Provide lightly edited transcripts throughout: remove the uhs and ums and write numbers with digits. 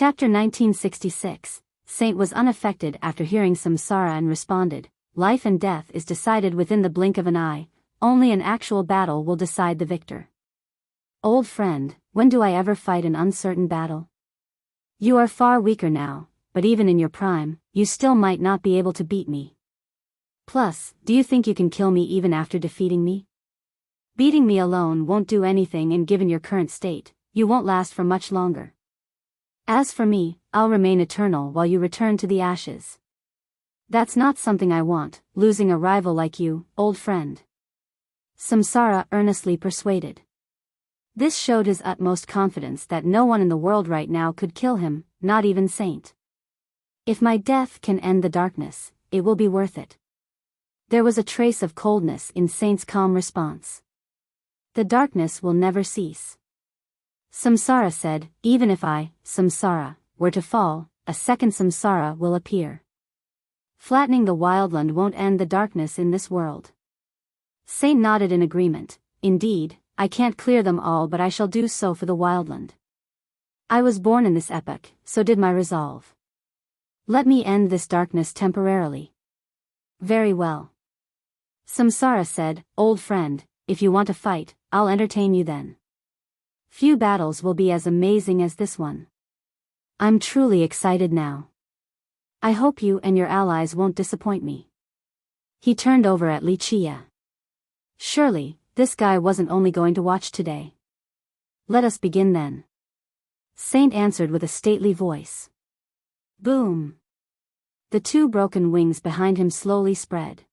Chapter 1966. Saint was unaffected after hearing Samsara and responded, "Life and death is decided within the blink of an eye, only an actual battle will decide the victor. Old friend, when do I ever fight an uncertain battle? You are far weaker now, but even in your prime, you still might not be able to beat me. Plus, do you think you can kill me even after defeating me? Beating me alone won't do anything, and given your current state, you won't last for much longer. As for me, I'll remain eternal while you return to the ashes. That's not something I want, losing a rival like you, old friend." Samsara earnestly persuaded. This showed his utmost confidence that no one in the world right now could kill him, not even Saint. "If my death can end the darkness, it will be worth it." There was a trace of coldness in Saint's calm response. "The darkness will never cease." Samsara said, "Even if I, Samsara, were to fall, a second Samsara will appear. Flattening the wildland won't end the darkness in this world." Saint nodded in agreement. "Indeed, I can't clear them all, but I shall do so for the wildland. I was born in this epoch, so did my resolve. Let me end this darkness temporarily." "Very well." Samsara said, "Old friend, if you want to fight, I'll entertain you then. Few battles will be as amazing as this one. I'm truly excited now. I hope you and your allies won't disappoint me." He turned over at Wuxia. "Surely, this guy wasn't only going to watch today. Let us begin then." Saint answered with a stately voice. Boom! The two broken wings behind him slowly spread.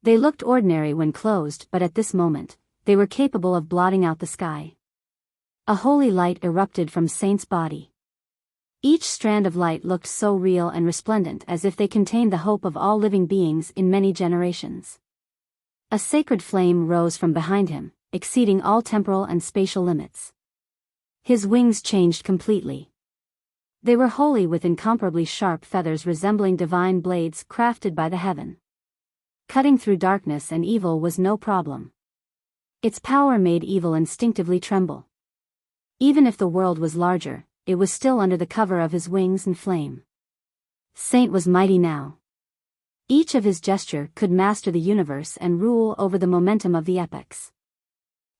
They looked ordinary when closed, but at this moment, they were capable of blotting out the sky. A holy light erupted from Saint's body. Each strand of light looked so real and resplendent, as if they contained the hope of all living beings in many generations. A sacred flame rose from behind him, exceeding all temporal and spatial limits. His wings changed completely. They were holy, with incomparably sharp feathers resembling divine blades crafted by the heaven. Cutting through darkness and evil was no problem. Its power made evil instinctively tremble. Even if the world was larger, it was still under the cover of his wings and flame. Saint was mighty now. Each of his gesture could master the universe and rule over the momentum of the epochs.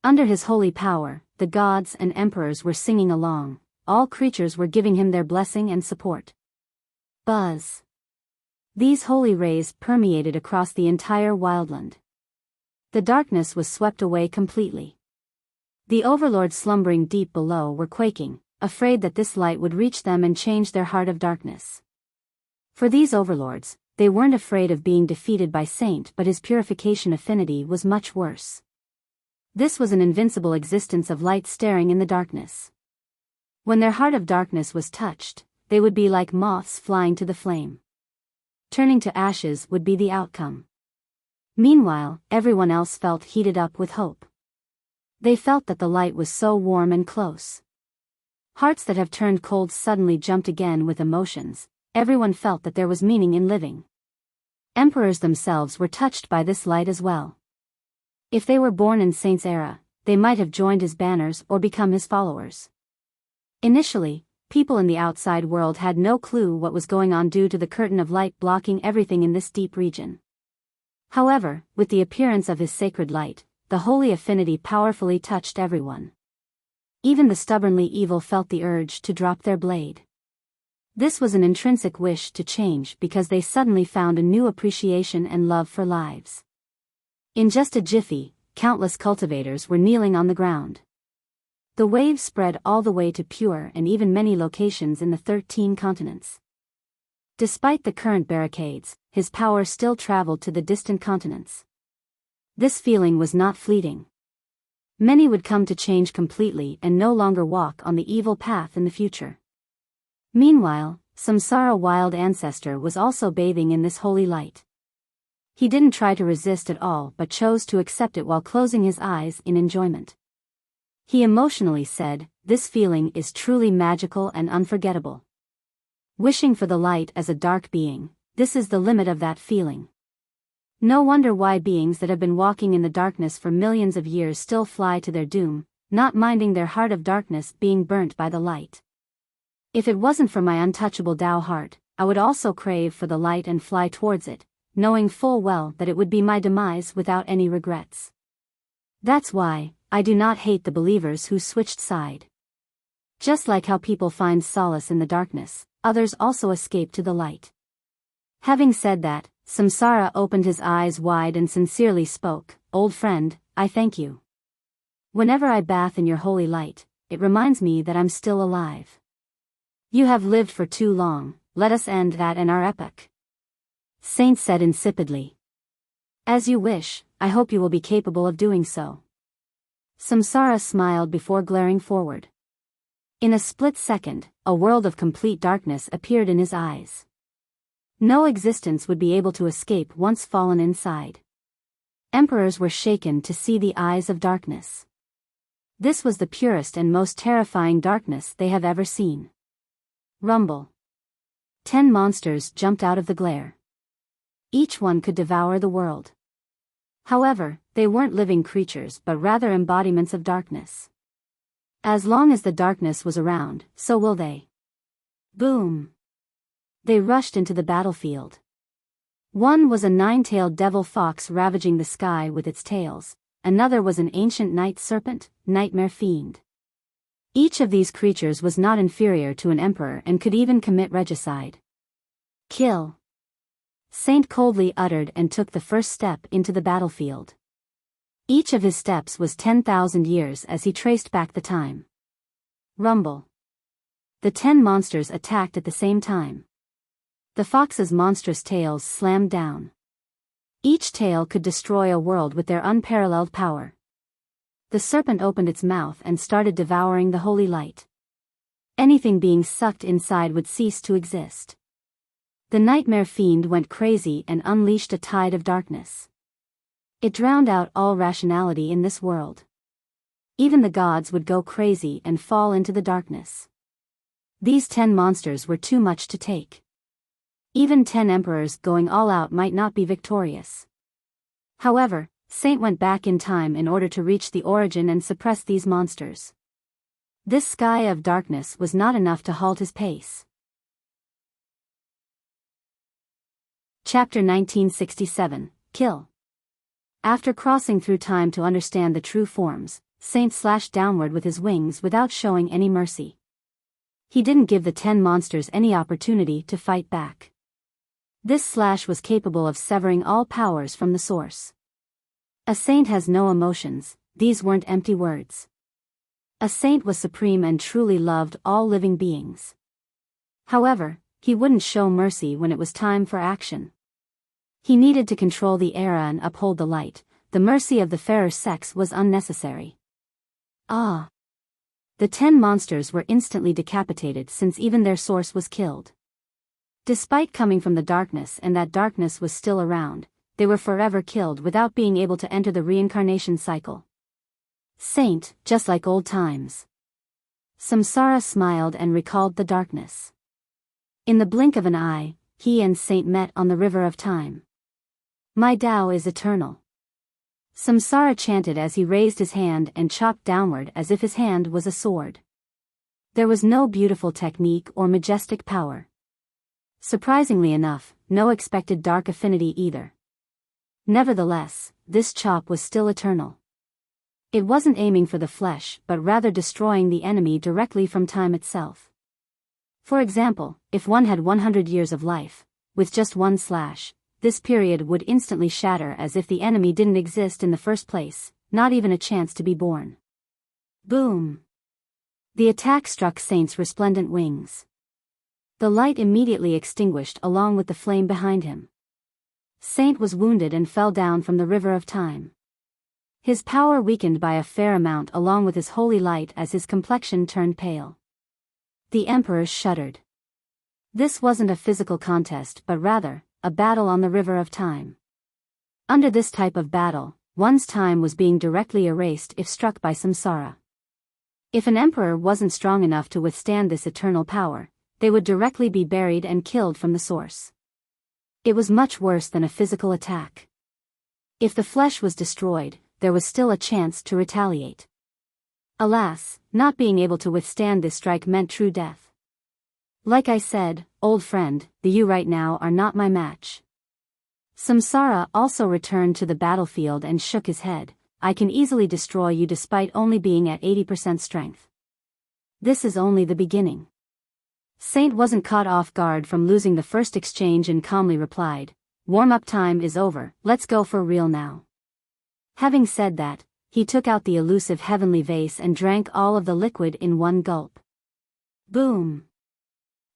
Under his holy power, the gods and emperors were singing along, all creatures were giving him their blessing and support. Buzz! These holy rays permeated across the entire wildland. The darkness was swept away completely. The overlords slumbering deep below were quaking, afraid that this light would reach them and change their heart of darkness. For these overlords, they weren't afraid of being defeated by Saint, but his purification affinity was much worse. This was an invincible existence of light staring in the darkness. When their heart of darkness was touched, they would be like moths flying to the flame. Turning to ashes would be the outcome. Meanwhile, everyone else felt heated up with hope. They felt that the light was so warm and close. Hearts that have turned cold suddenly jumped again with emotions. Everyone felt that there was meaning in living. Emperors themselves were touched by this light as well. If they were born in Saint's era, they might have joined his banners or become his followers. Initially, people in the outside world had no clue what was going on due to the curtain of light blocking everything in this deep region. However, with the appearance of his sacred light, the holy affinity powerfully touched everyone. Even the stubbornly evil felt the urge to drop their blade. This was an intrinsic wish to change because they suddenly found a new appreciation and love for lives. In just a jiffy, countless cultivators were kneeling on the ground. The wave spread all the way to Pure and even many locations in the 13 continents. Despite the current barricades, his power still traveled to the distant continents. This feeling was not fleeting. Many would come to change completely and no longer walk on the evil path in the future. Meanwhile, Samsara wild ancestor was also bathing in this holy light. He didn't try to resist at all but chose to accept it while closing his eyes in enjoyment. He emotionally said, "This feeling is truly magical and unforgettable. Wishing for the light as a dark being, this is the limit of that feeling. No wonder why beings that have been walking in the darkness for millions of years still fly to their doom, not minding their heart of darkness being burnt by the light." If it wasn't for my untouchable Tao heart, I would also crave for the light and fly towards it, knowing full well that it would be my demise without any regrets. That's why I do not hate the believers who switched side. Just like how people find solace in the darkness, others also escape to the light. Having said that, Samsara opened his eyes wide and sincerely spoke, "Old friend, I thank you. Whenever I bath in your holy light, it reminds me that I'm still alive. You have lived for too long, let us end that in our epoch." Saint said insipidly. "As you wish, I hope you will be capable of doing so." Samsara smiled before glaring forward. In a split second, a world of complete darkness appeared in his eyes. No existence would be able to escape once fallen inside. Emperors were shaken to see the eyes of darkness. This was the purest and most terrifying darkness they have ever seen. Rumble. 10 monsters jumped out of the glare. Each one could devour the world. However, they weren't living creatures but rather embodiments of darkness. As long as the darkness was around, so will they. Boom! They rushed into the battlefield. One was a 9-tailed devil fox ravaging the sky with its tails, another was an ancient night serpent, nightmare fiend. Each of these creatures was not inferior to an emperor and could even commit regicide. Kill! Saint coldly uttered and took the first step into the battlefield. Each of his steps was 10,000 years as he traced back the time. Rumble. The 10 monsters attacked at the same time. The fox's monstrous tails slammed down. Each tail could destroy a world with their unparalleled power. The serpent opened its mouth and started devouring the holy light. Anything being sucked inside would cease to exist. The nightmare fiend went crazy and unleashed a tide of darkness. It drowned out all rationality in this world. Even the gods would go crazy and fall into the darkness. These 10 monsters were too much to take. Even 10 emperors going all out might not be victorious. However, Saint went back in time in order to reach the origin and suppress these monsters. This sky of darkness was not enough to halt his pace. Chapter 1967, Kill. After crossing through time to understand the true forms, Saint slashed downward with his wings without showing any mercy. He didn't give the 10 monsters any opportunity to fight back. This slash was capable of severing all powers from the source. A saint has no emotions, these weren't empty words. A saint was supreme and truly loved all living beings. However, he wouldn't show mercy when it was time for action. He needed to control the era and uphold the light. The mercy of the fairer sex was unnecessary. Ah! The 10 monsters were instantly decapitated since even their source was killed. Despite coming from the darkness and that darkness was still around, they were forever killed without being able to enter the reincarnation cycle. Saint, just like old times. Samsara smiled and recalled the darkness. In the blink of an eye, he and Saint met on the river of time. My Tao is eternal. Samsara chanted as he raised his hand and chopped downward as if his hand was a sword. There was no beautiful technique or majestic power. Surprisingly enough, no expected dark affinity either. Nevertheless, this chop was still eternal. It wasn't aiming for the flesh but rather destroying the enemy directly from time itself. For example, if one had 100 years of life, with just one slash, this period would instantly shatter as if the enemy didn't exist in the first place, not even a chance to be born. Boom! The attack struck Saint's resplendent wings. The light immediately extinguished along with the flame behind him. Saint was wounded and fell down from the river of time. His power weakened by a fair amount along with his holy light as his complexion turned pale. The emperor shuddered. This wasn't a physical contest but rather, a battle on the river of time. Under this type of battle, one's time was being directly erased if struck by samsara. If an emperor wasn't strong enough to withstand this eternal power, they would directly be buried and killed from the source. It was much worse than a physical attack. If the flesh was destroyed, there was still a chance to retaliate. Alas, not being able to withstand this strike meant true death. Like I said, old friend, the you right now are not my match. Samsara also returned to the battlefield and shook his head. I can easily destroy you despite only being at 80% strength. This is only the beginning. Saint wasn't caught off guard from losing the first exchange and calmly replied, warm-up time is over, let's go for real now. Having said that, he took out the elusive heavenly vase and drank all of the liquid in one gulp. Boom!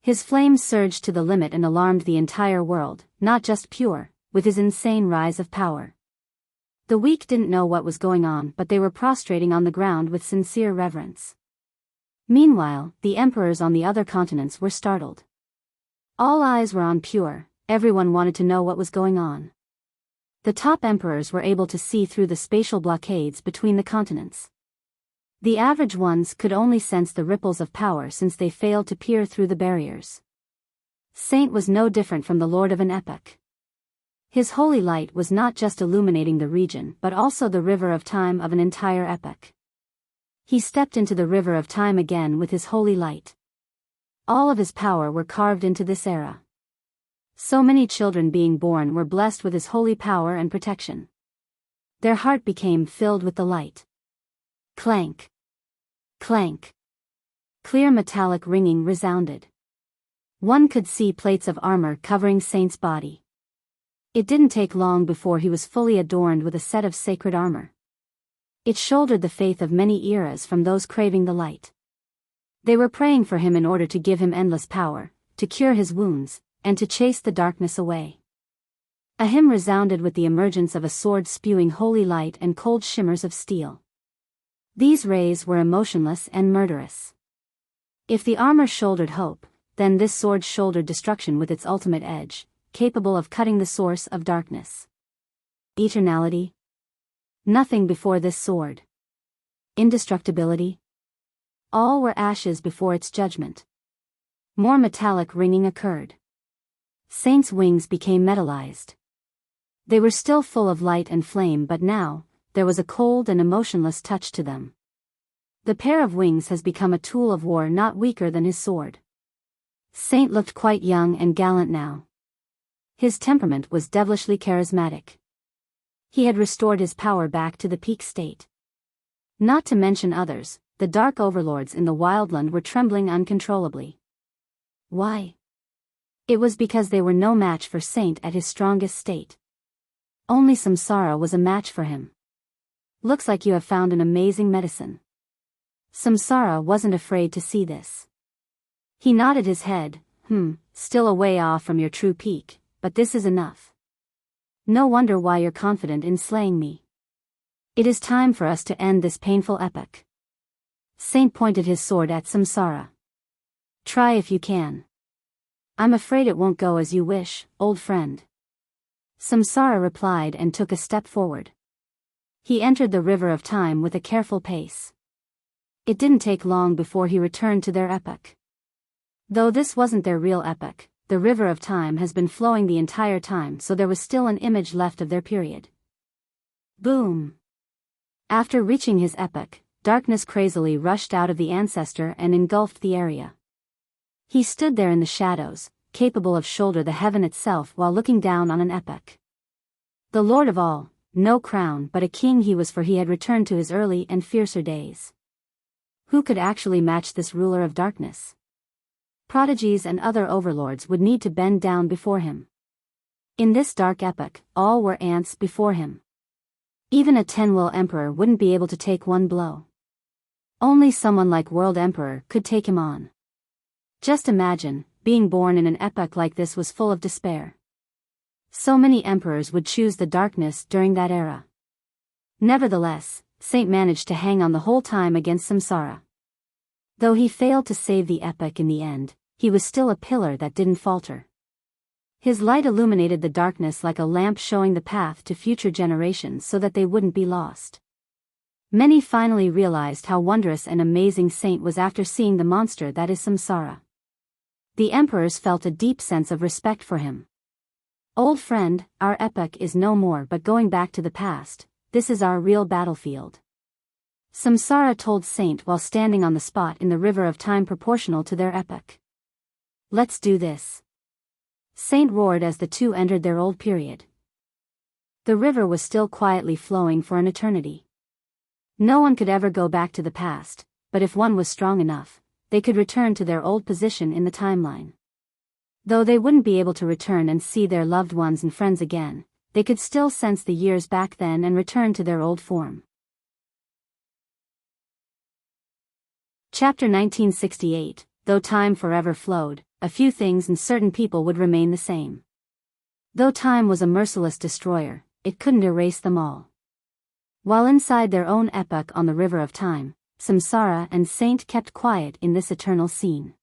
His flames surged to the limit and alarmed the entire world, not just Pure, with his insane rise of power. The weak didn't know what was going on, but they were prostrating on the ground with sincere reverence. Meanwhile, the emperors on the other continents were startled. All eyes were on Pure, everyone wanted to know what was going on. The top emperors were able to see through the spatial blockades between the continents. The average ones could only sense the ripples of power since they failed to peer through the barriers. Saint was no different from the lord of an epoch. His holy light was not just illuminating the region but also the river of time of an entire epoch. He stepped into the river of time again with his holy light. All of his power were carved into this era. So many children being born were blessed with his holy power and protection. Their heart became filled with the light. Clank! Clank! Clear metallic ringing resounded. One could see plates of armor covering Saint's body. It didn't take long before he was fully adorned with a set of sacred armor. It shouldered the faith of many eras from those craving the light. They were praying for him in order to give him endless power, to cure his wounds, and to chase the darkness away. A hymn resounded with the emergence of a sword spewing holy light and cold shimmers of steel. These rays were emotionless and murderous. If the armor shouldered hope, then this sword shouldered destruction with its ultimate edge, capable of cutting the source of darkness. Eternality? Nothing before this sword. Indestructibility? All were ashes before its judgment. More metallic ringing occurred. Saint's wings became metallized. They were still full of light and flame, but now, there was a cold and emotionless touch to them. The pair of wings has become a tool of war not weaker than his sword. Saint looked quite young and gallant now. His temperament was devilishly charismatic. He had restored his power back to the peak state. Not to mention others, the dark overlords in the wildland were trembling uncontrollably. Why? It was because they were no match for Saint at his strongest state. Only Samsara was a match for him. Looks like you have found an amazing medicine. Samsara wasn't afraid to see this. He nodded his head, still a way off from your true peak, but this is enough. No wonder why you're confident in slaying me. It is time for us to end this painful epoch. Saint pointed his sword at Samsara. Try if you can. I'm afraid it won't go as you wish, old friend. Samsara replied and took a step forward. He entered the river of time with a careful pace. It didn't take long before he returned to their epoch. Though this wasn't their real epoch, the river of time has been flowing the entire time, so there was still an image left of their period. Boom! After reaching his epoch, darkness crazily rushed out of the ancestor and engulfed the area. He stood there in the shadows, capable of shoulder the heaven itself while looking down on an epoch. The lord of all, no crown but a king he was, for he had returned to his early and fiercer days. Who could actually match this ruler of darkness? Prodigies and other overlords would need to bend down before him. In this dark epoch, all were ants before him. Even a 10-will emperor wouldn't be able to take one blow. Only someone like World Emperor could take him on. Just imagine, being born in an epoch like this was full of despair. So many emperors would choose the darkness during that era. Nevertheless, Saint managed to hang on the whole time against Samsara. Though he failed to save the epoch in the end, he was still a pillar that didn't falter. His light illuminated the darkness like a lamp, showing the path to future generations so that they wouldn't be lost. Many finally realized how wondrous and amazing Saint was after seeing the monster that is Samsara. The emperors felt a deep sense of respect for him. Old friend, our epoch is no more but going back to the past. This is our real battlefield. Samsara told Saint while standing on the spot in the river of time proportional to their epoch. Let's do this. Saint roared as the two entered their old period. The river was still quietly flowing for an eternity. No one could ever go back to the past, but if one was strong enough, they could return to their old position in the timeline. Though they wouldn't be able to return and see their loved ones and friends again, they could still sense the years back then and return to their old form. Chapter 1968. Though time forever flowed, a few things and certain people would remain the same. Though time was a merciless destroyer, it couldn't erase them all. While inside their own epoch on the river of time, Samsara and Saint kept quiet in this eternal scene.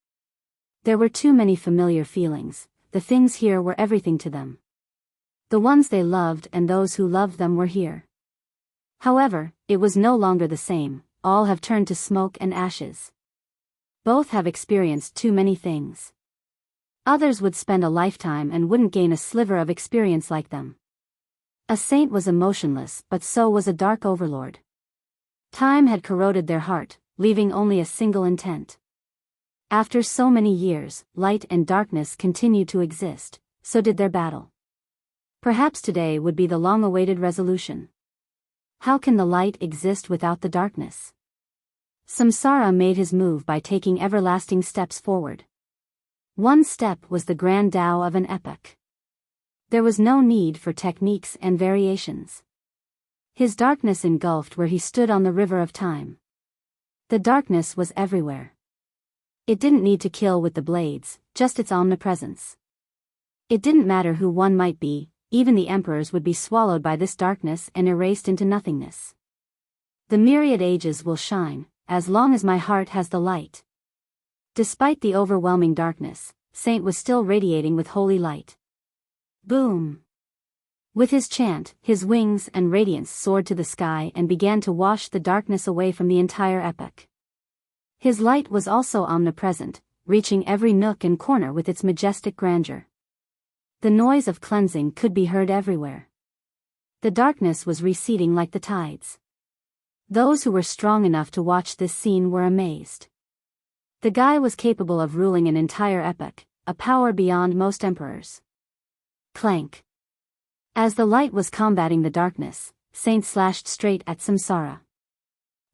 There were too many familiar feelings, the things here were everything to them. The ones they loved and those who loved them were here. However, it was no longer the same, all have turned to smoke and ashes. Both have experienced too many things. Others would spend a lifetime and wouldn't gain a sliver of experience like them. A saint was emotionless, but so was a dark overlord. Time had corroded their heart, leaving only a single intent. After so many years, light and darkness continued to exist, so did their battle. Perhaps today would be the long-awaited resolution. How can the light exist without the darkness? Samsara made his move by taking everlasting steps forward. One step was the grand Tao of an epoch. There was no need for techniques and variations. His darkness engulfed where he stood on the river of time. The darkness was everywhere. It didn't need to kill with the blades, just its omnipresence. It didn't matter who one might be, even the emperors would be swallowed by this darkness and erased into nothingness. The myriad ages will shine, as long as my heart has the light. Despite the overwhelming darkness, Saint was still radiating with holy light. Boom! With his chant, his wings and radiance soared to the sky and began to wash the darkness away from the entire epoch. His light was also omnipresent, reaching every nook and corner with its majestic grandeur. The noise of cleansing could be heard everywhere. The darkness was receding like the tides. Those who were strong enough to watch this scene were amazed. The guy was capable of ruling an entire epoch, a power beyond most emperors. Clank. As the light was combating the darkness, Saint slashed straight at Samsara.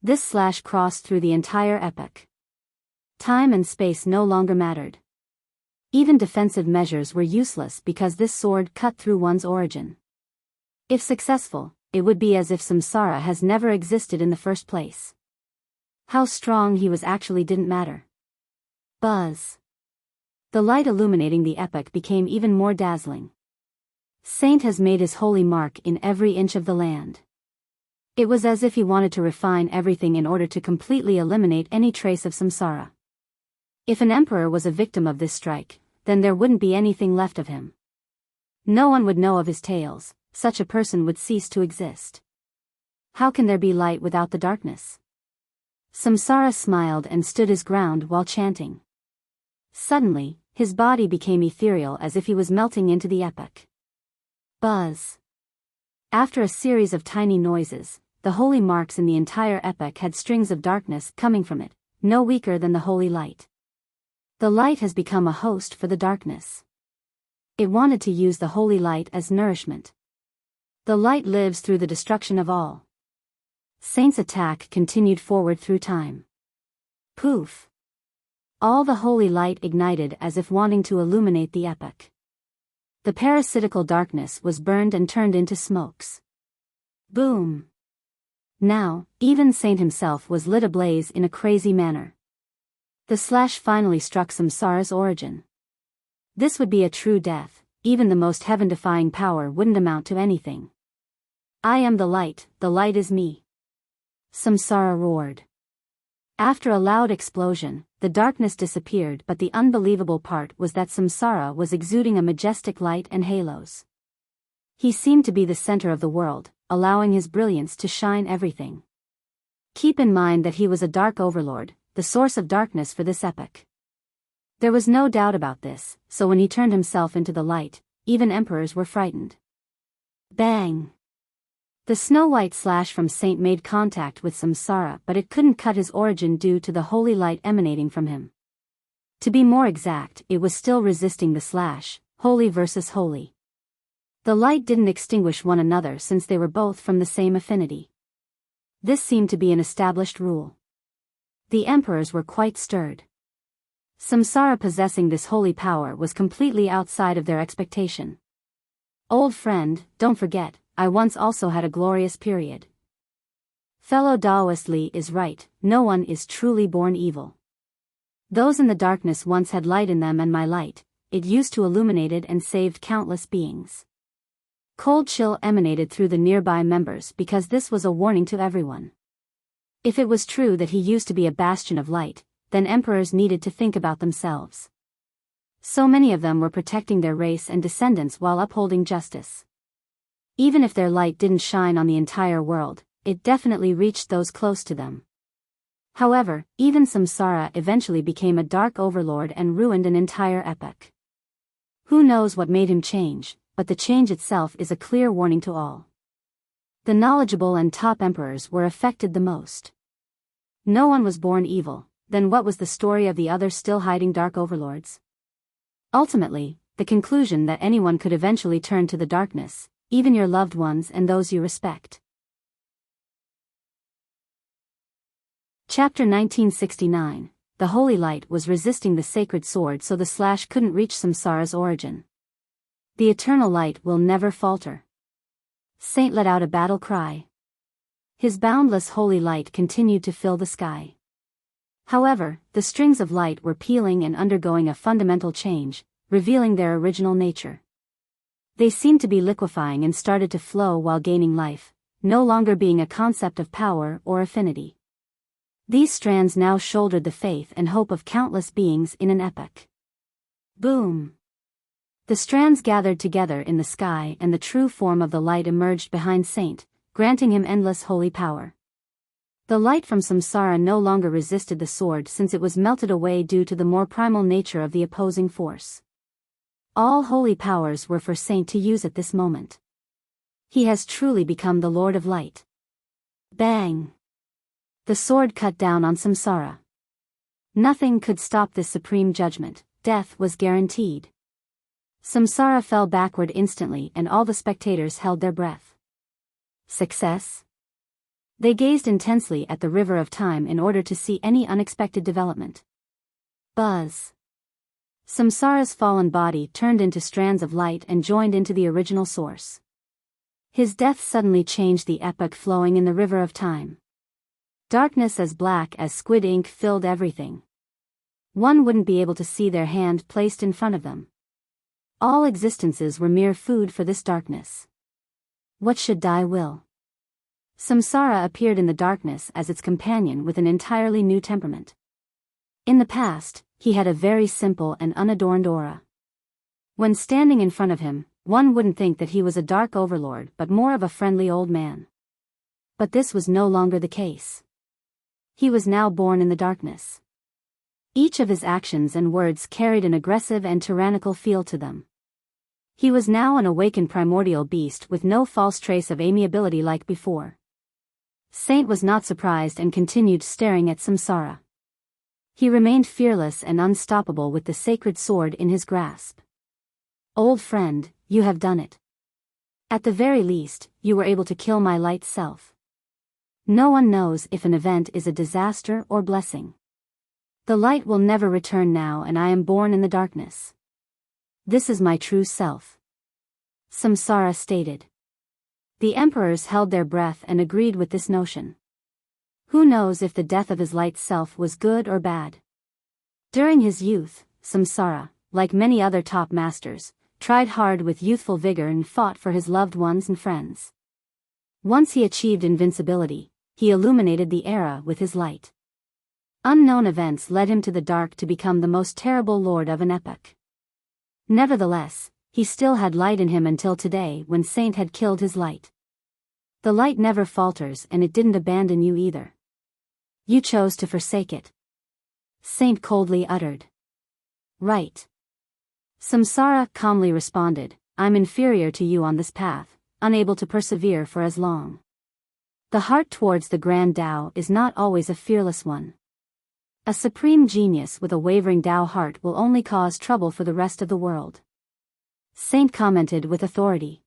This slash crossed through the entire epoch. Time and space no longer mattered. Even defensive measures were useless because this sword cut through one's origin. If successful, it would be as if Samsara has never existed in the first place. How strong he was actually didn't matter. Buzz. The light illuminating the epoch became even more dazzling. Saint has made his holy mark in every inch of the land. It was as if he wanted to refine everything in order to completely eliminate any trace of Samsara. If an emperor was a victim of this strike, then there wouldn't be anything left of him. No one would know of his tales, such a person would cease to exist. How can there be light without the darkness? Samsara smiled and stood his ground while chanting. Suddenly, his body became ethereal as if he was melting into the epoch. Buzz. After a series of tiny noises, the holy marks in the entire epoch had strings of darkness coming from it, no weaker than the holy light. The light has become a host for the darkness. It wanted to use the holy light as nourishment. The light lives through the destruction of all. Saint's attack continued forward through time. Poof! All the holy light ignited as if wanting to illuminate the epoch. The parasitical darkness was burned and turned into smokes. Boom! Now, even Saint himself was lit ablaze in a crazy manner. The slash finally struck Samsara's origin. This would be a true death, even the most heaven-defying power wouldn't amount to anything. I am the light is me. Samsara roared. After a loud explosion, the darkness disappeared, but the unbelievable part was that Samsara was exuding a majestic light and halos. He seemed to be the center of the world, allowing his brilliance to shine everything. Keep in mind that he was a dark overlord, the source of darkness for this epoch. There was no doubt about this, so when he turned himself into the light, even emperors were frightened. Bang! The snow-white slash from Saint made contact with Samsara, but it couldn't cut his origin due to the holy light emanating from him. To be more exact, it was still resisting the slash, holy versus holy. The light didn't extinguish one another since they were both from the same affinity. This seemed to be an established rule. The emperors were quite stirred. Samsara possessing this holy power was completely outside of their expectation. Old friend, don't forget, I once also had a glorious period. Fellow Taoist Li is right, no one is truly born evil. Those in the darkness once had light in them, and my light, it used to illuminated and saved countless beings. Cold chill emanated through the nearby members because this was a warning to everyone. If it was true that he used to be a bastion of light, then emperors needed to think about themselves. So many of them were protecting their race and descendants while upholding justice. Even if their light didn't shine on the entire world, it definitely reached those close to them. However, even Samsara eventually became a dark overlord and ruined an entire epoch. Who knows what made him change, but the change itself is a clear warning to all. The knowledgeable and top emperors were affected the most. No one was born evil, then what was the story of the others still hiding dark overlords? Ultimately, the conclusion that anyone could eventually turn to the darkness, even your loved ones and those you respect. Chapter 1969. The Holy Light was resisting the sacred sword, so the slash couldn't reach Samsara's origin. The eternal light will never falter. Saint let out a battle cry. His boundless holy light continued to fill the sky. However, the strings of light were peeling and undergoing a fundamental change, revealing their original nature. They seemed to be liquefying and started to flow while gaining life, no longer being a concept of power or affinity. These strands now shouldered the faith and hope of countless beings in an epoch. Boom! The strands gathered together in the sky, and the true form of the light emerged behind Saint, granting him endless holy power. The light from Samsara no longer resisted the sword since it was melted away due to the more primal nature of the opposing force. All holy powers were for Saint to use at this moment. He has truly become the Lord of Light. Bang! The sword cut down on Samsara. Nothing could stop this supreme judgment. Death was guaranteed. Samsara fell backward instantly, and all the spectators held their breath. Success? They gazed intensely at the river of time in order to see any unexpected development. Buzz! Samsara's fallen body turned into strands of light and joined into the original source. His death suddenly changed the epoch flowing in the river of time. Darkness as black as squid ink filled everything. One wouldn't be able to see their hand placed in front of them. All existences were mere food for this darkness. What should die will? Samsara appeared in the darkness as its companion with an entirely new temperament. In the past, he had a very simple and unadorned aura. When standing in front of him, one wouldn't think that he was a dark overlord but more of a friendly old man. But this was no longer the case. He was now born in the darkness. Each of his actions and words carried an aggressive and tyrannical feel to them. He was now an awakened primordial beast with no false trace of amiability like before. Saint was not surprised and continued staring at Samsara. He remained fearless and unstoppable with the sacred sword in his grasp. Old friend, you have done it. At the very least, you were able to kill my light self. No one knows if an event is a disaster or blessing. The light will never return now, and I am born in the darkness. This is my true self. Samsara stated. The emperors held their breath and agreed with this notion. Who knows if the death of his light self was good or bad? During his youth, Samsara, like many other top masters, tried hard with youthful vigor and fought for his loved ones and friends. Once he achieved invincibility, he illuminated the era with his light. Unknown events led him to the dark to become the most terrible lord of an epoch. Nevertheless, he still had light in him until today when Saint had killed his light. The light never falters, and it didn't abandon you either. You chose to forsake it. Saint coldly uttered. Right. Samsara calmly responded, I'm inferior to you on this path, unable to persevere for as long. The heart towards the grand Tao is not always a fearless one. A supreme genius with a wavering Tao heart will only cause trouble for the rest of the world. Saint commented with authority.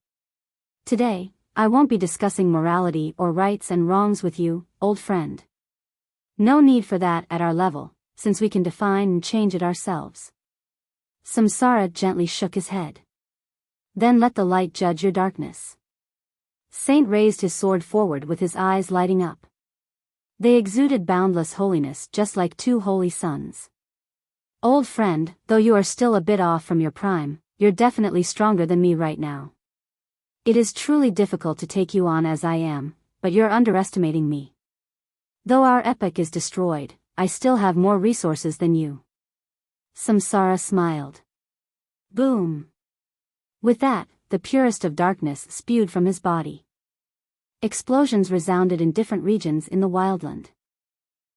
Today, I won't be discussing morality or rights and wrongs with you, old friend. No need for that at our level, since we can define and change it ourselves. Samsara gently shook his head. Then let the light judge your darkness. Saint raised his sword forward with his eyes lighting up. They exuded boundless holiness just like two holy suns. Old friend, though you are still a bit off from your prime, you're definitely stronger than me right now. It is truly difficult to take you on as I am, but you're underestimating me. Though our epic is destroyed, I still have more resources than you. Samsara smiled. Boom. With that, the purest of darkness spewed from his body. Explosions resounded in different regions in the wildland.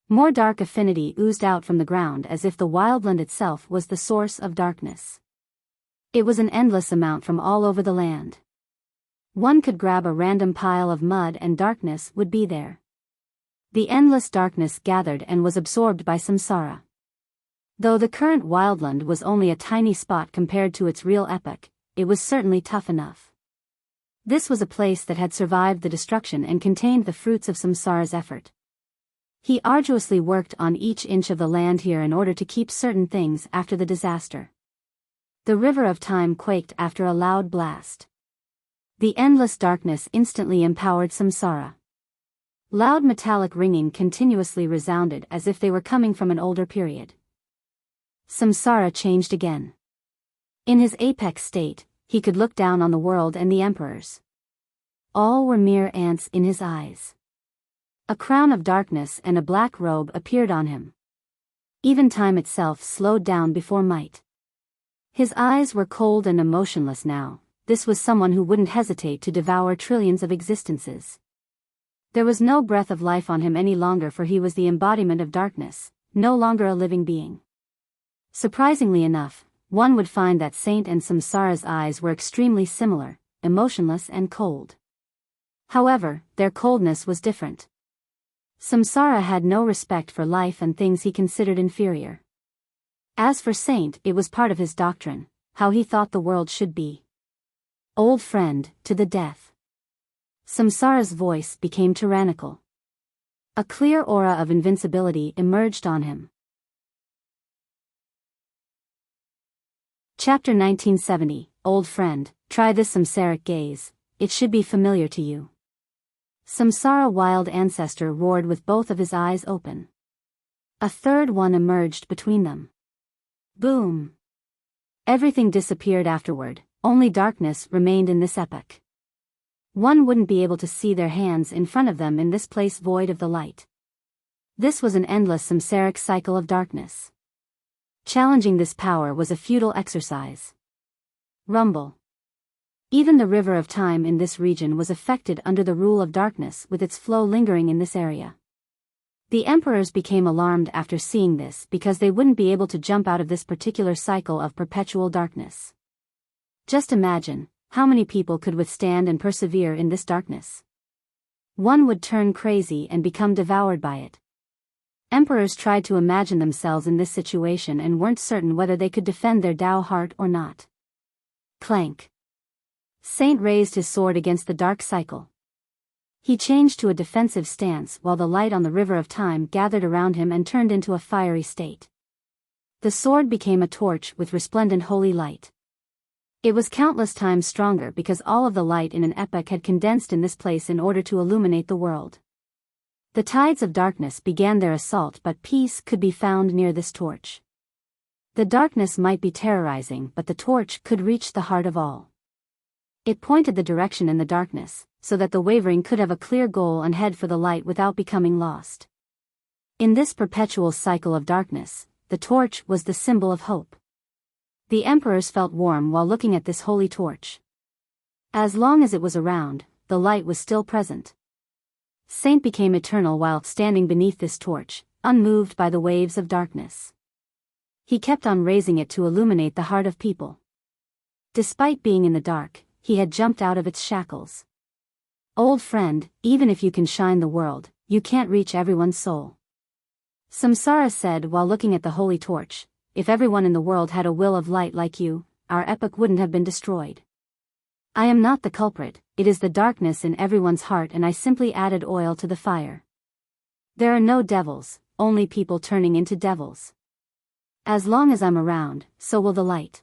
More dark affinity oozed out from the ground as if the wildland itself was the source of darkness. It was an endless amount from all over the land. One could grab a random pile of mud and darkness would be there. The endless darkness gathered and was absorbed by Samsara. Though the current wildland was only a tiny spot compared to its real epic, it was certainly tough enough. This was a place that had survived the destruction and contained the fruits of Samsara's effort. He arduously worked on each inch of the land here in order to keep certain things after the disaster. The river of time quaked after a loud blast. The endless darkness instantly empowered Samsara. Loud metallic ringing continuously resounded as if they were coming from an older period. Samsara changed again. In his apex state, he could look down on the world and the emperors. All were mere ants in his eyes. A crown of darkness and a black robe appeared on him. Even time itself slowed down before might. His eyes were cold and emotionless now. This was someone who wouldn't hesitate to devour trillions of existences. There was no breath of life on him any longer, for he was the embodiment of darkness, no longer a living being. Surprisingly enough, one would find that Saint and Samsara's eyes were extremely similar, emotionless and cold. However, their coldness was different. Samsara had no respect for life and things he considered inferior. As for Saint, it was part of his doctrine, how he thought the world should be. Old friend, to the death. Samsara's voice became tyrannical. A clear aura of invincibility emerged on him. Chapter 1970, Old friend, try this samsaric gaze, it should be familiar to you. Samsara wild ancestor roared with both of his eyes open. A third one emerged between them. Boom. Everything disappeared afterward, only darkness remained in this epoch. One wouldn't be able to see their hands in front of them in this place void of the light. This was an endless samsaric cycle of darkness. Challenging this power was a futile exercise. Rumble. Even the river of time in this region was affected under the rule of darkness, with its flow lingering in this area. The emperors became alarmed after seeing this because they wouldn't be able to jump out of this particular cycle of perpetual darkness. Just imagine, how many people could withstand and persevere in this darkness? One would turn crazy and become devoured by it. Emperors tried to imagine themselves in this situation and weren't certain whether they could defend their Tao heart or not. Clank. Saint raised his sword against the dark cycle. He changed to a defensive stance while the light on the river of time gathered around him and turned into a fiery state. The sword became a torch with resplendent holy light. It was countless times stronger because all of the light in an epoch had condensed in this place in order to illuminate the world. The tides of darkness began their assault, but peace could be found near this torch. The darkness might be terrorizing, but the torch could reach the heart of all. It pointed the direction in the darkness, so that the wavering could have a clear goal and head for the light without becoming lost. In this perpetual cycle of darkness, the torch was the symbol of hope. The emperors felt warm while looking at this holy torch. As long as it was around, the light was still present. Saint became eternal while standing beneath this torch, unmoved by the waves of darkness. He kept on raising it to illuminate the heart of people. Despite being in the dark, he had jumped out of its shackles. Old friend, even if you can shine the world, you can't reach everyone's soul. Samsara said while looking at the holy torch, if everyone in the world had a will of light like you, our epoch wouldn't have been destroyed. I am not the culprit, it is the darkness in everyone's heart, and I simply added oil to the fire. There are no devils, only people turning into devils. As long as I'm around, so will the light.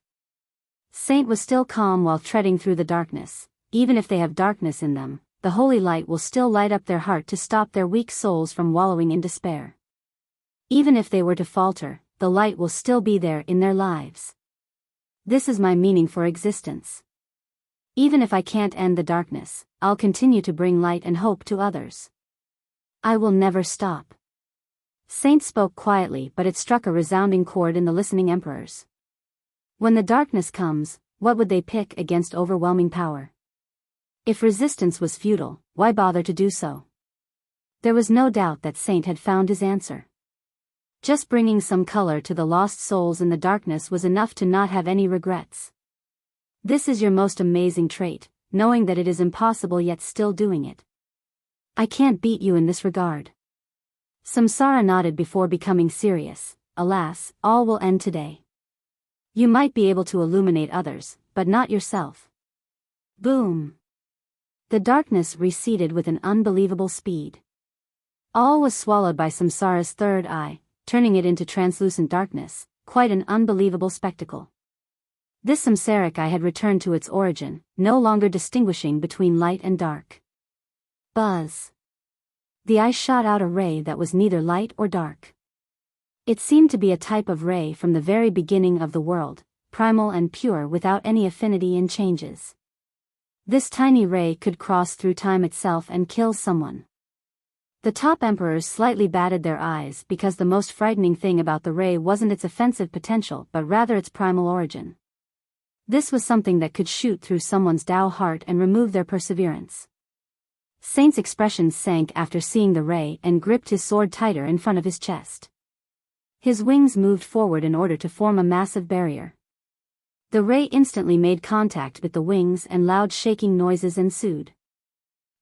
Saint was still calm while treading through the darkness. Even if they have darkness in them, the holy light will still light up their heart to stop their weak souls from wallowing in despair. Even if they were to falter, the light will still be there in their lives. This is my meaning for existence. Even if I can't end the darkness, I'll continue to bring light and hope to others. I will never stop. Saint spoke quietly, but it struck a resounding chord in the listening emperors. When the darkness comes, what would they pick against overwhelming power? If resistance was futile, why bother to do so? There was no doubt that Saint had found his answer. Just bringing some color to the lost souls in the darkness was enough to not have any regrets. This is your most amazing trait, knowing that it is impossible yet still doing it. I can't beat you in this regard. Samsara nodded before becoming serious. Alas, all will end today. You might be able to illuminate others, but not yourself. Boom. The darkness receded with an unbelievable speed. All was swallowed by Samsara's third eye, turning it into translucent darkness, quite an unbelievable spectacle. This samsaric eye had returned to its origin, no longer distinguishing between light and dark. Buzz. The eye shot out a ray that was neither light or dark. It seemed to be a type of ray from the very beginning of the world, primal and pure without any affinity and changes. This tiny ray could cross through time itself and kill someone. The top emperors slightly batted their eyes because the most frightening thing about the ray wasn't its offensive potential but rather its primal origin. This was something that could shoot through someone's Tao heart and remove their perseverance. Saint's expression sank after seeing the ray and gripped his sword tighter in front of his chest. His wings moved forward in order to form a massive barrier. The ray instantly made contact with the wings and loud shaking noises ensued.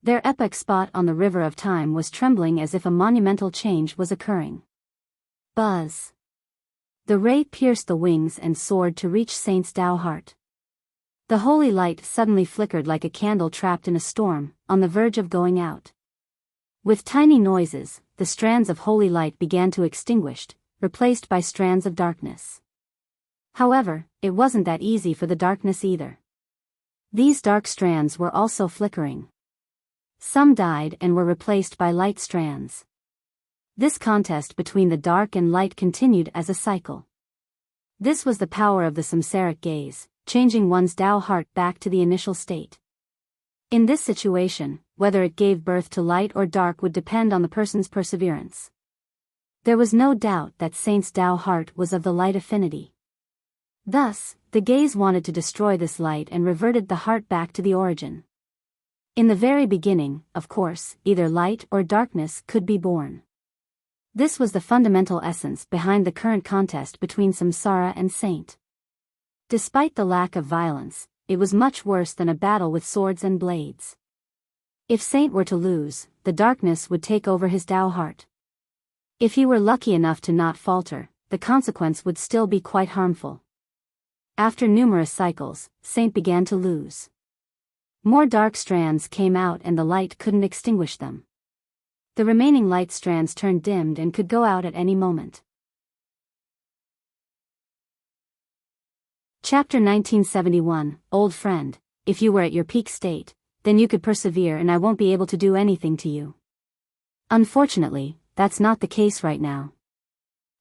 Their epic spot on the river of time was trembling as if a monumental change was occurring. Buzz. The ray pierced the wings and soared to reach Saint's Tao heart. The holy light suddenly flickered like a candle trapped in a storm, on the verge of going out. With tiny noises, the strands of holy light began to extinguish, replaced by strands of darkness. However, it wasn't that easy for the darkness either. These dark strands were also flickering. Some died and were replaced by light strands. This contest between the dark and light continued as a cycle. This was the power of the samsaric gaze, changing one's Tao heart back to the initial state. In this situation, whether it gave birth to light or dark would depend on the person's perseverance. There was no doubt that Saint's Tao heart was of the light affinity. Thus, the gaze wanted to destroy this light and reverted the heart back to the origin. In the very beginning, of course, either light or darkness could be born. This was the fundamental essence behind the current contest between Samsara and Saint. Despite the lack of violence, it was much worse than a battle with swords and blades. If Saint were to lose, the darkness would take over his Tao heart. If he were lucky enough to not falter, the consequence would still be quite harmful. After numerous cycles, Saint began to lose. More dark strands came out and the light couldn't extinguish them. The remaining light strands turned dimmed and could go out at any moment. Chapter 1971, Old Friend, if you were at your peak state, then you could persevere and I won't be able to do anything to you. Unfortunately, that's not the case right now.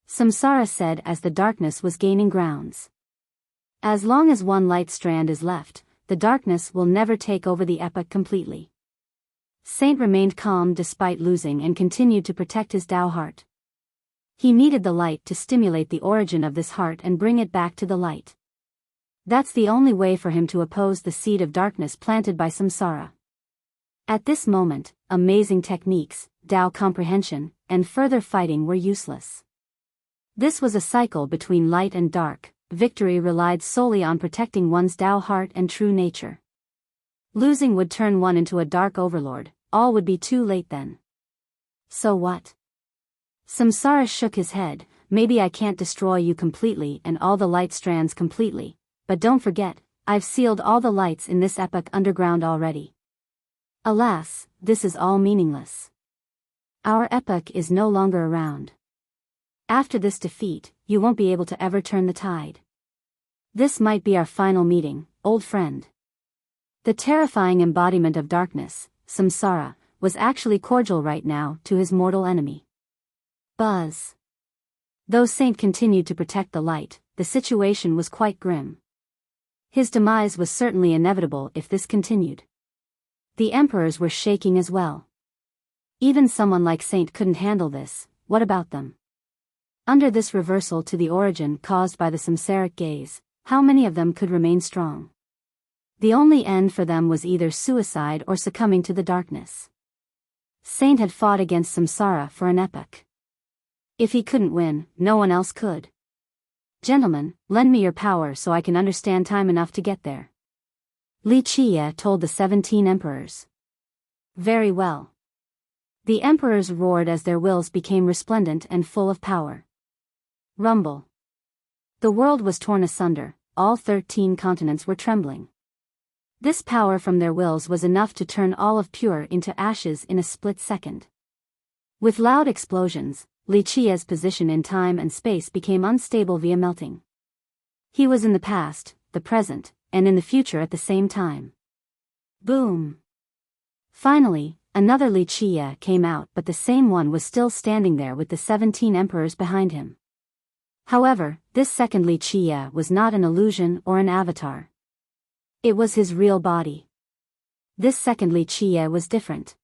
Samsara said as the darkness was gaining grounds. As long as one light strand is left, the darkness will never take over the epoch completely. Saint remained calm despite losing and continued to protect his Tao heart. He needed the light to stimulate the origin of this heart and bring it back to the light. That's the only way for him to oppose the seed of darkness planted by Samsara. At this moment, amazing techniques, Tao comprehension, and further fighting were useless. This was a cycle between light and dark. Victory relied solely on protecting one's Tao heart and true nature. Losing would turn one into a dark overlord, all would be too late then. So what? Samsara shook his head. Maybe I can't destroy you completely and all the light strands completely, but don't forget, I've sealed all the lights in this epoch underground already. Alas, this is all meaningless. Our epoch is no longer around. After this defeat, you won't be able to ever turn the tide. This might be our final meeting, old friend. The terrifying embodiment of darkness, Samsara, was actually cordial right now to his mortal enemy. Buzz. Though Saint continued to protect the light, the situation was quite grim. His demise was certainly inevitable if this continued. The emperors were shaking as well. Even someone like Saint couldn't handle this, what about them? Under this reversal to the origin caused by the samsaric gaze, how many of them could remain strong? The only end for them was either suicide or succumbing to the darkness. Saint had fought against Samsara for an epoch. If he couldn't win, no one else could. Gentlemen, lend me your power so I can understand time enough to get there. Li Qie told the 17 emperors. Very well. The emperors roared as their wills became resplendent and full of power. Rumble. The world was torn asunder, all 13 continents were trembling. This power from their wills was enough to turn all of Pure into ashes in a split second. With loud explosions, Li Qie's position in time and space became unstable via melting. He was in the past, the present, and in the future at the same time. Boom! Finally, another Li Qie came out, but the same one was still standing there with the 17 emperors behind him. However, this second Li Qie was not an illusion or an avatar. It was his real body. This second Li Qie was different.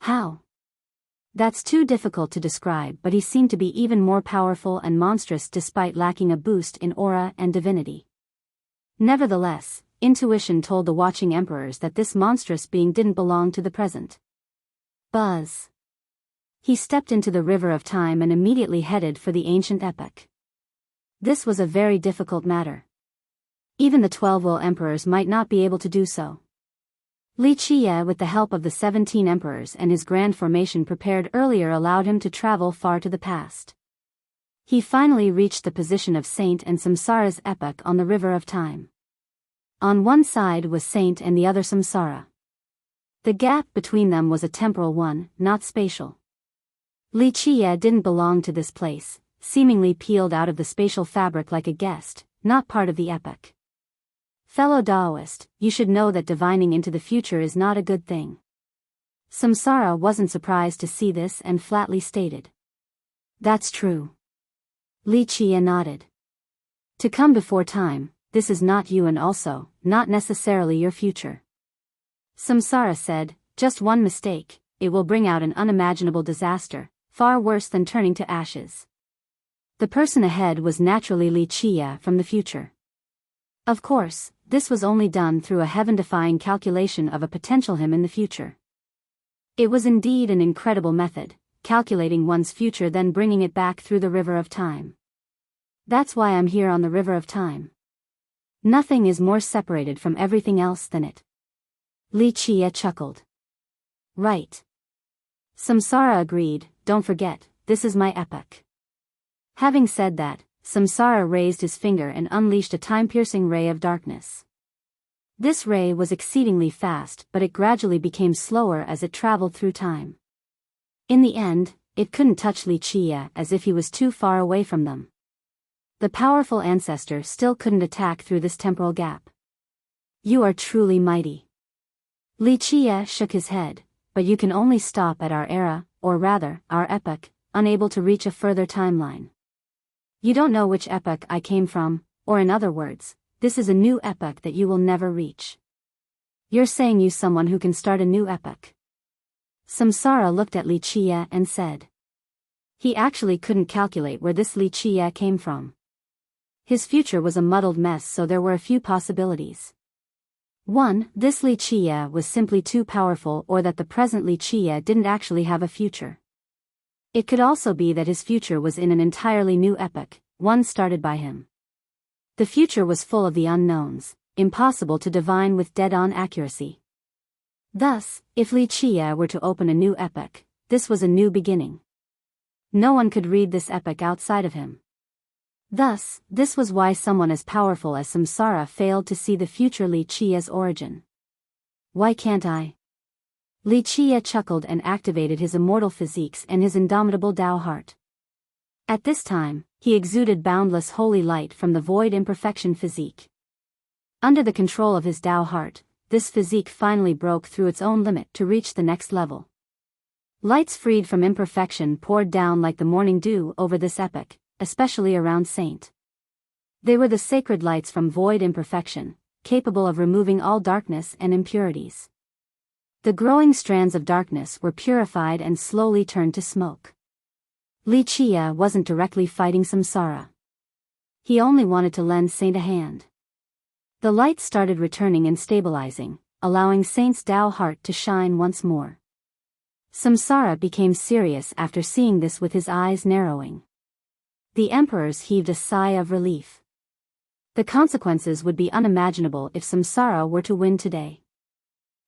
How? That's too difficult to describe, but he seemed to be even more powerful and monstrous despite lacking a boost in aura and divinity. Nevertheless, intuition told the watching emperors that this monstrous being didn't belong to the present. Buzz. He stepped into the river of time and immediately headed for the ancient epoch. This was a very difficult matter. Even the 12 will emperors might not be able to do so. Li Qie, with the help of the 17 emperors and his grand formation prepared earlier, allowed him to travel far to the past. He finally reached the position of Saint and Samsara's epoch on the river of time. On one side was Saint and the other Samsara. The gap between them was a temporal one, not spatial. Li Qie didn't belong to this place, seemingly peeled out of the spatial fabric like a guest, not part of the epoch. Fellow Taoist, you should know that divining into the future is not a good thing. Samsara wasn't surprised to see this and flatly stated. That's true. Li Qie nodded. To come before time, this is not you and also, not necessarily your future. Samsara said, just one mistake, it will bring out an unimaginable disaster, far worse than turning to ashes. The person ahead was naturally Li Qie from the future. Of course, this was only done through a heaven-defying calculation of a potential him in the future. It was indeed an incredible method, calculating one's future then bringing it back through the river of time. That's why I'm here on the river of time. Nothing is more separated from everything else than it. Li Qie chuckled. Right. Samsara agreed, don't forget, this is my epoch. Having said that, Samsara raised his finger and unleashed a time-piercing ray of darkness. This ray was exceedingly fast, but it gradually became slower as it traveled through time. In the end, it couldn't touch Li Qie as if he was too far away from them. The powerful ancestor still couldn't attack through this temporal gap. You are truly mighty. Li Qie shook his head, but you can only stop at our era, or rather, our epoch, unable to reach a further timeline. You don't know which epoch I came from, or in other words, this is a new epoch that you will never reach. You're saying you someone who can start a new epoch. Samsara looked at Li Qie and said. He actually couldn't calculate where this Li Qie came from. His future was a muddled mess, so there were a few possibilities. 1. This Li Qie was simply too powerful, or that the present Li Qie didn't actually have a future. It could also be that his future was in an entirely new epoch, one started by him. The future was full of the unknowns, impossible to divine with dead-on accuracy. Thus, if Li Qie were to open a new epoch, this was a new beginning. No one could read this epic outside of him. Thus, this was why someone as powerful as Samsara failed to see the future Li Qia's origin. Why can't I? Li Qia chuckled and activated his immortal physiques and his indomitable Tao heart. At this time, he exuded boundless holy light from the void imperfection physique. Under the control of his Tao heart, this physique finally broke through its own limit to reach the next level. Lights freed from imperfection poured down like the morning dew over this epic, especially around Saint. They were the sacred lights from void imperfection, capable of removing all darkness and impurities. The growing strands of darkness were purified and slowly turned to smoke. Li Qia wasn't directly fighting Samsara. He only wanted to lend Saint a hand. The light started returning and stabilizing, allowing Saint's Tao heart to shine once more. Samsara became serious after seeing this with his eyes narrowing. The emperors heaved a sigh of relief. The consequences would be unimaginable if Samsara were to win today.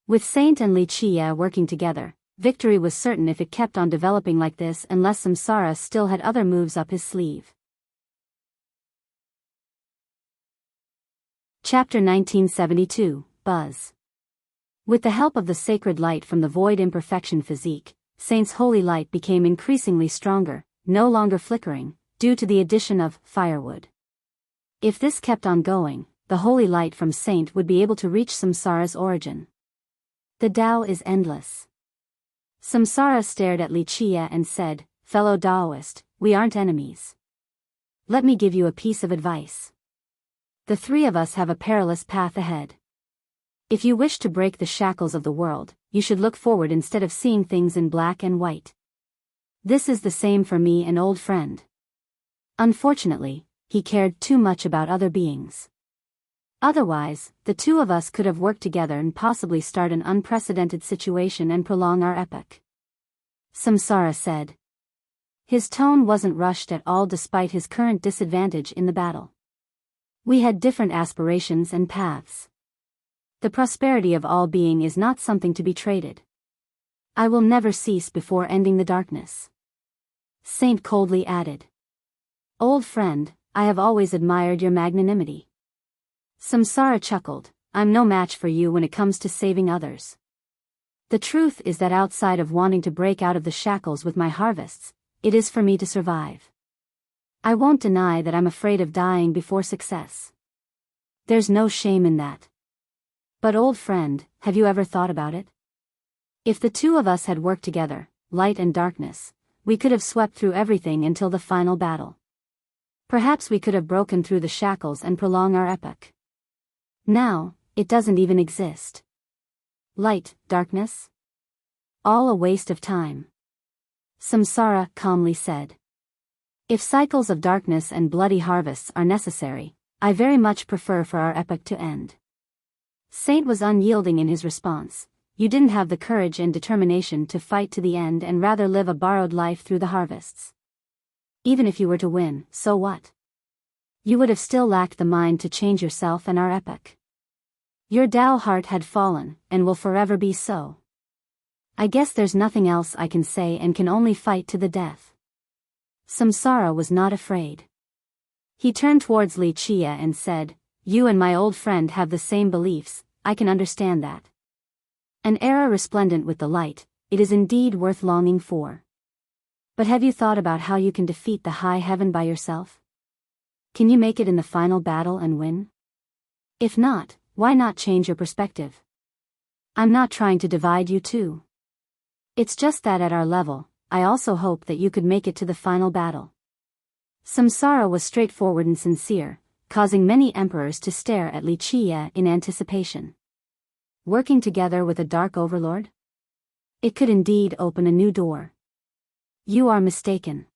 With Saint and Li Qia working together, victory was certain if it kept on developing like this unless Samsara still had other moves up his sleeve. Chapter 1972, Buzz. With the help of the sacred light from the void imperfection physique, Saint's holy light became increasingly stronger, no longer flickering, due to the addition of firewood. If this kept on going, the holy light from Saint would be able to reach Samsara's origin. The Tao is endless. Samsara stared at Li Qia and said, "Fellow Taoist, we aren't enemies. Let me give you a piece of advice. The three of us have a perilous path ahead. If you wish to break the shackles of the world, you should look forward instead of seeing things in black and white. This is the same for me, an old friend." Unfortunately, he cared too much about other beings. Otherwise, the two of us could have worked together and possibly start an unprecedented situation and prolong our epic. Samsara said. His tone wasn't rushed at all despite his current disadvantage in the battle. We had different aspirations and paths. The prosperity of all being is not something to be traded. I will never cease before ending the darkness. Saint coldly added. Old friend, I have always admired your magnanimity. Samsara chuckled, I'm no match for you when it comes to saving others. The truth is that outside of wanting to break out of the shackles with my harvests, it is for me to survive. I won't deny that I'm afraid of dying before success. There's no shame in that. But old friend, have you ever thought about it? If the two of us had worked together, light and darkness, we could have swept through everything until the final battle. Perhaps we could have broken through the shackles and prolong our epic. Now, it doesn't even exist. Light, darkness? All a waste of time. Samsara calmly said. If cycles of darkness and bloody harvests are necessary, I very much prefer for our epic to end. Saint was unyielding in his response. You didn't have the courage and determination to fight to the end and rather live a borrowed life through the harvests. Even if you were to win, so what? You would have still lacked the mind to change yourself and our epic. Your Tao heart had fallen, and will forever be so. I guess there's nothing else I can say and can only fight to the death. Samsara was not afraid. He turned towards Li Qia and said, You and my old friend have the same beliefs, I can understand that. An era resplendent with the light, it is indeed worth longing for. But have you thought about how you can defeat the high heaven by yourself? Can you make it in the final battle and win? If not, why not change your perspective? I'm not trying to divide you two. It's just that at our level, I also hope that you could make it to the final battle. Samsara was straightforward and sincere, causing many emperors to stare at Li Qia in anticipation. Working together with a dark overlord? It could indeed open a new door. You are mistaken.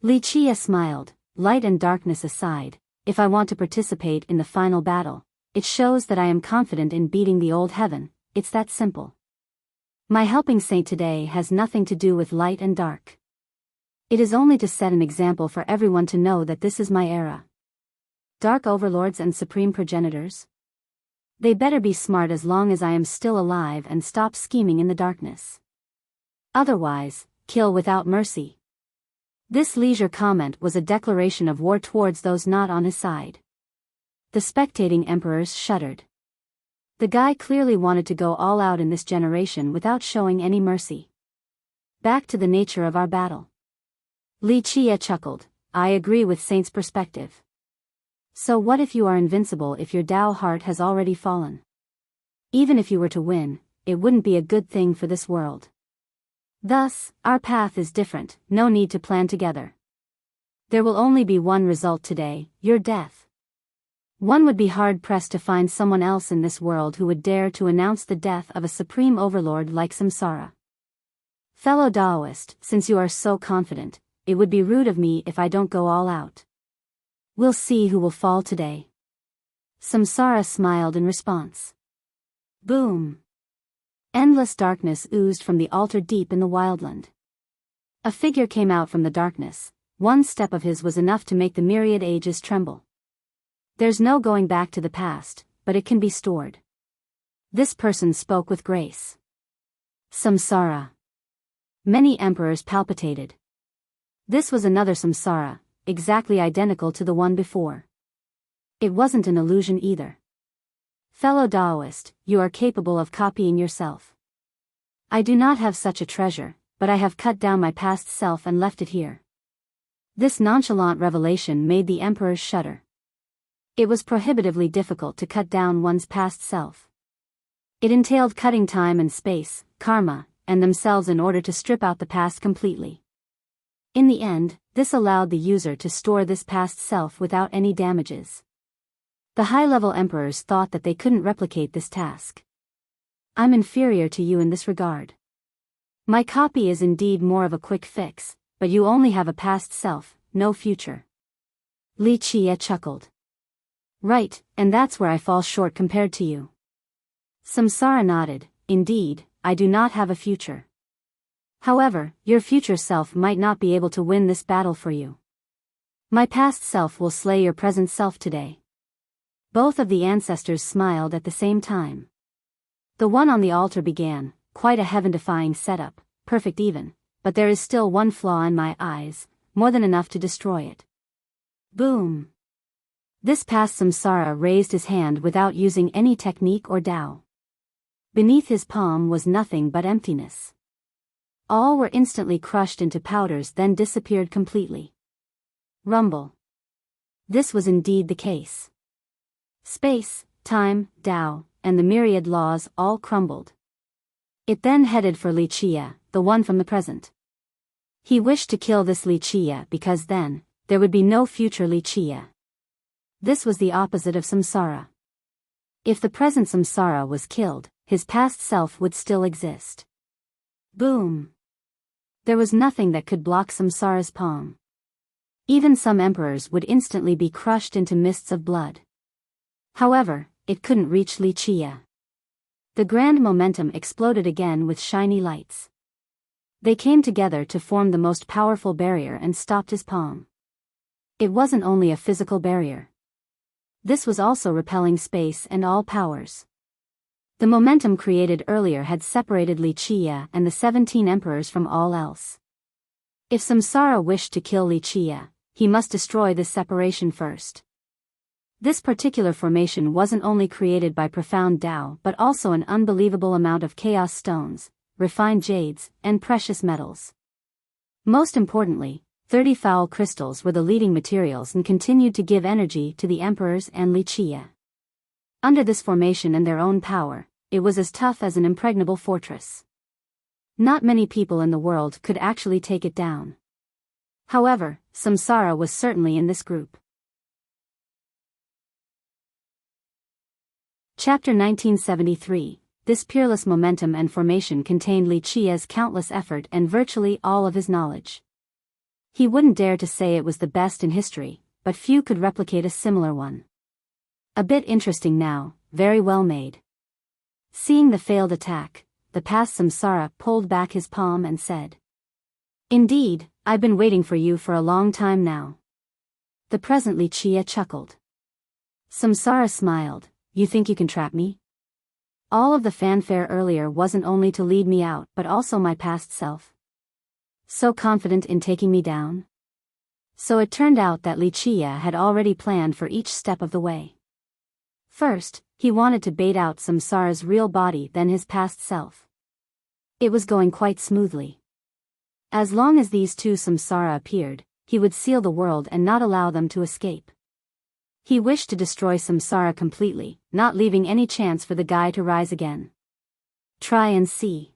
Li Qia smiled, light and darkness aside, if I want to participate in the final battle, it shows that I am confident in beating the old heaven, it's that simple. My helping Saint today has nothing to do with light and dark. It is only to set an example for everyone to know that this is my era. Dark overlords and supreme progenitors? They better be smart as long as I am still alive and stop scheming in the darkness. Otherwise, kill without mercy. This leisure comment was a declaration of war towards those not on his side. The spectating emperors shuddered. The guy clearly wanted to go all out in this generation without showing any mercy. Back to the nature of our battle. Li Chia chuckled. I agree with Saint's perspective. So what if you are invincible if your Tao heart has already fallen? Even if you were to win, it wouldn't be a good thing for this world. Thus, our path is different, no need to plan together. There will only be one result today, your death. One would be hard-pressed to find someone else in this world who would dare to announce the death of a supreme overlord like Samsara. Fellow Taoist, since you are so confident, it would be rude of me if I don't go all out. We'll see who will fall today. Samsara smiled in response. Boom! Endless darkness oozed from the altar deep in the wildland. A figure came out from the darkness. One step of his was enough to make the myriad ages tremble. There's no going back to the past, but it can be stored. This person spoke with grace. Samsara. Many emperors palpitated. This was another Samsara, exactly identical to the one before. It wasn't an illusion either. Fellow Taoist, you are capable of copying yourself. I do not have such a treasure, but I have cut down my past self and left it here. This nonchalant revelation made the emperors shudder. It was prohibitively difficult to cut down one's past self. It entailed cutting time and space, karma, and themselves in order to strip out the past completely. In the end, this allowed the user to store this past self without any damages. The high-level emperors thought that they couldn't replicate this task. I'm inferior to you in this regard. My copy is indeed more of a quick fix, but you only have a past self, no future. Li Chia chuckled. Right, and that's where I fall short compared to you. Samsara nodded. Indeed, I do not have a future. However, your future self might not be able to win this battle for you. My past self will slay your present self today. Both of the ancestors smiled at the same time. The one on the altar began, quite a heaven-defying setup, perfect even, but there is still one flaw in my eyes, more than enough to destroy it. Boom! This past Samsara raised his hand without using any technique or Tao. Beneath his palm was nothing but emptiness. All were instantly crushed into powders, then disappeared completely. Rumble. This was indeed the case. Space, time, Tao, and the myriad laws all crumbled. It then headed for Li Chia, the one from the present. He wished to kill this Li Chia because then, there would be no future Li Chia. This was the opposite of Samsara. If the present Samsara was killed, his past self would still exist. Boom! There was nothing that could block Samsara's palm. Even some emperors would instantly be crushed into mists of blood. However, it couldn't reach Li Chia. The grand momentum exploded again with shiny lights. They came together to form the most powerful barrier and stopped his palm. It wasn't only a physical barrier. This was also repelling space and all powers. The momentum created earlier had separated Li Chia and the 17 emperors from all else. If Samsara wished to kill Li Chia, he must destroy this separation first. This particular formation wasn't only created by profound Tao but also an unbelievable amount of chaos stones, refined jades, and precious metals. Most importantly, 30 foul crystals were the leading materials and continued to give energy to the emperors and Li Chia. Under this formation and their own power, it was as tough as an impregnable fortress. Not many people in the world could actually take it down. However, Samsara was certainly in this group. Chapter 1973. This peerless momentum and formation contained Li Chia's countless effort and virtually all of his knowledge. He wouldn't dare to say it was the best in history, but few could replicate a similar one. A bit interesting now, very well made. Seeing the failed attack, the past Samsara pulled back his palm and said, Indeed, I've been waiting for you for a long time now. The present Li Chia chuckled. Samsara smiled. You think you can trap me? All of the fanfare earlier wasn't only to lead me out but also my past self. So confident in taking me down? So it turned out that Wuxia had already planned for each step of the way. First, he wanted to bait out Samsara's real body, then his past self. It was going quite smoothly. As long as these two Samsara appeared, he would seal the world and not allow them to escape. He wished to destroy Samsara completely, not leaving any chance for the guy to rise again. Try and see.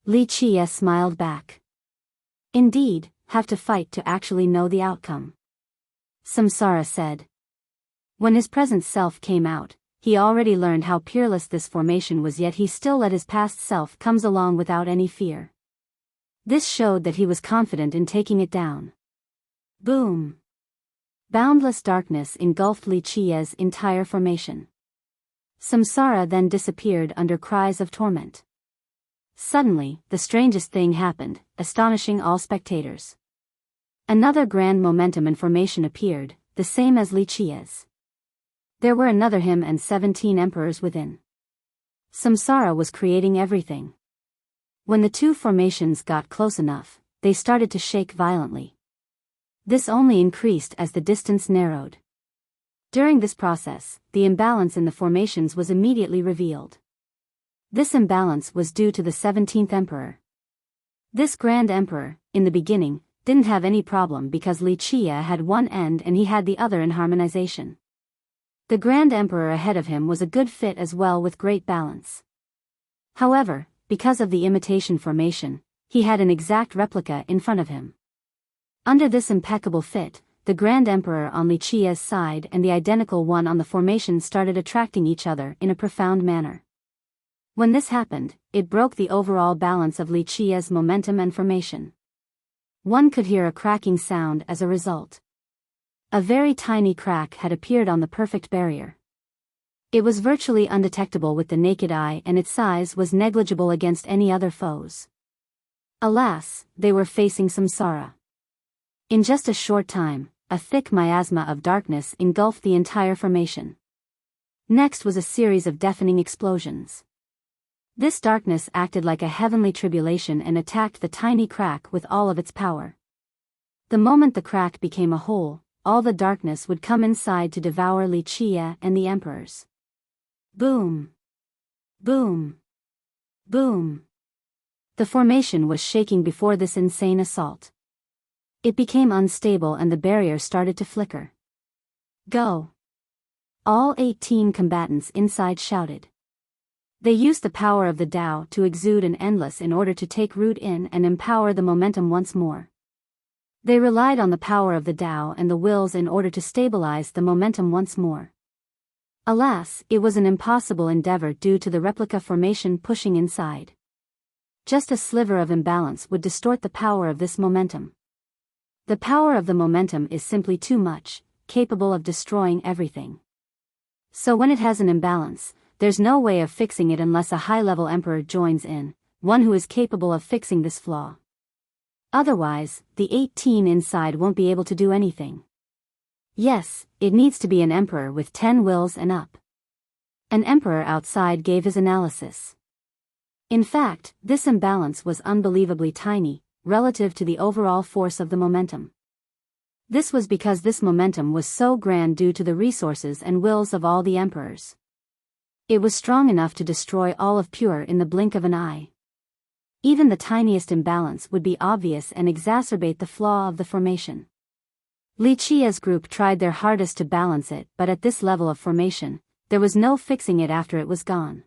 Wuxia smiled back. Indeed, have to fight to actually know the outcome. Samsara said. When his present self came out, he already learned how peerless this formation was, yet he still let his past self comes along without any fear. This showed that he was confident in taking it down. Boom! Boundless darkness engulfed Wuxia's entire formation. Samsara then disappeared under cries of torment. Suddenly, the strangest thing happened, astonishing all spectators. Another grand momentum and formation appeared, the same as Wuxia's. There were another him and 17 emperors within. Samsara was creating everything. When the two formations got close enough, they started to shake violently. This only increased as the distance narrowed. During this process, the imbalance in the formations was immediately revealed. This imbalance was due to the 17th emperor. This grand emperor, in the beginning, didn't have any problem because Wuxia had one end and he had the other in harmonization. The Grand Emperor ahead of him was a good fit as well with great balance. However, because of the imitation formation, he had an exact replica in front of him. Under this impeccable fit, the Grand Emperor on Wuxia's side and the identical one on the formation started attracting each other in a profound manner. When this happened, it broke the overall balance of Wuxia's momentum and formation. One could hear a cracking sound as a result. A very tiny crack had appeared on the perfect barrier. It was virtually undetectable with the naked eye and its size was negligible against any other foes. Alas, they were facing Samsara. In just a short time, a thick miasma of darkness engulfed the entire formation. Next was a series of deafening explosions. This darkness acted like a heavenly tribulation and attacked the tiny crack with all of its power. The moment the crack became a hole, all the darkness would come inside to devour Wuxia and the emperors. Boom! Boom! Boom! The formation was shaking before this insane assault. It became unstable and the barrier started to flicker. Go! All 18 combatants inside shouted. They used the power of the Tao to exude an endless in order to take root in and empower the momentum once more. They relied on the power of the Tao and the wills in order to stabilize the momentum once more. Alas, it was an impossible endeavor due to the replica formation pushing inside. Just a sliver of imbalance would distort the power of this momentum. The power of the momentum is simply too much, capable of destroying everything. So when it has an imbalance, there's no way of fixing it unless a high-level emperor joins in, one who is capable of fixing this flaw. Otherwise, the 18 inside won't be able to do anything. Yes, it needs to be an emperor with 10 wills and up. An emperor outside gave his analysis. In fact, this imbalance was unbelievably tiny, relative to the overall force of the momentum. This was because this momentum was so grand due to the resources and wills of all the emperors. It was strong enough to destroy all of Pure in the blink of an eye. Even the tiniest imbalance would be obvious and exacerbate the flaw of the formation. Wuxia's group tried their hardest to balance it, but at this level of formation, there was no fixing it after it was gone.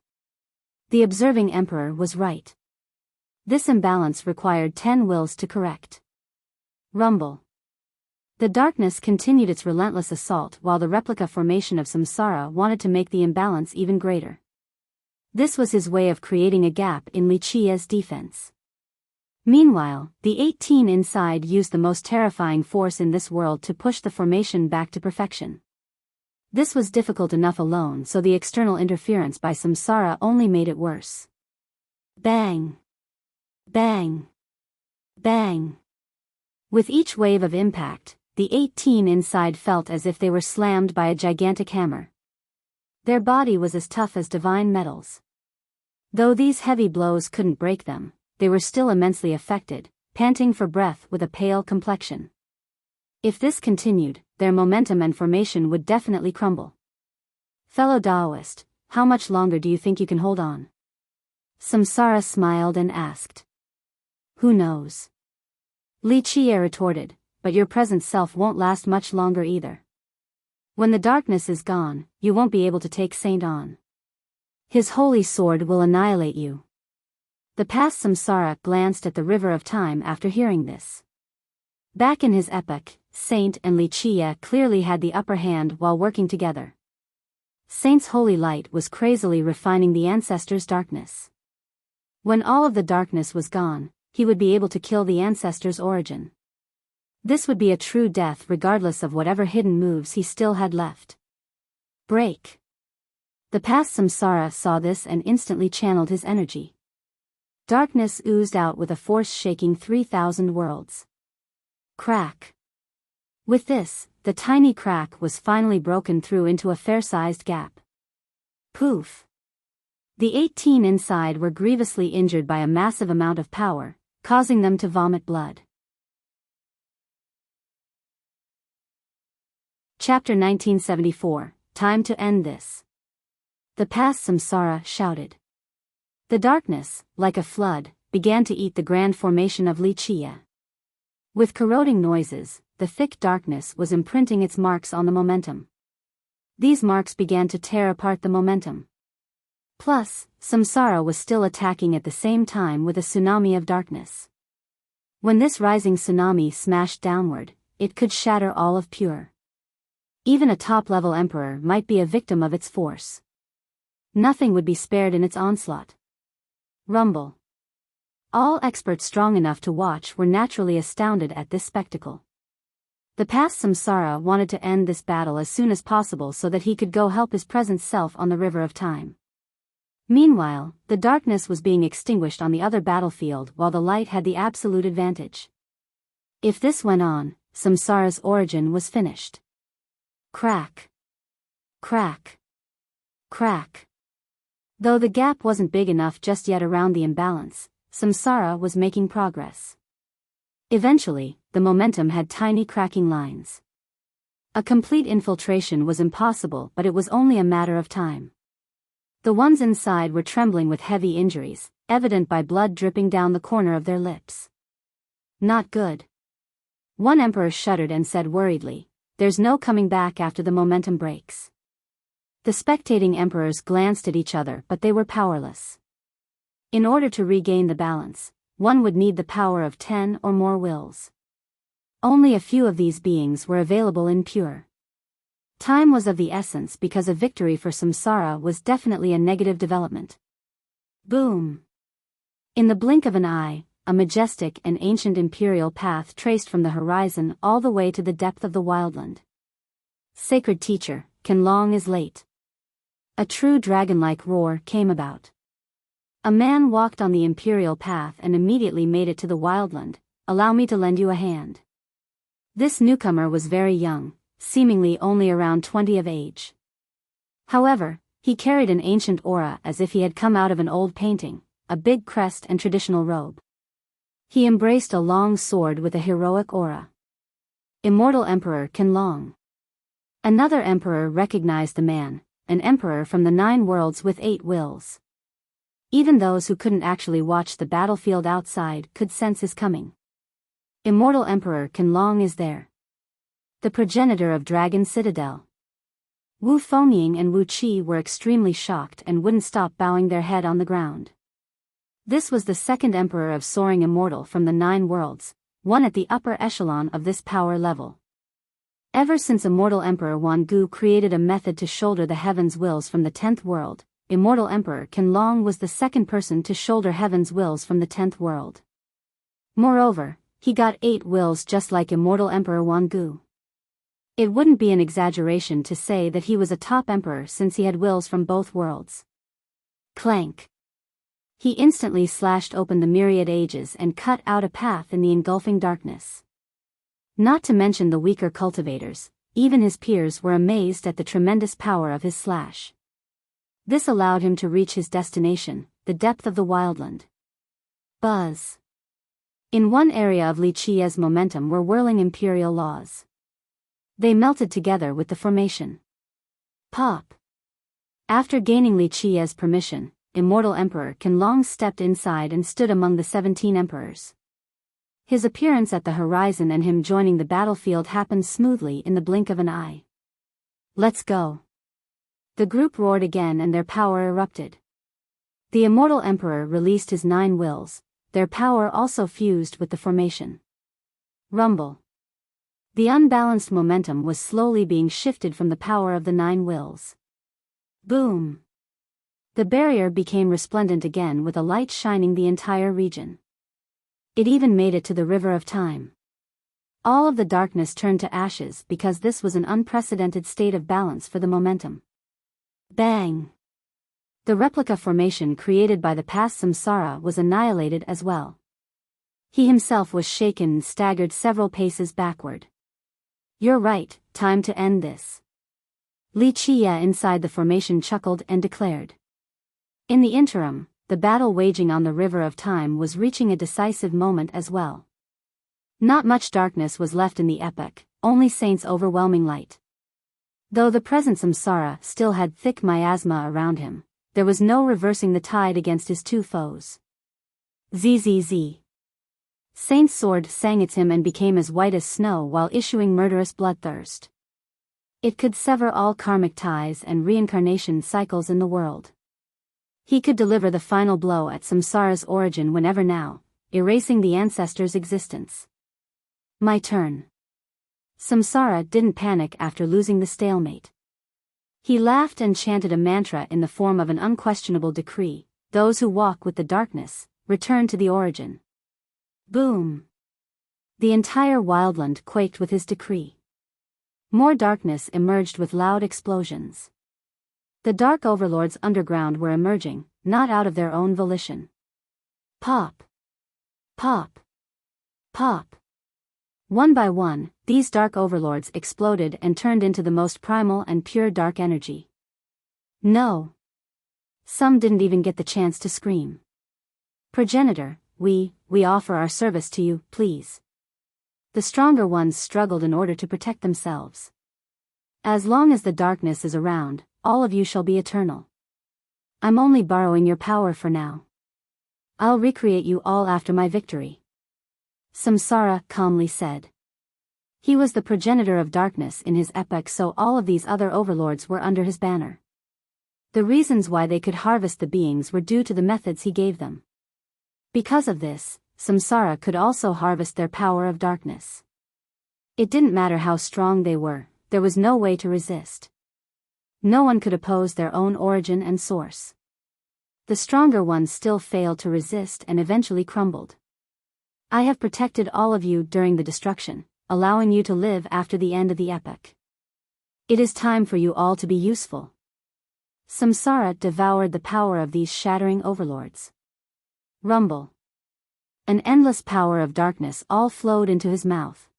The observing emperor was right. This imbalance required 10 wills to correct. Rumble. The darkness continued its relentless assault while the replica formation of Samsara wanted to make the imbalance even greater. This was his way of creating a gap in Wuxia's defense. Meanwhile, the 18 inside used the most terrifying force in this world to push the formation back to perfection. This was difficult enough alone, so the external interference by Samsara only made it worse. Bang! Bang! Bang! With each wave of impact, the 18 inside felt as if they were slammed by a gigantic hammer. Their body was as tough as divine metals. Though these heavy blows couldn't break them, they were still immensely affected, panting for breath with a pale complexion. If this continued, their momentum and formation would definitely crumble. Fellow Daoist, how much longer do you think you can hold on? Samsara smiled and asked. Who knows? Li Qie retorted, but your present self won't last much longer either. When the darkness is gone, you won't be able to take Saint on. His holy sword will annihilate you. The past Samsara glanced at the river of time after hearing this. Back in his epoch, Saint and Li Qie clearly had the upper hand while working together. Saint's holy light was crazily refining the ancestors' darkness. When all of the darkness was gone, he would be able to kill the ancestors' origin. This would be a true death regardless of whatever hidden moves he still had left. Break. The past Samsara saw this and instantly channeled his energy. Darkness oozed out with a force shaking 3,000 worlds. Crack. With this, the tiny crack was finally broken through into a fair-sized gap. Poof. The 18 inside were grievously injured by a massive amount of power, causing them to vomit blood. Chapter 1974, Time to End This. The past Samsara shouted. The darkness, like a flood, began to eat the grand formation of Li Qie. With corroding noises, the thick darkness was imprinting its marks on the momentum. These marks began to tear apart the momentum. Plus, Samsara was still attacking at the same time with a tsunami of darkness. When this rising tsunami smashed downward, it could shatter all of Pure. Even a top-level emperor might be a victim of its force. Nothing would be spared in its onslaught. Rumble. All experts strong enough to watch were naturally astounded at this spectacle. The past Samsara wanted to end this battle as soon as possible so that he could go help his present self on the river of time. Meanwhile, the darkness was being extinguished on the other battlefield while the light had the absolute advantage. If this went on, Samsara's origin was finished. Crack. Crack. Crack. Though the gap wasn't big enough just yet around the imbalance, Samsara was making progress. Eventually, the momentum had tiny cracking lines. A complete infiltration was impossible, but it was only a matter of time. The ones inside were trembling with heavy injuries, evident by blood dripping down the corner of their lips. Not good. One emperor shuddered and said worriedly, "There's no coming back after the momentum breaks." The spectating emperors glanced at each other, but they were powerless. In order to regain the balance, one would need the power of 10 or more wills. Only a few of these beings were available in Pure. Time was of the essence because a victory for Samsara was definitely a negative development. Boom! In the blink of an eye, a majestic and ancient imperial path traced from the horizon all the way to the depth of the wildland. Sacred teacher, Qianlong is late. A true dragon-like roar came about. A man walked on the imperial path and immediately made it to the wildland. "Allow me to lend you a hand." This newcomer was very young, seemingly only around 20 of age. However, he carried an ancient aura as if he had come out of an old painting, a big crest and traditional robe. He embraced a long sword with a heroic aura. Immortal Emperor Qianlong. Another emperor recognized the man, an emperor from the 9 worlds with 8 wills. Even those who couldn't actually watch the battlefield outside could sense his coming. Immortal Emperor Qianlong is there. The progenitor of Dragon Citadel. Wu Fengying and Wu Qi were extremely shocked and wouldn't stop bowing their head on the ground. This was the second emperor of Soaring Immortal from the 9 worlds, one at the upper echelon of this power level. Ever since Immortal Emperor Wan Gu created a method to shoulder the heaven's wills from the 10th world, Immortal Emperor Qianlong was the second person to shoulder heaven's wills from the 10th world. Moreover, he got 8 wills just like Immortal Emperor Wan Gu. It wouldn't be an exaggeration to say that he was a top emperor since he had wills from both worlds. Clank. He instantly slashed open the myriad ages and cut out a path in the engulfing darkness. Not to mention the weaker cultivators, even his peers were amazed at the tremendous power of his slash. This allowed him to reach his destination, the depth of the wildland. Buzz. In one area of Li Qie's momentum were whirling imperial laws. They melted together with the formation. Pop. After gaining Li Qi's permission, Immortal Emperor Qin Long stepped inside and stood among the 17 emperors. His appearance at the horizon and him joining the battlefield happened smoothly in the blink of an eye. Let's go. The group roared again and their power erupted. The Immortal Emperor released his 9 wills, their power also fused with the formation. Rumble. The unbalanced momentum was slowly being shifted from the power of the 9 wills. Boom. The barrier became resplendent again with a light shining the entire region. It even made it to the river of time. All of the darkness turned to ashes because this was an unprecedented state of balance for the momentum. Bang! The replica formation created by the past Samsara was annihilated as well. He himself was shaken and staggered several paces backward. You're right, time to end this. Li Qia inside the formation chuckled and declared. In the interim, the battle waging on the river of time was reaching a decisive moment as well. Not much darkness was left in the epoch, only Saint's overwhelming light. Though the present Samsara still had thick miasma around him, there was no reversing the tide against his 2 foes. Zzz. Saint's sword sang its hymn and became as white as snow while issuing murderous bloodthirst. It could sever all karmic ties and reincarnation cycles in the world. He could deliver the final blow at Samsara's origin whenever now, erasing the ancestors' existence. My turn. Samsara didn't panic after losing the stalemate. He laughed and chanted a mantra in the form of an unquestionable decree: those who walk with the darkness, return to the origin. Boom! The entire wildland quaked with his decree. More darkness emerged with loud explosions. The Dark Overlords underground were emerging, not out of their own volition. Pop! Pop! Pop! One by one, these Dark Overlords exploded and turned into the most primal and pure dark energy. No! Some didn't even get the chance to scream. Progenitor, we offer our service to you, please. The stronger ones struggled in order to protect themselves. As long as the darkness is around, all of you shall be eternal. I'm only borrowing your power for now. I'll recreate you all after my victory. Samsara calmly said. He was the progenitor of darkness in his epoch, so all of these other overlords were under his banner. The reasons why they could harvest the beings were due to the methods he gave them. Because of this, Samsara could also harvest their power of darkness. It didn't matter how strong they were, there was no way to resist. No one could oppose their own origin and source. The stronger ones still failed to resist and eventually crumbled. I have protected all of you during the destruction, allowing you to live after the end of the epoch. It is time for you all to be useful. Samsara devoured the power of these shattering overlords. Rumble. An endless power of darkness all flowed into his mouth.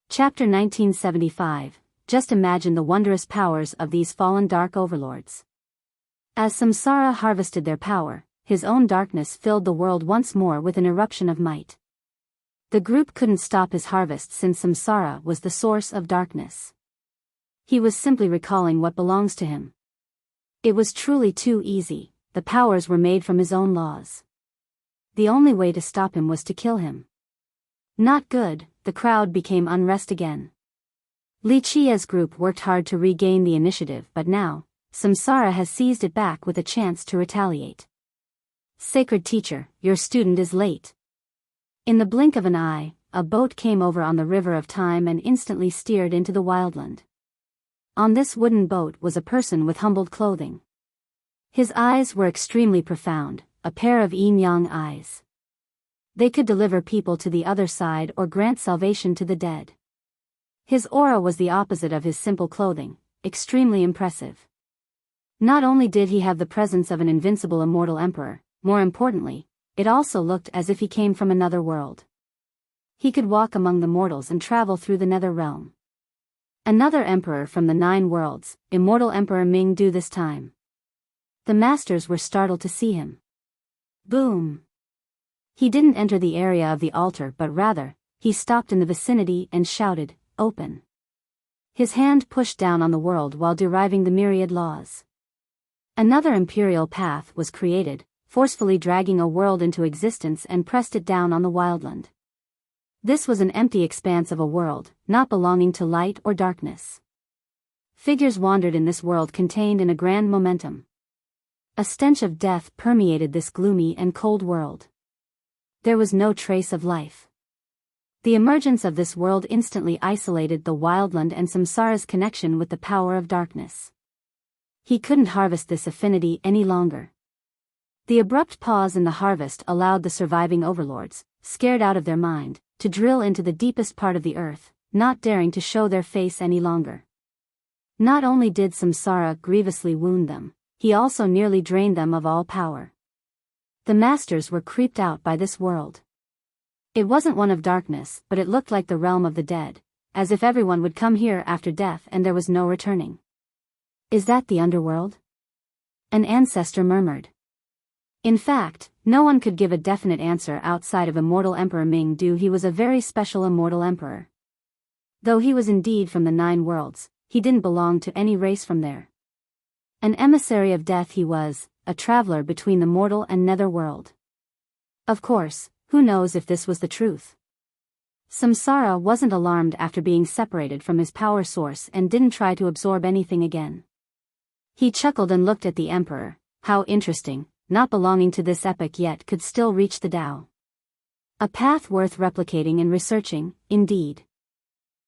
Chapter 1975. Just imagine the wondrous powers of these fallen dark overlords. As Samsara harvested their power, his own darkness filled the world once more with an eruption of might. The group couldn't stop his harvest since Samsara was the source of darkness. He was simply recalling what belongs to him. It was truly too easy, the powers were made from his own laws. The only way to stop him was to kill him. Not good, the crowd became unrest again. Li Qi's group worked hard to regain the initiative, but now, Samsara has seized it back with a chance to retaliate. Sacred teacher, your student is late. In the blink of an eye, a boat came over on the river of time and instantly steered into the wildland. On this wooden boat was a person with humbled clothing. His eyes were extremely profound, a pair of yin-yang eyes. They could deliver people to the other side or grant salvation to the dead. His aura was the opposite of his simple clothing, extremely impressive. Not only did he have the presence of an invincible immortal emperor, more importantly, it also looked as if he came from another world. He could walk among the mortals and travel through the nether realm. Another emperor from the 9 worlds, Immortal Emperor Ming-Du this time. The masters were startled to see him. Boom! He didn't enter the area of the altar but rather, he stopped in the vicinity and shouted, "Open." His hand pushed down on the world while deriving the myriad laws. Another imperial path was created, forcefully dragging a world into existence and pressed it down on the wildland. This was an empty expanse of a world, not belonging to light or darkness. Figures wandered in this world contained in a grand momentum. A stench of death permeated this gloomy and cold world. There was no trace of life. The emergence of this world instantly isolated the wildland and Samsara's connection with the power of darkness. He couldn't harvest this affinity any longer. The abrupt pause in the harvest allowed the surviving overlords, scared out of their mind, to drill into the deepest part of the earth, not daring to show their face any longer. Not only did Samsara grievously wound them, he also nearly drained them of all power. The masters were creeped out by this world. It wasn't one of darkness, but it looked like the realm of the dead, as if everyone would come here after death and there was no returning. "Is that the underworld?" an ancestor murmured. In fact, no one could give a definite answer outside of immortal Emperor Ming-Du. He was a very special immortal emperor. Though he was indeed from the 9 worlds, he didn't belong to any race from there. An emissary of death he was, a traveler between the mortal and nether world. Of course, who knows if this was the truth? Samsara wasn't alarmed after being separated from his power source and didn't try to absorb anything again. He chuckled and looked at the emperor. How interesting, not belonging to this epoch yet could still reach the Tao. A path worth replicating and researching, indeed.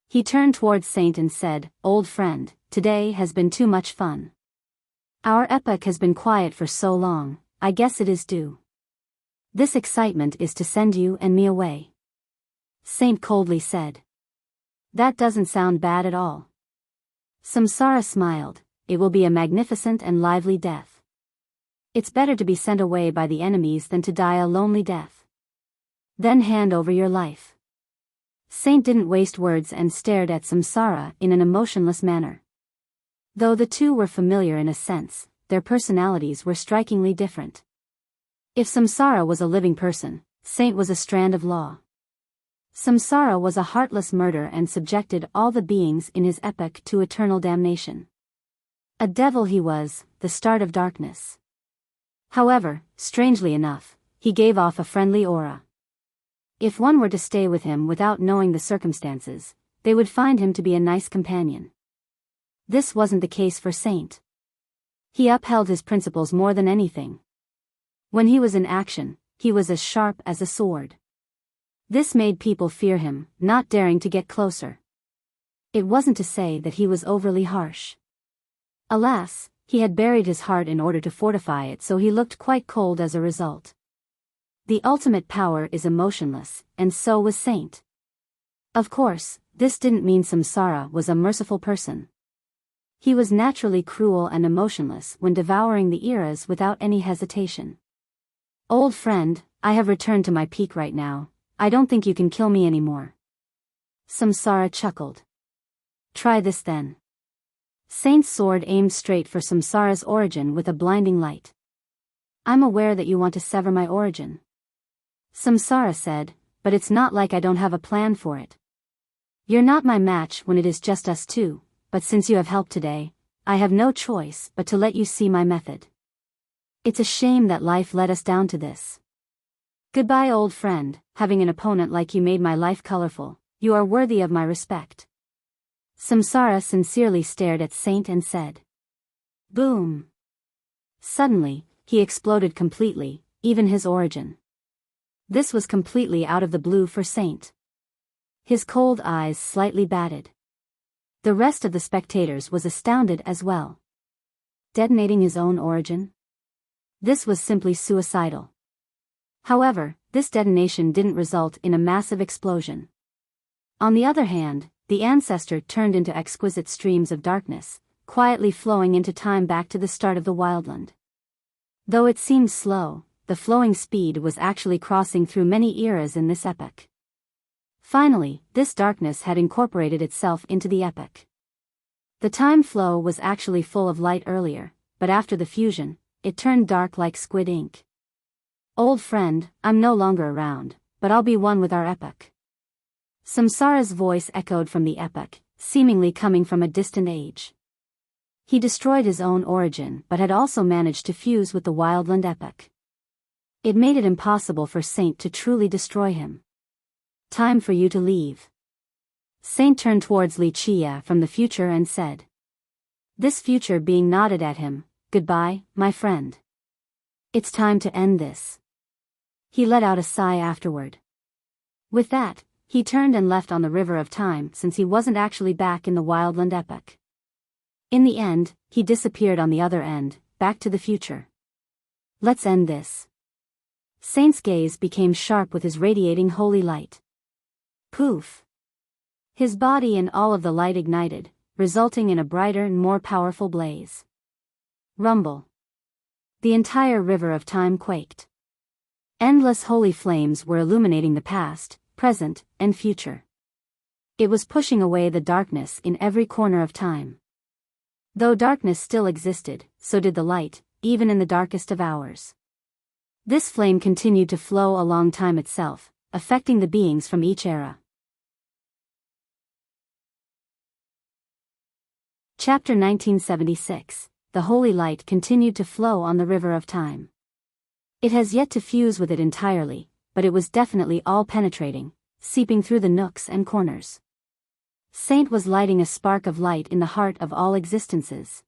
He turned towards Saint and said, "Old friend, today has been too much fun. Our epoch has been quiet for so long, I guess it is due. This excitement is to send you and me away." Saint coldly said. "That doesn't sound bad at all." Samsara smiled. "It will be a magnificent and lively death. It's better to be sent away by the enemies than to die a lonely death. Then hand over your life." Saint didn't waste words and stared at Samsara in an emotionless manner. Though the two were familiar in a sense, their personalities were strikingly different. If Samsara was a living person, Saint was a strand of law. Samsara was a heartless murderer and subjected all the beings in his epoch to eternal damnation. A devil he was, the start of darkness. However, strangely enough, he gave off a friendly aura. If one were to stay with him without knowing the circumstances, they would find him to be a nice companion. This wasn't the case for Saint. He upheld his principles more than anything. When he was in action, he was as sharp as a sword. This made people fear him, not daring to get closer. It wasn't to say that he was overly harsh. Alas, he had buried his heart in order to fortify it, so he looked quite cold as a result. The ultimate power is emotionless, and so was Saint. Of course, this didn't mean Samsara was a merciful person. He was naturally cruel and emotionless when devouring the eras without any hesitation. "Old friend, I have returned to my peak right now. I don't think you can kill me anymore." Samsara chuckled. "Try this then." Saint's sword aimed straight for Samsara's origin with a blinding light. "I'm aware that you want to sever my origin," Samsara said, "but it's not like I don't have a plan for it. You're not my match when it is just us two, but since you have helped today, I have no choice but to let you see my method. It's a shame that life led us down to this. Goodbye, old friend. Having an opponent like you made my life colorful. You are worthy of my respect." Samsara sincerely stared at Saint and said. Boom! Suddenly, he exploded completely, even his origin. This was completely out of the blue for Saint. His cold eyes slightly batted. The rest of the spectators was astounded as well. Detonating his own origin? This was simply suicidal. However, this detonation didn't result in a massive explosion. On the other hand, the ancestor turned into exquisite streams of darkness, quietly flowing into time back to the start of the wildland. Though it seemed slow, the flowing speed was actually crossing through many eras in this epoch. Finally, this darkness had incorporated itself into the epoch. The time flow was actually full of light earlier, but after the fusion, it turned dark like squid ink. "Old friend, I'm no longer around, but I'll be one with our epoch." Samsara's voice echoed from the epoch, seemingly coming from a distant age. He destroyed his own origin but had also managed to fuse with the Wildland epoch. It made it impossible for Saint to truly destroy him. Time for you to leave. Saint turned towards Li Chia from the future and said. This future being nodded at him, goodbye, my friend. It's time to end this. He let out a sigh afterward. With that, he turned and left on the river of time since he wasn't actually back in the Wildland epoch. In the end, he disappeared on the other end, back to the future. Let's end this. Saint's gaze became sharp with his radiating holy light. Poof! His body and all of the light ignited, resulting in a brighter and more powerful blaze. Rumble. The entire river of time quaked. Endless holy flames were illuminating the past, present, and future. It was pushing away the darkness in every corner of time. Though darkness still existed, so did the light, even in the darkest of hours. This flame continued to flow along time itself, affecting the beings from each era. Chapter 1976. The holy light continued to flow on the river of time. It has yet to fuse with it entirely, but it was definitely all-penetrating, seeping through the nooks and corners. Saint was lighting a spark of light in the heart of all existences.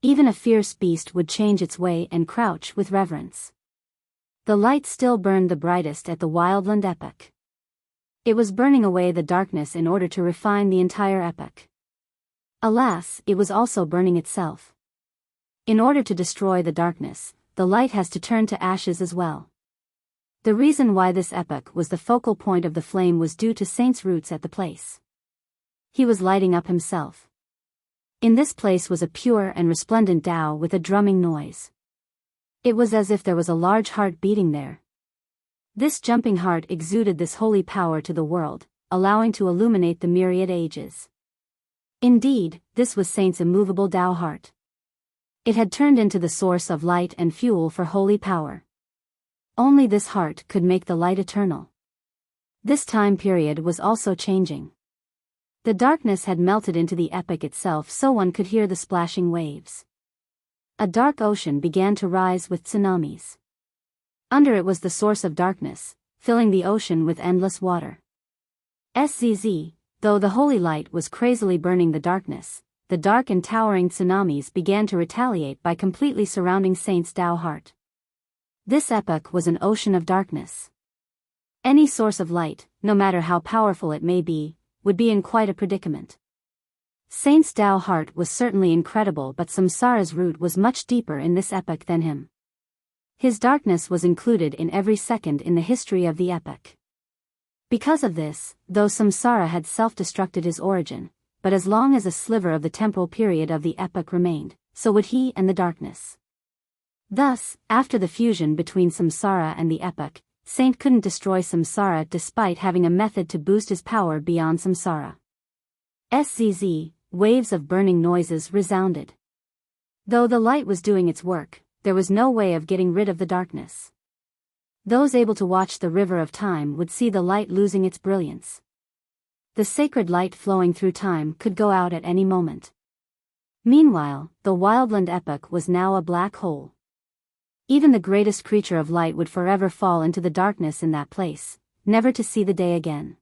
Even a fierce beast would change its way and crouch with reverence. The light still burned the brightest at the Wildland epoch. It was burning away the darkness in order to refine the entire epoch. Alas, it was also burning itself. In order to destroy the darkness, the light has to turn to ashes as well. The reason why this epoch was the focal point of the flame was due to Saint's roots at the place. He was lighting up himself. In this place was a pure and resplendent Tao with a drumming noise. It was as if there was a large heart beating there. This jumping heart exuded this holy power to the world, allowing to illuminate the myriad ages. Indeed, this was Saint's immovable Tao heart. It had turned into the source of light and fuel for holy power. Only this heart could make the light eternal. This time period was also changing. The darkness had melted into the epoch itself so one could hear the splashing waves. A dark ocean began to rise with tsunamis. Under it was the source of darkness, filling the ocean with endless water. Zzz, though the holy light was crazily burning the darkness, the dark and towering tsunamis began to retaliate by completely surrounding Saint's Tao heart. This epoch was an ocean of darkness. Any source of light, no matter how powerful it may be, would be in quite a predicament. Saint's Tao heart was certainly incredible, but Samsara's root was much deeper in this epoch than him. His darkness was included in every second in the history of the epoch. Because of this, though Samsara had self-destructed his origin, but as long as a sliver of the temporal period of the epoch remained, so would he and the darkness. Thus, after the fusion between Samsara and the epoch, Saint couldn't destroy Samsara despite having a method to boost his power beyond Samsara. Zzz, waves of burning noises resounded. Though the light was doing its work, there was no way of getting rid of the darkness. Those able to watch the river of time would see the light losing its brilliance. The sacred light flowing through time could go out at any moment. Meanwhile, the Wildland epoch was now a black hole. Even the greatest creature of light would forever fall into the darkness in that place, never to see the day again.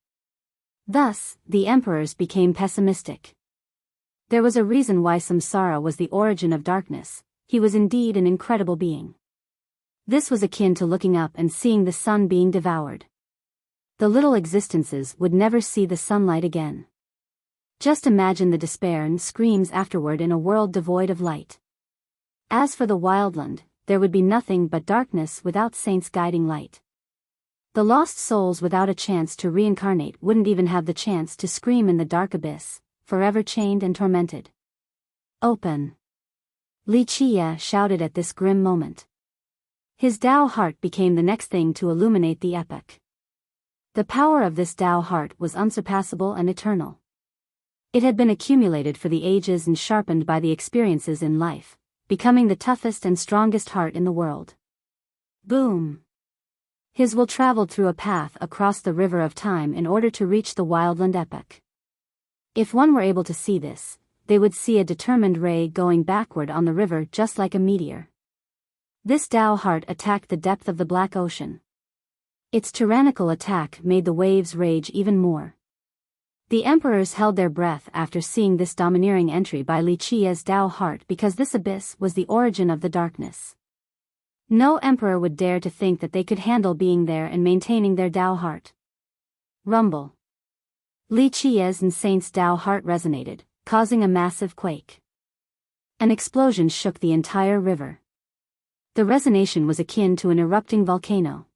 Thus, the emperors became pessimistic. There was a reason why Samsara was the origin of darkness. He was indeed an incredible being. This was akin to looking up and seeing the sun being devoured. The little existences would never see the sunlight again. Just imagine the despair and screams afterward in a world devoid of light. As for the Wildland, there would be nothing but darkness without Saint's guiding light. The lost souls without a chance to reincarnate wouldn't even have the chance to scream in the dark abyss, forever chained and tormented. Open! Li Chia shouted at this grim moment. His Tao heart became the next thing to illuminate the epoch. The power of this Tao heart was unsurpassable and eternal. It had been accumulated for the ages and sharpened by the experiences in life, becoming the toughest and strongest heart in the world. Boom! His will traveled through a path across the river of time in order to reach the wildland epoch. If one were able to see this, they would see a determined ray going backward on the river just like a meteor. This Tao heart attacked the depth of the Black Ocean. Its tyrannical attack made the waves rage even more. The emperors held their breath after seeing this domineering entry by Li Qi's Tao heart because this abyss was the origin of the darkness. No emperor would dare to think that they could handle being there and maintaining their Tao heart. Rumble. Li Qi's and Saint's Tao heart resonated, causing a massive quake. An explosion shook the entire river. The resonation was akin to an erupting volcano.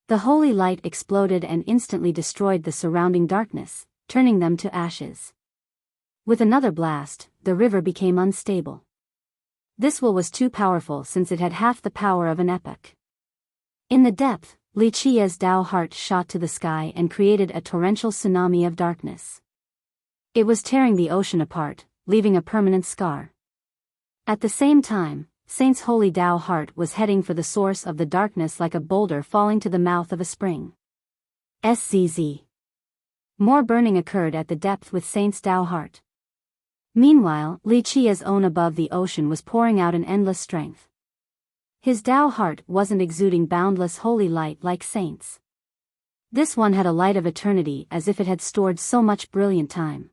The holy light exploded and instantly destroyed the surrounding darkness, turning them to ashes. With another blast, the river became unstable. This will was too powerful since it had half the power of an epoch. In the depth, Li Qi's Tao heart shot to the sky and created a torrential tsunami of darkness. It was tearing the ocean apart, leaving a permanent scar. At the same time, Saint's holy Tao heart was heading for the source of the darkness like a boulder falling to the mouth of a spring. SZZ. More burning occurred at the depth with Saint's Tao heart. Meanwhile, Li Qi's own above the ocean was pouring out an endless strength. His Tao heart wasn't exuding boundless holy light like Saint's. This one had a light of eternity as if it had stored so much brilliant time.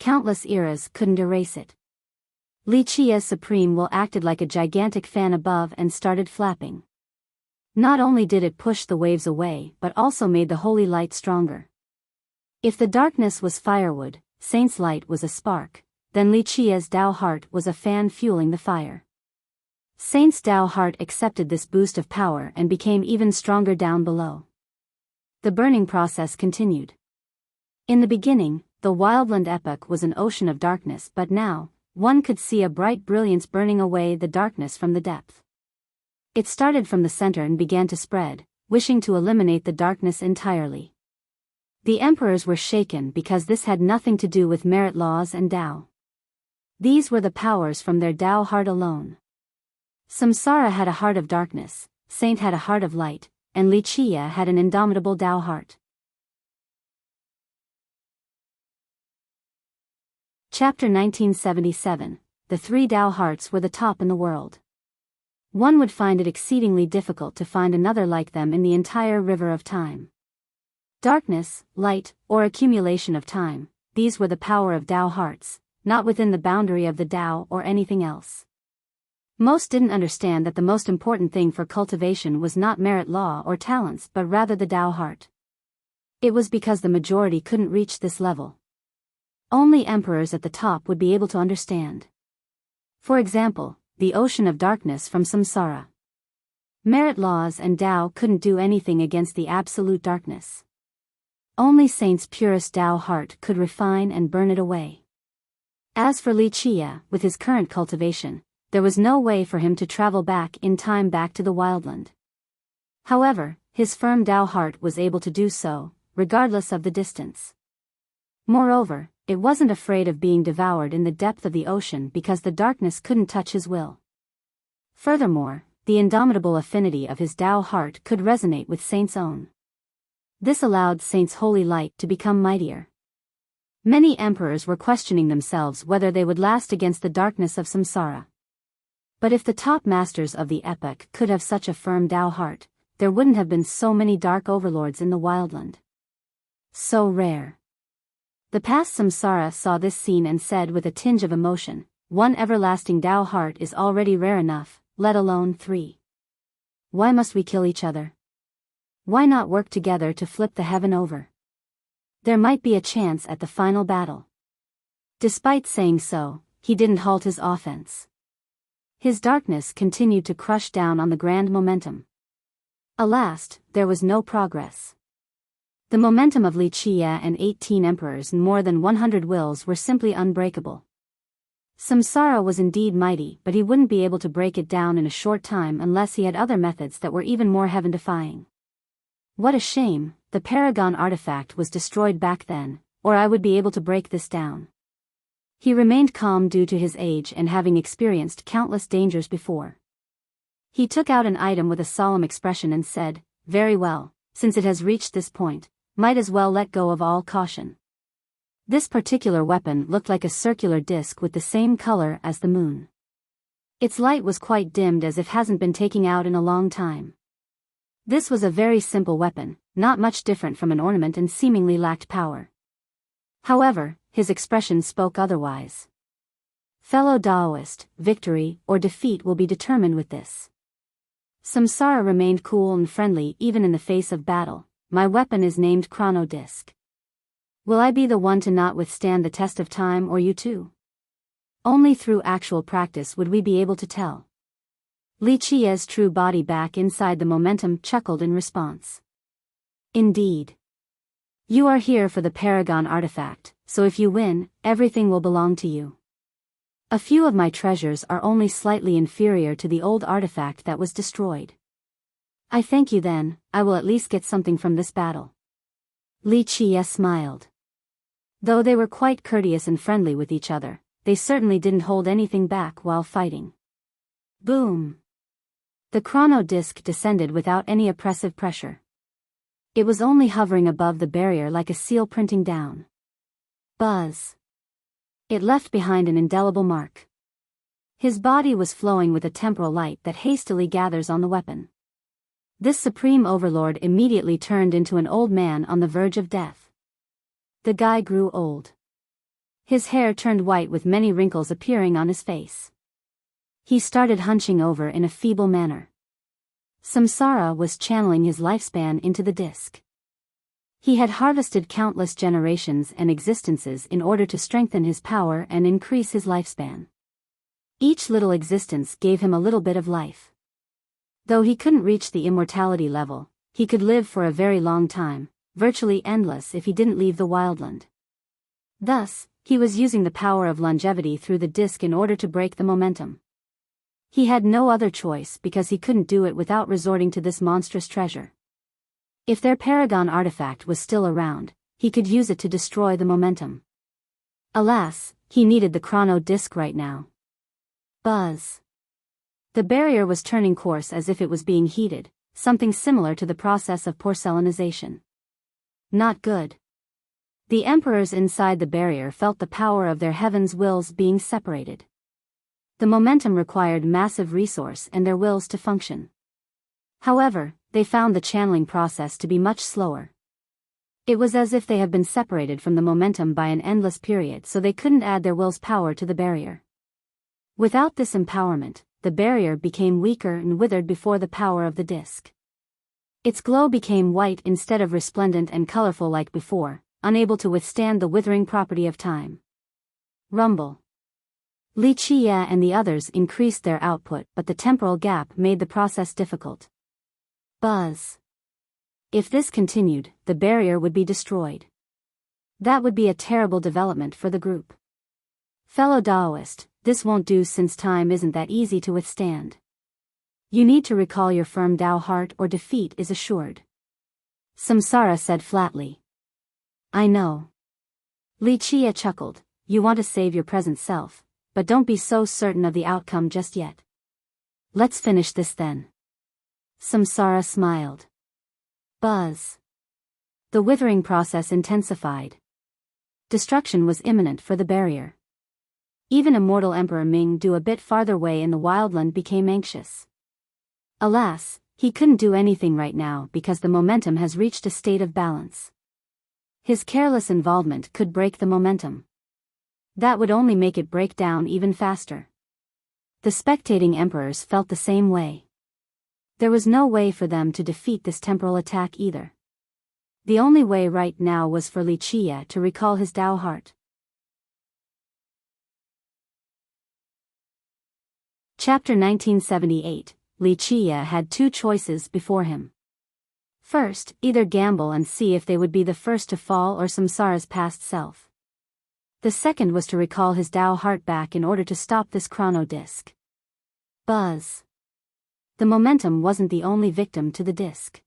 Countless eras couldn't erase it. Li Qi's supreme will acted like a gigantic fan above and started flapping. Not only did it push the waves away but also made the holy light stronger. If the darkness was firewood, Saint's light was a spark, then Li Qi's Tao heart was a fan fueling the fire. Saint's Tao heart accepted this boost of power and became even stronger down below. The burning process continued. In the beginning, the wildland epoch was an ocean of darkness, but now, one could see a bright brilliance burning away the darkness from the depth. It started from the center and began to spread, wishing to eliminate the darkness entirely. The emperors were shaken because this had nothing to do with merit laws and Tao. These were the powers from their Tao heart alone. Samsara had a heart of darkness, Saint had a heart of light, and Li Qia had an indomitable Tao heart. Chapter 1977. The three Tao hearts were the top in the world. One would find it exceedingly difficult to find another like them in the entire river of time. Darkness, light, or accumulation of time, these were the power of Tao hearts, not within the boundary of the Tao or anything else. Most didn't understand that the most important thing for cultivation was not merit law or talents but rather the Tao heart. It was because the majority couldn't reach this level. Only emperors at the top would be able to understand. For example, the ocean of darkness from samsara. Merit laws and Tao couldn't do anything against the absolute darkness. Only Saint's purest Tao heart could refine and burn it away. As for Li Qia, with his current cultivation, there was no way for him to travel back in time back to the wildland. However, his firm Tao heart was able to do so, regardless of the distance. Moreover, it wasn't afraid of being devoured in the depth of the ocean because the darkness couldn't touch his will. Furthermore, the indomitable affinity of his Tao heart could resonate with Saint's own. This allowed Saint's holy light to become mightier. Many emperors were questioning themselves whether they would last against the darkness of samsara. But if the top masters of the epoch could have such a firm Tao heart, there wouldn't have been so many dark overlords in the wildland. So rare. The past samsara saw this scene and said with a tinge of emotion, one everlasting Tao heart is already rare enough, let alone three. Why must we kill each other? Why not work together to flip the heaven over? There might be a chance at the final battle. Despite saying so, he didn't halt his offense. His darkness continued to crush down on the grand momentum. Alas, there was no progress. The momentum of Li Qia and 18 emperors and more than 100 wills were simply unbreakable. Samsara was indeed mighty, but he wouldn't be able to break it down in a short time unless he had other methods that were even more heaven-defying. What a shame, the Paragon artifact was destroyed back then, or I would be able to break this down. He remained calm due to his age and having experienced countless dangers before. He took out an item with a solemn expression and said, very well, since it has reached this point, might as well let go of all caution. This particular weapon looked like a circular disc with the same color as the moon. Its light was quite dimmed as if hasn't been taken out in a long time. This was a very simple weapon, not much different from an ornament and seemingly lacked power. However, his expression spoke otherwise. Fellow Daoist, victory or defeat will be determined with this. Samsara remained cool and friendly even in the face of battle. My weapon is named Chrono Disc. Will I be the one to not withstand the test of time or you too? Only through actual practice would we be able to tell. Li Qia's true body back inside the momentum chuckled in response. Indeed. You are here for the Paragon artifact, so if you win, everything will belong to you. A few of my treasures are only slightly inferior to the old artifact that was destroyed. I thank you then, I will at least get something from this battle. Li Qia smiled. Though they were quite courteous and friendly with each other, they certainly didn't hold anything back while fighting. Boom! The chrono disc descended without any oppressive pressure. It was only hovering above the barrier like a seal printing down. Buzz! It left behind an indelible mark. His body was flowing with a temporal light that hastily gathers on the weapon. This supreme overlord immediately turned into an old man on the verge of death. The guy grew old. His hair turned white with many wrinkles appearing on his face. He started hunching over in a feeble manner. Samsara was channeling his lifespan into the disc. He had harvested countless generations and existences in order to strengthen his power and increase his lifespan. Each little existence gave him a little bit of life. Though he couldn't reach the immortality level, he could live for a very long time, virtually endless if he didn't leave the wildland. Thus, he was using the power of longevity through the disc in order to break the momentum. He had no other choice because he couldn't do it without resorting to this monstrous treasure. If their Paragon artifact was still around, he could use it to destroy the momentum. Alas, he needed the chrono disc right now. Buzz! The barrier was turning course as if it was being heated, something similar to the process of porcelainization. Not good. The emperors inside the barrier felt the power of their heaven's wills being separated. The momentum required massive resource and their wills to function. However, they found the channeling process to be much slower. It was as if they had been separated from the momentum by an endless period, so they couldn't add their will's power to the barrier. Without this empowerment, the barrier became weaker and withered before the power of the disc. Its glow became white instead of resplendent and colorful like before, unable to withstand the withering property of time. Rumble. Li Qia and the others increased their output, but the temporal gap made the process difficult. Buzz. If this continued, the barrier would be destroyed. That would be a terrible development for the group. Fellow Daoist, this won't do since time isn't that easy to withstand. You need to recall your firm Dao heart or defeat is assured. Samsara said flatly. I know. Li Qia chuckled, you want to save your present self, but don't be so certain of the outcome just yet. Let's finish this then. Samsara smiled. Buzz. The withering process intensified. Destruction was imminent for the barrier. Even immortal Emperor Ming Du a bit farther away in the wildland became anxious. Alas, he couldn't do anything right now because the momentum has reached a state of balance. His careless involvement could break the momentum. That would only make it break down even faster. The spectating emperors felt the same way. There was no way for them to defeat this temporal attack either. The only way right now was for Li Qia to recall his Dao heart. Chapter 1978. Li Qia had two choices before him. First, either gamble and see if they would be the first to fall or Samsara's past self. The second was to recall his Dao heart back in order to stop this chrono disc. Buzz. The momentum wasn't the only victim to the disc.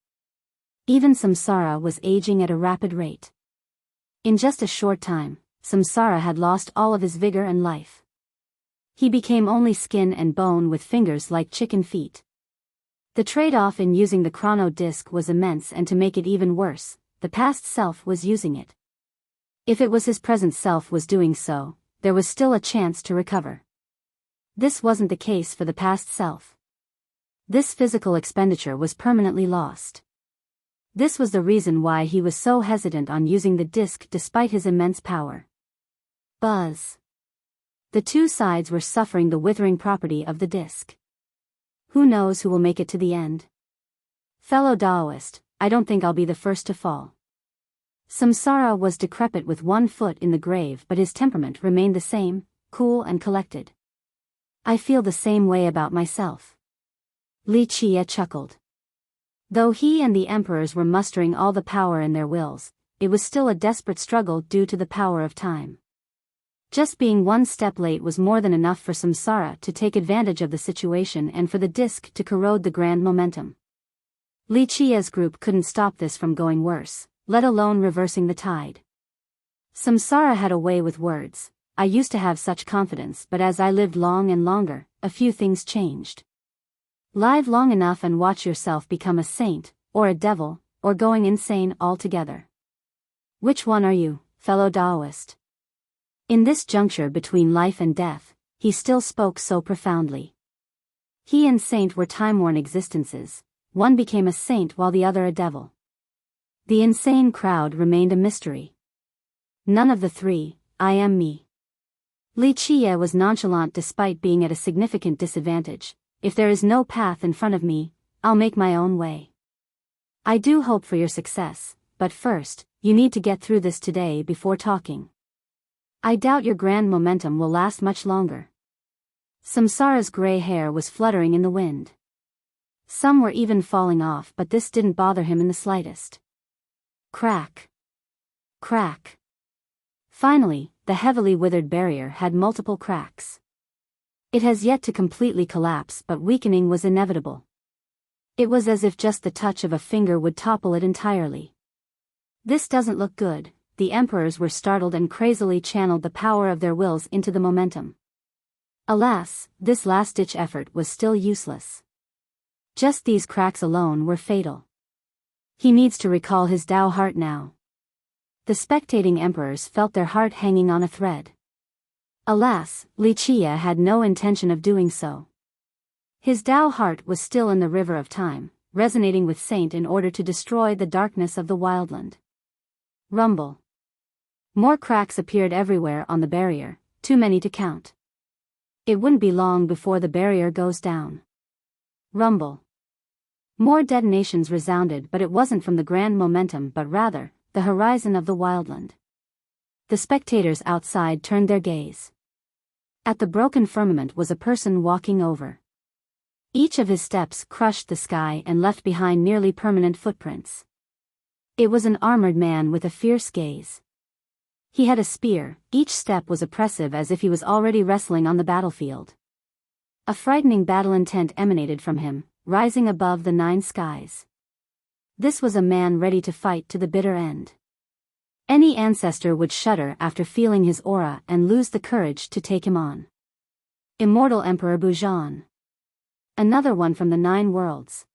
Even Samsara was aging at a rapid rate. In just a short time, Samsara had lost all of his vigor and life. He became only skin and bone with fingers like chicken feet. The trade-off in using the chrono disc was immense, and to make it even worse, the past self was using it. If it was his present self was doing so, there was still a chance to recover. This wasn't the case for the past self. This physical expenditure was permanently lost. This was the reason why he was so hesitant on using the disc despite his immense power. Buzz. The two sides were suffering the withering property of the disc. Who knows who will make it to the end? Fellow Taoist, I don't think I'll be the first to fall. Samsara was decrepit with one foot in the grave, but his temperament remained the same, cool and collected. I feel the same way about myself. Li Chia chuckled. Though he and the emperors were mustering all the power in their wills, it was still a desperate struggle due to the power of time. Just being one step late was more than enough for Samsara to take advantage of the situation and for the disc to corrode the grand momentum. Li Chia's group couldn't stop this from going worse, let alone reversing the tide. Samsara had a way with words. I used to have such confidence, but as I lived long and longer, a few things changed. Live long enough and watch yourself become a saint, or a devil, or going insane altogether. Which one are you, fellow Taoist? In this juncture between life and death, he still spoke so profoundly. He and saint were time-worn existences, one became a saint while the other a devil. The insane crowd remained a mystery. None of the three, I am me. Li Chia was nonchalant despite being at a significant disadvantage. If there is no path in front of me, I'll make my own way. I do hope for your success, but first, you need to get through this today before talking. I doubt your grand momentum will last much longer. Samsara's gray hair was fluttering in the wind. Some were even falling off, but this didn't bother him in the slightest. Crack. Crack. Finally, the heavily withered barrier had multiple cracks. It has yet to completely collapse, but weakening was inevitable. It was as if just the touch of a finger would topple it entirely. This doesn't look good. The emperors were startled and crazily channeled the power of their wills into the momentum. Alas, this last-ditch effort was still useless. Just these cracks alone were fatal. He needs to recall his Tao heart now. The spectating emperors felt their heart hanging on a thread. Alas, Li Chia had no intention of doing so. His Tao heart was still in the river of time, resonating with Saint in order to destroy the darkness of the wildland. Rumble. More cracks appeared everywhere on the barrier, too many to count. It wouldn't be long before the barrier goes down. Rumble. More detonations resounded, but it wasn't from the grand momentum but rather, the horizon of the wildland. The spectators outside turned their gaze. At the broken firmament was a person walking over. Each of his steps crushed the sky and left behind nearly permanent footprints. It was an armored man with a fierce gaze. He had a spear, each step was oppressive as if he was already wrestling on the battlefield. A frightening battle intent emanated from him, rising above the nine skies. This was a man ready to fight to the bitter end. Any ancestor would shudder after feeling his aura and lose the courage to take him on. Immortal Emperor Bujan. Another one from the Nine Worlds.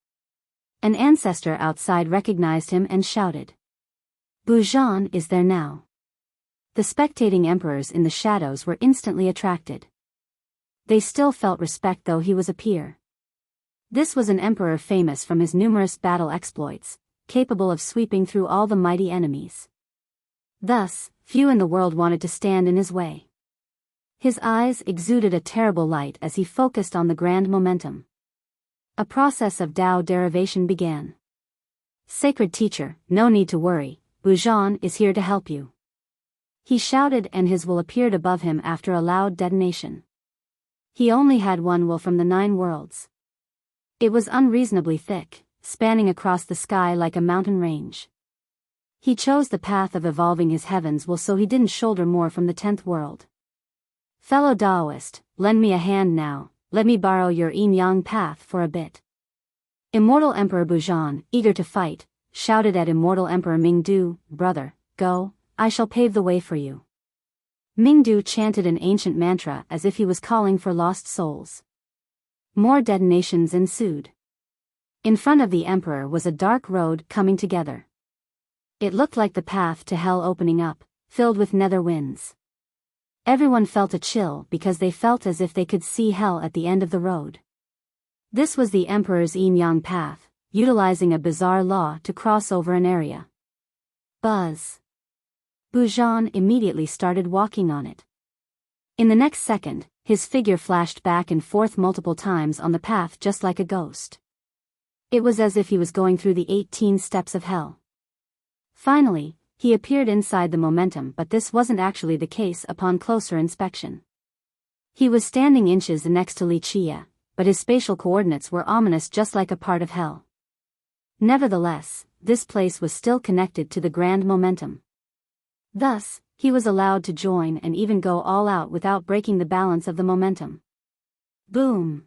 An ancestor outside recognized him and shouted. Bujan is there now. The spectating emperors in the shadows were instantly attracted. They still felt respect though he was a peer. This was an emperor famous from his numerous battle exploits, capable of sweeping through all the mighty enemies. Thus, few in the world wanted to stand in his way. His eyes exuded a terrible light as he focused on the grand momentum. A process of Tao derivation began. Sacred teacher, no need to worry, Bujan is here to help you. He shouted and his will appeared above him after a loud detonation. He only had one will from the Nine Worlds. It was unreasonably thick, spanning across the sky like a mountain range. He chose the path of evolving his heavens will so he didn't shoulder more from the 10th world. Fellow Taoist, lend me a hand now, let me borrow your yin-yang path for a bit. Immortal Emperor Bujan, eager to fight, shouted at Immortal Emperor Mingdu, brother, go, I shall pave the way for you. Mingdu chanted an ancient mantra as if he was calling for lost souls. More detonations ensued. In front of the emperor was a dark road coming together. It looked like the path to hell opening up, filled with nether winds. Everyone felt a chill because they felt as if they could see hell at the end of the road. This was the emperor's yin-yang path, utilizing a bizarre law to cross over an area. Buzz. Bujan immediately started walking on it. In the next second, his figure flashed back and forth multiple times on the path just like a ghost. It was as if he was going through the 18 steps of hell. Finally, he appeared inside the momentum, but this wasn't actually the case upon closer inspection. He was standing inches next to Wuxia, but his spatial coordinates were ominous, just like a part of hell. Nevertheless, this place was still connected to the grand momentum. Thus, he was allowed to join and even go all out without breaking the balance of the momentum. Boom!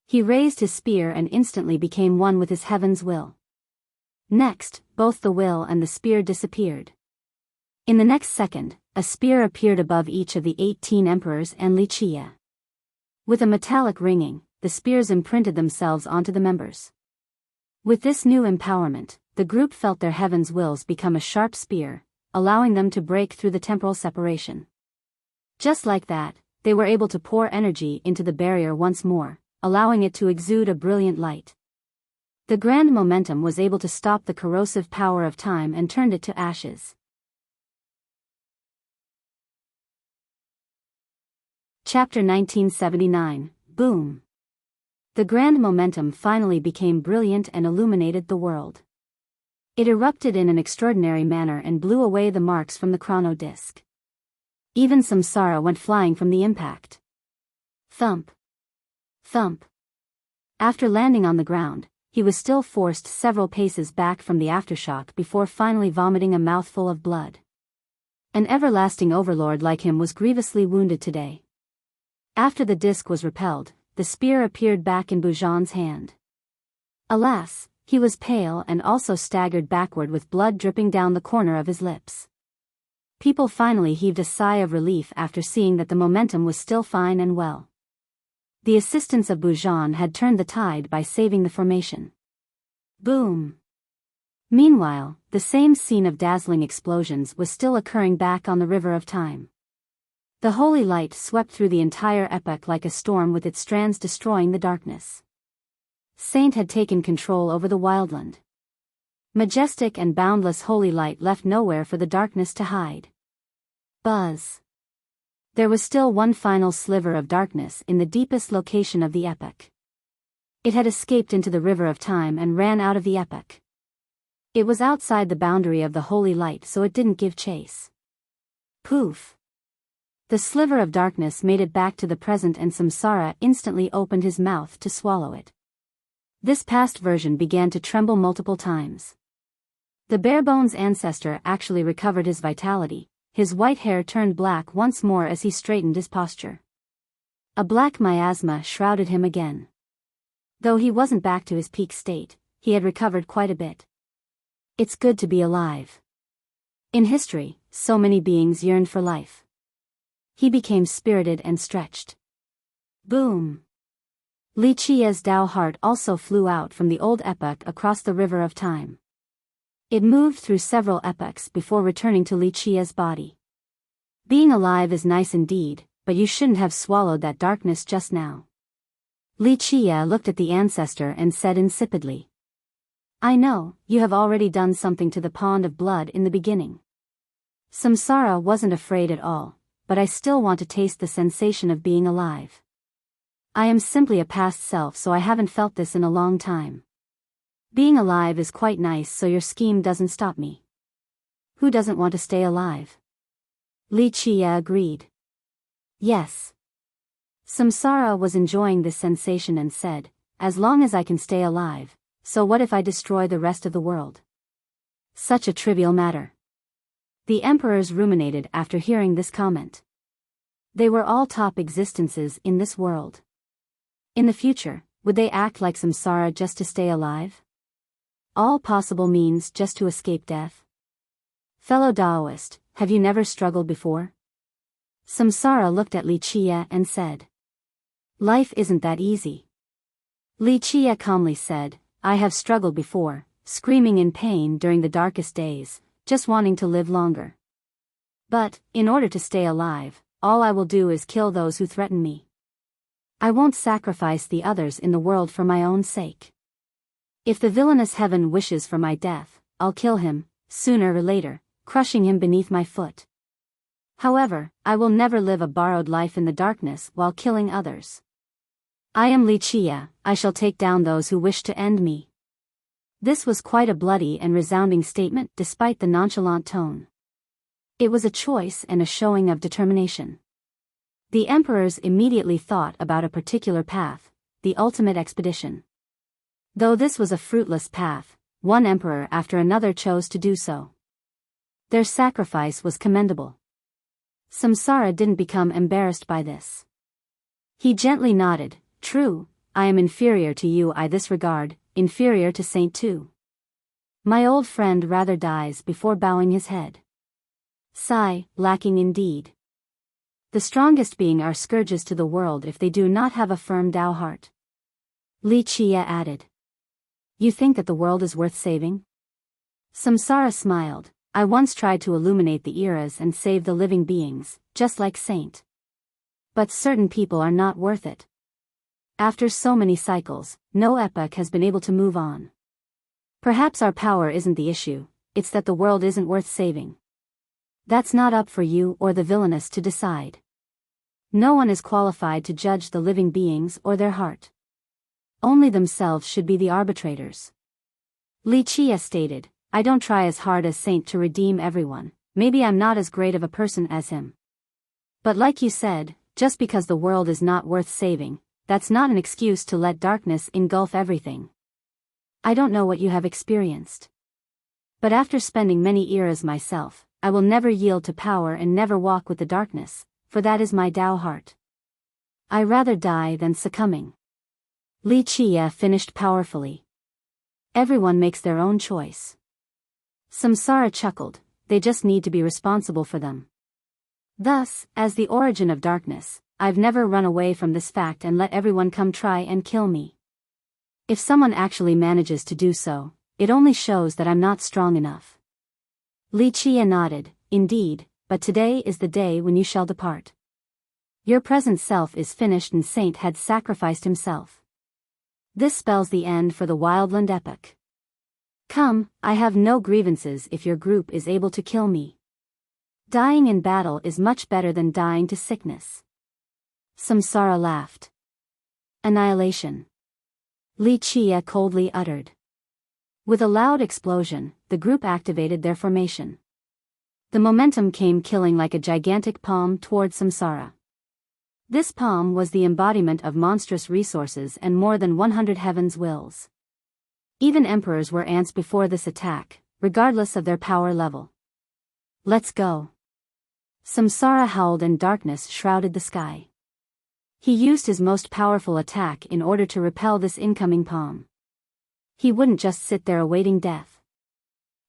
He raised his spear and instantly became one with his heaven's will. Next, both the will and the spear disappeared. In the next second, a spear appeared above each of the 18 emperors and Wuxia. With a metallic ringing, the spears imprinted themselves onto the members. With this new empowerment, the group felt their heaven's wills become a sharp spear, allowing them to break through the temporal separation. Just like that, they were able to pour energy into the barrier once more, allowing it to exude a brilliant light. The grand momentum was able to stop the corrosive power of time and turned it to ashes. Chapter 1979, Boom! The grand momentum finally became brilliant and illuminated the world. It erupted in an extraordinary manner and blew away the marks from the chrono disc. Even Samsara went flying from the impact. Thump! Thump! After landing on the ground, he was still forced several paces back from the aftershock before finally vomiting a mouthful of blood. An everlasting overlord like him was grievously wounded today. After the disc was repelled, the spear appeared back in Bujan's hand. Alas, he was pale and also staggered backward with blood dripping down the corner of his lips. People finally heaved a sigh of relief after seeing that the momentum was still fine and well. The assistance of Bujan had turned the tide by saving the formation. Boom! Meanwhile, the same scene of dazzling explosions was still occurring back on the river of time. The holy light swept through the entire epoch like a storm, with its strands destroying the darkness. Saint had taken control over the wildland. Majestic and boundless holy light left nowhere for the darkness to hide. Buzz! There was still one final sliver of darkness in the deepest location of the epoch. It had escaped into the river of time and ran out of the epoch. It was outside the boundary of the holy light, so it didn't give chase. Poof! The sliver of darkness made it back to the present, and Samsara instantly opened his mouth to swallow it. This past version began to tremble multiple times. The barebones ancestor actually recovered his vitality. His white hair turned black once more as he straightened his posture. A black miasma shrouded him again. Though he wasn't back to his peak state, he had recovered quite a bit. It's good to be alive. In history, so many beings yearned for life. He became spirited and stretched. Boom! Wuxia's Tao heart also flew out from the old epoch across the river of time. It moved through several epochs before returning to Wuxia's body. Being alive is nice indeed, but you shouldn't have swallowed that darkness just now. Wuxia looked at the ancestor and said insipidly. I know, you have already done something to the pond of blood in the beginning. Samsara wasn't afraid at all, but I still want to taste the sensation of being alive. I am simply a past self, so I haven't felt this in a long time. Being alive is quite nice, so your scheme doesn't stop me. Who doesn't want to stay alive? Wuxia agreed. Yes. Samsara was enjoying this sensation and said, as long as I can stay alive, so what if I destroy the rest of the world? Such a trivial matter. The emperors ruminated after hearing this comment. They were all top existences in this world. In the future, would they act like Samsara just to stay alive? All possible means just to escape death? Fellow Taoist, have you never struggled before? Samsara looked at Wuxia and said. Life isn't that easy. Wuxia calmly said, I have struggled before, screaming in pain during the darkest days, just wanting to live longer. But, in order to stay alive, all I will do is kill those who threaten me. I won't sacrifice the others in the world for my own sake. If the villainous heaven wishes for my death, I'll kill him, sooner or later, crushing him beneath my foot. However, I will never live a borrowed life in the darkness while killing others. I am Wuxia, I shall take down those who wish to end me. This was quite a bloody and resounding statement despite the nonchalant tone. It was a choice and a showing of determination. The emperors immediately thought about a particular path, the ultimate expedition. Though this was a fruitless path, one emperor after another chose to do so. Their sacrifice was commendable. Samsara didn't become embarrassed by this. He gently nodded. True, I am inferior to you in this regard, inferior to Saint too. My old friend rather dies before bowing his head. Sigh, lacking indeed. The strongest being are scourges to the world if they do not have a firm Tao heart. Li Chia added. You think that the world is worth saving? Samsara smiled. I once tried to illuminate the eras and save the living beings, just like Saint. But certain people are not worth it. After so many cycles, no epoch has been able to move on. Perhaps our power isn't the issue, it's that the world isn't worth saving. That's not up for you or the villainous to decide. No one is qualified to judge the living beings or their heart. Only themselves should be the arbitrators. Li Chia stated, I don't try as hard as Saint to redeem everyone, maybe I'm not as great of a person as him. But like you said, just because the world is not worth saving, that's not an excuse to let darkness engulf everything. I don't know what you have experienced. But after spending many eras myself, I will never yield to power and never walk with the darkness, for that is my Tao heart. I rather die than succumbing. Li Chia finished powerfully. Everyone makes their own choice. Samsara chuckled, they just need to be responsible for them. Thus, as the origin of darkness, I've never run away from this fact and let everyone come try and kill me. If someone actually manages to do so, it only shows that I'm not strong enough. Li Chia nodded, indeed, but today is the day when you shall depart. Your present self is finished and Saint had sacrificed himself. This spells the end for the Wildland epoch. Come, I have no grievances if your group is able to kill me. Dying in battle is much better than dying to sickness. Samsara laughed. Annihilation. Li Chia coldly uttered. With a loud explosion, the group activated their formation. The momentum came killing like a gigantic palm toward Samsara. This palm was the embodiment of monstrous resources and more than 100 heavens' wills. Even emperors were ants before this attack, regardless of their power level. Let's go. Samsara howled and darkness shrouded the sky. He used his most powerful attack in order to repel this incoming palm. He wouldn't just sit there awaiting death.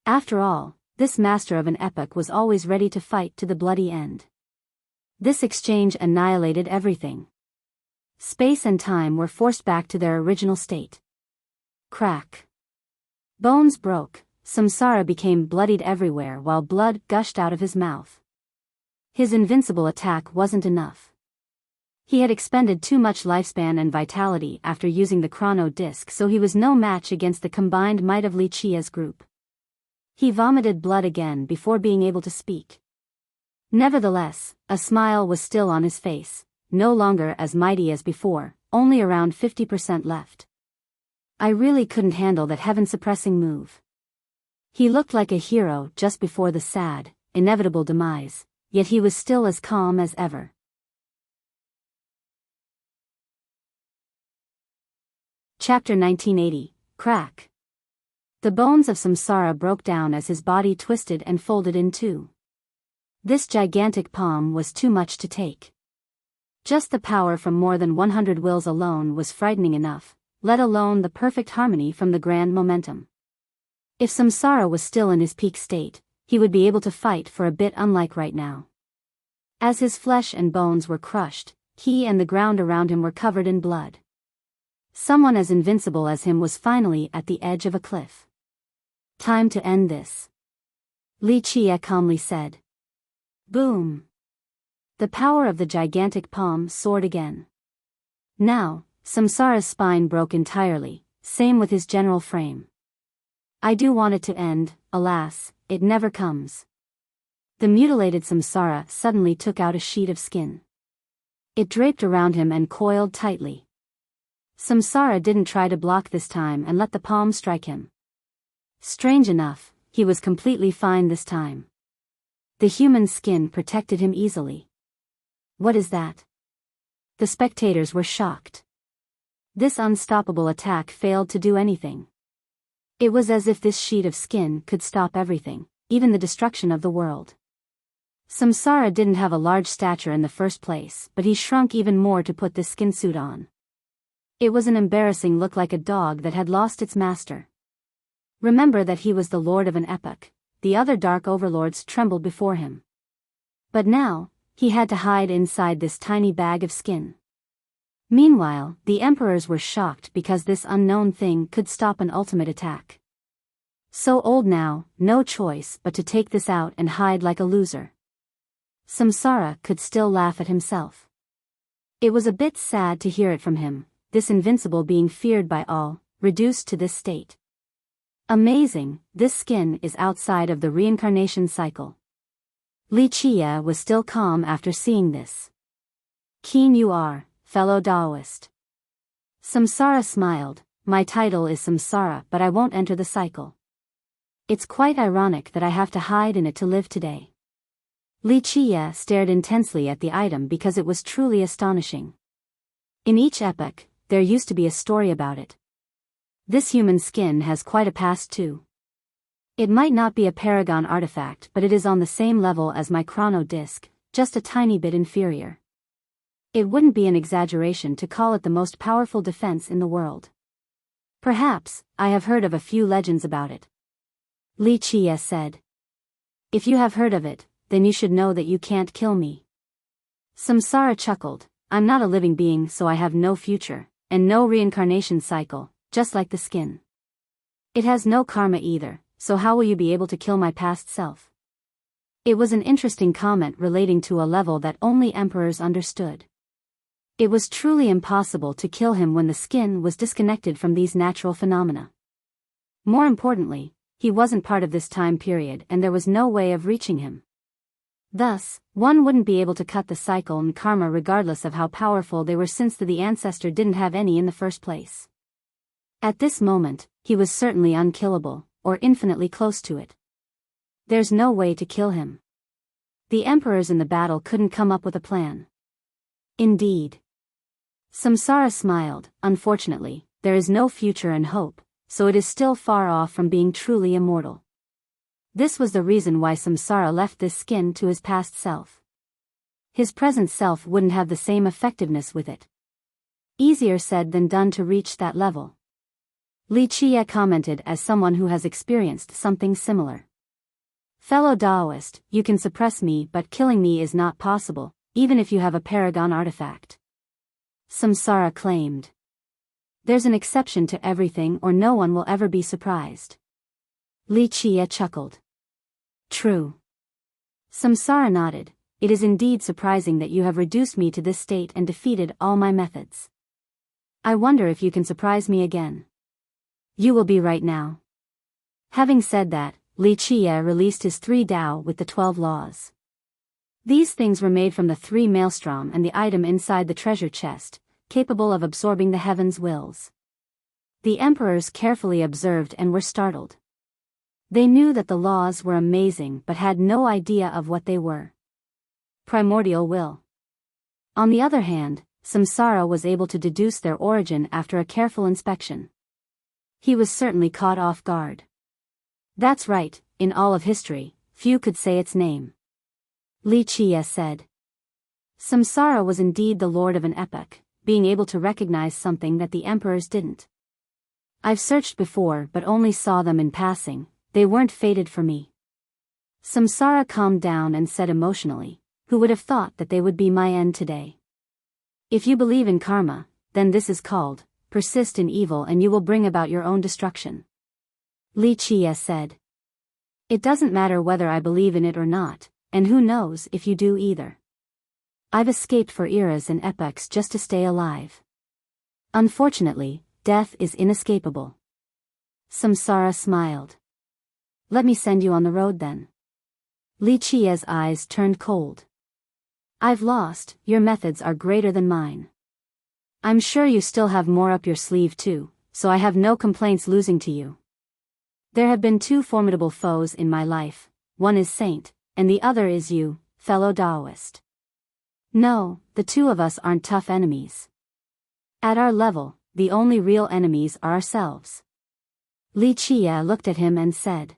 After all, this master of an epoch was always ready to fight to the bloody end. This exchange annihilated everything. Space and time were forced back to their original state. Crack. Bones broke, Samsara became bloodied everywhere while blood gushed out of his mouth. His invincible attack wasn't enough. He had expended too much lifespan and vitality after using the chrono disc, so he was no match against the combined might of Li Chia's group. He vomited blood again before being able to speak. Nevertheless, a smile was still on his face, no longer as mighty as before, only around 50% left. I really couldn't handle that heaven-suppressing move. He looked like a hero just before the sad, inevitable demise, yet he was still as calm as ever. Chapter 1980, Crack. The bones of Samsara broke down as his body twisted and folded in two. This gigantic palm was too much to take. Just the power from more than 100 wills alone was frightening enough, let alone the perfect harmony from the grand momentum. If Samsara was still in his peak state, he would be able to fight for a bit unlike right now. As his flesh and bones were crushed, he and the ground around him were covered in blood. Someone as invincible as him was finally at the edge of a cliff. Time to end this, Li Qie calmly said. Boom! The power of the gigantic palm soared again. Now, Samsara's spine broke entirely, same with his general frame. I do want it to end, alas, it never comes. The mutilated Samsara suddenly took out a sheet of skin. It draped around him and coiled tightly. Samsara didn't try to block this time and let the palm strike him. Strange enough, he was completely fine this time. The human skin protected him easily. What is that? The spectators were shocked. This unstoppable attack failed to do anything. It was as if this sheet of skin could stop everything, even the destruction of the world. Samsara didn't have a large stature in the first place, but he shrunk even more to put this skin suit on. It was an embarrassing look, like a dog that had lost its master. Remember that he was the lord of an epoch. The other dark overlords trembled before him. But now, he had to hide inside this tiny bag of skin. Meanwhile, the emperors were shocked because this unknown thing could stop an ultimate attack. So old now, no choice but to take this out and hide like a loser. Samsara could still laugh at himself. It was a bit sad to hear it from him, this invincible being feared by all, reduced to this state. Amazing, this skin is outside of the reincarnation cycle. Li Qie was still calm after seeing this. Keen you are, fellow Taoist. Samsara smiled. My title is Samsara, but I won't enter the cycle. It's quite ironic that I have to hide in it to live today. Li Qie stared intensely at the item because it was truly astonishing. In each epoch, there used to be a story about it. This human skin has quite a past too. It might not be a paragon artifact, but it is on the same level as my chrono disc, just a tiny bit inferior. It wouldn't be an exaggeration to call it the most powerful defense in the world. Perhaps, I have heard of a few legends about it. Li Qie said. If you have heard of it, then you should know that you can't kill me. Samsara chuckled. I'm not a living being, so I have no future, and no reincarnation cycle, just like the skin. It has no karma either, so how will you be able to kill my past self? It was an interesting comment relating to a level that only emperors understood. It was truly impossible to kill him when the skin was disconnected from these natural phenomena. More importantly, he wasn't part of this time period and there was no way of reaching him. Thus, one wouldn't be able to cut the cycle and karma regardless of how powerful they were, since the ancestor didn't have any in the first place. At this moment, he was certainly unkillable, or infinitely close to it. There's no way to kill him. The emperors in the battle couldn't come up with a plan. Indeed. Samsara smiled. Unfortunately, there is no future and hope, so it is still far off from being truly immortal. This was the reason why Samsara left this skin to his past self. His present self wouldn't have the same effectiveness with it. Easier said than done to reach that level. Li Qie commented as someone who has experienced something similar. Fellow Taoist, you can suppress me, but killing me is not possible, even if you have a paragon artifact. Samsara claimed. There's an exception to everything, or no one will ever be surprised. Li Qie chuckled. True. Samsara nodded. It is indeed surprising that you have reduced me to this state and defeated all my methods. I wonder if you can surprise me again. You will be right now. Having said that, Li Qie released his 3 Dao with the 12 laws. These things were made from the 3 maelstrom and the item inside the treasure chest, capable of absorbing the heavens' wills. The emperors carefully observed and were startled. They knew that the laws were amazing but had no idea of what they were. Primordial will. On the other hand, Samsara was able to deduce their origin after a careful inspection. He was certainly caught off guard. That's right, in all of history, few could say its name. Li Qie said. Samsara was indeed the lord of an epoch, being able to recognize something that the emperors didn't. I've searched before but only saw them in passing. They weren't fated for me. Samsara calmed down and said emotionally, who would have thought that they would be my end today? If you believe in karma, then this is called persist in evil and you will bring about your own destruction. Li Qie said. It doesn't matter whether I believe in it or not, and who knows if you do either. I've escaped for eras and epochs just to stay alive. Unfortunately, death is inescapable. Samsara smiled. Let me send you on the road then. Li Qie's eyes turned cold. I've lost, your methods are greater than mine. I'm sure you still have more up your sleeve too, so I have no complaints losing to you. There have been two formidable foes in my life, one is Saint, and the other is you, fellow Taoist. No, the two of us aren't tough enemies. At our level, the only real enemies are ourselves. Li Qie looked at him and said.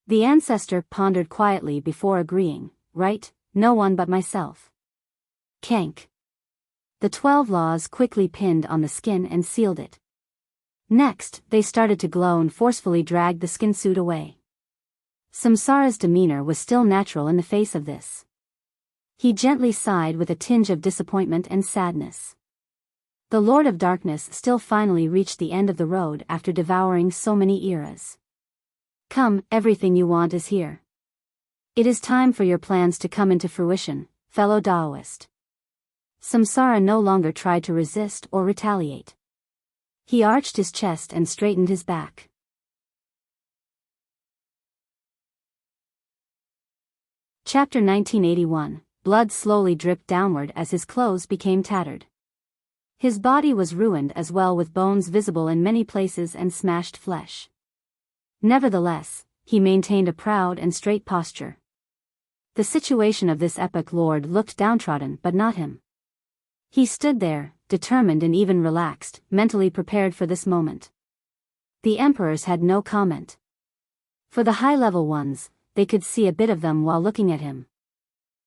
The ancestor pondered quietly before agreeing, right, no one but myself. Kank. The 12 laws quickly pinned on the skin and sealed it. Next, they started to glow and forcefully dragged the skin suit away. Samsara's demeanor was still natural in the face of this. He gently sighed with a tinge of disappointment and sadness. The Lord of Darkness still finally reached the end of the road after devouring so many eras. Come, everything you want is here. It is time for your plans to come into fruition, fellow Taoist. Samsara no longer tried to resist or retaliate. He arched his chest and straightened his back. Chapter 1981. Blood slowly dripped downward as his clothes became tattered. His body was ruined as well, with bones visible in many places and smashed flesh. Nevertheless, he maintained a proud and straight posture. The situation of this epic lord looked downtrodden, but not him. He stood there, determined and even relaxed, mentally prepared for this moment. The emperors had no comment. For the high-level ones, they could see a bit of them while looking at him.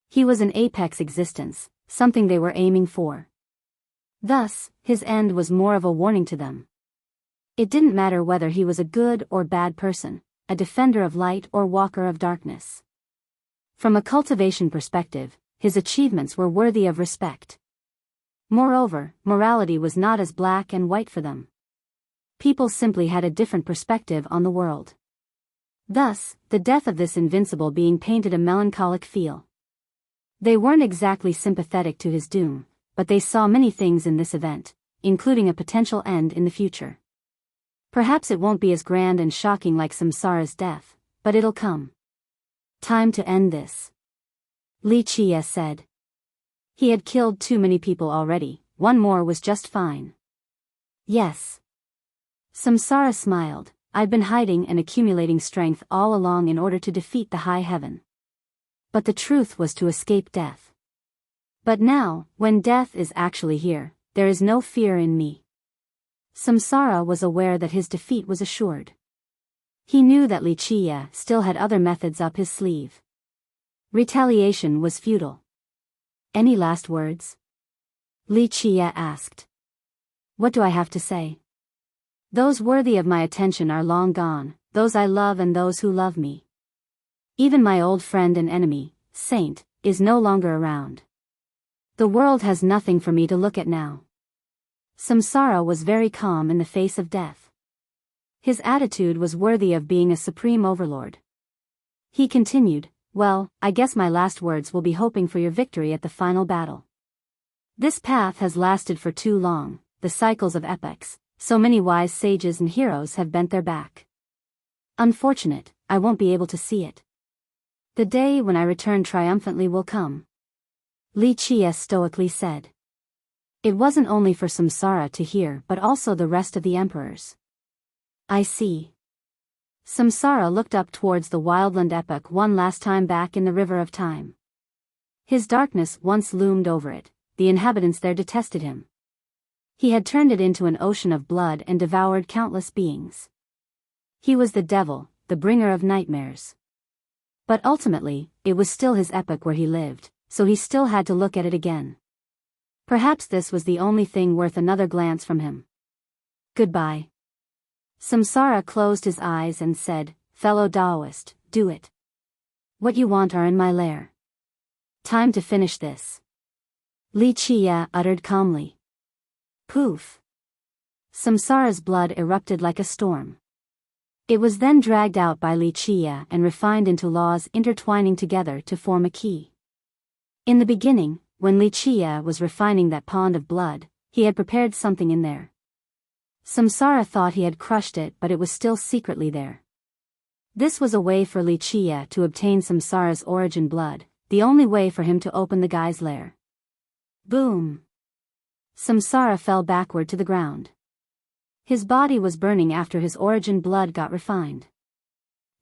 He was an apex existence, something they were aiming for. Thus, his end was more of a warning to them. It didn't matter whether he was a good or bad person, a defender of light or walker of darkness. From a cultivation perspective, his achievements were worthy of respect. Moreover, morality was not as black and white for them. People simply had a different perspective on the world. Thus, the death of this invincible being painted a melancholic feel. They weren't exactly sympathetic to his doom, but they saw many things in this event, including a potential end in the future. Perhaps it won't be as grand and shocking like Samsara's death, but it'll come. Time to end this. Li Qie said. He had killed too many people already, one more was just fine. Yes. Samsara smiled. I've been hiding and accumulating strength all along in order to defeat the high heaven. But the truth was to escape death. But now, when death is actually here, there is no fear in me. Samsara was aware that his defeat was assured. He knew that Li Qie still had other methods up his sleeve. Retaliation was futile. Any last words? Li Qie asked. What do I have to say? Those worthy of my attention are long gone, those I love and those who love me. Even my old friend and enemy, Saint, is no longer around. The world has nothing for me to look at now. Samsara was very calm in the face of death. His attitude was worthy of being a supreme overlord. He continued, well, I guess my last words will be hoping for your victory at the final battle. This path has lasted for too long, the cycles of epochs, so many wise sages and heroes have bent their back. Unfortunate, I won't be able to see it. The day when I return triumphantly will come. Li Qie stoically said. It wasn't only for Samsara to hear but also the rest of the emperors. I see. Samsara looked up towards the wildland epoch one last time back in the river of time. His darkness once loomed over it, the inhabitants there detested him. He had turned it into an ocean of blood and devoured countless beings. He was the devil, the bringer of nightmares. But ultimately, it was still his epoch where he lived, so he still had to look at it again. Perhaps this was the only thing worth another glance from him. Goodbye. Samsara closed his eyes and said, fellow Taoist, do it. What you want are in my lair. Time to finish this. Li Qie uttered calmly. Poof. Samsara's blood erupted like a storm. It was then dragged out by Wuxia and refined into laws intertwining together to form a key. In the beginning, when Wuxia was refining that pond of blood, he had prepared something in there. Samsara thought he had crushed it, but it was still secretly there. This was a way for Wuxia to obtain Samsara's origin blood, the only way for him to open the guy's lair. Boom! Samsara fell backward to the ground. His body was burning after his origin blood got refined.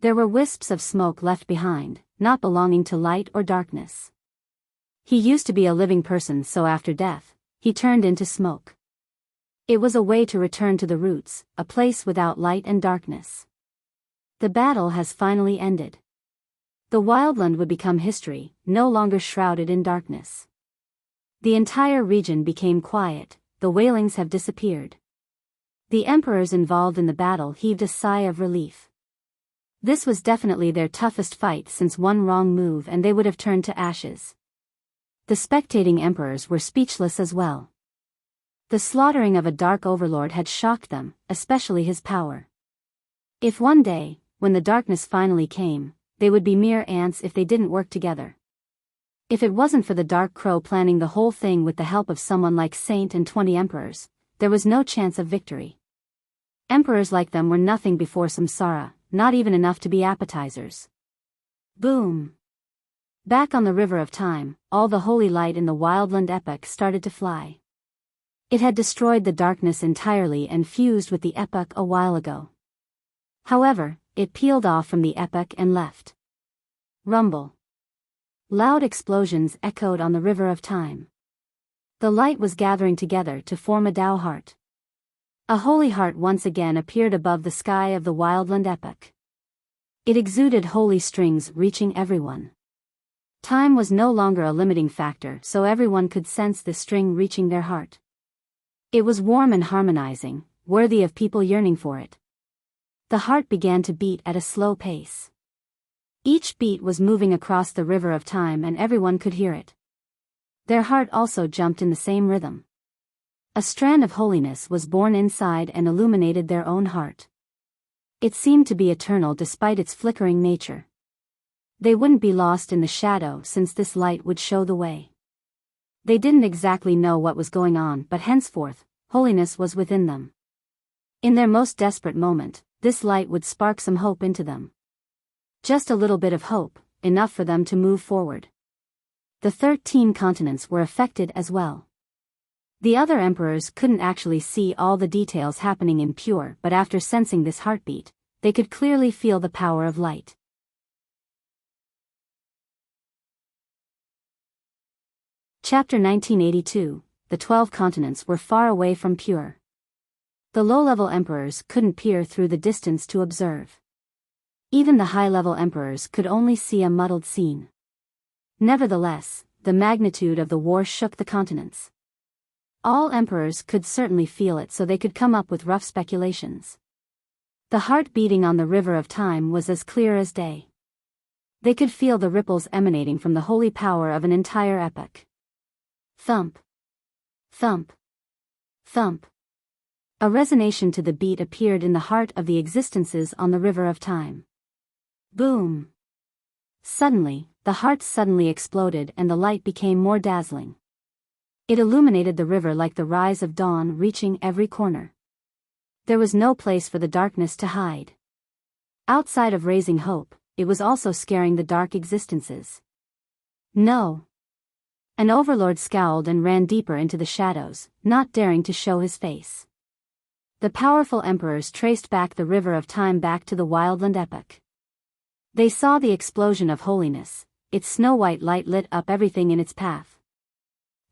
There were wisps of smoke left behind, not belonging to light or darkness. He used to be a living person, so after death, he turned into smoke. It was a way to return to the roots, a place without light and darkness. The battle has finally ended. The wildland would become history, no longer shrouded in darkness. The entire region became quiet, the wailings have disappeared. The emperors involved in the battle heaved a sigh of relief. This was definitely their toughest fight, since one wrong move and they would have turned to ashes. The spectating emperors were speechless as well. The slaughtering of a dark overlord had shocked them, especially his power. If one day, when the darkness finally came, they would be mere ants if they didn't work together. If it wasn't for the Dark Crow planning the whole thing with the help of someone like Saint and 20 emperors, there was no chance of victory. Emperors like them were nothing before Samsara, not even enough to be appetizers. Boom! Back on the river of time, all the holy light in the wildland epoch started to fly. It had destroyed the darkness entirely and fused with the epoch a while ago. However, it peeled off from the epoch and left. Rumble. Loud explosions echoed on the river of time. The light was gathering together to form a Tao heart. A holy heart once again appeared above the sky of the wildland epoch. It exuded holy strings reaching everyone. Time was no longer a limiting factor, so everyone could sense the string reaching their heart. It was warm and harmonizing, worthy of people yearning for it. The heart began to beat at a slow pace. Each beat was moving across the river of time and everyone could hear it. Their heart also jumped in the same rhythm. A strand of holiness was born inside and illuminated their own heart. It seemed to be eternal despite its flickering nature. They wouldn't be lost in the shadow since this light would show the way. They didn't exactly know what was going on, but henceforth, holiness was within them. In their most desperate moment, this light would spark some hope into them. Just a little bit of hope, enough for them to move forward. The 13 continents were affected as well. The other emperors couldn't actually see all the details happening in Pure, but after sensing this heartbeat, they could clearly feel the power of light. Chapter 1982, The 12 continents were far away from Pure. The low-level emperors couldn't peer through the distance to observe. Even the high-level emperors could only see a muddled scene. Nevertheless, the magnitude of the war shook the continents. All emperors could certainly feel it, so they could come up with rough speculations. The heart beating on the river of time was as clear as day. They could feel the ripples emanating from the holy power of an entire epoch. Thump. Thump. Thump. A resonation to the beat appeared in the heart of the existences on the river of time. Boom. Suddenly, the heart suddenly exploded and the light became more dazzling. It illuminated the river like the rise of dawn, reaching every corner. There was no place for the darkness to hide. Outside of raising hope, it was also scaring the dark existences. No. An overlord scowled and ran deeper into the shadows, not daring to show his face. The powerful emperors traced back the river of time back to the wildland epoch. They saw the explosion of holiness, its snow-white light lit up everything in its path.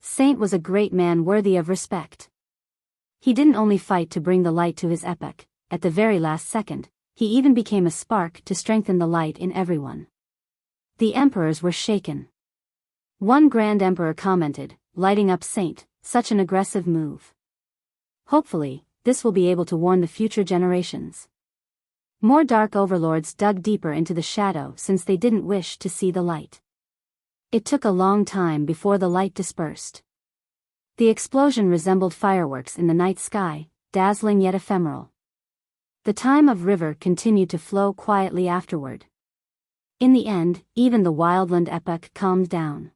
Saint was a great man worthy of respect. He didn't only fight to bring the light to his epoch, at the very last second, he even became a spark to strengthen the light in everyone. The emperors were shaken. One grand emperor commented, lighting up Saint, such an aggressive move. Hopefully, this will be able to warn the future generations. More dark overlords dug deeper into the shadow since they didn't wish to see the light. It took a long time before the light dispersed. The explosion resembled fireworks in the night sky, dazzling yet ephemeral. The time of river continued to flow quietly afterward. In the end, even the wildland epoch calmed down.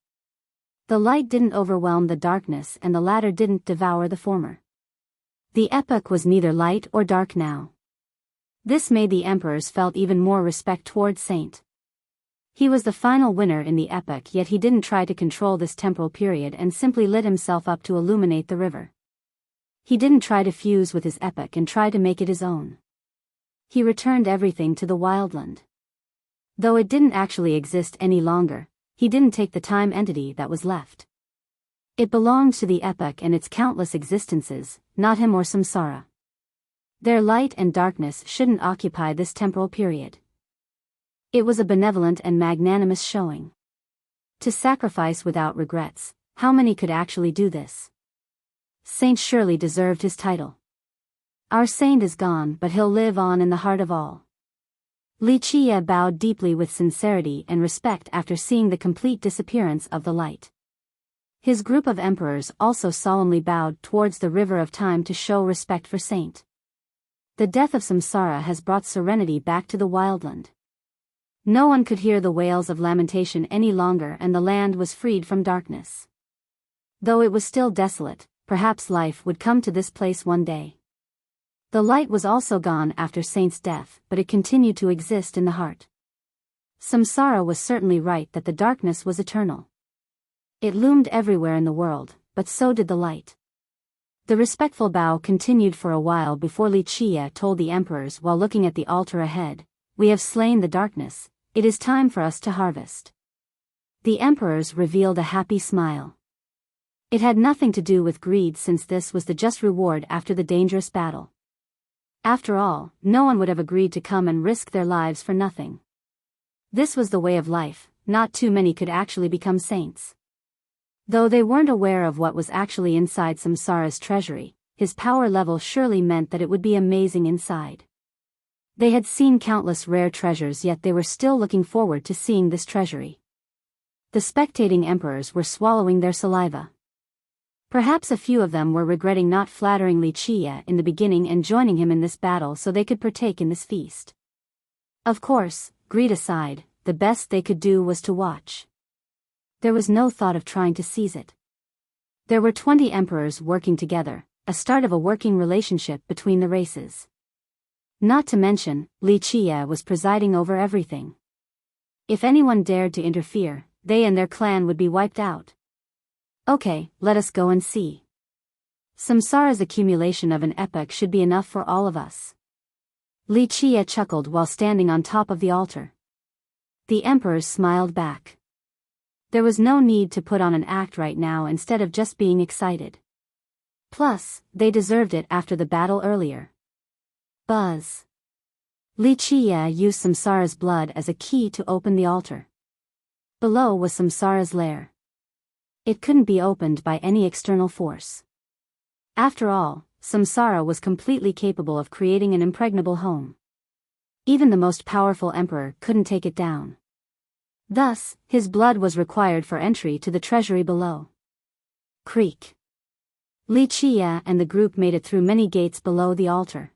The light didn't overwhelm the darkness and the latter didn't devour the former. The epoch was neither light or dark now. This made the emperors felt even more respect towards Saint. He was the final winner in the epoch, yet he didn't try to control this temporal period and simply lit himself up to illuminate the river. He didn't try to fuse with his epoch and try to make it his own. He returned everything to the wildland. Though it didn't actually exist any longer, he didn't take the time entity that was left. It belonged to the epoch and its countless existences, not him or samsara. Their light and darkness shouldn't occupy this temporal period. It was a benevolent and magnanimous showing. To sacrifice without regrets, how many could actually do this? Saint surely deserved his title. Our saint is gone, but he'll live on in the heart of all. Wuxia bowed deeply with sincerity and respect after seeing the complete disappearance of the light. His group of emperors also solemnly bowed towards the river of time to show respect for Saint. The death of samsara has brought serenity back to the wildland. No one could hear the wails of lamentation any longer and the land was freed from darkness. Though it was still desolate, perhaps life would come to this place one day. The light was also gone after Saint's death, but it continued to exist in the heart. Samsara was certainly right that the darkness was eternal. It loomed everywhere in the world, but so did the light. The respectful bow continued for a while before Wuxia told the emperors while looking at the altar ahead, "We have slain the darkness, it is time for us to harvest." The emperors revealed a happy smile. It had nothing to do with greed since this was the just reward after the dangerous battle. After all, no one would have agreed to come and risk their lives for nothing. This was the way of life, not too many could actually become saints. Though they weren't aware of what was actually inside Samsara's treasury, his power level surely meant that it would be amazing inside. They had seen countless rare treasures, yet they were still looking forward to seeing this treasury. The spectating emperors were swallowing their saliva. Perhaps a few of them were regretting not flattering Wuxia in the beginning and joining him in this battle so they could partake in this feast. Of course, greed aside, the best they could do was to watch. There was no thought of trying to seize it. There were 20 emperors working together, a start of a working relationship between the races. Not to mention, Wuxia was presiding over everything. If anyone dared to interfere, they and their clan would be wiped out. Okay, let us go and see. Samsara's accumulation of an epoch should be enough for all of us. Wuxia chuckled while standing on top of the altar. The emperors smiled back. There was no need to put on an act right now instead of just being excited. Plus, they deserved it after the battle earlier. Buzz. Wuxia used Samsara's blood as a key to open the altar. Below was Samsara's lair. It couldn't be opened by any external force. After all, Samsara was completely capable of creating an impregnable home. Even the most powerful emperor couldn't take it down. Thus, his blood was required for entry to the treasury below. Creak. Wuxia and the group made it through many gates below the altar.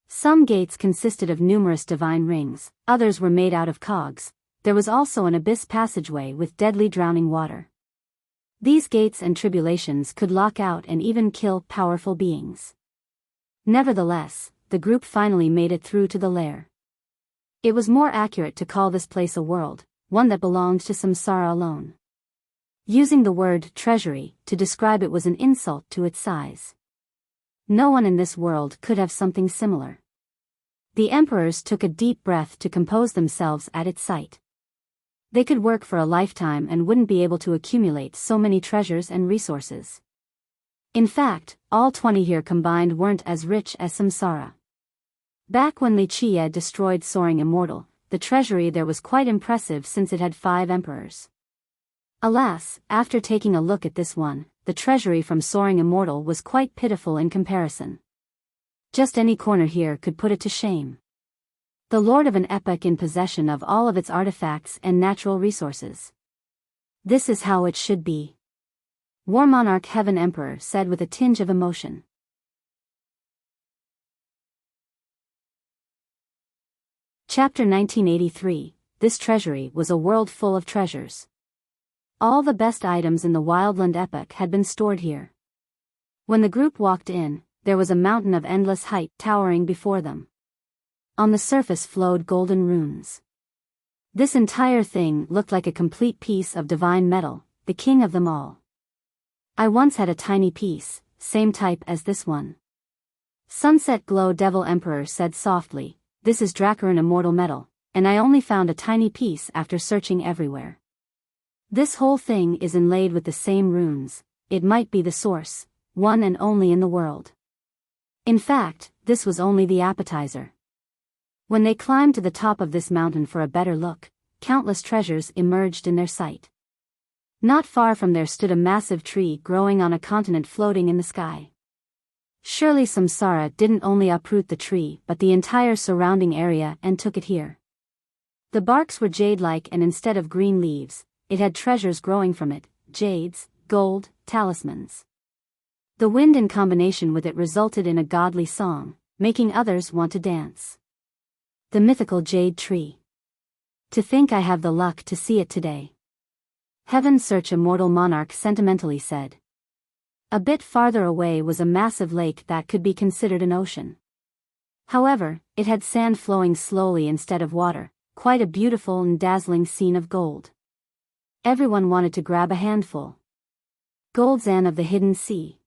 Some gates consisted of numerous divine rings, others were made out of cogs. There was also an abyss passageway with deadly drowning water. These gates and tribulations could lock out and even kill powerful beings. Nevertheless, the group finally made it through to the lair. It was more accurate to call this place a world, one that belonged to Samsara alone. Using the word treasury to describe it was an insult to its size. No one in this world could have something similar. The emperors took a deep breath to compose themselves at its sight. They could work for a lifetime and wouldn't be able to accumulate so many treasures and resources. In fact, all 20 here combined weren't as rich as Samsara. Back when Wuxia destroyed Soaring Immortal, the treasury there was quite impressive since it had 5 emperors. Alas, after taking a look at this one, the treasury from Soaring Immortal was quite pitiful in comparison. Just any corner here could put it to shame. The lord of an epoch in possession of all of its artifacts and natural resources. This is how it should be. War Monarch Heaven Emperor said with a tinge of emotion. Chapter 1983. This treasury was a world full of treasures. All the best items in the Wildland epoch had been stored here. When the group walked in, there was a mountain of endless height towering before them. On the surface flowed golden runes. This entire thing looked like a complete piece of divine metal, the king of them all. I once had a tiny piece, same type as this one. Sunset Glow Devil Emperor said softly, "This is Dracaran immortal metal, and I only found a tiny piece after searching everywhere. This whole thing is inlaid with the same runes. It might be the source, one and only in the world." In fact, this was only the appetizer. When they climbed to the top of this mountain for a better look, countless treasures emerged in their sight. Not far from there stood a massive tree growing on a continent floating in the sky. Surely Samsara didn't only uproot the tree but the entire surrounding area and took it here. The barks were jade-like, and instead of green leaves, it had treasures growing from it, jades, gold, talismans. The wind in combination with it resulted in a godly song, making others want to dance. The mythical jade tree. To think I have the luck to see it today. Heaven Search Immortal Monarch sentimentally said. A bit farther away was a massive lake that could be considered an ocean. However, it had sand flowing slowly instead of water, quite a beautiful and dazzling scene of gold. Everyone wanted to grab a handful. Goldzan of the Hidden Sea.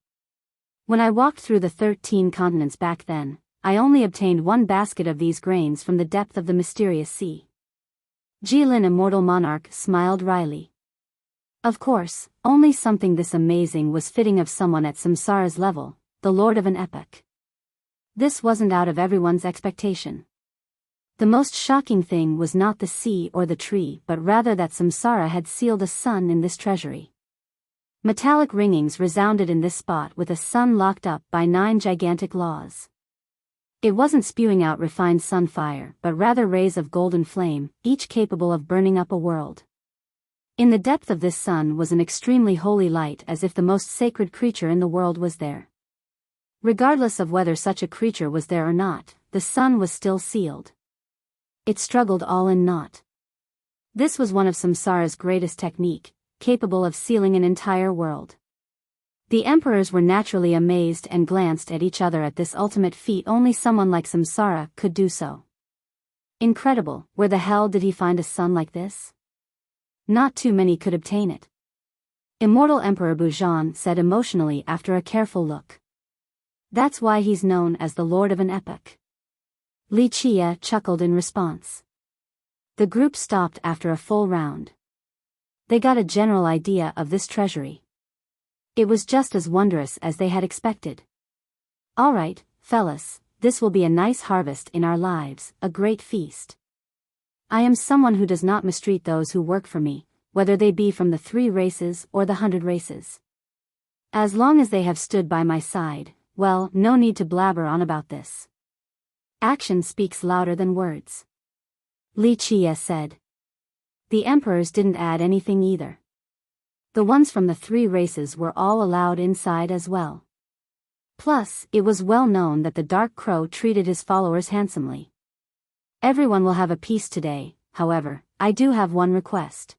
When I walked through the 13 continents back then, I only obtained one basket of these grains from the depth of the mysterious sea. Jilin Immortal Monarch smiled wryly. Of course, only something this amazing was fitting of someone at Samsara's level, the lord of an epoch. This wasn't out of everyone's expectation. The most shocking thing was not the sea or the tree but rather that Samsara had sealed a sun in this treasury. Metallic ringings resounded in this spot with a sun locked up by 9 gigantic laws. It wasn't spewing out refined sun fire but rather rays of golden flame, each capable of burning up a world. In the depth of this sun was an extremely holy light, as if the most sacred creature in the world was there. Regardless of whether such a creature was there or not, the sun was still sealed. It struggled all in naught. This was one of Samsara's greatest technique, capable of sealing an entire world. The emperors were naturally amazed and glanced at each other at this ultimate feat. Only someone like Samsara could do so. Incredible, where the hell did he find a sun like this? Not too many could obtain it. Immortal Emperor Bujan said emotionally after a careful look. That's why he's known as the Lord of an Epoch. Li Chia chuckled in response. The group stopped after a full round. They got a general idea of this treasury. It was just as wondrous as they had expected. All right, fellas, this will be a nice harvest in our lives, a great feast. I am someone who does not mistreat those who work for me, whether they be from the 3 races or the 100 races. As long as they have stood by my side, well, no need to blabber on about this. Action speaks louder than words. Li Chia said. The emperors didn't add anything either. The ones from the 3 races were all allowed inside as well. Plus, it was well known that the Dark Crow treated his followers handsomely. Everyone will have a piece today, however, I do have one request.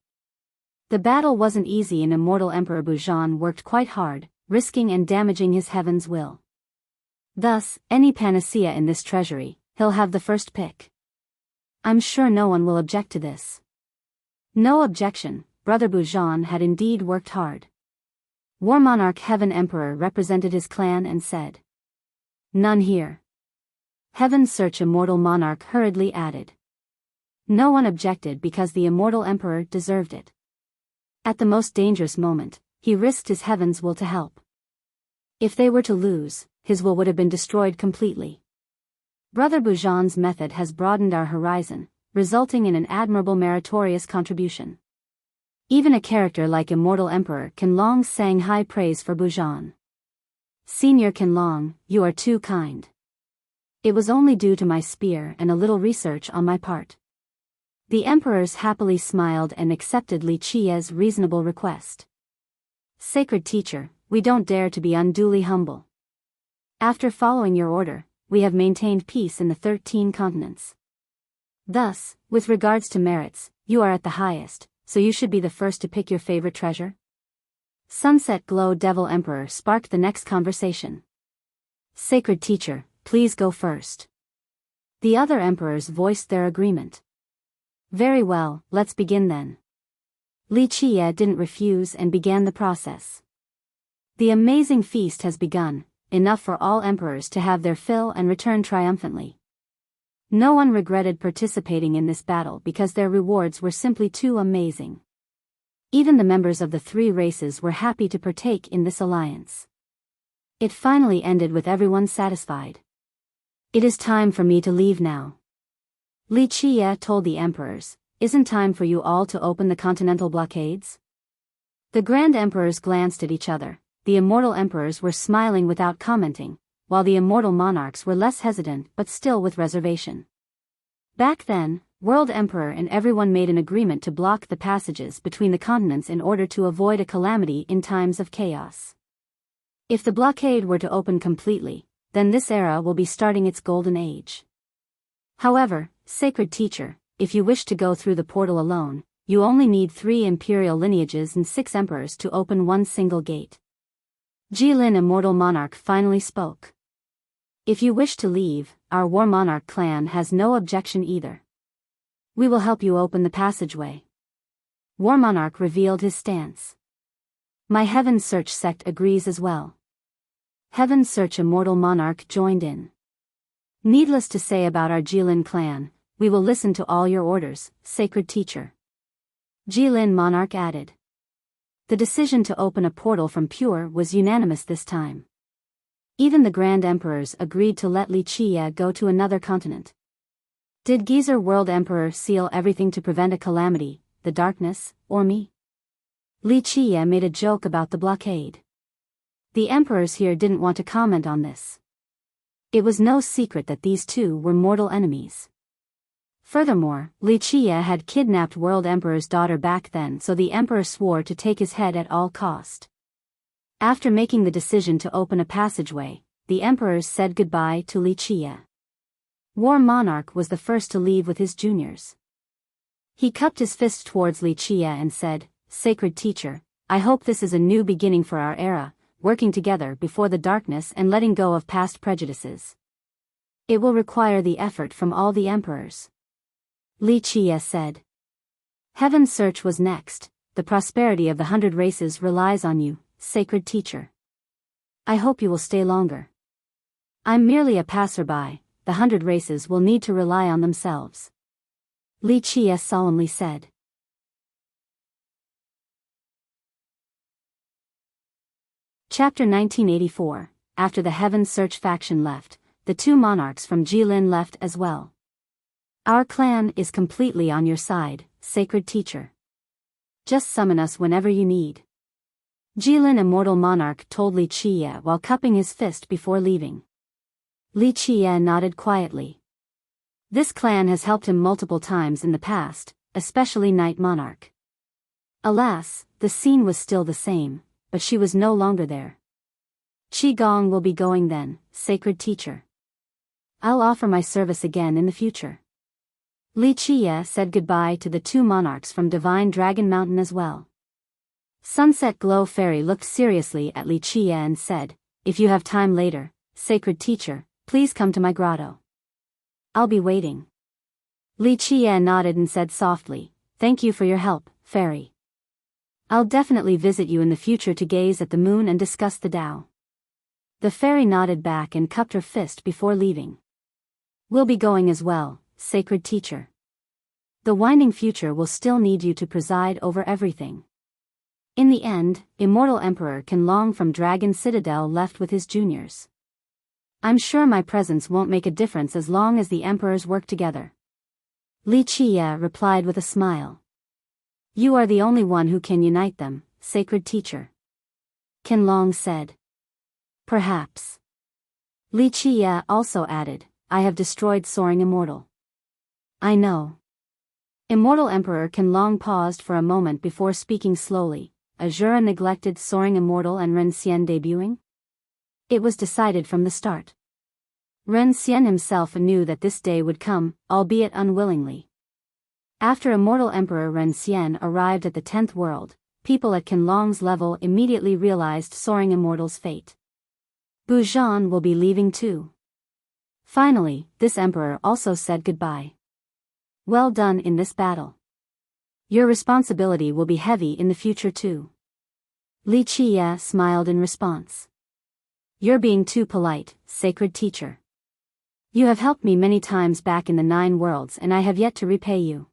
The battle wasn't easy and Immortal Emperor Bujan worked quite hard, risking and damaging his heaven's will. Thus, any panacea in this treasury, he'll have the first pick. I'm sure no one will object to this. No objection, Brother Bujan had indeed worked hard. War Monarch Heaven Emperor represented his clan and said. None here. Heaven Search Immortal Monarch hurriedly added. No one objected because the Immortal Emperor deserved it. At the most dangerous moment, he risked his heaven's will to help. If they were to lose, his will would have been destroyed completely. Brother Bujan's method has broadened our horizon, resulting in an admirable meritorious contribution. Even a character like Immortal Emperor Qinlong sang high praise for Bujan. Senior Qinlong, you are too kind. It was only due to my spear and a little research on my part. The emperors happily smiled and accepted Li Chia's reasonable request. Sacred teacher, we don't dare to be unduly humble. After following your order, we have maintained peace in the 13 continents. Thus, with regards to merits, you are at the highest, so you should be the first to pick your favorite treasure. Sunset Glow Devil Emperor sparked the next conversation. Sacred teacher, please go first. The other emperors voiced their agreement. Very well, let's begin then. Li Qiye didn't refuse and began the process. The amazing feast has begun, enough for all emperors to have their fill and return triumphantly. No one regretted participating in this battle because their rewards were simply too amazing. Even the members of the three races were happy to partake in this alliance. It finally ended with everyone satisfied. It is time for me to leave now. Li Qiye told the emperors, isn't time for you all to open the continental blockades? The grand emperors glanced at each other. The immortal emperors were smiling without commenting, while the immortal monarchs were less hesitant but still with reservation. Back then, World Emperor and everyone made an agreement to block the passages between the continents in order to avoid a calamity in times of chaos. If the blockade were to open completely, then this era will be starting its golden age. However, sacred teacher, if you wish to go through the portal alone, you only need 3 imperial lineages and 6 emperors to open one single gate. Jilin Immortal Monarch finally spoke. If you wish to leave, our War Monarch clan has no objection either. We will help you open the passageway. War Monarch revealed his stance. My Heaven Search sect agrees as well. Heaven Search Immortal Monarch joined in. Needless to say about our Jilin clan, we will listen to all your orders, sacred teacher. Jilin Monarch added. The decision to open a portal from Pure was unanimous this time. Even the Grand Emperors agreed to let Li Qiye go to another continent. Did Geezer World Emperor seal everything to prevent a calamity, the darkness, or me? Li Qiye made a joke about the blockade. The emperors here didn't want to comment on this. It was no secret that these two were mortal enemies. Furthermore, Li Qiye had kidnapped World Emperor's daughter back then, so the emperor swore to take his head at all cost. After making the decision to open a passageway, the emperors said goodbye to Li Qiye. War Monarch was the first to leave with his juniors. He cupped his fist towards Li Qiye and said, Sacred teacher, I hope this is a new beginning for our era, working together before the darkness and letting go of past prejudices. It will require the effort from all the emperors. Li Qiye said. Heaven Search was next. The prosperity of the 100 races relies on you, sacred teacher. I hope you will stay longer. I'm merely a passerby, the 100 races will need to rely on themselves. Li Qiye solemnly said. Chapter 1984. After the Heaven Search faction left, the 2 monarchs from Jilin left as well. Our clan is completely on your side, sacred teacher. Just summon us whenever you need. Jilin Immortal Monarch told Li Qiye while cupping his fist before leaving. Li Qiye nodded quietly. This clan has helped him multiple times in the past, especially Night Monarch. Alas, the scene was still the same, but she was no longer there. Qigong will be going then, sacred teacher. I'll offer my service again in the future. Li Qiye said goodbye to the 2 monarchs from Divine Dragon Mountain as well. Sunset Glow Fairy looked seriously at Li Qiye and said, If you have time later, sacred teacher, please come to my grotto. I'll be waiting. Li Qiye nodded and said softly, Thank you for your help, Fairy. I'll definitely visit you in the future to gaze at the moon and discuss the Tao. The fairy nodded back and cupped her fist before leaving. We'll be going as well, sacred teacher. The winding future will still need you to preside over everything. In the end, Immortal Emperor Qinlong from Dragon Citadel left with his juniors. I'm sure my presence won't make a difference as long as the emperors work together. Li Qiye replied with a smile. You are the only one who can unite them, sacred teacher. Qinlong said. Perhaps. Li Qiye also added, I have destroyed Soaring Immortal. I know. Immortal Emperor Qinlong paused for a moment before speaking slowly. Azura neglected Soaring Immortal and Ren Xian debuting? It was decided from the start. Ren Xian himself knew that this day would come, albeit unwillingly. After Immortal Emperor Ren Xian arrived at the 10th world, people at Qianlong's level immediately realized Soaring Immortal's fate. Bu Zhan will be leaving too. Finally, this emperor also said goodbye. Well done in this battle. Your responsibility will be heavy in the future too. Li Qie smiled in response. You're being too polite, sacred teacher. You have helped me many times back in the 9 worlds and I have yet to repay you.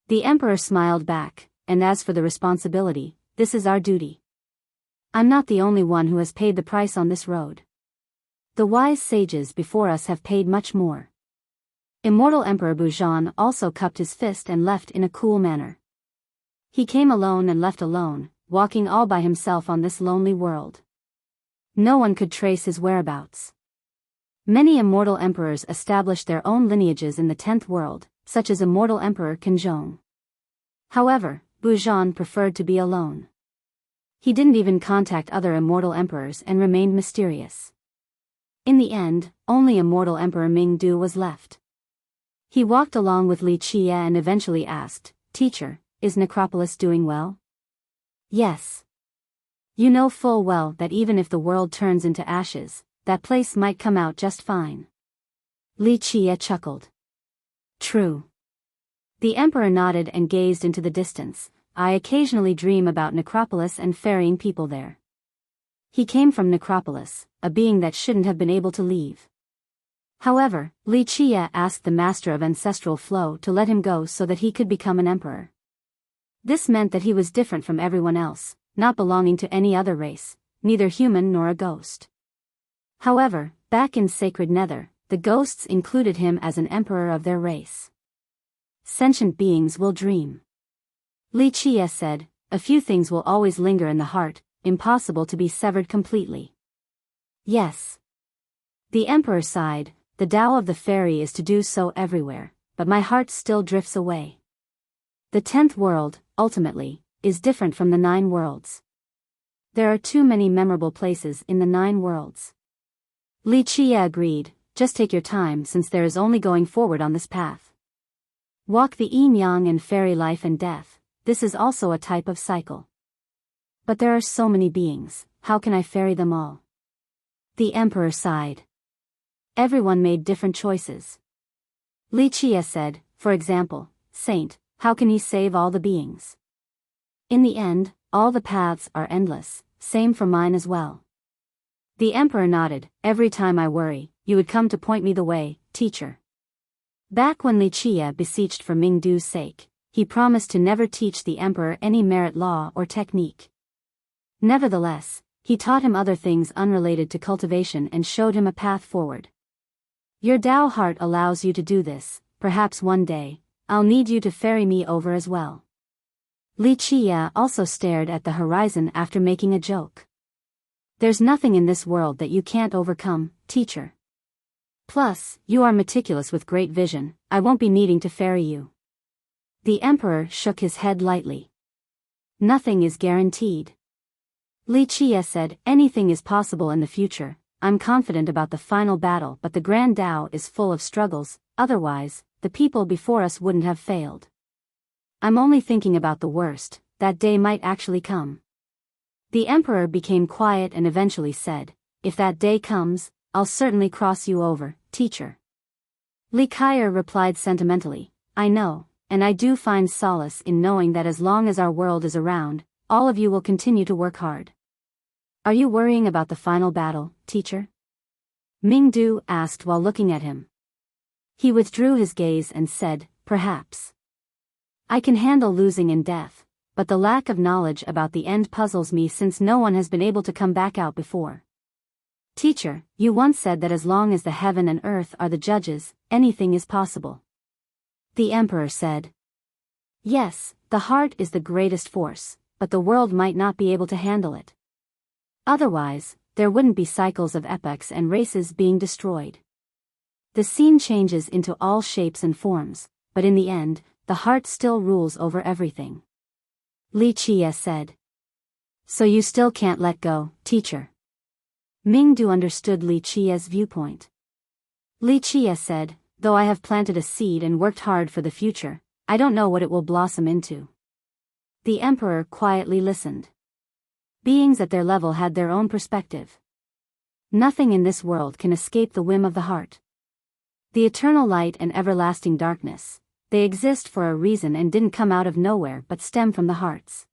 The emperor smiled back, and as for the responsibility, this is our duty. I'm not the only one who has paid the price on this road. The wise sages before us have paid much more. Immortal Emperor Bu Zhan also cupped his fist and left in a cool manner. He came alone and left alone, walking all by himself on this lonely world. No one could trace his whereabouts. Many immortal emperors established their own lineages in the 10th world, such as Immortal Emperor Qinzhong. However, Bu Zhan preferred to be alone. He didn't even contact other immortal emperors and remained mysterious. In the end, only Immortal Emperor Mingdu was left. He walked along with Li Qie and eventually asked, Teacher, is Necropolis doing well? Yes. You know full well that even if the world turns into ashes, that place might come out just fine. Li Qie chuckled. True. The emperor nodded and gazed into the distance. I occasionally dream about Necropolis and ferrying people there. He came from Necropolis, a being that shouldn't have been able to leave. However, Li Qie asked the master of ancestral flow to let him go so that he could become an emperor. This meant that he was different from everyone else, not belonging to any other race, neither human nor a ghost. However, back in Sacred Nether, the ghosts included him as an emperor of their race. Sentient beings will dream. Li Qie said, a few things will always linger in the heart, impossible to be severed completely. Yes. The emperor sighed, the Tao of the fairy is to do so everywhere, but my heart still drifts away. The 10th world, ultimately, is different from the 9 worlds. There are too many memorable places in the 9 worlds. Li Qie agreed, just take your time since there is only going forward on this path. Walk the yin-yang and fairy life and death, this is also a type of cycle. But there are so many beings, how can I ferry them all? The emperor sighed. Everyone made different choices. Li Qie said, for example, Saint, how can he save all the beings? In the end, all the paths are endless, same for mine as well. The emperor nodded, every time I worry, you would come to point me the way, teacher. Back when Li Qie beseeched for Mingdu's sake, he promised to never teach the emperor any merit law or technique. Nevertheless, he taught him other things unrelated to cultivation and showed him a path forward. Your Tao heart allows you to do this, perhaps one day, I'll need you to ferry me over as well. Li Qie also stared at the horizon after making a joke. There's nothing in this world that you can't overcome, teacher. Plus, you are meticulous with great vision, I won't be needing to ferry you. The emperor shook his head lightly. Nothing is guaranteed. Li Qie said, anything is possible in the future, I'm confident about the final battle but the Grand Tao is full of struggles, otherwise, the people before us wouldn't have failed. I'm only thinking about the worst, that day might actually come. The emperor became quiet and eventually said, if that day comes, I'll certainly cross you over, teacher. Li Qie replied sentimentally, I know, and I do find solace in knowing that as long as our world is around, all of you will continue to work hard. Are you worrying about the final battle, teacher? Mingdu asked while looking at him. He withdrew his gaze and said, perhaps. I can handle losing in death, but the lack of knowledge about the end puzzles me since no one has been able to come back out before. Teacher, you once said that as long as the heaven and earth are the judges, anything is possible. The emperor said. Yes, the heart is the greatest force, but the world might not be able to handle it. Otherwise, there wouldn't be cycles of epochs and races being destroyed. The scene changes into all shapes and forms, but in the end, the heart still rules over everything. Li Qie said. So you still can't let go, teacher. Mingdu understood Li Qie's viewpoint. Li Qie said, though I have planted a seed and worked hard for the future, I don't know what it will blossom into. The emperor quietly listened. Beings at their level had their own perspective. Nothing in this world can escape the whim of the heart. The eternal light and everlasting darkness, they exist for a reason and didn't come out of nowhere but stem from the hearts.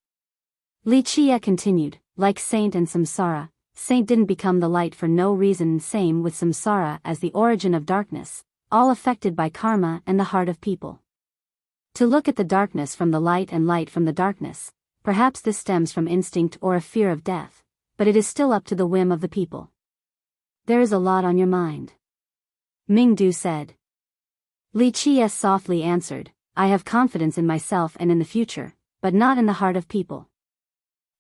Li Qie continued, like Saint and Samsara, Saint didn't become the light for no reason, same with Samsara as the origin of darkness, all affected by karma and the heart of people. To look at the darkness from the light and light from the darkness, perhaps this stems from instinct or a fear of death, but it is still up to the whim of the people. There is a lot on your mind. Mingdu said. Li Qie softly answered, I have confidence in myself and in the future, but not in the heart of people.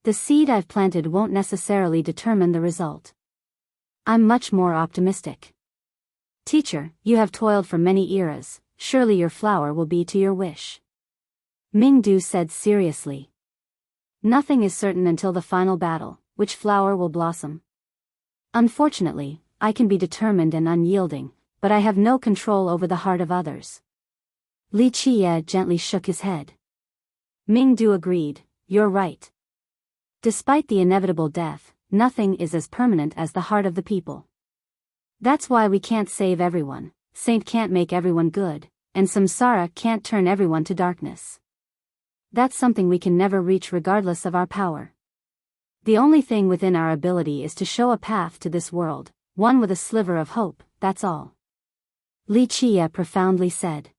The seed I've planted won't necessarily determine the result. I'm much more optimistic. Teacher, you have toiled for many eras, surely your flower will be to your wish. Mingdu said seriously. Nothing is certain until the final battle, which flower will blossom. Unfortunately, I can be determined and unyielding, but I have no control over the heart of others. Li Qie gently shook his head. Mingdu agreed, you're right. Despite the inevitable death, nothing is as permanent as the heart of the people. That's why we can't save everyone, Saint can't make everyone good, and Samsara can't turn everyone to darkness. That's something we can never reach regardless of our power. The only thing within our ability is to show a path to this world, one with a sliver of hope, that's all. Li Qie profoundly said.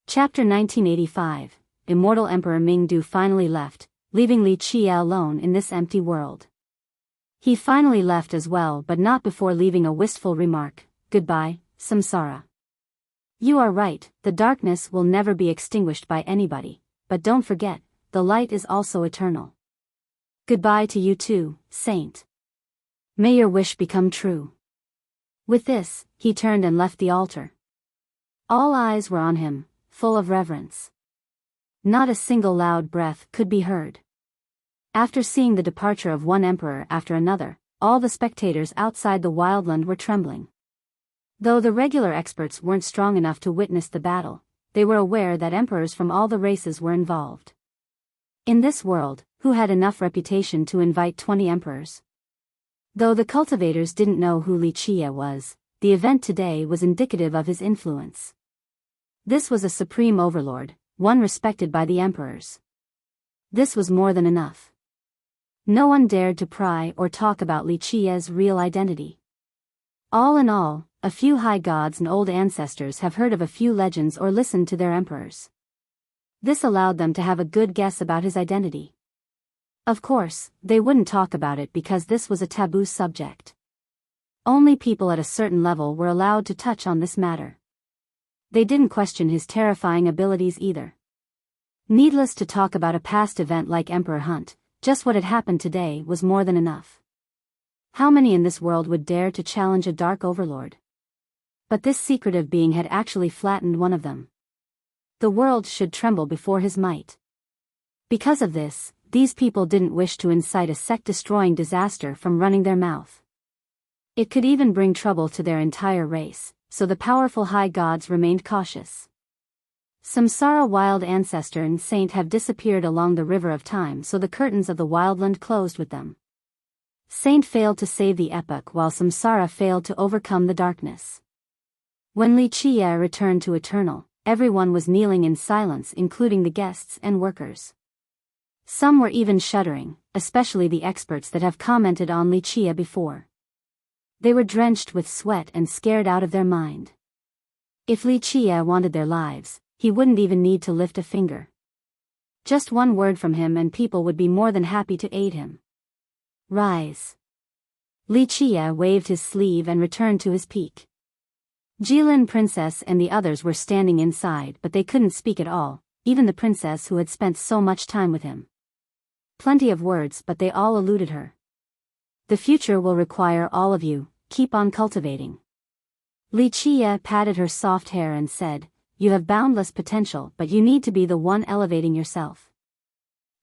Chapter 1985, Immortal Emperor Mingdu finally left, leaving Li Qie alone in this empty world. He finally left as well, but not before leaving a wistful remark, goodbye, Samsara. You are right, the darkness will never be extinguished by anybody, but don't forget, the light is also eternal. Goodbye to you too, Saint. May your wish become true. With this, he turned and left the altar. All eyes were on him, full of reverence. Not a single loud breath could be heard. After seeing the departure of one emperor after another, all the spectators outside the wildland were trembling. Though the regular experts weren't strong enough to witness the battle, they were aware that emperors from all the races were involved. In this world, who had enough reputation to invite 20 emperors? Though the cultivators didn't know who Li Qie was, the event today was indicative of his influence. This was a supreme overlord, one respected by the emperors. This was more than enough. No one dared to pry or talk about Li Qie's real identity. All in all, a few high gods and old ancestors have heard of a few legends or listened to their emperors. This allowed them to have a good guess about his identity. Of course, they wouldn't talk about it because this was a taboo subject. Only people at a certain level were allowed to touch on this matter. They didn't question his terrifying abilities either. Needless to talk about a past event like Emperor Hunt, just what had happened today was more than enough. How many in this world would dare to challenge a dark overlord? But this secretive being had actually flattened one of them. The world should tremble before his might. Because of this, these people didn't wish to incite a sect-destroying disaster from running their mouth. It could even bring trouble to their entire race, so the powerful high gods remained cautious. Samsara wild ancestor and saint have disappeared along the river of time, so the curtains of the wildland closed with them. Saint failed to save the epoch while Samsara failed to overcome the darkness. When Li Qie returned to Eternal, everyone was kneeling in silence, including the guests and workers. Some were even shuddering, especially the experts that have commented on Li Qie before. They were drenched with sweat and scared out of their mind. If Li Qie wanted their lives, he wouldn't even need to lift a finger. Just one word from him and people would be more than happy to aid him. Rise. Li Qie waved his sleeve and returned to his peak. Jilin Princess and the others were standing inside, but they couldn't speak at all, even the princess who had spent so much time with him. Plenty of words, but they all eluded her. The future will require all of you, keep on cultivating. Li Qie patted her soft hair and said, you have boundless potential, but you need to be the one elevating yourself.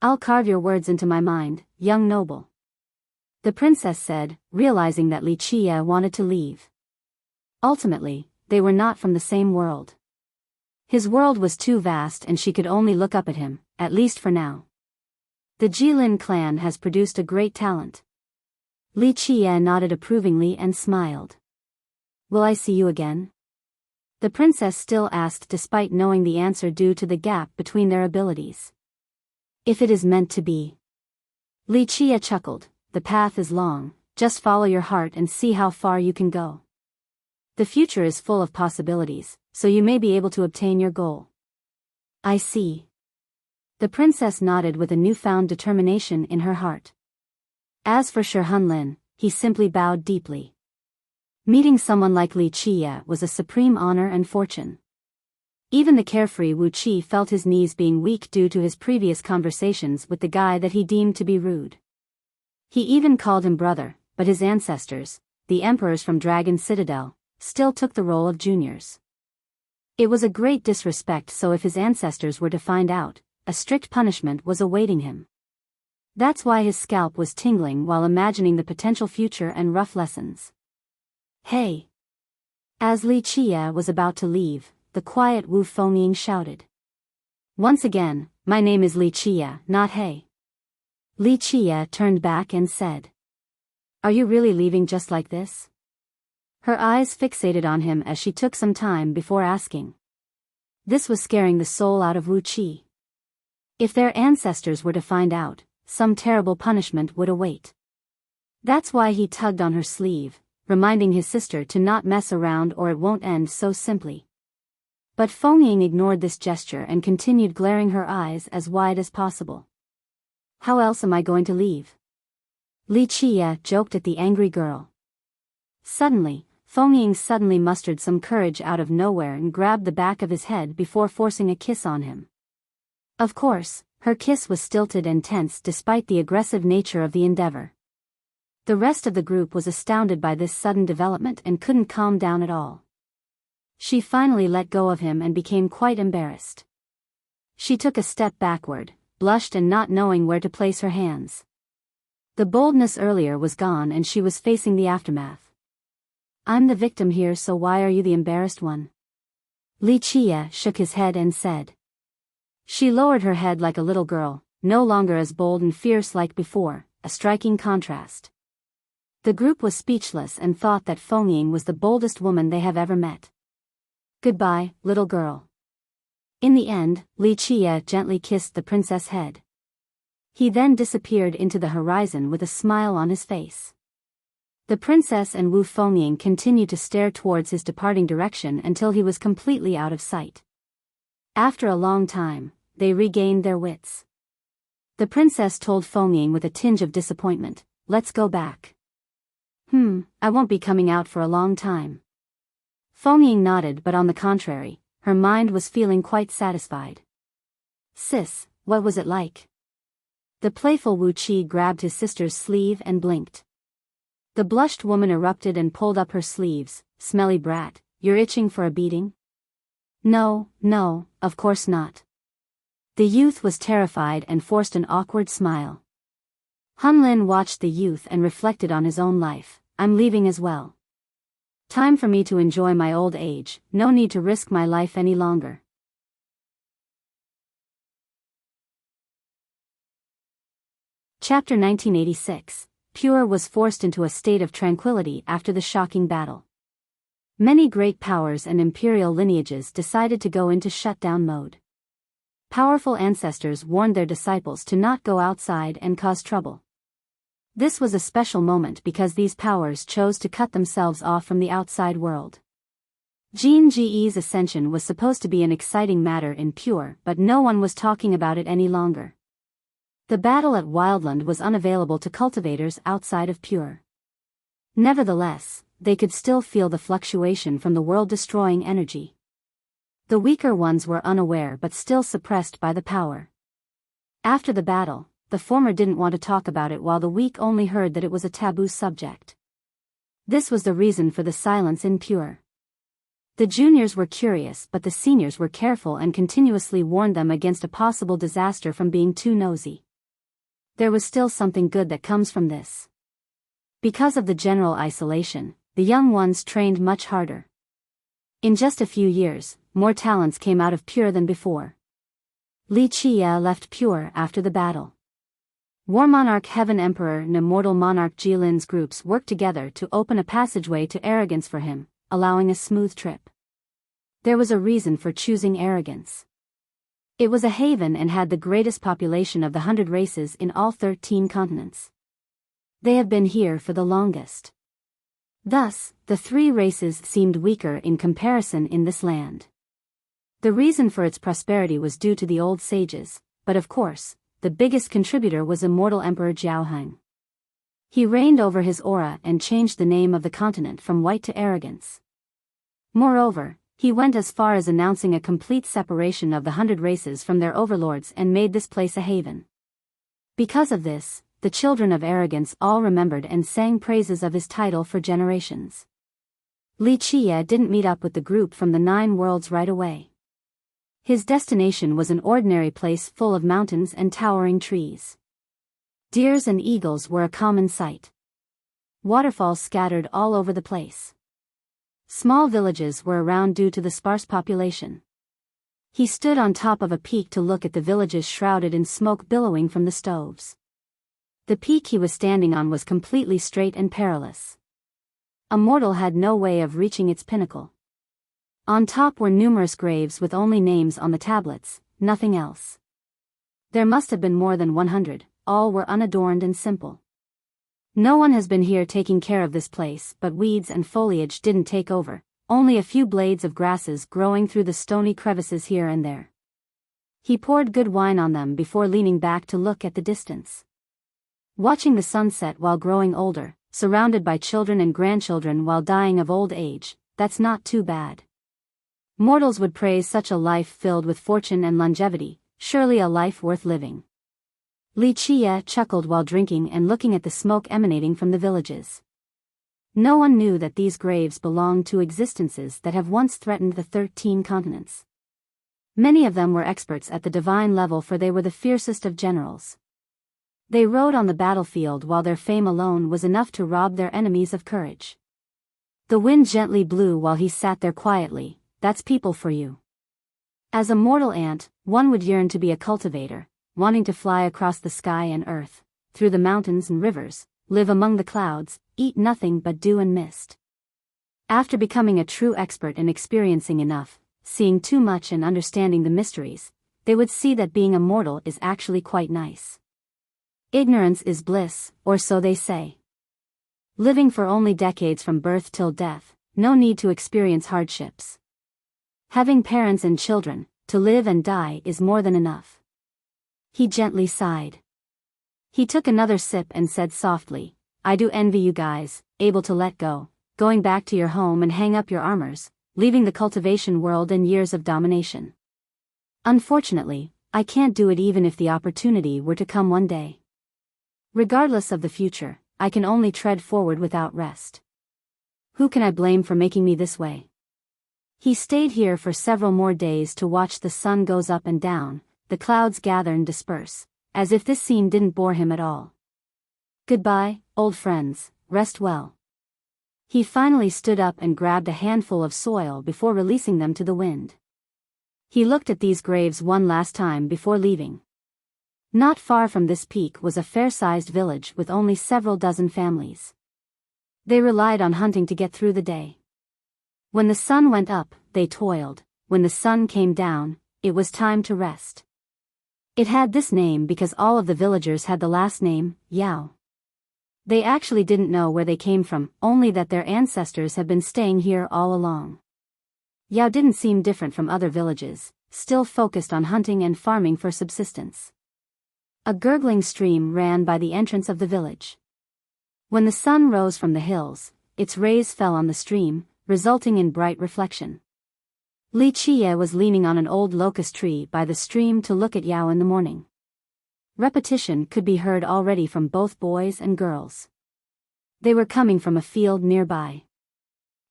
I'll carve your words into my mind, young noble. the princess said, realizing that Li Qie wanted to leave. Ultimately, they were not from the same world. His world was too vast and she could only look up at him, at least for now. The Jilin clan has produced a great talent. Li Qie nodded approvingly and smiled. Will I see you again? The princess still asked despite knowing the answer due to the gap between their abilities. If it is meant to be. Li Qie chuckled, the path is long, just follow your heart and see how far you can go. The future is full of possibilities, so you may be able to obtain your goal. I see. The princess nodded with a newfound determination in her heart. As for Shi Hunlin, he simply bowed deeply. Meeting someone like Li Qie was a supreme honor and fortune. Even the carefree Wu Qi felt his knees being weak due to his previous conversations with the guy that he deemed to be rude. He even called him brother, but his ancestors, the emperors from Dragon Citadel, still took the role of juniors. It was a great disrespect, so if his ancestors were to find out, a strict punishment was awaiting him. That's why his scalp was tingling while imagining the potential future and rough lessons. Hey! As Li Qie was about to leave, the quiet Wu Fengying shouted. Once again, my name is Li Qie, not He. Li Qie turned back and said. Are you really leaving just like this? Her eyes fixated on him as she took some time before asking. This was scaring the soul out of Wu Qi. If their ancestors were to find out, some terrible punishment would await. That's why he tugged on her sleeve, reminding his sister to not mess around or it won't end so simply. But Fengying ignored this gesture and continued glaring her eyes as wide as possible. How else am I going to leave? Li Qie joked at the angry girl. Suddenly, Fengying suddenly mustered some courage out of nowhere and grabbed the back of his head before forcing a kiss on him. Of course, her kiss was stilted and tense despite the aggressive nature of the endeavor. The rest of the group was astounded by this sudden development and couldn't calm down at all. She finally let go of him and became quite embarrassed. She took a step backward, blushed and not knowing where to place her hands. The boldness earlier was gone and she was facing the aftermath. I'm the victim here, so why are you the embarrassed one? Li Qie shook his head and said. She lowered her head like a little girl, no longer as bold and fierce like before, a striking contrast. The group was speechless and thought that Fengying was the boldest woman they have ever met. Goodbye, little girl. In the end, Li Qie gently kissed the princess' head. He then disappeared into the horizon with a smile on his face. The princess and Wu Fengying continued to stare towards his departing direction until he was completely out of sight. After a long time, they regained their wits. The princess told Fengying with a tinge of disappointment, let's go back. I won't be coming out for a long time. Fengying nodded, but on the contrary, her mind was feeling quite satisfied. Sis, what was it like? The playful Wu Qi grabbed his sister's sleeve and blinked. The blushed woman erupted and pulled up her sleeves. Smelly brat, you're itching for a beating? No, of course not. The youth was terrified and forced an awkward smile. Hunlin watched the youth and reflected on his own life. I'm leaving as well. Time for me to enjoy my old age, no need to risk my life any longer. Chapter 1986. Pure was forced into a state of tranquility after the shocking battle. Many great powers and imperial lineages decided to go into shutdown mode. Powerful ancestors warned their disciples to not go outside and cause trouble. This was a special moment because these powers chose to cut themselves off from the outside world. Jin Ji's ascension was supposed to be an exciting matter in Pure, but no one was talking about it any longer. The battle at Wildland was unavailable to cultivators outside of Pure. Nevertheless, they could still feel the fluctuation from the world-destroying energy. The weaker ones were unaware but still suppressed by the power. After the battle, the former didn't want to talk about it while the weak only heard that it was a taboo subject. This was the reason for the silence in Pure. The juniors were curious but the seniors were careful and continuously warned them against a possible disaster from being too nosy. There was still something good that comes from this. Because of the general isolation, the young ones trained much harder. In just a few years, more talents came out of Pure than before. Li Qie left Pure after the battle. War Monarch Heaven Emperor and Immortal Monarch Jilin's groups worked together to open a passageway to Arrogance for him, allowing a smooth trip. There was a reason for choosing Arrogance. It was a haven and had the greatest population of the 100 races in all 13 continents. They have been here for the longest. Thus, the 3 races seemed weaker in comparison in this land. The reason for its prosperity was due to the old sages, but of course, the biggest contributor was Immortal Emperor Jiaoheng. He reigned over his aura and changed the name of the continent from white to Arrogance. Moreover, he went as far as announcing a complete separation of the 100 races from their overlords and made this place a haven. Because of this, the children of Arrogance all remembered and sang praises of his title for generations. Li Qie didn't meet up with the group from the 9 worlds right away. His destination was an ordinary place full of mountains and towering trees. Deers and eagles were a common sight. Waterfalls scattered all over the place. Small villages were around due to the sparse population. He stood on top of a peak to look at the villages shrouded in smoke billowing from the stoves. The peak he was standing on was completely straight and perilous. A mortal had no way of reaching its pinnacle. On top were numerous graves with only names on the tablets, nothing else. There must have been more than 100, all were unadorned and simple. No one has been here taking care of this place, but weeds and foliage didn't take over, only a few blades of grasses growing through the stony crevices here and there. He poured good wine on them before leaning back to look at the distance. Watching the sunset while growing older, surrounded by children and grandchildren while dying of old age, that's not too bad. Mortals would praise such a life filled with fortune and longevity, surely a life worth living. Li Qie chuckled while drinking and looking at the smoke emanating from the villages. No one knew that these graves belonged to existences that have once threatened the 13 continents. Many of them were experts at the divine level, for they were the fiercest of generals. They rode on the battlefield while their fame alone was enough to rob their enemies of courage. The wind gently blew while he sat there quietly. That's people for you. As a mortal ant, one would yearn to be a cultivator, wanting to fly across the sky and earth, through the mountains and rivers, live among the clouds, eat nothing but dew and mist. After becoming a true expert and experiencing enough, seeing too much and understanding the mysteries, they would see that being a mortal is actually quite nice. Ignorance is bliss, or so they say. Living for only decades from birth till death, no need to experience hardships. Having parents and children, to live and die is more than enough. He gently sighed. He took another sip and said softly, I do envy you guys, able to let go, going back to your home and hang up your armors, leaving the cultivation world and years of domination. Unfortunately, I can't do it even if the opportunity were to come one day. Regardless of the future, I can only tread forward without rest. Who can I blame for making me this way? He stayed here for several more days to watch the sun goes up and down, the clouds gather and disperse, as if this scene didn't bore him at all. Goodbye, old friends, rest well. He finally stood up and grabbed a handful of soil before releasing them to the wind. He looked at these graves one last time before leaving. Not far from this peak was a fair-sized village with only several dozen families. They relied on hunting to get through the day. When the sun went up, they toiled. When the sun came down, it was time to rest. It had this name because all of the villagers had the last name, Yao. They actually didn't know where they came from, only that their ancestors had been staying here all along. Yao didn't seem different from other villages, still focused on hunting and farming for subsistence. A gurgling stream ran by the entrance of the village. When the sun rose from the hills, its rays fell on the stream, resulting in bright reflection. Li Qie was leaning on an old locust tree by the stream to look at Yao in the morning. Repetition could be heard already from both boys and girls. They were coming from a field nearby.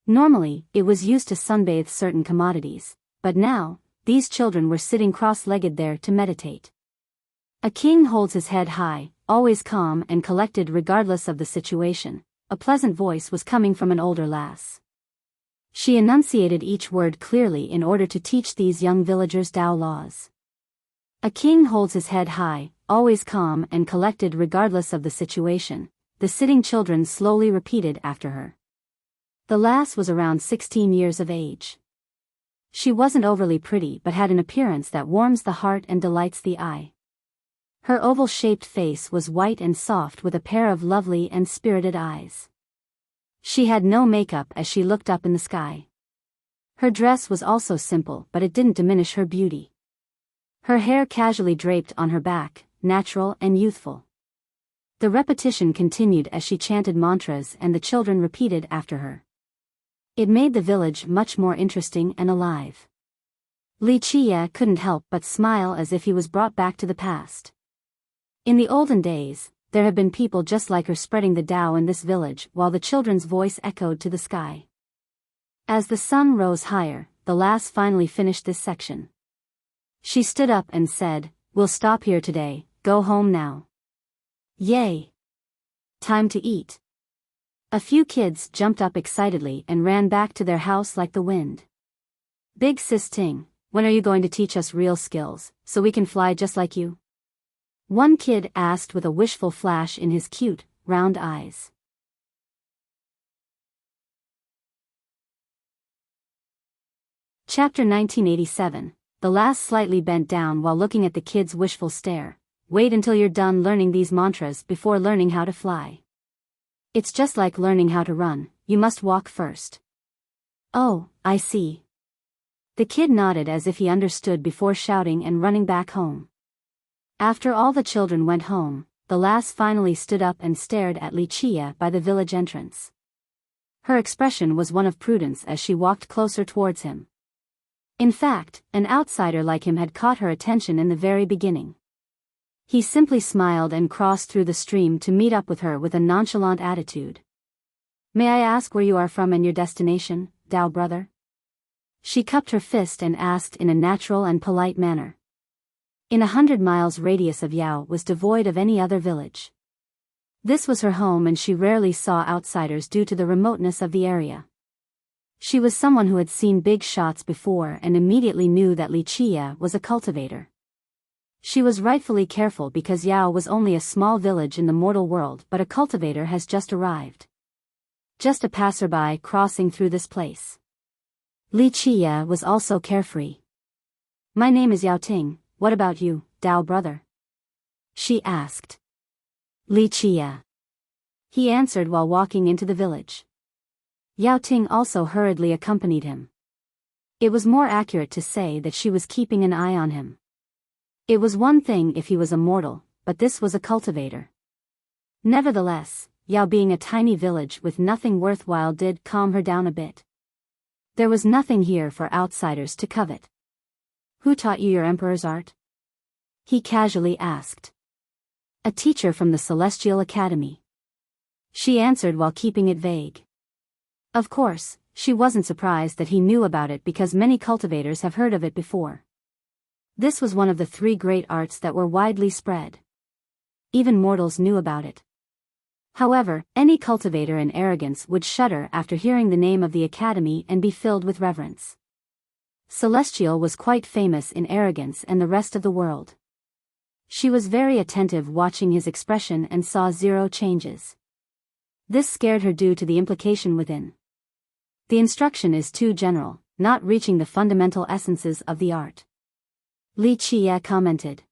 Normally, it was used to sunbathe certain commodities, but now, these children were sitting cross-legged there to meditate. A king holds his head high, always calm and collected regardless of the situation, a pleasant voice was coming from an older lass. She enunciated each word clearly in order to teach these young villagers Tao laws. A king holds his head high, always calm and collected regardless of the situation, the sitting children slowly repeated after her. The lass was around 16 years of age. She wasn't overly pretty but had an appearance that warms the heart and delights the eye. Her oval-shaped face was white and soft with a pair of lovely and spirited eyes. She had no makeup as she looked up in the sky. Her dress was also simple but it didn't diminish her beauty. Her hair casually draped on her back, natural and youthful. The repetition continued as she chanted mantras and the children repeated after her. It made the village much more interesting and alive. Li Chia couldn't help but smile as if he was brought back to the past. In the olden days, there have been people just like her spreading the Tao in this village while the children's voice echoed to the sky. As the sun rose higher, the lass finally finished this section. She stood up and said, "We'll stop here today, go home now." Yay! Time to eat. A few kids jumped up excitedly and ran back to their house like the wind. "Big sis Ting, when are you going to teach us real skills, so we can fly just like you?" One kid asked with a wishful flash in his cute, round eyes. Chapter 1987. The lass slightly bent down while looking at the kid's wishful stare. "Wait until you're done learning these mantras before learning how to fly. It's just like learning how to run, you must walk first." "Oh, I see." The kid nodded as if he understood before shouting and running back home. After all the children went home, the lass finally stood up and stared at Li Chia by the village entrance. Her expression was one of prudence as she walked closer towards him. In fact, an outsider like him had caught her attention in the very beginning. He simply smiled and crossed through the stream to meet up with her with a nonchalant attitude. "May I ask where you are from and your destination, Tao brother?" She cupped her fist and asked in a natural and polite manner. In 100 miles radius of Yao was devoid of any other village. This was her home and she rarely saw outsiders due to the remoteness of the area. She was someone who had seen big shots before and immediately knew that Li Chia was a cultivator. She was rightfully careful because Yao was only a small village in the mortal world but a cultivator has just arrived. Just a passerby crossing through this place. Li Chia was also carefree. "My name is Yao Ting, what about you, Tao brother?" she asked. "Li Chia," he answered while walking into the village. Yao Ting also hurriedly accompanied him. It was more accurate to say that she was keeping an eye on him. It was one thing if he was a mortal, but this was a cultivator. Nevertheless, Yao being a tiny village with nothing worthwhile did calm her down a bit. There was nothing here for outsiders to covet. "Who taught you your emperor's art?" he casually asked. "A teacher from the Celestial Academy," she answered while keeping it vague. Of course, she wasn't surprised that he knew about it because many cultivators have heard of it before. This was one of the 3 great arts that were widely spread. Even mortals knew about it. However, any cultivator in arrogance would shudder after hearing the name of the academy and be filled with reverence. Celestial was quite famous in arrogance and the rest of the world. She was very attentive watching his expression and saw 0 changes. This scared her due to the implication within. The instruction is too general, not reaching the fundamental essences of the art. Li Chia commented.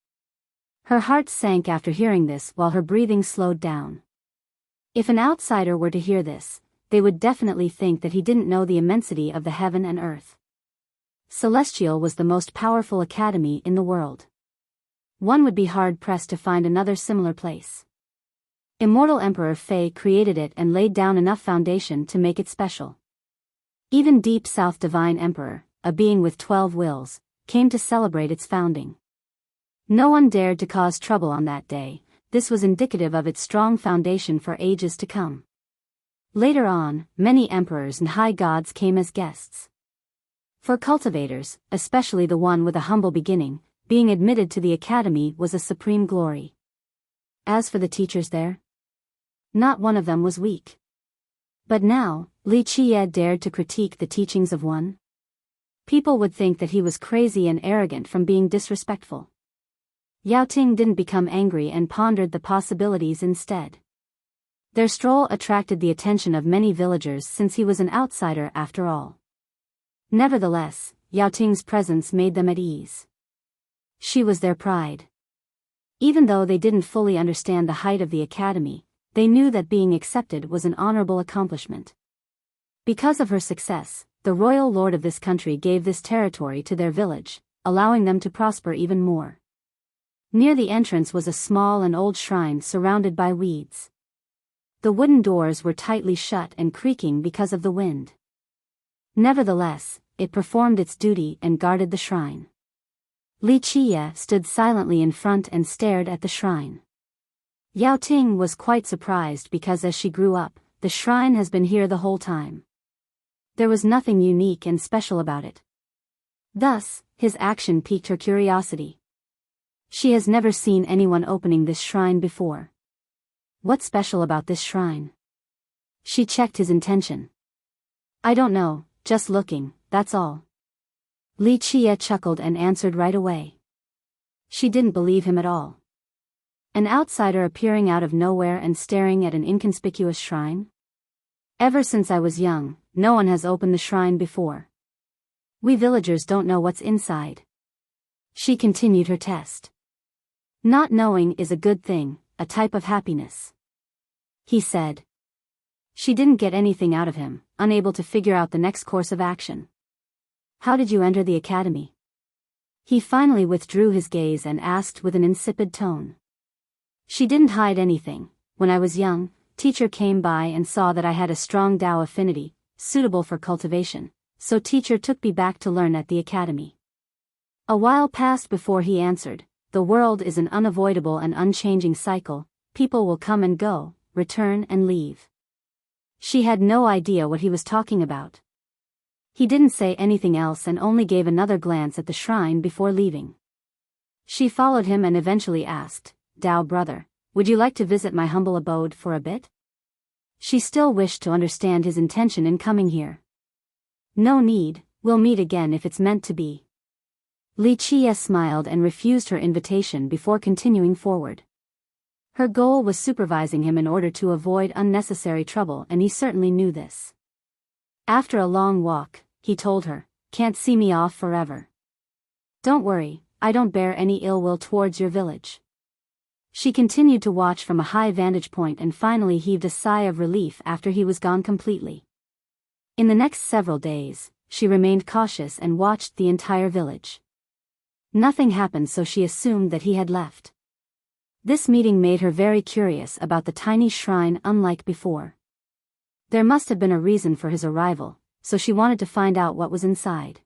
Her heart sank after hearing this while her breathing slowed down. If an outsider were to hear this, they would definitely think that he didn't know the immensity of the heaven and earth. Celestial was the most powerful academy in the world. One would be hard-pressed to find another similar place. Immortal Emperor Fei created it and laid down enough foundation to make it special. Even Deep South Divine Emperor, a being with 12 wills, came to celebrate its founding. No one dared to cause trouble on that day. This was indicative of its strong foundation for ages to come. Later on, many emperors and high gods came as guests. For cultivators, especially the one with a humble beginning, being admitted to the academy was a supreme glory. As for the teachers there, not one of them was weak. But now, Li Qiye dared to critique the teachings of one. People would think that he was crazy and arrogant from being disrespectful. Yao Ting didn't become angry and pondered the possibilities instead. Their stroll attracted the attention of many villagers since he was an outsider after all. Nevertheless, Yao Ting's presence made them at ease. She was their pride. Even though they didn't fully understand the height of the academy, they knew that being accepted was an honorable accomplishment. Because of her success, the royal lord of this country gave this territory to their village, allowing them to prosper even more. Near the entrance was a small and old shrine surrounded by weeds. The wooden doors were tightly shut and creaking because of the wind. Nevertheless, it performed its duty and guarded the shrine. Li Qiye stood silently in front and stared at the shrine. Yao Ting was quite surprised because as she grew up, the shrine has been here the whole time. There was nothing unique and special about it. Thus, his action piqued her curiosity. She has never seen anyone opening this shrine before. What's special about this shrine? She checked his intention. I don't know, just looking, that's all. Li Qiye chuckled and answered right away. She didn't believe him at all. An outsider appearing out of nowhere and staring at an inconspicuous shrine? Ever since I was young, no one has opened the shrine before. We villagers don't know what's inside. She continued her test. Not knowing is a good thing, a type of happiness. He said. She didn't get anything out of him, unable to figure out the next course of action. How did you enter the academy? He finally withdrew his gaze and asked with an insipid tone. She didn't hide anything. When I was young, teacher came by and saw that I had a strong Dao affinity, suitable for cultivation, so teacher took me back to learn at the academy. A while passed before he answered. The world is an unavoidable and unchanging cycle, people will come and go, return and leave. She had no idea what he was talking about. He didn't say anything else and only gave another glance at the shrine before leaving. She followed him and eventually asked, Dao brother, would you like to visit my humble abode for a bit? She still wished to understand his intention in coming here. No need, we'll meet again if it's meant to be. Li Qiye smiled and refused her invitation before continuing forward. Her goal was supervising him in order to avoid unnecessary trouble and he certainly knew this. After a long walk, he told her, can't see me off forever. Don't worry, I don't bear any ill will towards your village. She continued to watch from a high vantage point and finally heaved a sigh of relief after he was gone completely. In the next several days, she remained cautious and watched the entire village. Nothing happened, so she assumed that he had left. This meeting made her very curious about the tiny shrine, unlike before. There must have been a reason for his arrival, so she wanted to find out what was inside.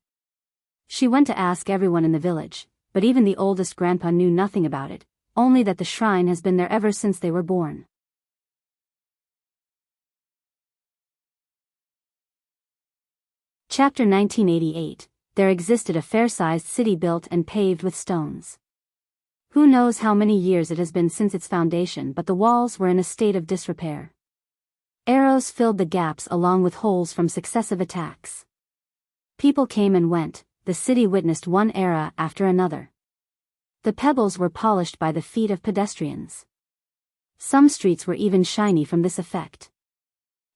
She went to ask everyone in the village, but even the oldest grandpa knew nothing about it, only that the shrine has been there ever since they were born. Chapter 1988. There existed a fair-sized city built and paved with stones. Who knows how many years it has been since its foundation, but the walls were in a state of disrepair. Arrows filled the gaps along with holes from successive attacks. People came and went, the city witnessed one era after another. The pebbles were polished by the feet of pedestrians. Some streets were even shiny from this effect.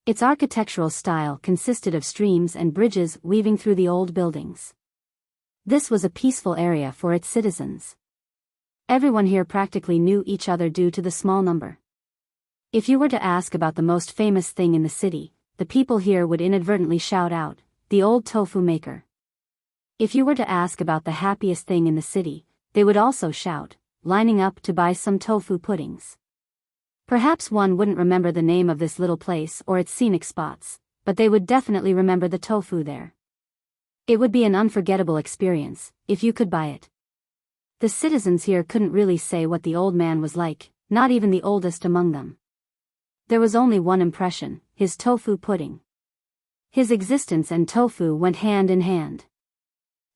Its architectural style consisted of streams and bridges weaving through the old buildings. This was a peaceful area for its citizens. Everyone here practically knew each other due to the small number. If you were to ask about the most famous thing in the city, the people here would inadvertently shout out, the old tofu maker. If you were to ask about the happiest thing in the city, they would also shout, lining up to buy some tofu puddings. Perhaps one wouldn't remember the name of this little place or its scenic spots, but they would definitely remember the tofu there. It would be an unforgettable experience, if you could buy it. The citizens here couldn't really say what the old man was like, not even the oldest among them. There was only one impression, his tofu pudding. His existence and tofu went hand in hand.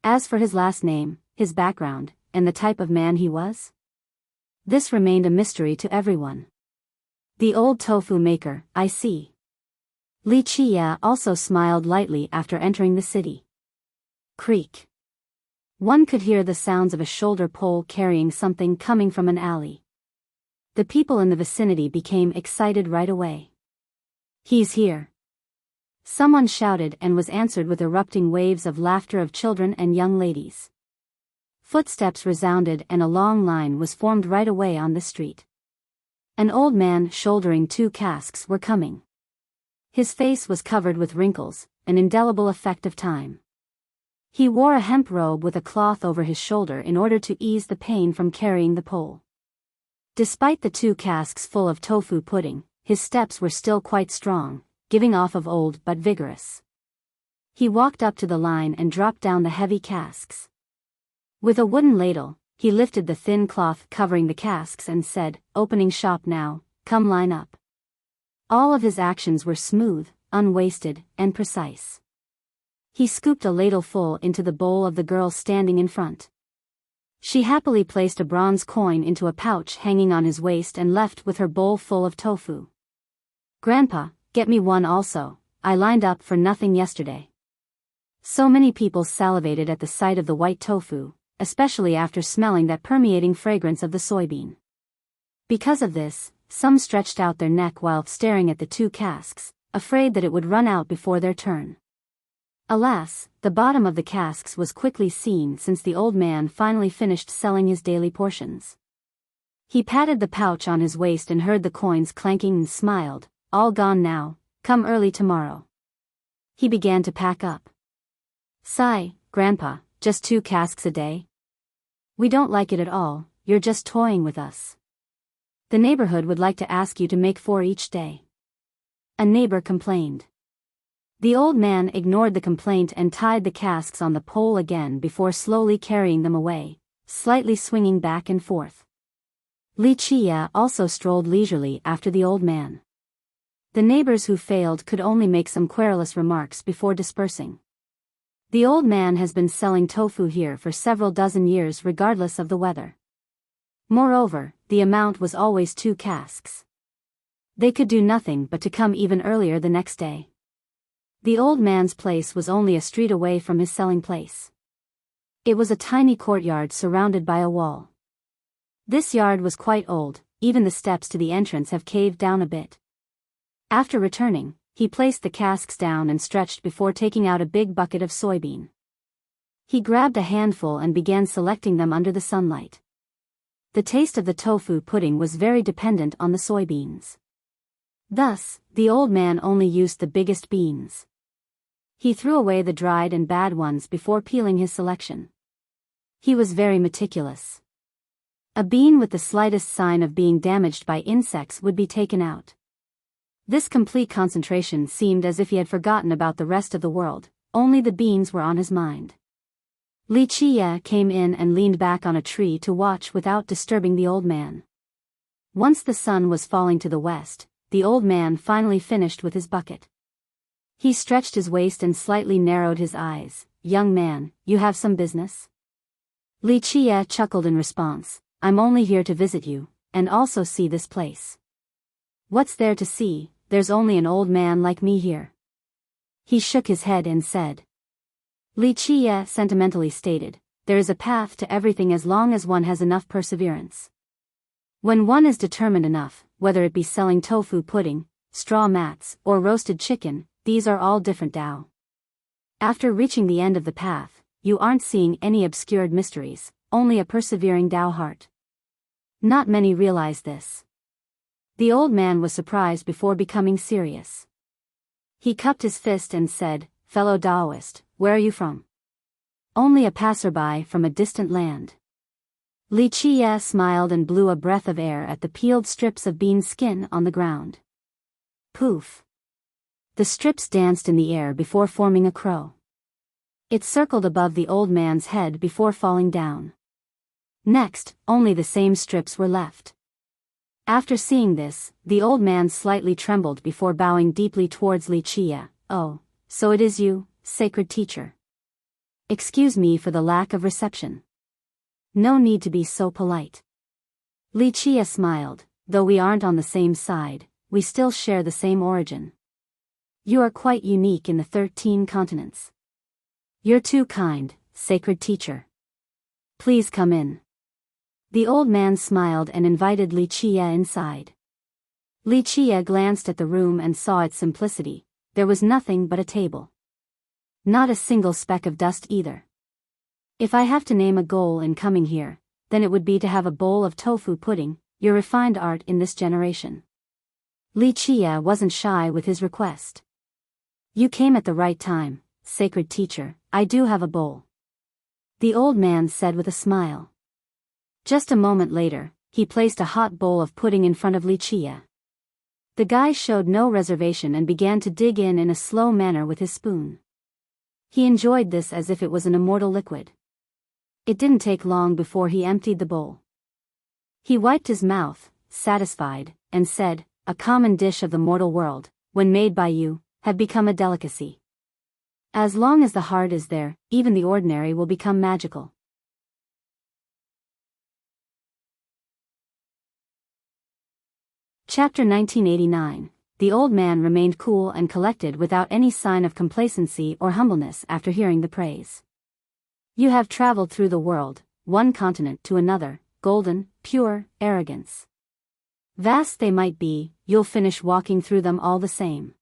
As for his last name, his background, and the type of man he was, this remained a mystery to everyone. The old tofu maker, I see. Li Qia also smiled lightly after entering the city. Creak. One could hear the sounds of a shoulder pole carrying something coming from an alley. The people in the vicinity became excited right away. He's here. Someone shouted and was answered with erupting waves of laughter of children and young ladies. Footsteps resounded and a long line was formed right away on the street. An old man shouldering 2 casks were coming. His face was covered with wrinkles, an indelible effect of time. He wore a hemp robe with a cloth over his shoulder in order to ease the pain from carrying the pole. Despite the 2 casks full of tofu pudding, his steps were still quite strong, giving off of old but vigorous. He walked up to the line and dropped down the heavy casks. With a wooden ladle, he lifted the thin cloth covering the casks and said, "Opening shop now, come line up." All of his actions were smooth, unwasted, and precise. He scooped a ladle full into the bowl of the girl standing in front. She happily placed a bronze coin into a pouch hanging on his waist and left with her bowl full of tofu. "Grandpa, get me one also, I lined up for nothing yesterday." So many people salivated at the sight of the white tofu, especially after smelling that permeating fragrance of the soybean. Because of this, some stretched out their neck while staring at the 2 casks, afraid that it would run out before their turn. Alas, the bottom of the casks was quickly seen since the old man finally finished selling his daily portions. He patted the pouch on his waist and heard the coins clanking and smiled, "All gone now, come early tomorrow." He began to pack up. "Sigh, Grandpa, just 2 casks a day? We don't like it at all, you're just toying with us. The neighborhood would like to ask you to make 4 each day." A neighbor complained. The old man ignored the complaint and tied the casks on the pole again before slowly carrying them away, slightly swinging back and forth. Li Qia also strolled leisurely after the old man. The neighbors who failed could only make some querulous remarks before dispersing. The old man has been selling tofu here for several dozen years regardless of the weather. Moreover, the amount was always 2 casks. They could do nothing but to come even earlier the next day. The old man's place was only a street away from his selling place. It was a tiny courtyard surrounded by a wall. This yard was quite old, even the steps to the entrance have caved down a bit. After returning, he placed the casks down and stretched before taking out a big bucket of soybean. He grabbed a handful and began selecting them under the sunlight. The taste of the tofu pudding was very dependent on the soybeans. Thus, the old man only used the biggest beans. He threw away the dried and bad ones before peeling his selection. He was very meticulous. A bean with the slightest sign of being damaged by insects would be taken out. This complete concentration seemed as if he had forgotten about the rest of the world, only the beans were on his mind. Li Qia came in and leaned back on a tree to watch without disturbing the old man. Once the sun was falling to the west, the old man finally finished with his bucket. He stretched his waist and slightly narrowed his eyes. "Young man, you have some business?" Li Qia chuckled in response, "I'm only here to visit you, and also see this place." "What's there to see? There's only an old man like me here." He shook his head and said. Li Qia sentimentally stated, "There is a path to everything as long as one has enough perseverance. When one is determined enough, whether it be selling tofu pudding, straw mats, or roasted chicken, these are all different Tao. After reaching the end of the path, you aren't seeing any obscured mysteries, only a persevering Tao heart." Not many realize this. The old man was surprised before becoming serious. He cupped his fist and said, "Fellow Taoist, where are you from?" "Only a passerby from a distant land." Li Qia smiled and blew a breath of air at the peeled strips of bean skin on the ground. Poof! The strips danced in the air before forming a crow. It circled above the old man's head before falling down. Next, only the same strips were left. After seeing this, the old man slightly trembled before bowing deeply towards Li Qia. "Oh, so it is you, sacred teacher. Excuse me for the lack of reception. No need to be so polite." Li Qia smiled, "Though we aren't on the same side, we still share the same origin." You are quite unique in the 13 continents. You're too kind, sacred teacher. Please come in. The old man smiled and invited Wuxia inside. Wuxia glanced at the room and saw its simplicity. There was nothing but a table. Not a single speck of dust either. If I have to name a goal in coming here, then it would be to have a bowl of tofu pudding, your refined art in this generation. Wuxia wasn't shy with his request. You came at the right time, sacred teacher, I do have a bowl. The old man said with a smile. Just a moment later, he placed a hot bowl of pudding in front of Wuxia. The guy showed no reservation and began to dig in a slow manner with his spoon. He enjoyed this as if it was an immortal liquid. It didn't take long before he emptied the bowl. He wiped his mouth, satisfied, and said, "A common dish of the mortal world, when made by you, have become a delicacy. As long as the heart is there, even the ordinary will become magical." Chapter 1989. The old man remained cool and collected without any sign of complacency or humbleness after hearing the praise. You have traveled through the world, one continent to another, golden, pure, arrogance. Vast they might be, you'll finish walking through them all the same.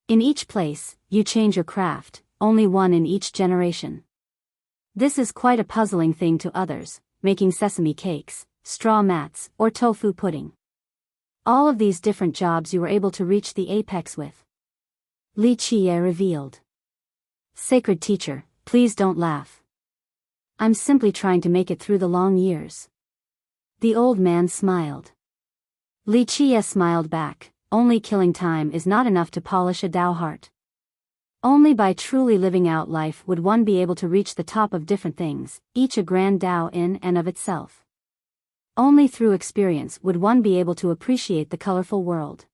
In each place, you change your craft, only one in each generation. This is quite a puzzling thing to others, making sesame cakes, straw mats, or tofu pudding. All of these different jobs you were able to reach the apex with. Wuxia revealed. Sacred teacher, please don't laugh. I'm simply trying to make it through the long years. The old man smiled. Wuxia smiled back. Only killing time is not enough to polish a Tao heart. Only by truly living out life would one be able to reach the top of different things, each a grand Tao in and of itself. Only through experience would one be able to appreciate the colorful world.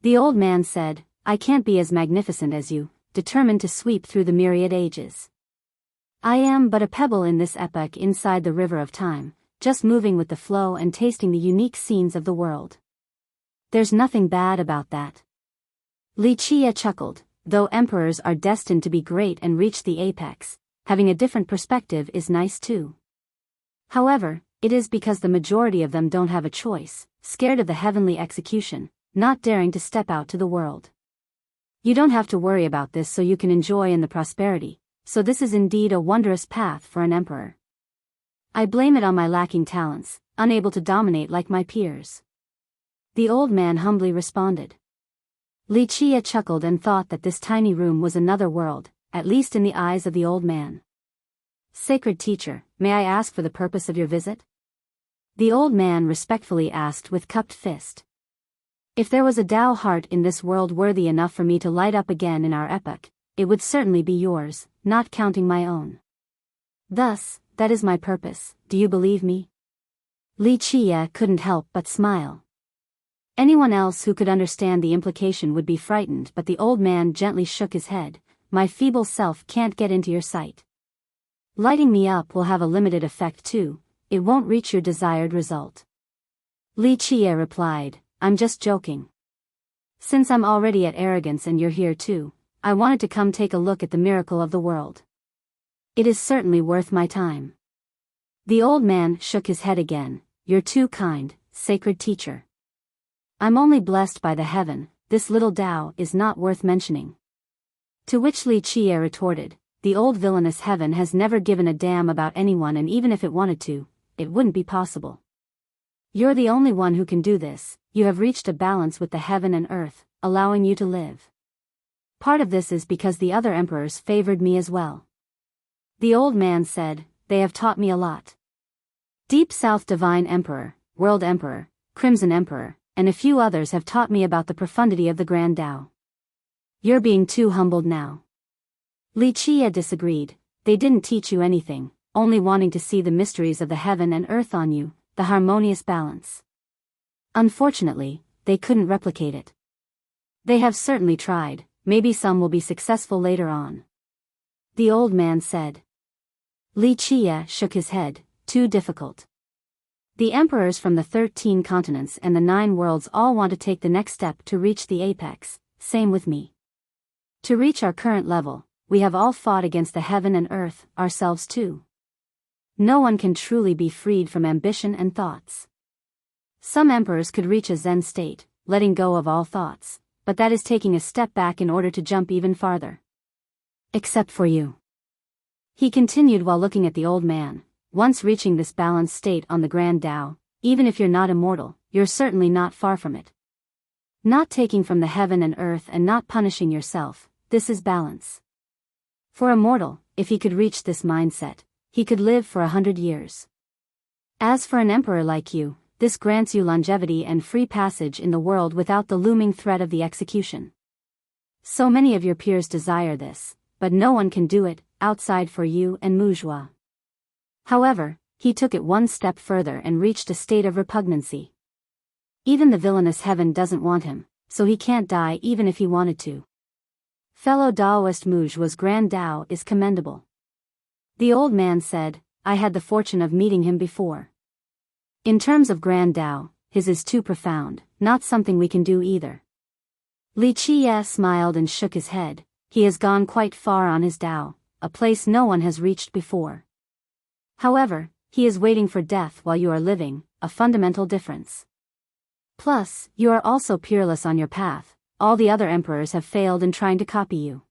The old man said, I can't be as magnificent as you, determined to sweep through the myriad ages. I am but a pebble in this epoch inside the river of time, just moving with the flow and tasting the unique scenes of the world. There's nothing bad about that. Wuxia chuckled. Though emperors are destined to be great and reach the apex, having a different perspective is nice too. However, it is because the majority of them don't have a choice, scared of the heavenly execution, not daring to step out to the world. You don't have to worry about this so you can enjoy in the prosperity, so this is indeed a wondrous path for an emperor. I blame it on my lacking talents, unable to dominate like my peers. The old man humbly responded. Wuxia chuckled and thought that this tiny room was another world, at least in the eyes of the old man. Sacred teacher, may I ask for the purpose of your visit? The old man respectfully asked with cupped fist. If there was a Tao heart in this world worthy enough for me to light up again in our epoch, it would certainly be yours, not counting my own. Thus, that is my purpose, do you believe me? Wuxia couldn't help but smile. Anyone else who could understand the implication would be frightened, but the old man gently shook his head. My feeble self can't get into your sight. Lighting me up will have a limited effect too, it won't reach your desired result. Wuxia replied, I'm just joking. Since I'm already at arrogance and you're here too, I wanted to come take a look at the miracle of the world. It is certainly worth my time. The old man shook his head again. You're too kind, sacred teacher. I'm only blessed by the heaven, this little Tao is not worth mentioning. To which Wuxia retorted, the old villainous heaven has never given a damn about anyone, and even if it wanted to, it wouldn't be possible. You're the only one who can do this. You have reached a balance with the heaven and earth, allowing you to live. Part of this is because the other emperors favored me as well. The old man said, they have taught me a lot. Deep South Divine Emperor, World Emperor, Crimson Emperor, and a few others have taught me about the profundity of the Grand Tao. You're being too humbled now. Wuxia disagreed. They didn't teach you anything, only wanting to see the mysteries of the heaven and earth on you, the harmonious balance. Unfortunately, they couldn't replicate it. They have certainly tried, maybe some will be successful later on. The old man said. Wuxia shook his head, too difficult. The emperors from the 13 continents and the 9 worlds all want to take the next step to reach the apex, same with me. To reach our current level, we have all fought against the heaven and earth, ourselves too. No one can truly be freed from ambition and thoughts. Some emperors could reach a Zen state, letting go of all thoughts, but that is taking a step back in order to jump even farther. Except for you. He continued while looking at the old man. Once reaching this balanced state on the Grand Tao, even if you're not immortal, you're certainly not far from it. Not taking from the heaven and earth and not punishing yourself, this is balance. For a mortal, if he could reach this mindset, he could live for 100 years. As for an emperor like you, this grants you longevity and free passage in the world without the looming threat of the execution. So many of your peers desire this, but no one can do it, outside for you and Muzhua. However, he took it one step further and reached a state of repugnancy. Even the villainous heaven doesn't want him, so he can't die even if he wanted to. Fellow Daoist Muzhua's Grand Tao is commendable. The old man said, I had the fortune of meeting him before. In terms of Grand Tao, his is too profound, not something we can do either. Li Qie smiled and shook his head. He has gone quite far on his Tao, a place no one has reached before. However, he is waiting for death while you are living, a fundamental difference. Plus, you are also peerless on your path. All the other emperors have failed in trying to copy you.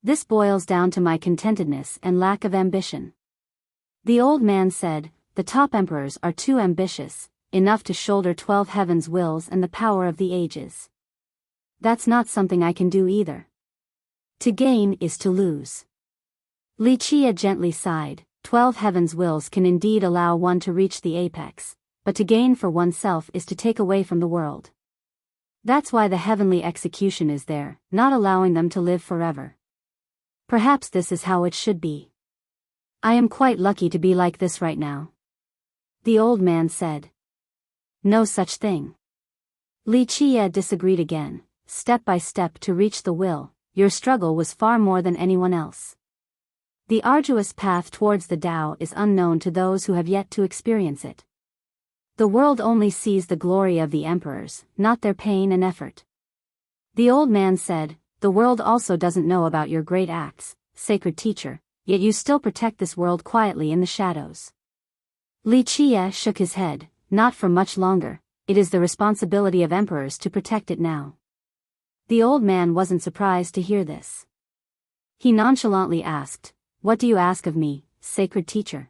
This boils down to my contentedness and lack of ambition. The old man said, the top emperors are too ambitious, enough to shoulder 12 heavens' wills and the power of the ages. That's not something I can do either. To gain is to lose. Li Qie gently sighed. 12 heavens' wills can indeed allow one to reach the apex, but to gain for oneself is to take away from the world. That's why the heavenly execution is there, not allowing them to live forever. Perhaps this is how it should be. I am quite lucky to be like this right now. The old man said. No such thing. Li Qie disagreed again. Step by step to reach the will, your struggle was far more than anyone else. The arduous path towards the Tao is unknown to those who have yet to experience it. The world only sees the glory of the emperors, not their pain and effort. The old man said, the world also doesn't know about your great acts, sacred teacher, yet you still protect this world quietly in the shadows. Li Qie shook his head, not for much longer, it is the responsibility of emperors to protect it now. The old man wasn't surprised to hear this. He nonchalantly asked, what do you ask of me, sacred teacher?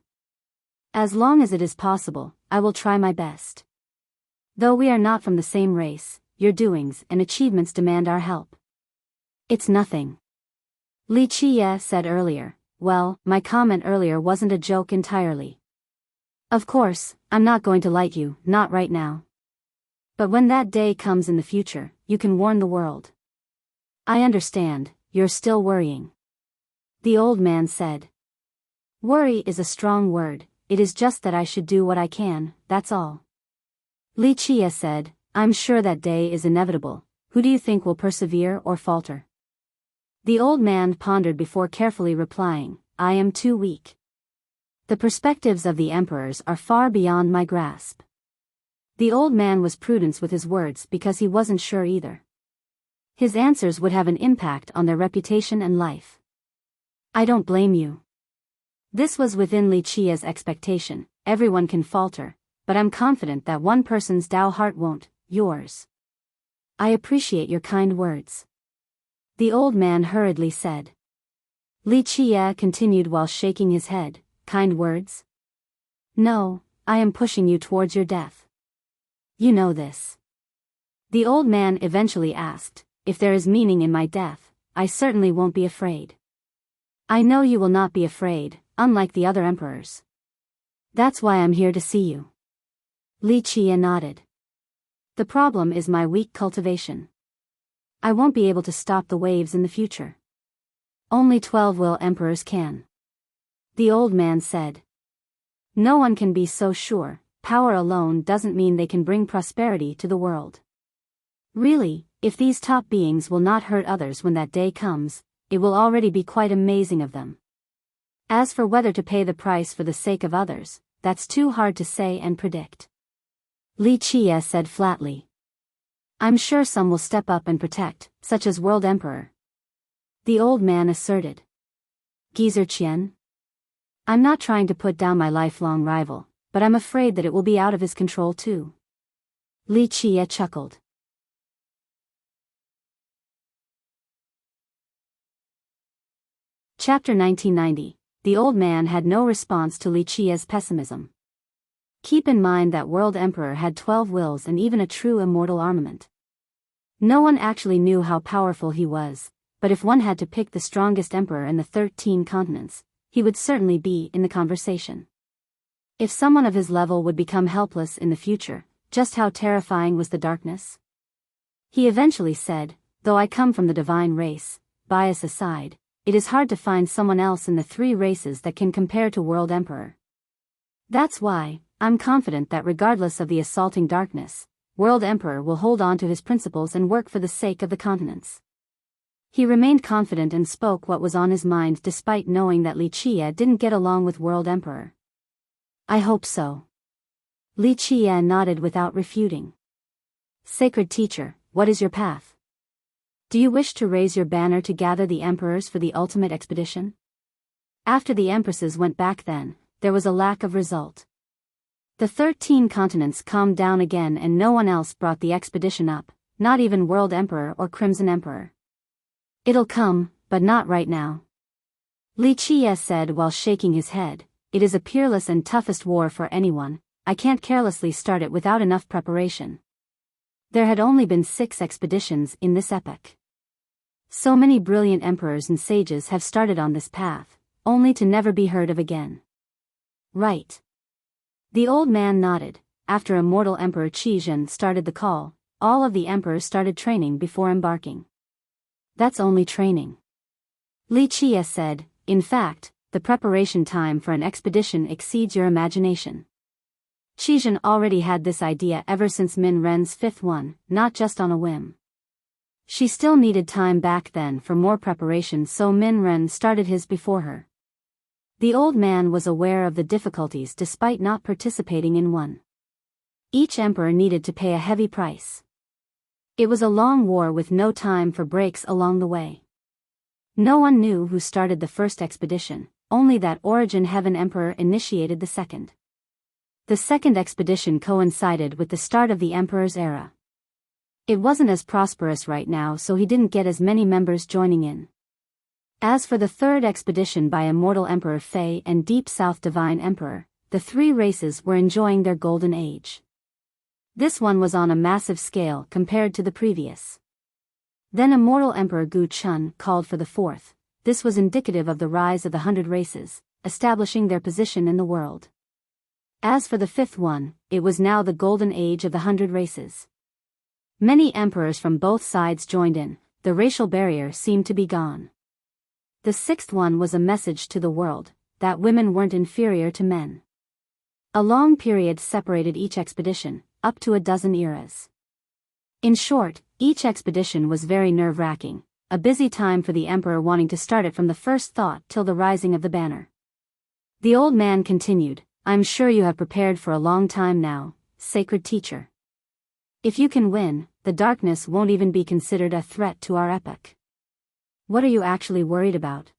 As long as it is possible, I will try my best. Though we are not from the same race, your doings and achievements demand our help. It's nothing. Li Qie said earlier, well, my comment earlier wasn't a joke entirely. Of course, I'm not going to like you, not right now. But when that day comes in the future, you can warn the world. I understand, you're still worrying. The old man said. Worry is a strong word, it is just that I should do what I can, that's all. Li Qie said, I'm sure that day is inevitable, who do you think will persevere or falter? The old man pondered before carefully replying, I am too weak. The perspectives of the emperors are far beyond my grasp. The old man was prudent with his words because he wasn't sure either. His answers would have an impact on their reputation and life. I don't blame you. This was within Li Qie's expectation, everyone can falter, but I'm confident that one person's Tao heart won't, yours. I appreciate your kind words. The old man hurriedly said. Li Qie continued while shaking his head, kind words? No, I am pushing you towards your death. You know this. The old man eventually asked, if there is meaning in my death, I certainly won't be afraid. I know you will not be afraid, unlike the other emperors. That's why I'm here to see you. Li Qie nodded. The problem is my weak cultivation. I won't be able to stop the waves in the future. Only 12 will emperors can. The old man said. No one can be so sure, power alone doesn't mean they can bring prosperity to the world. Really, if these top beings will not hurt others when that day comes, it will already be quite amazing of them. As for whether to pay the price for the sake of others, that's too hard to say and predict. Li Qie said flatly. I'm sure some will step up and protect, such as World Emperor. The old man asserted. Geezer Qian? I'm not trying to put down my lifelong rival, but I'm afraid that it will be out of his control too. Li Qie chuckled. Chapter 1990. The old man had no response to Li Qie's pessimism. Keep in mind that World Emperor had 12 wills and even a true immortal armament. No one actually knew how powerful he was, but if one had to pick the strongest emperor in the 13 continents, he would certainly be in the conversation. If someone of his level would become helpless in the future, just how terrifying was the darkness? He eventually said, though I come from the divine race, bias aside, it is hard to find someone else in the 3 races that can compare to World Emperor. That's why, I'm confident that regardless of the assaulting darkness, World Emperor will hold on to his principles and work for the sake of the continents. He remained confident and spoke what was on his mind despite knowing that Li Qie didn't get along with World Emperor. I hope so. Li Qie nodded without refuting. Sacred teacher, what is your path? Do you wish to raise your banner to gather the emperors for the ultimate expedition? After the empresses went back then, there was a lack of result. The 13 continents calmed down again and no one else brought the expedition up, not even World Emperor or Crimson Emperor. It'll come, but not right now. Li Qie said while shaking his head, it is a peerless and toughest war for anyone, I can't carelessly start it without enough preparation. There had only been 6 expeditions in this epoch. So many brilliant emperors and sages have started on this path, only to never be heard of again. Right. The old man nodded. After immortal Emperor Qizhen started the call, all of the emperors started training before embarking. That's only training. Li Qie said, in fact, the preparation time for an expedition exceeds your imagination. Qizhen already had this idea ever since Min Ren's 5th one, not just on a whim. She still needed time back then for more preparation, so Min Ren started his before her. The old man was aware of the difficulties despite not participating in one. Each emperor needed to pay a heavy price. It was a long war with no time for breaks along the way. No one knew who started the first expedition, only that Origin Heaven Emperor initiated the second. The second expedition coincided with the start of the Emperor's era. It wasn't as prosperous right now, so he didn't get as many members joining in. As for the third expedition by Immortal Emperor Fei and Deep South Divine Emperor, the 3 races were enjoying their golden age. This one was on a massive scale compared to the previous. Then Immortal Emperor Gu Chun called for the 4th. This was indicative of the rise of the 100 races, establishing their position in the world. As for the 5th one, it was now the golden age of the 100 races. Many emperors from both sides joined in, the racial barrier seemed to be gone. The 6th one was a message to the world, that women weren't inferior to men. A long period separated each expedition, up to a dozen eras. In short, each expedition was very nerve-wracking, a busy time for the emperor wanting to start it from the first thought till the rising of the banner. The old man continued, I'm sure you have prepared for a long time now, sacred teacher. If you can win, the darkness won't even be considered a threat to our epoch. What are you actually worried about?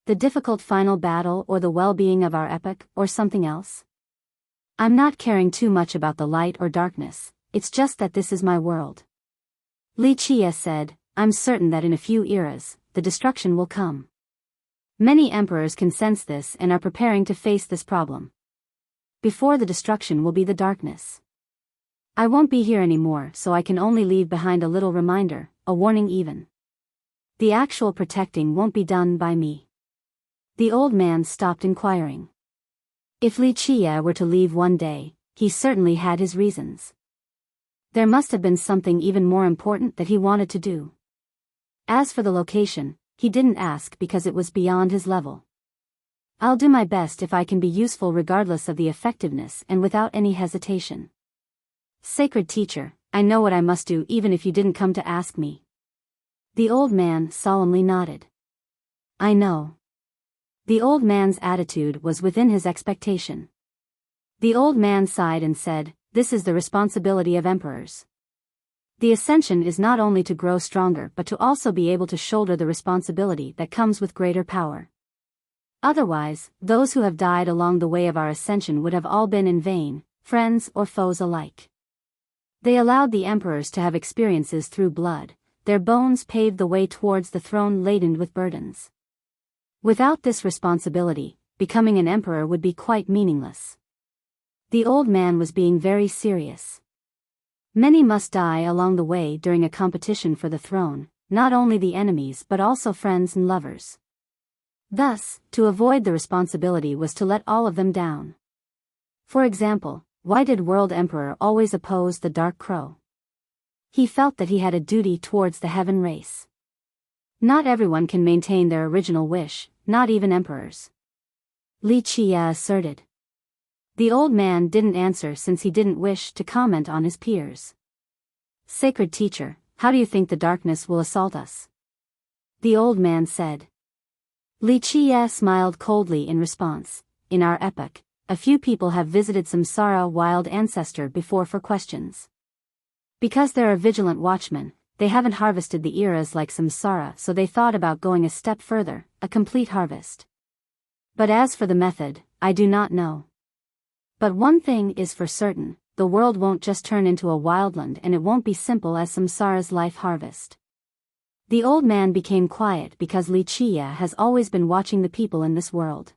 The difficult final battle or the well-being of our epoch or something else? I'm not caring too much about the light or darkness, it's just that this is my world. Li Qie said, I'm certain that in a few eras, the destruction will come. Many emperors can sense this and are preparing to face this problem. Before the destruction will be the darkness. I won't be here anymore, so I can only leave behind a little reminder, a warning even. The actual protecting won't be done by me. The old man stopped inquiring. If Li Qie were to leave one day, he certainly had his reasons. There must have been something even more important that he wanted to do. As for the location, he didn't ask because it was beyond his level. I'll do my best if I can be useful regardless of the effectiveness and without any hesitation. Sacred teacher, I know what I must do even if you didn't come to ask me. The old man solemnly nodded. I know. The old man's attitude was within his expectation. The old man sighed and said, this is the responsibility of emperors. The ascension is not only to grow stronger but to also be able to shoulder the responsibility that comes with greater power. Otherwise, those who have died along the way of our ascension would have all been in vain, friends or foes alike. They allowed the emperors to have experiences through blood, their bones paved the way towards the throne laden with burdens. Without this responsibility, becoming an emperor would be quite meaningless. The old man was being very serious. Many must die along the way during a competition for the throne, not only the enemies but also friends and lovers. Thus, to avoid the responsibility was to let all of them down. For example, why did World Emperor always oppose the Dark Crow? He felt that he had a duty towards the heaven race. Not everyone can maintain their original wish, not even emperors. Li Qia asserted. The old man didn't answer since he didn't wish to comment on his peers. Sacred teacher, how do you think the darkness will assault us? The old man said. Li Qia smiled coldly in response. In our epoch, a few people have visited Samsara wild ancestor before for questions. Because they're a vigilant watchman, they haven't harvested the eras like Samsara, so they thought about going a step further, a complete harvest. But as for the method, I do not know. But one thing is for certain, the world won't just turn into a wildland and it won't be simple as Samsara's life harvest. The old man became quiet because Li Qia has always been watching the people in this world.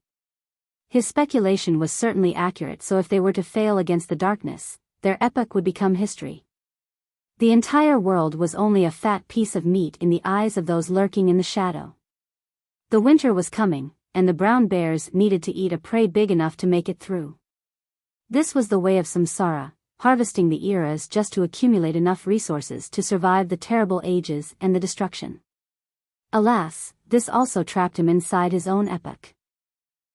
His speculation was certainly accurate, so if they were to fail against the darkness, their epoch would become history. The entire world was only a fat piece of meat in the eyes of those lurking in the shadow. The winter was coming, and the brown bears needed to eat a prey big enough to make it through. This was the way of Samsara, harvesting the eras just to accumulate enough resources to survive the terrible ages and the destruction. Alas, this also trapped him inside his own epoch.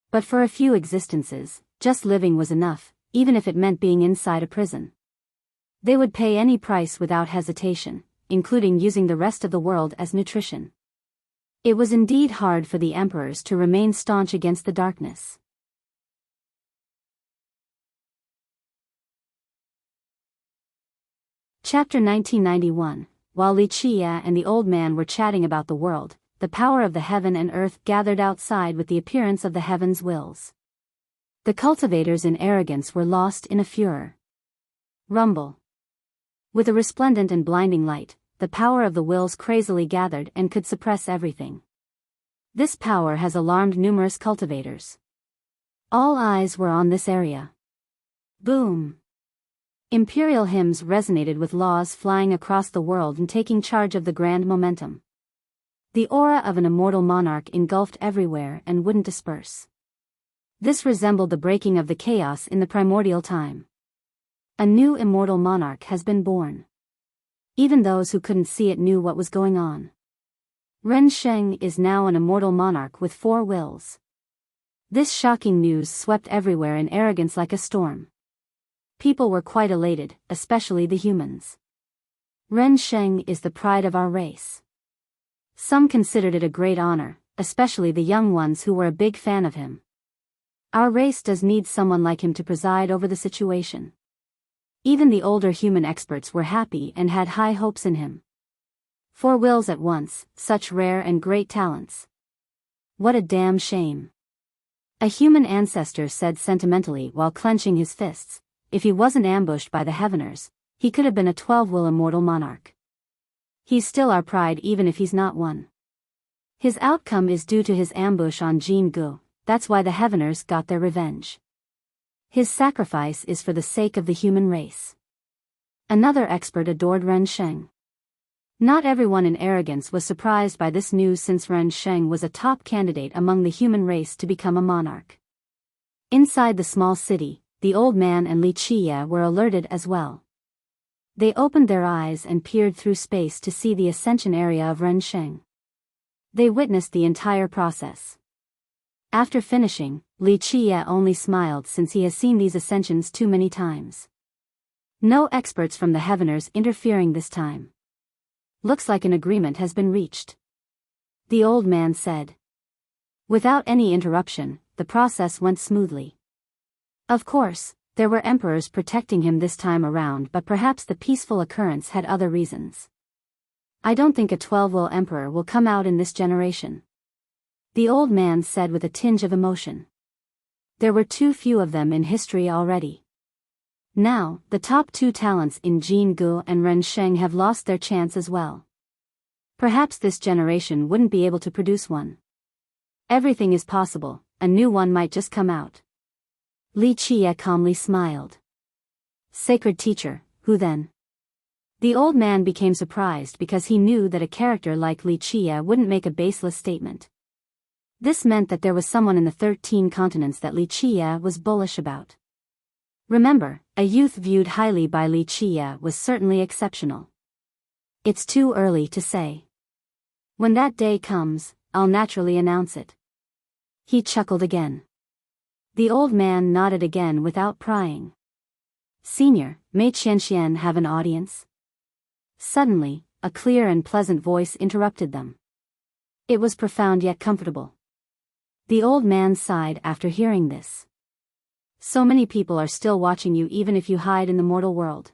But for a few existences, just living was enough, even if it meant being inside a prison. They would pay any price without hesitation, including using the rest of the world as nutrition. It was indeed hard for the emperors to remain staunch against the darkness. Chapter 1991. While Li Qia and the old man were chatting about the world, the power of the heaven and earth gathered outside with the appearance of the heavens' wills. The cultivators in arrogance were lost in a furor. Rumble. With a resplendent and blinding light, the power of the wills crazily gathered and could suppress everything. This power has alarmed numerous cultivators. All eyes were on this area. Boom. Imperial hymns resonated with laws flying across the world and taking charge of the grand momentum. The aura of an immortal monarch engulfed everywhere and wouldn't disperse. This resembled the breaking of the chaos in the primordial time. A new immortal monarch has been born. Even those who couldn't see it knew what was going on. Ren Sheng is now an immortal monarch with 4 wills. This shocking news swept everywhere in arrogance like a storm. People were quite elated, especially the humans. Ren Sheng is the pride of our race. Some considered it a great honor, especially the young ones who were a big fan of him. Our race does need someone like him to preside over the situation. Even the older human experts were happy and had high hopes in him. 4 wills at once, such rare and great talents. What a damn shame. A human ancestor said sentimentally while clenching his fists. If he wasn't ambushed by the Heaveners, he could have been a 12-will immortal monarch. He's still our pride even if he's not one. His outcome is due to his ambush on Jin Gu, that's why the Heaveners got their revenge. His sacrifice is for the sake of the human race. Another expert adored Ren Sheng. Not everyone in arrogance was surprised by this news since Ren Sheng was a top candidate among the human race to become a monarch. Inside the small city, the old man and Li Qia were alerted as well. They opened their eyes and peered through space to see the ascension area of Ren Sheng. They witnessed the entire process. After finishing, Li Qia only smiled since he has seen these ascensions too many times. No experts from the Heaveners interfering this time. Looks like an agreement has been reached. The old man said. Without any interruption, the process went smoothly. Of course, There were emperors protecting him this time around, but perhaps the peaceful occurrence had other reasons. I don't think a 12-will emperor will come out in this generation, the old man said with a tinge of emotion. There were too few of them in history already. Now, the top two talents in Jin Gu and Ren Sheng have lost their chance as well. Perhaps this generation wouldn't be able to produce one. Everything is possible, a new one might just come out. Li Qie calmly smiled. Sacred teacher, who then? The old man became surprised because he knew that a character like Li Qie wouldn't make a baseless statement. This meant that there was someone in the 13 continents that Li Qie was bullish about. Remember, a youth viewed highly by Li Qie was certainly exceptional. It's too early to say. When that day comes, I'll naturally announce it. He chuckled again. The old man nodded again without prying. Senior, may Qianxian have an audience? Suddenly, a clear and pleasant voice interrupted them. It was profound yet comfortable. The old man sighed after hearing this. So many people are still watching you even if you hide in the mortal world.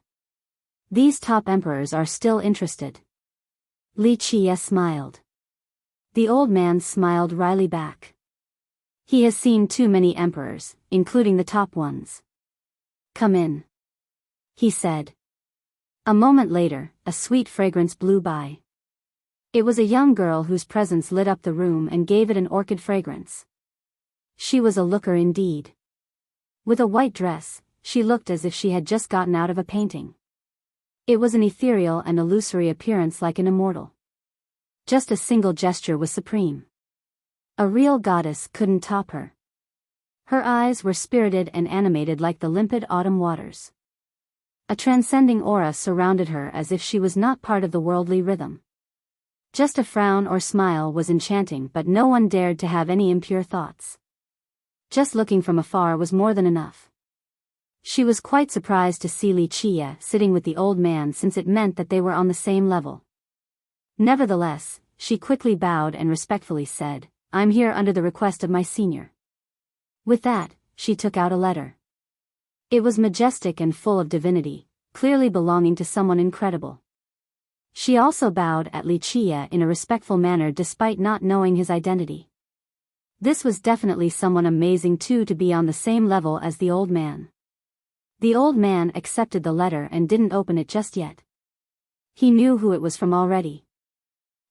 These top emperors are still interested. Li Qie smiled. The old man smiled wryly back. He has seen too many emperors, including the top ones. Come in, he said. A moment later, a sweet fragrance blew by. It was a young girl whose presence lit up the room and gave it an orchid fragrance. She was a looker indeed. With a white dress, she looked as if she had just gotten out of a painting. It was an ethereal and illusory appearance like an immortal. Just a single gesture was supreme. A real goddess couldn't top her. Her eyes were spirited and animated like the limpid autumn waters. A transcending aura surrounded her as if she was not part of the worldly rhythm. Just a frown or smile was enchanting, but no one dared to have any impure thoughts. Just looking from afar was more than enough. She was quite surprised to see Li Qie sitting with the old man, since it meant that they were on the same level. Nevertheless, she quickly bowed and respectfully said, "I'm here under the request of my senior." With that, she took out a letter. It was majestic and full of divinity, clearly belonging to someone incredible. She also bowed at Li Qie in a respectful manner despite not knowing his identity. This was definitely someone amazing too, to be on the same level as the old man. The old man accepted the letter and didn't open it just yet. He knew who it was from already.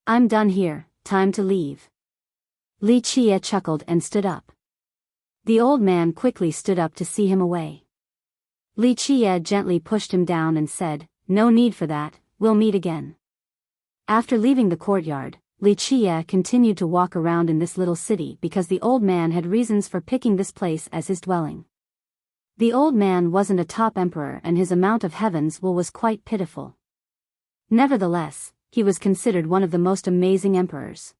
"I'm done here, time to leave." Li Qie chuckled and stood up. The old man quickly stood up to see him away. Li Qie gently pushed him down and said, "No need for that, we'll meet again." After leaving the courtyard, Li Qie continued to walk around in this little city because the old man had reasons for picking this place as his dwelling. The old man wasn't a top emperor and his amount of heaven's will was quite pitiful. Nevertheless, he was considered one of the most amazing emperors.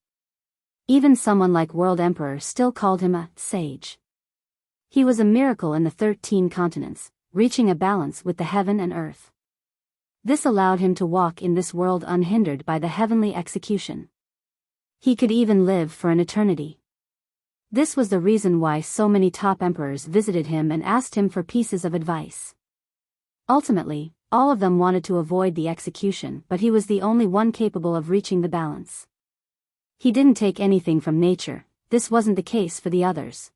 Even someone like World Emperor still called him a sage. He was a miracle in the 13 continents, reaching a balance with the heaven and earth. This allowed him to walk in this world unhindered by the heavenly execution. He could even live for an eternity. This was the reason why so many top emperors visited him and asked him for pieces of advice. Ultimately, all of them wanted to avoid the execution, but he was the only one capable of reaching the balance. He didn't take anything from nature. This wasn't the case for the others.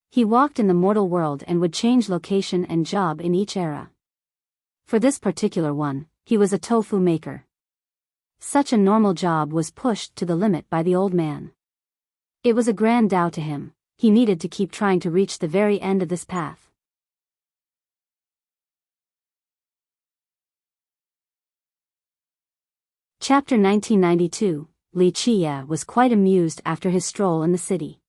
He walked in the mortal world and would change location and job in each era. For this particular one, he was a tofu maker. Such a normal job was pushed to the limit by the old man. It was a grand doubt to him. He needed to keep trying to reach the very end of this path. Chapter 1992. Li Qie was quite amused after his stroll in the city.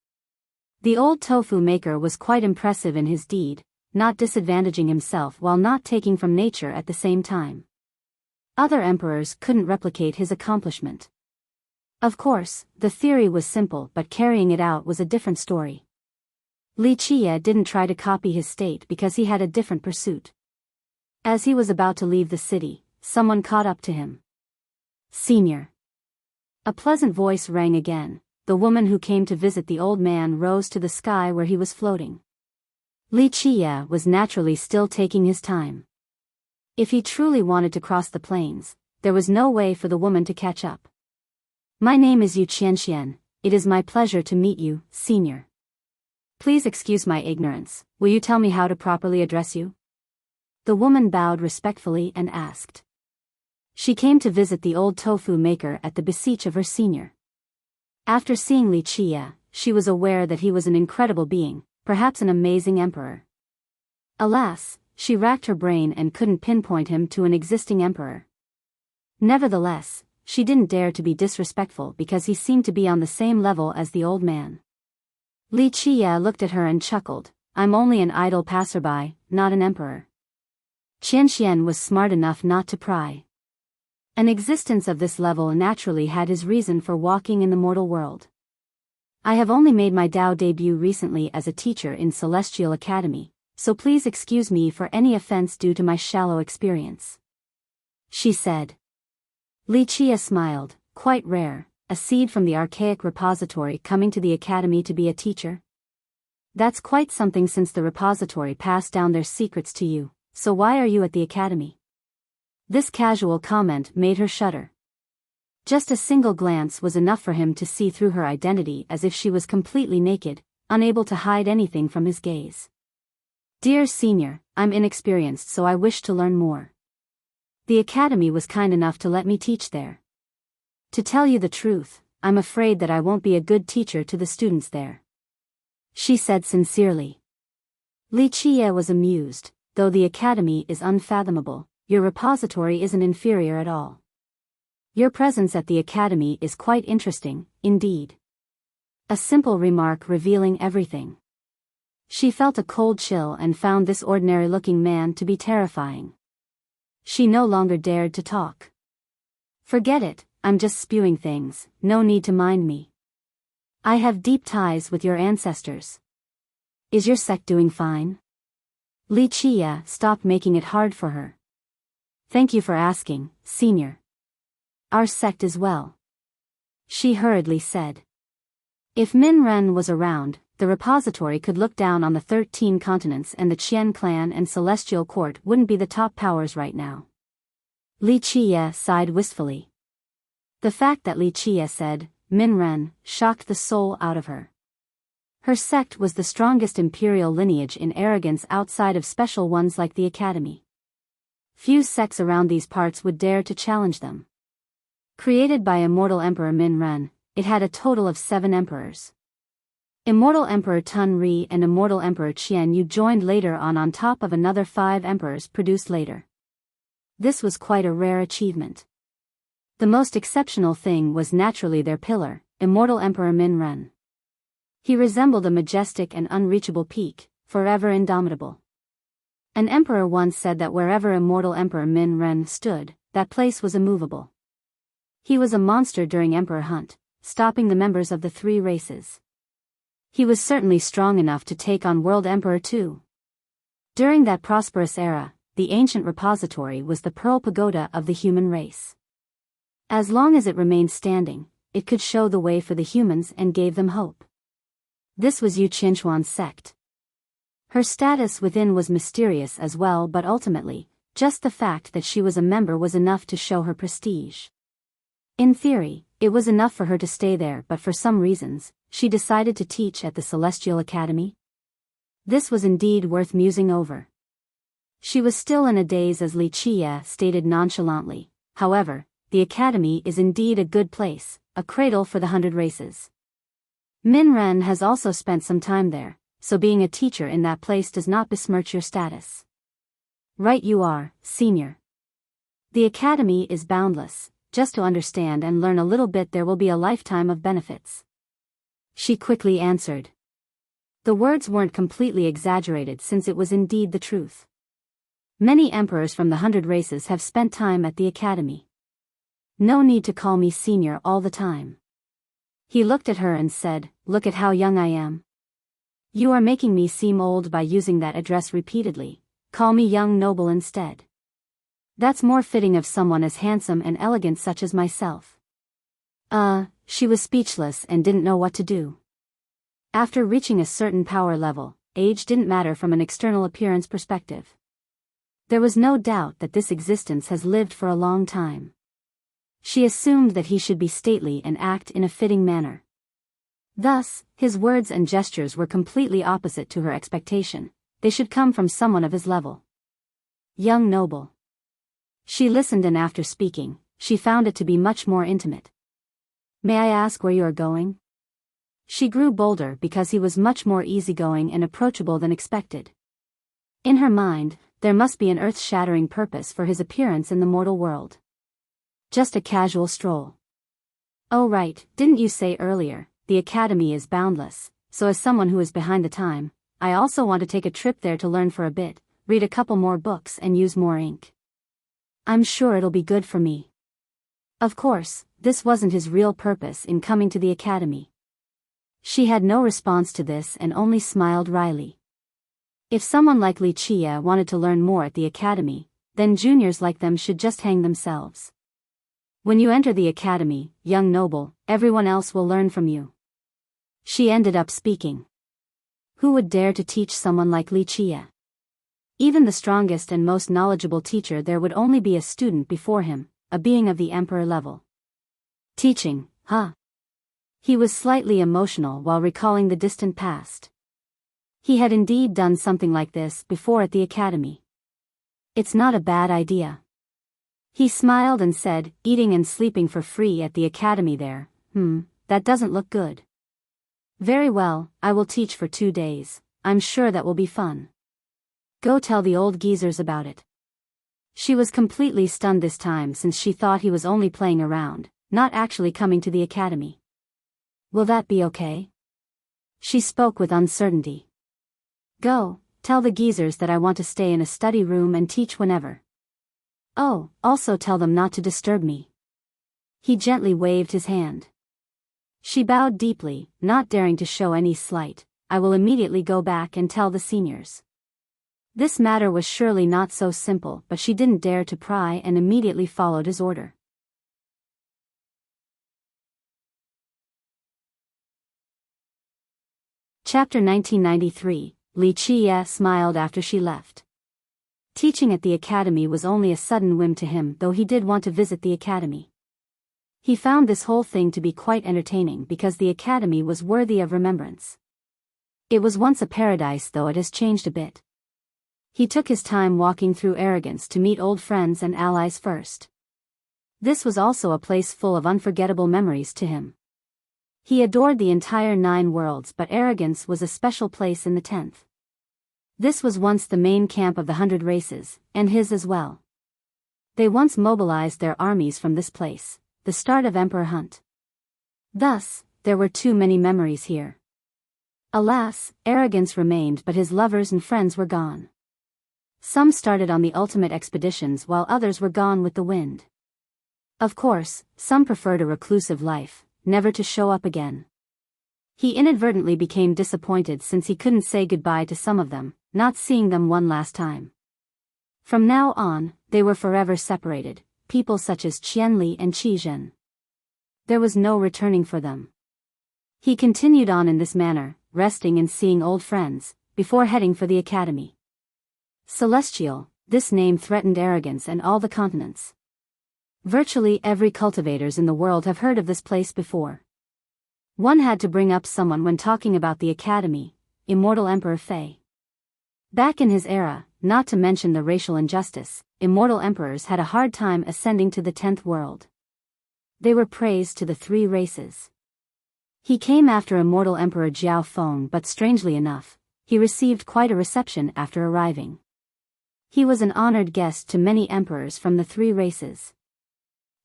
The old tofu maker was quite impressive in his deed, not disadvantaging himself while not taking from nature at the same time. Other emperors couldn't replicate his accomplishment. Of course, the theory was simple, but carrying it out was a different story. Li Qie didn't try to copy his state because he had a different pursuit. As he was about to leave the city, someone caught up to him. "Senior." A pleasant voice rang again. The woman who came to visit the old man rose to the sky where he was floating. Li Qiye was naturally still taking his time. If he truly wanted to cross the plains, there was no way for the woman to catch up. My name is Yu Qianxian. It is my pleasure to meet you, senior. Please excuse my ignorance, will you tell me how to properly address you? The woman bowed respectfully and asked. She came to visit the old tofu maker at the beseech of her senior. After seeing Li Qiye, she was aware that he was an incredible being, perhaps an amazing emperor. Alas, she racked her brain and couldn't pinpoint him to an existing emperor. Nevertheless, she didn't dare to be disrespectful because he seemed to be on the same level as the old man. Li Qiye looked at her and chuckled, I'm only an idle passerby, not an emperor. Qianxian was smart enough not to pry. An existence of this level naturally had his reason for walking in the mortal world. I have only made my Dao debut recently as a teacher in Celestial Academy, so please excuse me for any offense due to my shallow experience. She said. Li Qiye smiled, quite rare, a seed from the archaic repository coming to the academy to be a teacher. That's quite something since the repository passed down their secrets to you, so why are you at the academy? This casual comment made her shudder. Just a single glance was enough for him to see through her identity as if she was completely naked, unable to hide anything from his gaze. Dear senior, I'm inexperienced so I wish to learn more. The academy was kind enough to let me teach there. To tell you the truth, I'm afraid that I won't be a good teacher to the students there. She said sincerely. Li Qiye was amused, though the academy is unfathomable, your repository isn't inferior at all. Your presence at the academy is quite interesting, indeed. A simple remark revealing everything. She felt a cold chill and found this ordinary-looking man to be terrifying. She no longer dared to talk. Forget it, I'm just spewing things, no need to mind me. I have deep ties with your ancestors. Is your sect doing fine? Li Qiye stopped making it hard for her. Thank you for asking, senior. Our sect is well. She hurriedly said. If Min Ren was around, the repository could look down on the 13 continents and the Qian clan and Celestial Court wouldn't be the top powers right now. Li Qiye sighed wistfully. The fact that Li Qiye said, Min Ren, shocked the soul out of her. Her sect was the strongest imperial lineage in arrogance outside of special ones like the Academy. Few sects around these parts would dare to challenge them. Created by Immortal Emperor Min Ren, it had a total of 7 emperors. Immortal Emperor Tun Ri and Immortal Emperor Qian Yu joined later on top of another 5 emperors produced later. This was quite a rare achievement. The most exceptional thing was naturally their pillar, Immortal Emperor Min Ren. He resembled a majestic and unreachable peak, forever indomitable. An emperor once said that wherever Immortal Emperor Min Ren stood, that place was immovable. He was a monster during Emperor Hunt, stopping the members of the 3 races. He was certainly strong enough to take on World Emperor too. During that prosperous era, the ancient repository was the Pearl Pagoda of the human race. As long as it remained standing, it could show the way for the humans and gave them hope. This was Yu Qianxuan's sect. Her status within was mysterious as well, but ultimately, just the fact that she was a member was enough to show her prestige. In theory, it was enough for her to stay there, but for some reasons, she decided to teach at the Celestial Academy. This was indeed worth musing over. She was still in a daze as Li Qiye stated nonchalantly, however, the academy is indeed a good place, a cradle for the 100 races. Min Ren has also spent some time there, so being a teacher in that place does not besmirch your status. Right you are, senior. The academy is boundless, just to understand and learn a little bit there will be a lifetime of benefits. She quickly answered. The words weren't completely exaggerated since it was indeed the truth. Many emperors from the 100 races have spent time at the academy. No need to call me senior all the time. He looked at her and said, look at how young I am. You are making me seem old by using that address repeatedly, call me young noble instead. That's more fitting of someone as handsome and elegant such as myself. She was speechless and didn't know what to do. After reaching a certain power level, age didn't matter from an external appearance perspective. There was no doubt that this existence has lived for a long time. She assumed that he should be stately and act in a fitting manner. Thus, his words and gestures were completely opposite to her expectation. They should come from someone of his level. Young noble. She listened, and after speaking, she found it to be much more intimate. May I ask where you are going? She grew bolder because he was much more easygoing and approachable than expected. In her mind, there must be an earth-shattering purpose for his appearance in the mortal world. Just a casual stroll. Oh right, didn't you say earlier, the academy is boundless, so as someone who is behind the time, I also want to take a trip there to learn for a bit, read a couple more books and use more ink. I'm sure it'll be good for me. Of course, this wasn't his real purpose in coming to the academy. She had no response to this and only smiled wryly. If someone like Li Chia wanted to learn more at the academy, then juniors like them should just hang themselves. When you enter the academy, young noble, everyone else will learn from you. She ended up speaking. Who would dare to teach someone like Li Chia? Even the strongest and most knowledgeable teacher there would only be a student before him, a being of the emperor level. Teaching, huh? He was slightly emotional while recalling the distant past. He had indeed done something like this before at the academy. It's not a bad idea. He smiled and said, eating and sleeping for free at the academy there, that doesn't look good. Very well, I will teach for 2 days, I'm sure that will be fun. Go tell the old geezers about it. She was completely stunned this time since she thought he was only playing around, not actually coming to the academy. Will that be okay? She spoke with uncertainty. Go, tell the geezers that I want to stay in a study room and teach whenever. Oh, also tell them not to disturb me. He gently waved his hand. She bowed deeply, not daring to show any slight. I will immediately go back and tell the seniors. This matter was surely not so simple, but she didn't dare to pry and immediately followed his order. Chapter 1993, Li Chia smiled after she left. Teaching at the academy was only a sudden whim to him, though he did want to visit the academy. He found this whole thing to be quite entertaining because the academy was worthy of remembrance. It was once a paradise, though it has changed a bit. He took his time walking through Arrogance to meet old friends and allies first. This was also a place full of unforgettable memories to him. He adored the entire 9 worlds, but Arrogance was a special place in the 10th. This was once the main camp of the 100 races, and his as well. They once mobilized their armies from this place, the start of Emperor Hunt. Thus, there were too many memories here. Alas, Arrogance remained, but his lovers and friends were gone. Some started on the ultimate expeditions while others were gone with the wind. Of course, some preferred a reclusive life, never to show up again. He inadvertently became disappointed since he couldn't say goodbye to some of them, not seeing them one last time. From now on, they were forever separated, people such as Qianli and Qi Zhen. There was no returning for them. He continued on in this manner, resting and seeing old friends, before heading for the academy. Celestial, this name threatened Arrogance and all the continents. Virtually every cultivators in the world have heard of this place before. One had to bring up someone when talking about the academy, Immortal Emperor Fei. Back in his era, not to mention the racial injustice, immortal emperors had a hard time ascending to the 10th world. They were praised to the 3 races. He came after Immortal Emperor Jiao Feng, but strangely enough, he received quite a reception after arriving. He was an honored guest to many emperors from the 3 races.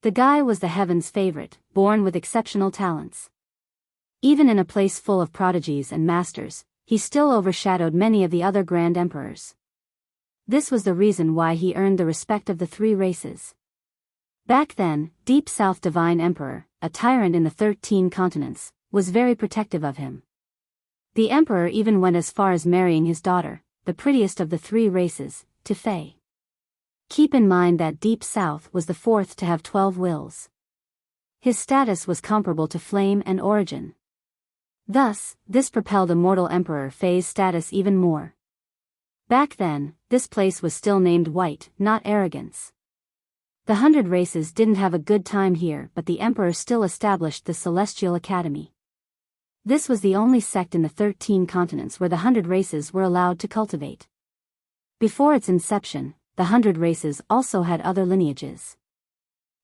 The guy was the heaven's favorite, born with exceptional talents. Even in a place full of prodigies and masters, he still overshadowed many of the other grand emperors. This was the reason why he earned the respect of the 3 races. Back then, Deep South Divine Emperor, a tyrant in the 13 continents, was very protective of him. The emperor even went as far as marrying his daughter, the prettiest of the 3 races, to Fei. Keep in mind that Deep South was the 4th to have 12 wills. His status was comparable to Flame and Origin. Thus, this propelled Immortal Emperor Fei's status even more. Back then, this place was still named White, not Arrogance. The 100 Races didn't have a good time here, but the Emperor still established the Celestial Academy. This was the only sect in the 13 continents where the 100 Races were allowed to cultivate. Before its inception, the 100 Races also had other lineages.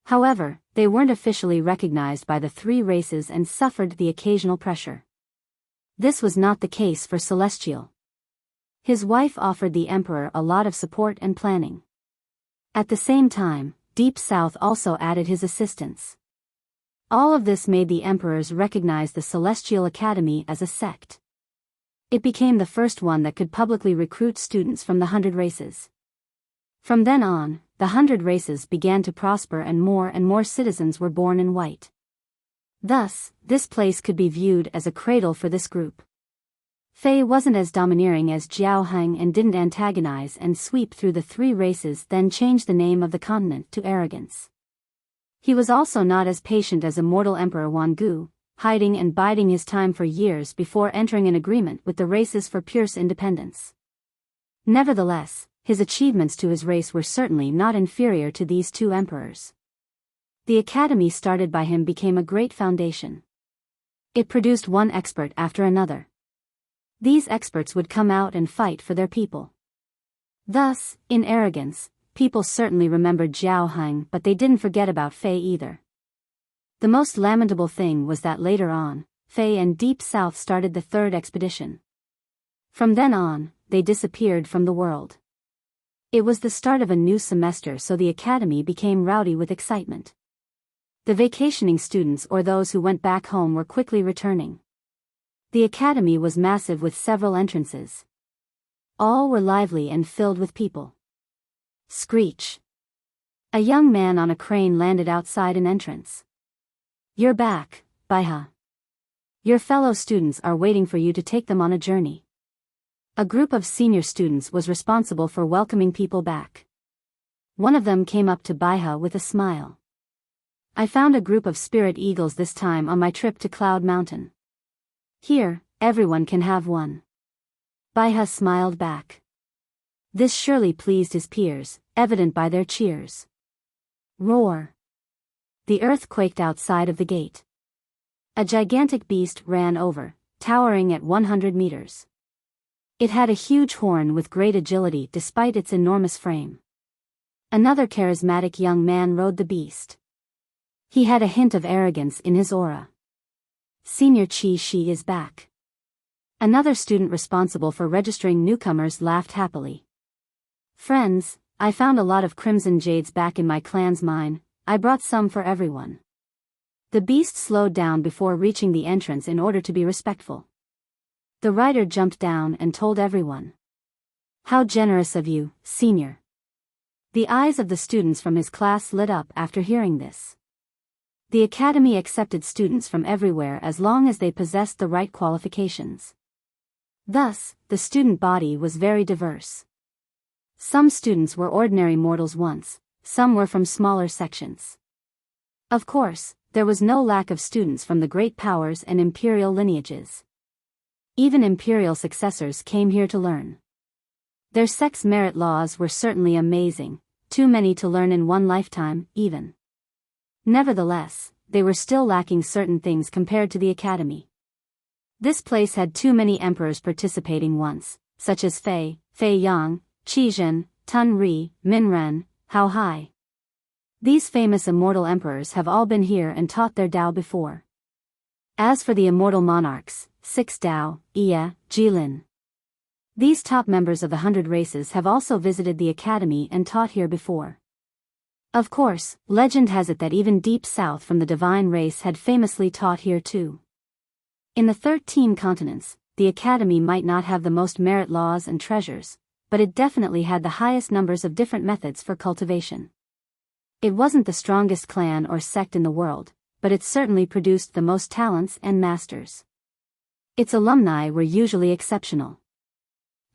However, they weren't officially recognized by the 3 races and suffered the occasional pressure. This was not the case for Celestial. His wife offered the Emperor a lot of support and planning. At the same time, Deep South also added his assistance. All of this made the Emperors recognize the Celestial Academy as a sect. It became the first one that could publicly recruit students from the 100 Races. From then on, the 100 Races began to prosper and more citizens were born in White. Thus, this place could be viewed as a cradle for this group. Fei wasn't as domineering as Jiao Heng and didn't antagonize and sweep through the 3 races, then change the name of the continent to Arrogance. He was also not as patient as Immortal Emperor Wangu, hiding and biding his time for years before entering an agreement with the races for Pierce independence. Nevertheless, his achievements to his race were certainly not inferior to these 2 emperors. The academy started by him became a great foundation. It produced one expert after another. These experts would come out and fight for their people. Thus, in Arrogance, people certainly remembered Jiao Heng, but they didn't forget about Fei either. The most lamentable thing was that later on, Fei and Deep South started the 3rd expedition. From then on, they disappeared from the world. It was the start of a new semester, so the academy became rowdy with excitement. The vacationing students or those who went back home were quickly returning. The academy was massive with several entrances. All were lively and filled with people. Screech. A young man on a crane landed outside an entrance. "You're back, Biyao. Your fellow students are waiting for you to take them on a journey." A group of senior students was responsible for welcoming people back. One of them came up to Biyao with a smile. "I found a group of spirit eagles this time on my trip to Cloud Mountain. Here, everyone can have one." Biyao smiled back. This surely pleased his peers, evident by their cheers. Roar. The earth quaked outside of the gate. A gigantic beast ran over, towering at 100 meters. It had a huge horn with great agility despite its enormous frame. Another charismatic young man rode the beast. He had a hint of arrogance in his aura. "Senior Qi Shi is back." Another student responsible for registering newcomers laughed happily. "Friends, I found a lot of crimson jades back in my clan's mine. I brought some for everyone." The beast slowed down before reaching the entrance in order to be respectful. The rider jumped down and told everyone. "How generous of you, senior." The eyes of the students from his class lit up after hearing this. The academy accepted students from everywhere as long as they possessed the right qualifications. Thus, the student body was very diverse. Some students were ordinary mortals once, some were from smaller sections. Of course, there was no lack of students from the great powers and imperial lineages. Even imperial successors came here to learn. Their sex merit laws were certainly amazing, too many to learn in one lifetime, even. Nevertheless, they were still lacking certain things compared to the academy. This place had too many emperors participating once, such as Fei, Fei Yang, Qi Zhen, Tun Ri, Min Ren, Hao Hai. These famous immortal emperors have all been here and taught their Tao before. As for the immortal monarchs, 6 Tao, Iya, Jilin. These top members of the 100 Races have also visited the academy and taught here before. Of course, legend has it that even Deep South from the divine race had famously taught here too. In the 13 continents, the academy might not have the most merit laws and treasures, but it definitely had the highest numbers of different methods for cultivation. It wasn't the strongest clan or sect in the world, but it certainly produced the most talents and masters. Its alumni were usually exceptional.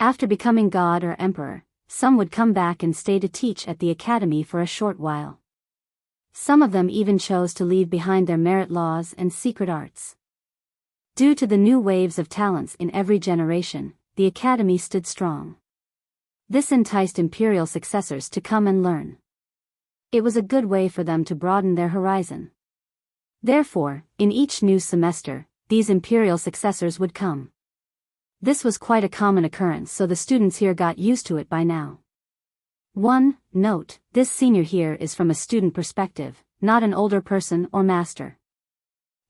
After becoming god or emperor, some would come back and stay to teach at the academy for a short while. Some of them even chose to leave behind their merit laws and secret arts. Due to the new waves of talents in every generation, the academy stood strong. This enticed imperial successors to come and learn. It was a good way for them to broaden their horizon. Therefore, in each new semester, these imperial successors would come. This was quite a common occurrence, so the students here got used to it by now. 1. Note, this senior here is from a student perspective, not an older person or master.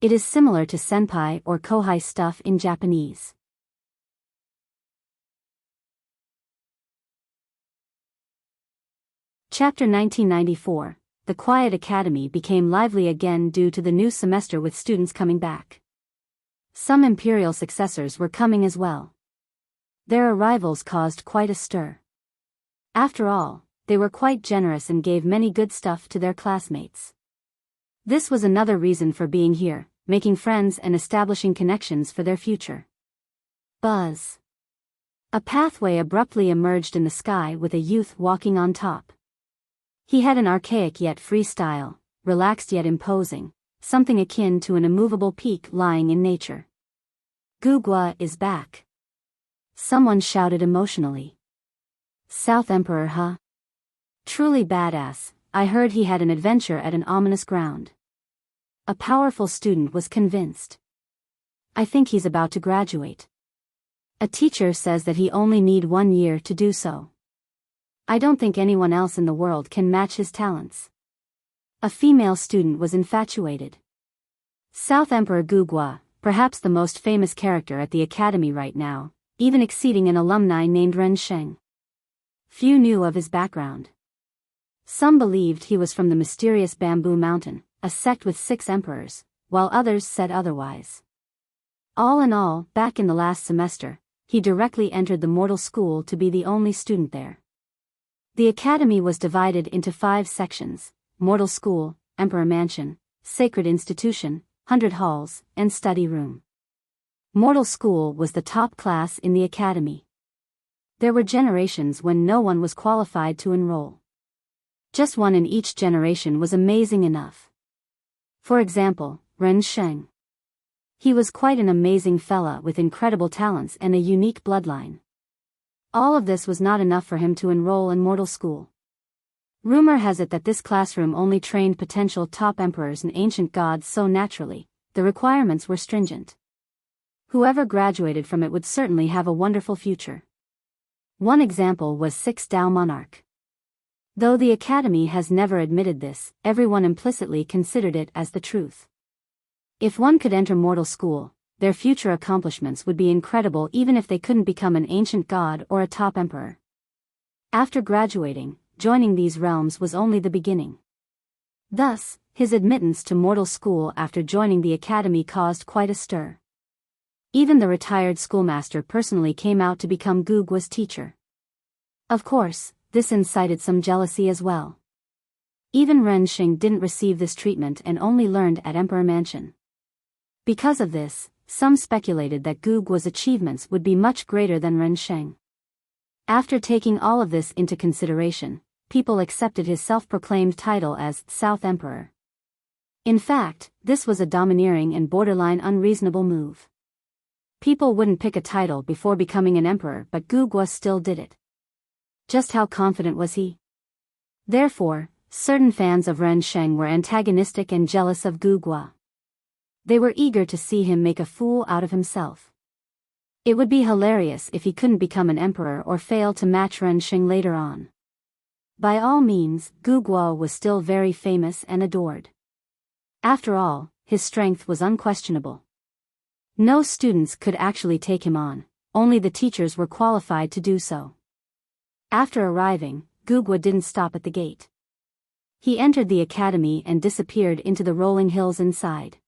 It is similar to senpai or kohai stuff in Japanese. Chapter 1994. The Quiet Academy became lively again due to the new semester with students coming back. Some imperial successors were coming as well. Their arrivals caused quite a stir. After all, they were quite generous and gave many good stuff to their classmates. This was another reason for being here, making friends and establishing connections for their future. Buzz. A pathway abruptly emerged in the sky with a youth walking on top. He had an archaic yet free style, relaxed yet imposing, something akin to an immovable peak lying in nature. Gugwa is back. Someone shouted emotionally. South Emperor, huh? Truly badass. I heard he had an adventure at an ominous ground. A powerful student was convinced. I think he's about to graduate. A teacher says that he only need 1 year to do so. I don't think anyone else in the world can match his talents. A female student was infatuated. South Emperor Gugwa, perhaps the most famous character at the academy right now, even exceeding an alumni named Ren Sheng. Few knew of his background. Some believed he was from the mysterious Bamboo Mountain, a sect with 6 emperors, while others said otherwise. All in all, back in the last semester, he directly entered the mortal school to be the only student there. The academy was divided into 5 sections: Mortal School, Emperor Mansion, Sacred Institution, 100 Halls, and Study Room. Mortal School was the top class in the academy. There were generations when no one was qualified to enroll. Just one in each generation was amazing enough. For example, Ren Sheng. He was quite an amazing fella with incredible talents and a unique bloodline. All of this was not enough for him to enroll in mortal school. Rumor has it that this classroom only trained potential top emperors and ancient gods, so naturally, the requirements were stringent. Whoever graduated from it would certainly have a wonderful future. One example was 6 Dao Monarch. Though the academy has never admitted this, everyone implicitly considered it as the truth. If one could enter mortal school, their future accomplishments would be incredible even if they couldn't become an ancient god or a top emperor. After graduating, joining these realms was only the beginning. Thus, his admittance to mortal school after joining the academy caused quite a stir. Even the retired schoolmaster personally came out to become Gugwa's teacher. Of course, this incited some jealousy as well. Even Ren Sheng didn't receive this treatment and only learned at Emperor Mansion. Because of this, some speculated that Gugwa's achievements would be much greater than Ren Sheng. After taking all of this into consideration, people accepted his self-proclaimed title as South Emperor. In fact, this was a domineering and borderline unreasonable move. People wouldn't pick a title before becoming an emperor, but Gugwa still did it. Just how confident was he? Therefore, certain fans of Ren Sheng were antagonistic and jealous of Gugwa. They were eager to see him make a fool out of himself. It would be hilarious if he couldn't become an emperor or fail to match Ren Sheng later on. By all means, Gugwa was still very famous and adored. After all, his strength was unquestionable. No students could actually take him on, only the teachers were qualified to do so. After arriving, Gugwa didn't stop at the gate. He entered the academy and disappeared into the rolling hills inside.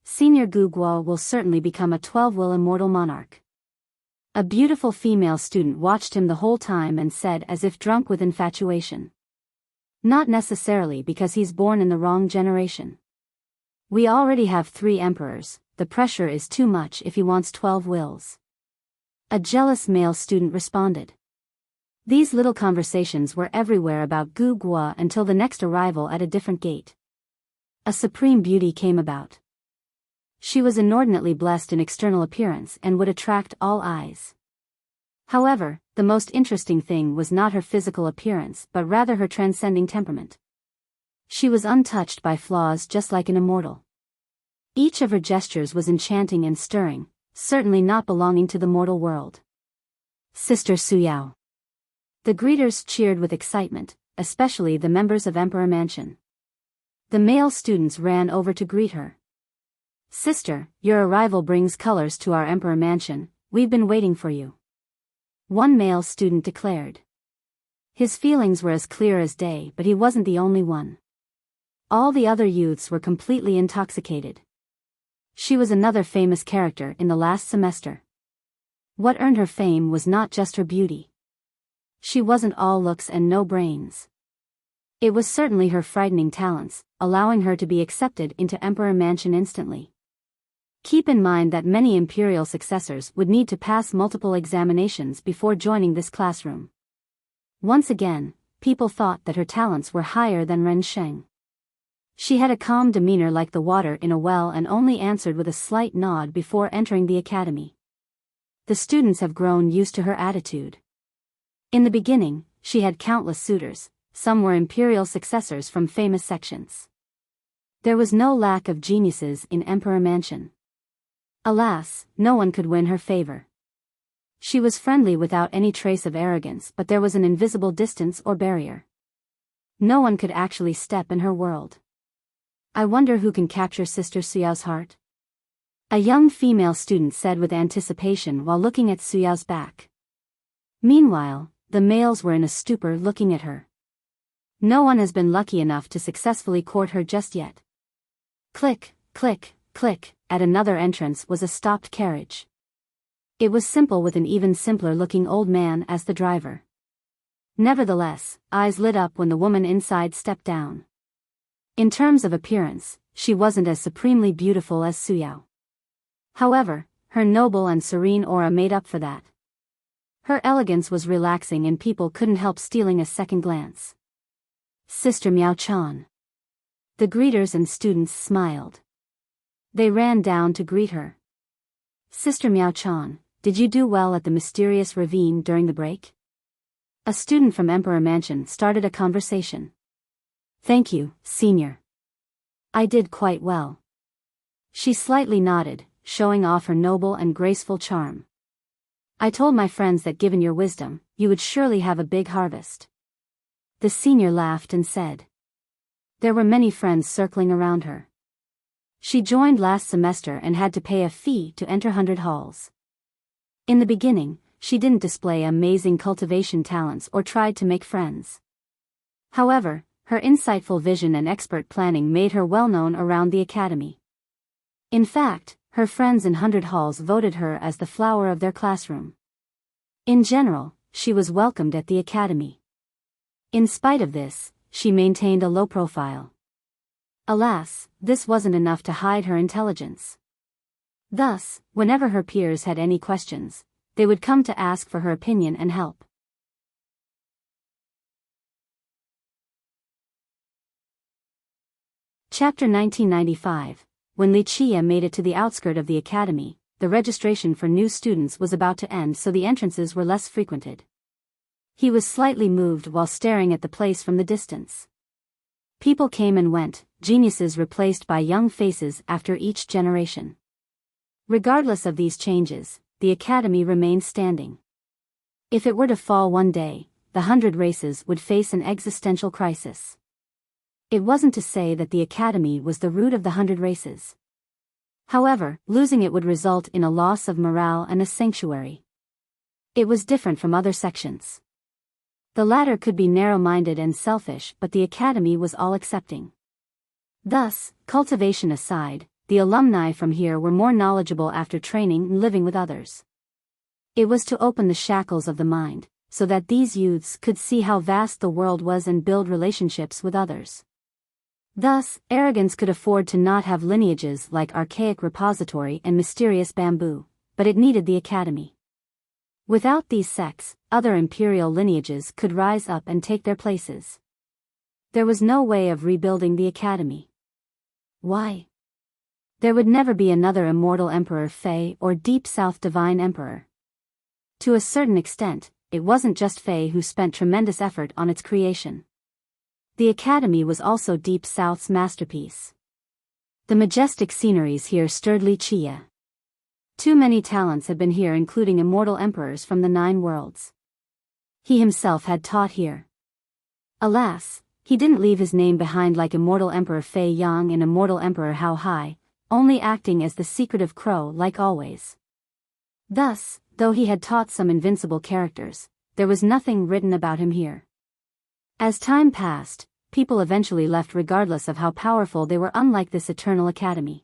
Senior Gugwa will certainly become a 12-will immortal monarch. A beautiful female student watched him the whole time and said, as if drunk with infatuation. Not necessarily because he's born in the wrong generation. We already have 3 emperors, the pressure is too much if he wants 12 wills. A jealous male student responded. These little conversations were everywhere about Gugwa until the next arrival at a different gate. A supreme beauty came about. She was inordinately blessed in external appearance and would attract all eyes. However, the most interesting thing was not her physical appearance but rather her transcending temperament. She was untouched by flaws, just like an immortal. Each of her gestures was enchanting and stirring, certainly not belonging to the mortal world. Sister Suyao. The greeters cheered with excitement, especially the members of Emperor Mansion. The male students ran over to greet her. Sister, your arrival brings colors to our Emperor Mansion. We've been waiting for you. One male student declared. His feelings were as clear as day, but he wasn't the only one. All the other youths were completely intoxicated. She was another famous character in the last semester. What earned her fame was not just her beauty. She wasn't all looks and no brains. It was certainly her frightening talents, allowing her to be accepted into Emperor Mansion instantly. Keep in mind that many imperial successors would need to pass multiple examinations before joining this classroom. Once again, people thought that her talents were higher than Ren Sheng. She had a calm demeanor like the water in a well and only answered with a slight nod before entering the academy. The students have grown used to her attitude. In the beginning, she had countless suitors, some were imperial successors from famous sections. There was no lack of geniuses in Emperor Mansion. Alas, no one could win her favor. She was friendly without any trace of arrogance, but there was an invisible distance or barrier. No one could actually step in her world. I wonder who can capture Sister Suyao's heart? A young female student said with anticipation while looking at Suyao's back. Meanwhile, the males were in a stupor looking at her. No one has been lucky enough to successfully court her just yet. Click, click, click, at another entrance was a stopped carriage. It was simple with an even simpler looking old man as the driver. Nevertheless, eyes lit up when the woman inside stepped down. In terms of appearance, she wasn't as supremely beautiful as Suyao. However, her noble and serene aura made up for that. Her elegance was relaxing and people couldn't help stealing a second glance. Sister Miao Chan. The greeters and students smiled. They ran down to greet her. Sister Miao Chan, did you do well at the mysterious ravine during the break? A student from Emperor Mansion started a conversation. Thank you, senior. I did quite well. She slightly nodded, showing off her noble and graceful charm. I told my friends that given your wisdom, you would surely have a big harvest. The senior laughed and said. There were many friends circling around her. She joined last semester and had to pay a fee to enter 100 halls. In the beginning, she didn't display amazing cultivation talents or tried to make friends. However, her insightful vision and expert planning made her well known around the academy. In fact, her friends in 100 halls voted her as the flower of their classroom. In general, she was welcomed at the academy. In spite of this, she maintained a low profile. Alas, this wasn't enough to hide her intelligence. Thus, whenever her peers had any questions, they would come to ask for her opinion and help. Chapter 1995. When Li Chia made it to the outskirt of the academy, the registration for new students was about to end, so the entrances were less frequented. He was slightly moved while staring at the place from the distance. People came and went, geniuses replaced by young faces after each generation. Regardless of these changes, the academy remained standing. If it were to fall one day, the 100 races would face an existential crisis. It wasn't to say that the academy was the root of the 100 races. However, losing it would result in a loss of morale and a sanctuary. It was different from other sections. The latter could be narrow-minded and selfish, but the academy was all-accepting. Thus, cultivation aside, the alumni from here were more knowledgeable after training and living with others. It was to open the shackles of the mind, so that these youths could see how vast the world was and build relationships with others. Thus, arrogance could afford to not have lineages like archaic repository and mysterious bamboo, but it needed the academy. Without these sects, other imperial lineages could rise up and take their places. There was no way of rebuilding the academy. Why? There would never be another immortal Emperor Fei or Deep South Divine Emperor. To a certain extent, it wasn't just Fei who spent tremendous effort on its creation. The Academy was also Deep South's masterpiece. The majestic sceneries here stirred Li Qie. Too many talents had been here, including immortal emperors from the 9 worlds. He himself had taught here. Alas, he didn't leave his name behind like immortal Emperor Fei Yang and immortal Emperor Hao Hai, only acting as the secretive crow like always. Thus, though he had taught some invincible characters, there was nothing written about him here. As time passed, people eventually left regardless of how powerful they were, unlike this eternal academy.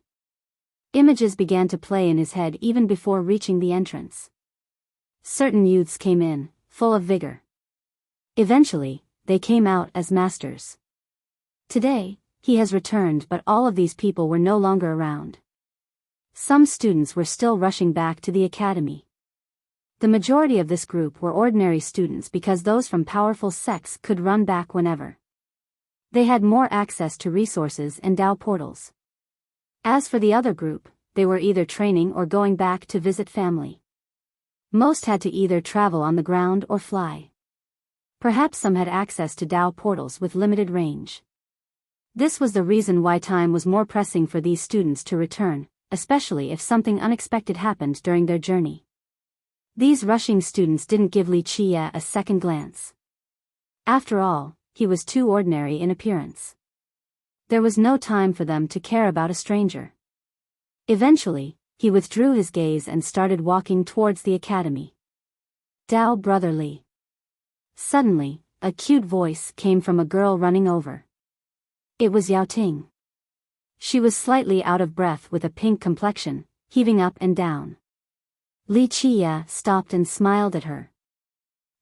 Images began to play in his head even before reaching the entrance. Certain youths came in, full of vigor. Eventually, they came out as masters. Today, he has returned, but all of these people were no longer around. Some students were still rushing back to the academy. The majority of this group were ordinary students because those from powerful sects could run back whenever. They had more access to resources and Dao portals. As for the other group, they were either training or going back to visit family. Most had to either travel on the ground or fly. Perhaps some had access to Dao portals with limited range. This was the reason why time was more pressing for these students to return, especially if something unexpected happened during their journey. These rushing students didn't give Li Qie a second glance. After all, he was too ordinary in appearance. There was no time for them to care about a stranger. Eventually, he withdrew his gaze and started walking towards the academy. Dao brother Li. Suddenly, a cute voice came from a girl running over. It was Yao Ting. She was slightly out of breath with a pink complexion, heaving up and down. Li Qie stopped and smiled at her.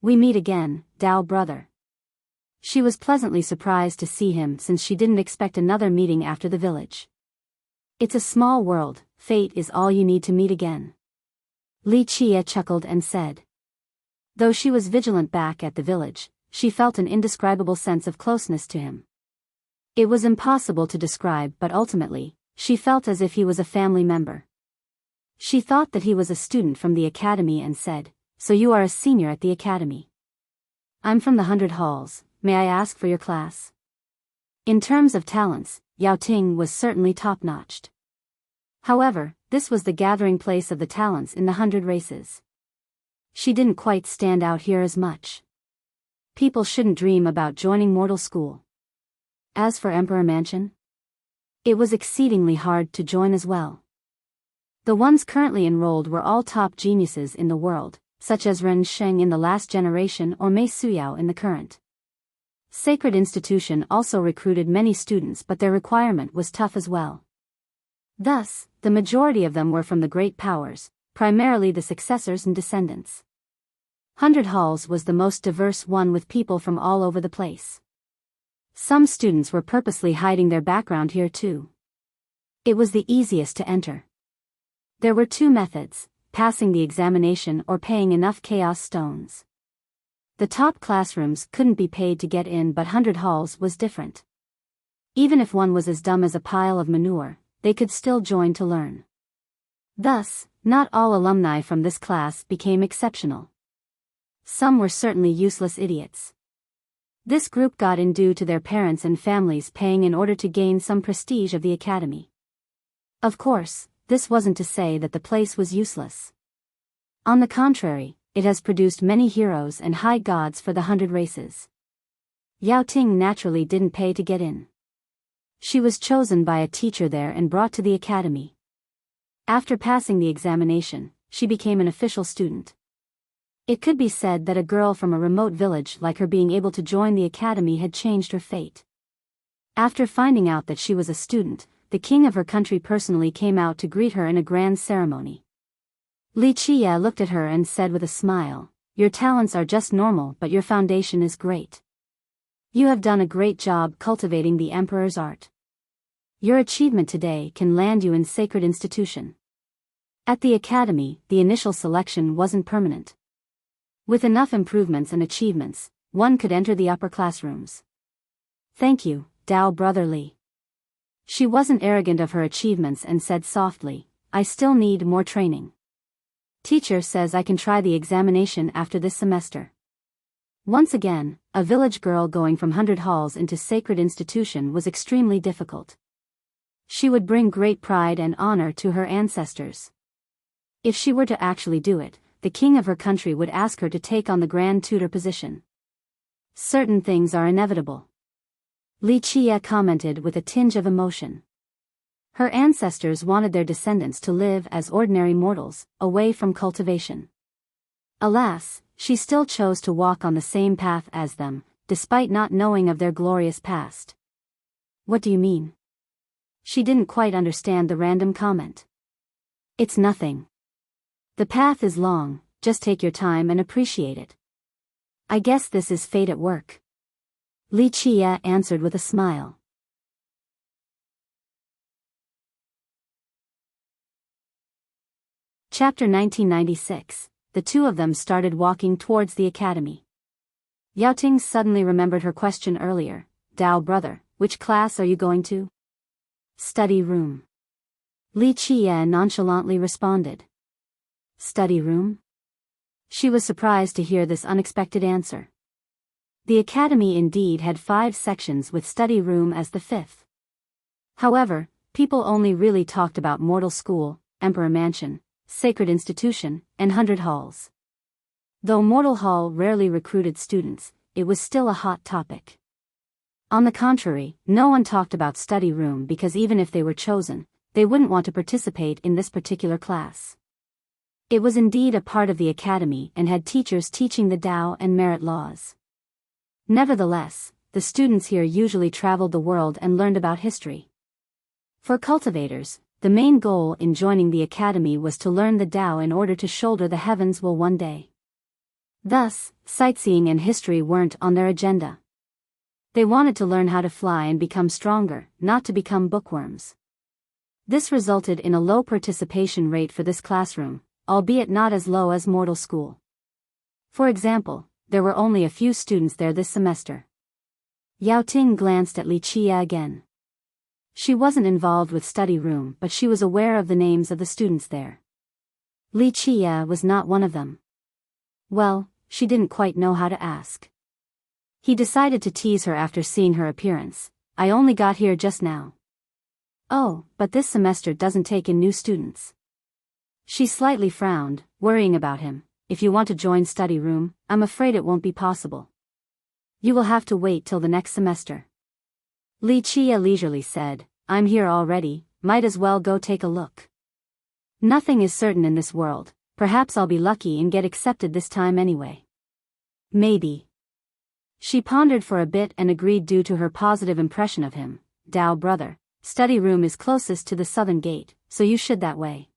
We meet again, Dao brother. She was pleasantly surprised to see him since she didn't expect another meeting after the village. It's a small world, fate is all you need to meet again. Li Qie chuckled and said. Though she was vigilant back at the village, she felt an indescribable sense of closeness to him. It was impossible to describe, but ultimately, she felt as if he was a family member. She thought that he was a student from the academy and said, So you are a senior at the academy. I'm from the 100 Halls, may I ask for your class? In terms of talents, Yao Ting was certainly top-notched. However, this was the gathering place of the talents in the 100 races. She didn't quite stand out here as much. People shouldn't dream about joining mortal school. As for Emperor Mansion, it was exceedingly hard to join as well. The ones currently enrolled were all top geniuses in the world, such as Ren Sheng in the last generation or Mei Suyao in the current. Sacred Institution also recruited many students, but their requirement was tough as well. Thus, the majority of them were from the great powers, primarily the successors and descendants. 100 Halls was the most diverse one with people from all over the place. Some students were purposely hiding their background here too. It was the easiest to enter. There were 2 methods, passing the examination or paying enough chaos stones. The top classrooms couldn't be paid to get in, but 100 Halls was different. Even if one was as dumb as a pile of manure, they could still join to learn. Thus, not all alumni from this class became exceptional. Some were certainly useless idiots. This group got in due to their parents and families paying in order to gain some prestige of the academy. Of course, this wasn't to say that the place was useless. On the contrary, it has produced many heroes and high gods for the 100 races. Yao Ting naturally didn't pay to get in. She was chosen by a teacher there and brought to the academy. After passing the examination, she became an official student. It could be said that a girl from a remote village like her being able to join the academy had changed her fate. After finding out that she was a student, the king of her country personally came out to greet her in a grand ceremony. Li Qie looked at her and said with a smile, Your talents are just normal, but your foundation is great. You have done a great job cultivating the Emperor's art. Your achievement today can land you in Sacred Institution. At the academy, the initial selection wasn't permanent. With enough improvements and achievements, one could enter the upper classrooms. Thank you, Dao brother Li. She wasn't arrogant of her achievements and said softly, "I still need more training. Teacher says I can try the examination after this semester." Once again, a village girl going from 100 halls into sacred institution was extremely difficult. She would bring great pride and honor to her ancestors. If she were to actually do it, the king of her country would ask her to take on the grand tutor position. Certain things are inevitable. Li Chia commented with a tinge of emotion. Her ancestors wanted their descendants to live as ordinary mortals, away from cultivation. Alas, she still chose to walk on the same path as them, despite not knowing of their glorious past. What do you mean? She didn't quite understand the random comment. It's nothing. The path is long, just take your time and appreciate it. I guess this is fate at work. Li Chia answered with a smile. Chapter 1996. The two of them started walking towards the academy. Yaoting suddenly remembered her question earlier. "Dao brother, which class are you going to?" "Study room." Li Chia nonchalantly responded. "Study room?" She was surprised to hear this unexpected answer. The academy indeed had 5 sections with study room as the 5th. However, people only really talked about Mortal School, Emperor Mansion, Sacred Institution, and 100 Halls. Though Mortal Hall rarely recruited students, it was still a hot topic. On the contrary, no one talked about study room because even if they were chosen, they wouldn't want to participate in this particular class. It was indeed a part of the academy and had teachers teaching the Tao and merit laws. Nevertheless, the students here usually traveled the world and learned about history. For cultivators, the main goal in joining the academy was to learn the Tao in order to shoulder the heavens will one day. Thus, sightseeing and history weren't on their agenda. They wanted to learn how to fly and become stronger, not to become bookworms. This resulted in a low participation rate for this classroom, albeit not as low as Mortal School. For example, there were only a few students there this semester. Yaoting glanced at Li Chia again. She wasn't involved with study room, but she was aware of the names of the students there. Li Chia was not one of them. Well, she didn't quite know how to ask. He decided to tease her after seeing her appearance. "I only got here just now." "Oh, but this semester doesn't take in new students." She slightly frowned, worrying about him. "If you want to join study room, I'm afraid it won't be possible. You will have to wait till the next semester." Li Chia leisurely said, "I'm here already, might as well go take a look. Nothing is certain in this world, perhaps I'll be lucky and get accepted this time anyway." "Maybe." She pondered for a bit and agreed due to her positive impression of him. "Dao brother, study room is closest to the southern gate, so you should that way.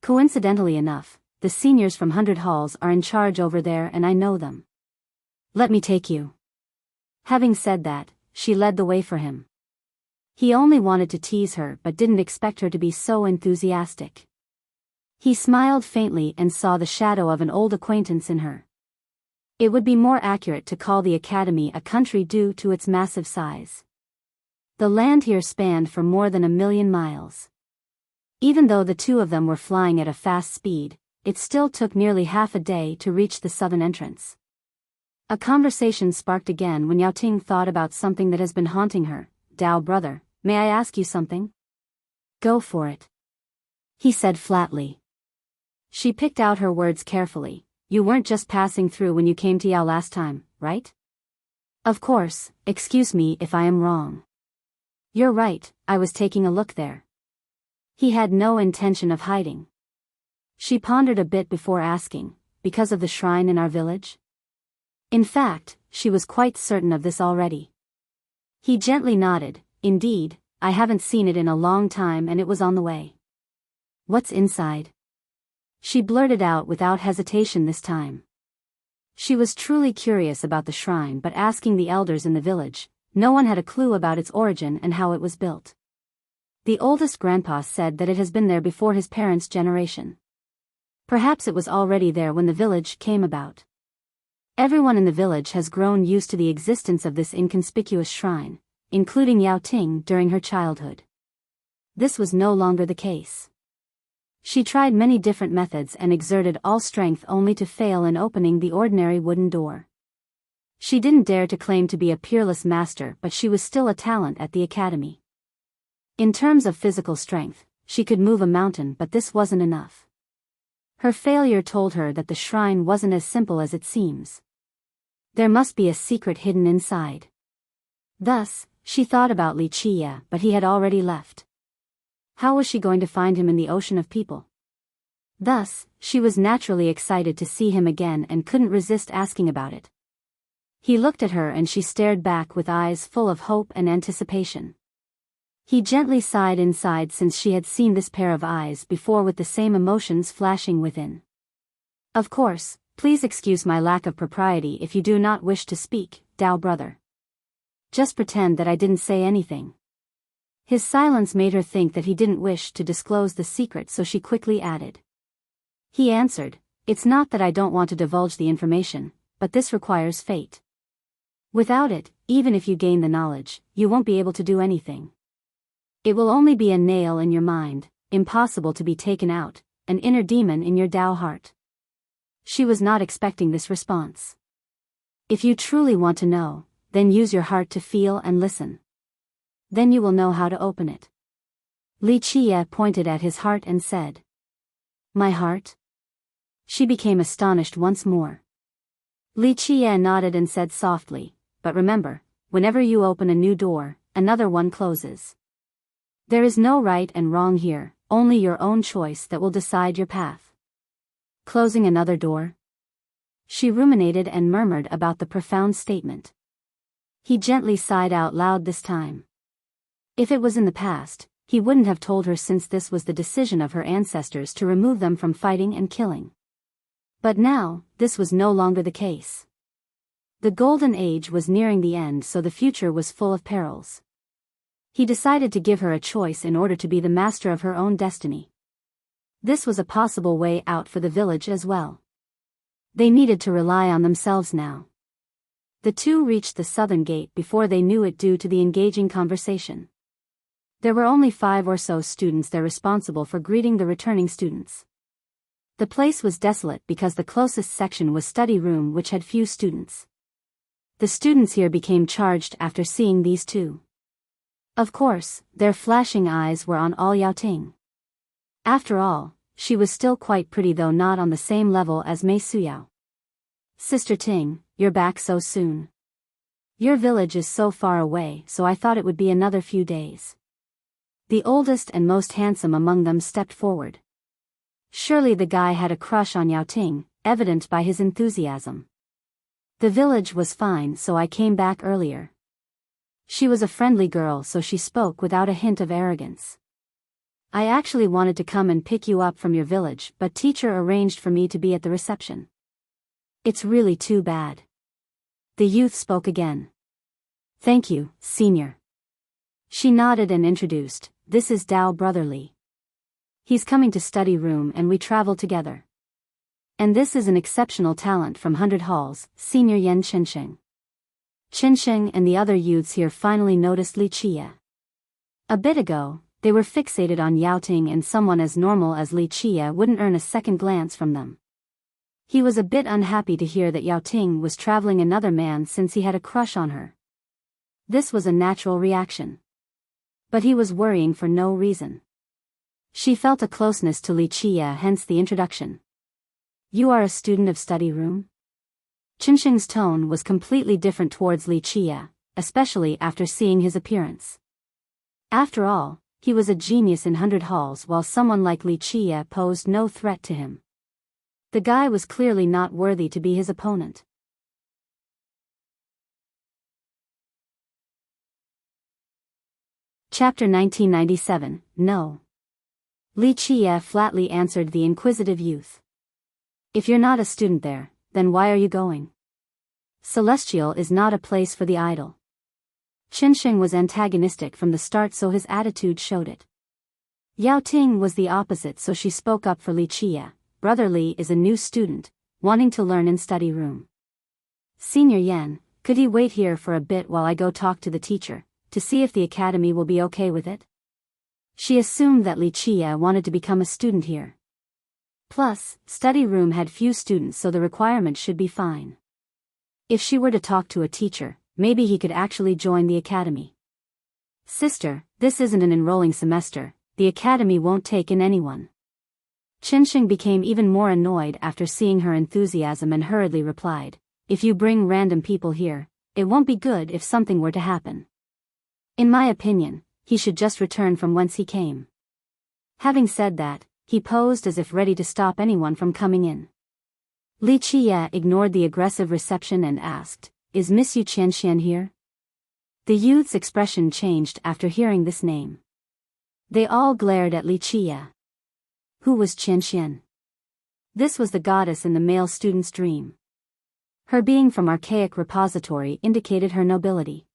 Coincidentally enough, the seniors from 100 Halls are in charge over there and I know them. Let me take you." Having said that, she led the way for him. He only wanted to tease her but didn't expect her to be so enthusiastic. He smiled faintly and saw the shadow of an old acquaintance in her. It would be more accurate to call the academy a country due to its massive size. The land here spanned for more than 1,000,000 miles. Even though the two of them were flying at a fast speed, it still took nearly half a day to reach the southern entrance. A conversation sparked again when Yaoting thought about something that has been haunting her. "Dao brother, may I ask you something?" "Go for it," he said flatly. She picked out her words carefully. "You weren't just passing through when you came to Yao last time, right?" "Of course, excuse me if I am wrong." "You're right, I was taking a look there." He had no intention of hiding. She pondered a bit before asking, "Because of the shrine in our village?" In fact, she was quite certain of this already. He gently nodded. "Indeed, I haven't seen it in a long time and it was on the way." "What's inside?" She blurted out without hesitation this time. She was truly curious about the shrine, but asking the elders in the village, no one had a clue about its origin and how it was built. The oldest grandpa said that it has been there before his parents' generation. Perhaps it was already there when the village came about. Everyone in the village has grown used to the existence of this inconspicuous shrine, including Yao Ting during her childhood. This was no longer the case. She tried many different methods and exerted all strength only to fail in opening the ordinary wooden door. She didn't dare to claim to be a peerless master, but she was still a talent at the academy. In terms of physical strength, she could move a mountain, but this wasn't enough. Her failure told her that the shrine wasn't as simple as it seems. There must be a secret hidden inside. Thus, she thought about Li Qia, but he had already left. How was she going to find him in the ocean of people? Thus, she was naturally excited to see him again and couldn't resist asking about it. He looked at her and she stared back with eyes full of hope and anticipation. He gently sighed inside since she had seen this pair of eyes before with the same emotions flashing within. Of course, please excuse my lack of propriety if you do not wish to speak, Dao brother. Just pretend that I didn't say anything. His silence made her think that he didn't wish to disclose the secret, so she quickly added. He answered, it's not that I don't want to divulge the information, but this requires fate. Without it, even if you gain the knowledge, you won't be able to do anything. It will only be a nail in your mind, impossible to be taken out, an inner demon in your Dao heart. She was not expecting this response. If you truly want to know, then use your heart to feel and listen. Then you will know how to open it. Li Qia pointed at his heart and said, My heart? She became astonished once more. Li Qia nodded and said softly, but remember, whenever you open a new door, another one closes. There is no right and wrong here, only your own choice that will decide your path. Closing another door? She ruminated and murmured about the profound statement. He gently sighed out loud this time. If it was in the past, he wouldn't have told her, since this was the decision of her ancestors to remove them from fighting and killing. But now, this was no longer the case. The Golden Age was nearing the end, so the future was full of perils. He decided to give her a choice in order to be the master of her own destiny. This was a possible way out for the village as well. They needed to rely on themselves now. The two reached the southern gate before they knew it due to the engaging conversation. There were only 5 or so students there responsible for greeting the returning students. The place was desolate because the closest section was study room, which had few students. The students here became charged after seeing these two. Of course, their flashing eyes were on all Yao Ting. After all, she was still quite pretty, though not on the same level as Mei Suyao. Sister Ting, you're back so soon. Your village is so far away, so I thought it would be another few days. The oldest and most handsome among them stepped forward. Surely the guy had a crush on Yao Ting, evident by his enthusiasm. The village was fine, so I came back earlier. She was a friendly girl, so she spoke without a hint of arrogance. I actually wanted to come and pick you up from your village, but teacher arranged for me to be at the reception. It's really too bad. The youth spoke again. Thank you, senior. She nodded and introduced, this is Dao Brotherly. He's coming to study room and we travel together. And this is an exceptional talent from 100 Halls, Senior Yen Qinsheng. Qinsheng and the other youths here finally noticed Li Qia. A bit ago, they were fixated on Yao Ting, and someone as normal as Li Qia wouldn't earn a second glance from them. He was a bit unhappy to hear that Yao Ting was traveling another man since he had a crush on her. This was a natural reaction. But he was worrying for no reason. She felt a closeness to Li Qia, hence the introduction. You are a student of study room? Qinsheng's tone was completely different towards Li Qia, especially after seeing his appearance. After all, he was a genius in 100 Halls, while someone like Li Qia posed no threat to him. The guy was clearly not worthy to be his opponent. Chapter 1997, No. Li Qia flatly answered the inquisitive youth. If you're not a student there, then why are you going? Celestial is not a place for the idle. Qinsheng was antagonistic from the start, so his attitude showed it. Yao Ting was the opposite, so she spoke up for Li Qia. Brother Li is a new student, wanting to learn in study room. Senior Yen, could he wait here for a bit while I go talk to the teacher? to see if the academy will be okay with it. She assumed that Li Qia wanted to become a student here. Plus, study room had few students, so the requirement should be fine. If she were to talk to a teacher, maybe he could actually join the academy. Sister, this isn't an enrolling semester, the academy won't take in anyone. Qinsheng became even more annoyed after seeing her enthusiasm and hurriedly replied, if you bring random people here, it won't be good if something were to happen. In my opinion, he should just return from whence he came. Having said that, he posed as if ready to stop anyone from coming in. Li Qia ignored the aggressive reception and asked, is Miss Yu Qianxian here? The youth's expression changed after hearing this name. They all glared at Li Qia. Who was Qianxian? This was the goddess in the male student's dream. Her being from archaic repository indicated her nobility.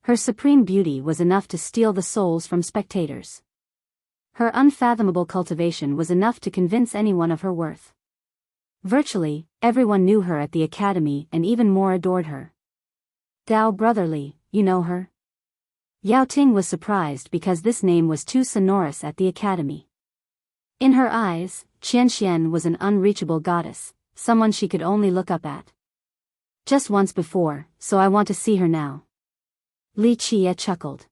Her supreme beauty was enough to steal the souls from spectators. Her unfathomable cultivation was enough to convince anyone of her worth. Virtually, everyone knew her at the academy and even more adored her. Dao brotherly, you know her? Yao Ting was surprised because this name was too sonorous at the academy. In her eyes, Qianxian was an unreachable goddess, someone she could only look up at. Just once before, so I want to see her now. Li Qia chuckled.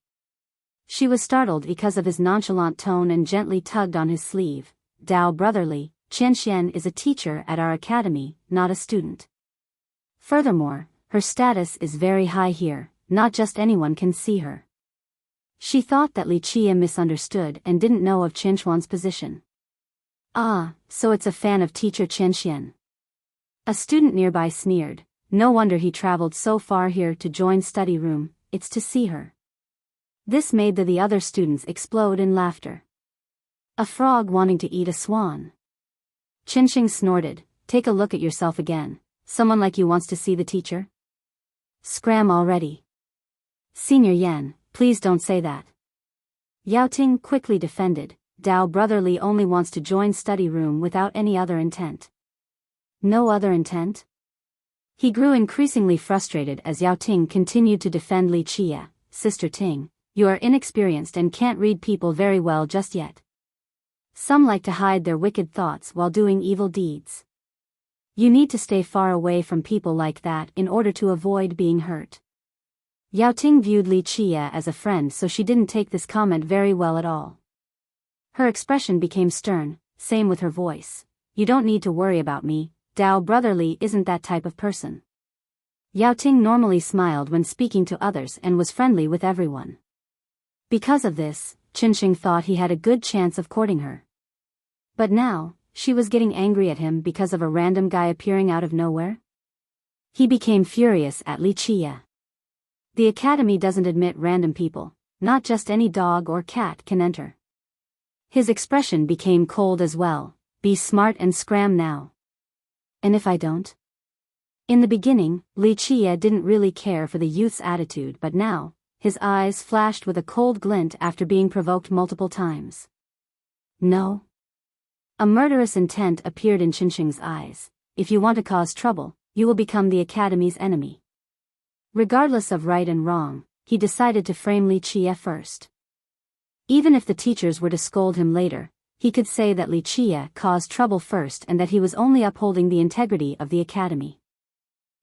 She was startled because of his nonchalant tone and gently tugged on his sleeve. Dao brotherly, Qianxian is a teacher at our academy, not a student. Furthermore, her status is very high here, not just anyone can see her. She thought that Li Qia misunderstood and didn't know of Qianxuan's position. Ah, so it's a fan of teacher Qianxian. A student nearby sneered, no wonder he traveled so far here to join study room, it's to see her. This made the other students explode in laughter. A frog wanting to eat a swan. Qinsheng snorted, take a look at yourself again, someone like you wants to see the teacher? Scram already. Senior Yan, please don't say that. Yao Ting quickly defended, Dao brotherly only wants to join study room without any other intent. No other intent? He grew increasingly frustrated as Yao Ting continued to defend Li Qia. Sister Ting, you are inexperienced and can't read people very well just yet. Some like to hide their wicked thoughts while doing evil deeds. You need to stay far away from people like that in order to avoid being hurt. Yao Ting viewed Li Qia as a friend, so she didn't take this comment very well at all. Her expression became stern, same with her voice. You don't need to worry about me, Dao brotherly isn't that type of person. Yao Ting normally smiled when speaking to others and was friendly with everyone. Because of this, Qinsheng thought he had a good chance of courting her. But now, she was getting angry at him because of a random guy appearing out of nowhere? He became furious at Li Qia. The academy doesn't admit random people, not just any dog or cat can enter. His expression became cold as well, be smart and scram now. And if I don't? In the beginning, Li Qia didn't really care for the youth's attitude, but now, his eyes flashed with a cold glint after being provoked multiple times. No. A murderous intent appeared in Qinsheng's eyes. If you want to cause trouble, you will become the academy's enemy. Regardless of right and wrong, he decided to frame Li Qia first. Even if the teachers were to scold him later, he could say that Li Qia caused trouble first and that he was only upholding the integrity of the academy.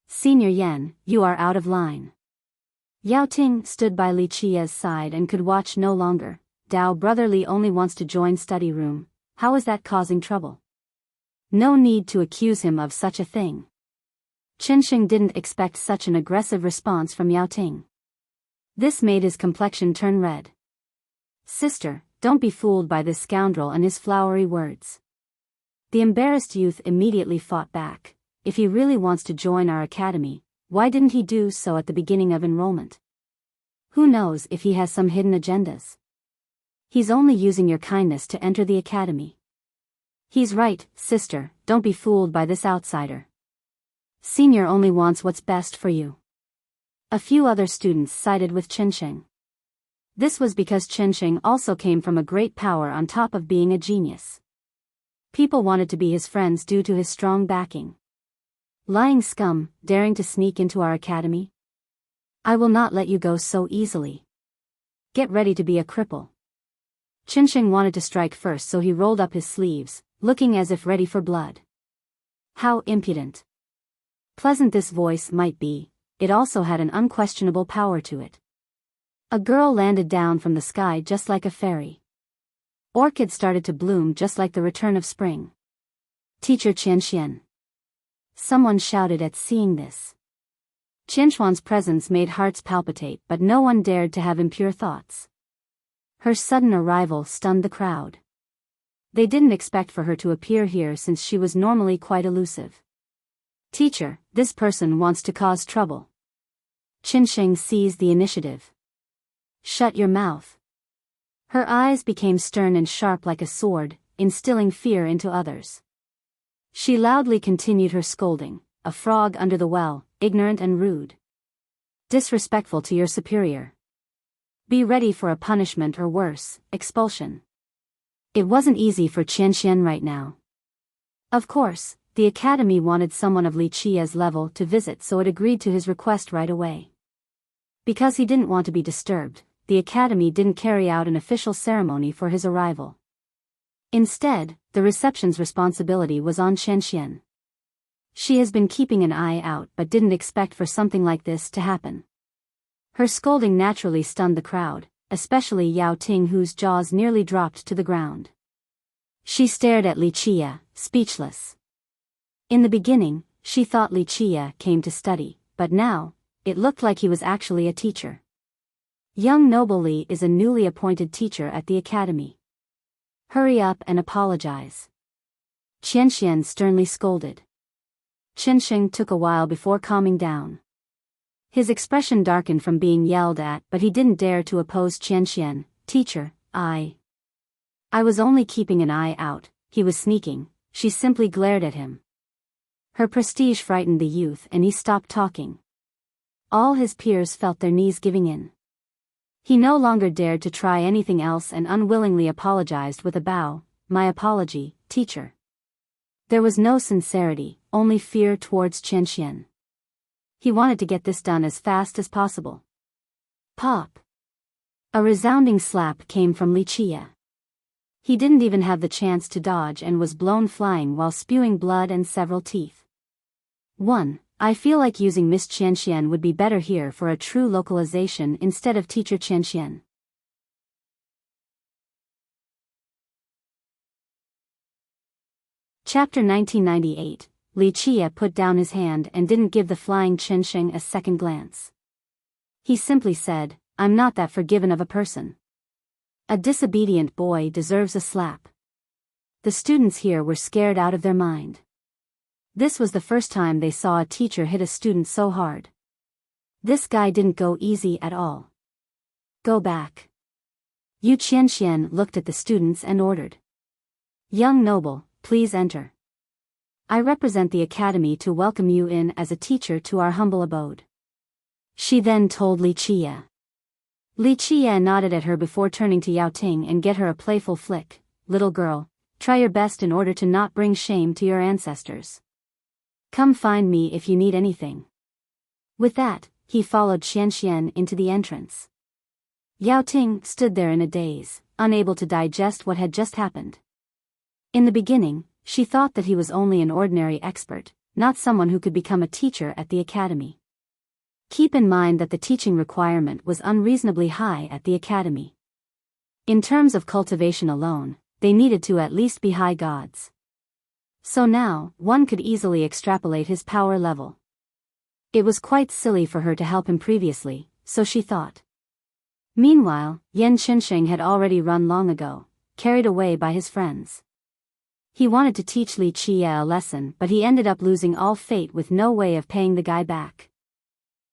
Senior Yan, you are out of line. Yao Ting stood by Li Qia's side and could watch no longer. Dao brotherly only wants to join study room, how is that causing trouble? No need to accuse him of such a thing. Qinsheng didn't expect such an aggressive response from Yao Ting. This made his complexion turn red. Sister, don't be fooled by this scoundrel and his flowery words. The embarrassed youth immediately fought back. If he really wants to join our academy, why didn't he do so at the beginning of enrollment? Who knows if he has some hidden agendas? He's only using your kindness to enter the academy. He's right, sister, don't be fooled by this outsider. Senior only wants what's best for you. A few other students sided with Qinsheng. This was because Qinsheng also came from a great power on top of being a genius. People wanted to be his friends due to his strong backing. Lying scum, daring to sneak into our academy? I will not let you go so easily. Get ready to be a cripple. Qinsheng wanted to strike first, so he rolled up his sleeves, looking as if ready for blood. How impudent. Pleasant this voice might be, it also had an unquestionable power to it. A girl landed down from the sky just like a fairy. Orchids started to bloom just like the return of spring. Teacher Qianxian. Someone shouted at seeing this. Qianxuan's presence made hearts palpitate, but no one dared to have impure thoughts. Her sudden arrival stunned the crowd. They didn't expect for her to appear here since she was normally quite elusive. Teacher, this person wants to cause trouble. Qinsheng seized the initiative. Shut your mouth. Her eyes became stern and sharp like a sword, instilling fear into others. She loudly continued her scolding, a frog under the well, ignorant and rude. Disrespectful to your superior. Be ready for a punishment or worse, expulsion. It wasn't easy for Qianxian right now. Of course, the academy wanted someone of Li Qia's level to visit, so it agreed to his request right away. Because he didn't want to be disturbed, the academy didn't carry out an official ceremony for his arrival. Instead, the reception's responsibility was on Qianxian. She has been keeping an eye out but didn't expect for something like this to happen. Her scolding naturally stunned the crowd, especially Yao Ting, whose jaws nearly dropped to the ground. She stared at Li Qia, speechless. In the beginning, she thought Li Qia came to study, but now, it looked like he was actually a teacher. Young noble Li is a newly appointed teacher at the academy. Hurry up and apologize. Qianxian sternly scolded. Qinsheng took a while before calming down. His expression darkened from being yelled at, but he didn't dare to oppose Qianxian. Teacher, I was only keeping an eye out. He was sneaking. She simply glared at him. Her prestige frightened the youth and he stopped talking. All his peers felt their knees giving in. He no longer dared to try anything else and unwillingly apologized with a bow. My apology, teacher. There was no sincerity, only fear towards Qianxian. He wanted to get this done as fast as possible. Pop! A resounding slap came from Li Qia. He didn't even have the chance to dodge and was blown flying while spewing blood and several teeth. 1. I feel like using Miss Qianxian would be better here for a true localization instead of Teacher Qianxian. Chapter 1998. Li Qia put down his hand and didn't give the flying Qinsheng a second glance. He simply said, I'm not that forgiving of a person. A disobedient boy deserves a slap. The students here were scared out of their mind. This was the first time they saw a teacher hit a student so hard. This guy didn't go easy at all. Go back. Yu Qianxian looked at the students and ordered. Young noble, please enter. I represent the academy to welcome you in as a teacher to our humble abode. She then told Li Qia. Li Qia nodded at her before turning to Yao Ting and get her a playful flick. Little girl, try your best in order to not bring shame to your ancestors. Come find me if you need anything. With that, he followed Qianxian into the entrance. Yao Ting stood there in a daze, unable to digest what had just happened. In the beginning, she thought that he was only an ordinary expert, not someone who could become a teacher at the academy. Keep in mind that the teaching requirement was unreasonably high at the academy. In terms of cultivation alone, they needed to at least be high gods. So now, one could easily extrapolate his power level. It was quite silly for her to help him previously, so she thought. Meanwhile, Yan Qinsheng had already run long ago, carried away by his friends. He wanted to teach Li Qia a lesson, but he ended up losing all fate with no way of paying the guy back.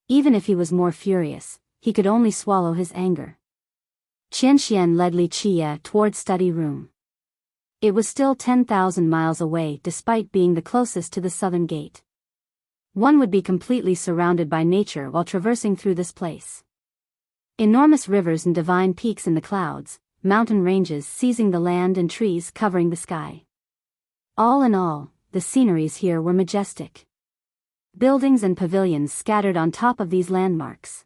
Even if he was more furious, he could only swallow his anger. Qianxian led Li Qia toward study room. It was still 10,000 miles away despite being the closest to the southern gate. One would be completely surrounded by nature while traversing through this place. Enormous rivers and divine peaks in the clouds, mountain ranges seizing the land and trees covering the sky. All in all, the sceneries here were majestic. Buildings and pavilions scattered on top of these landmarks.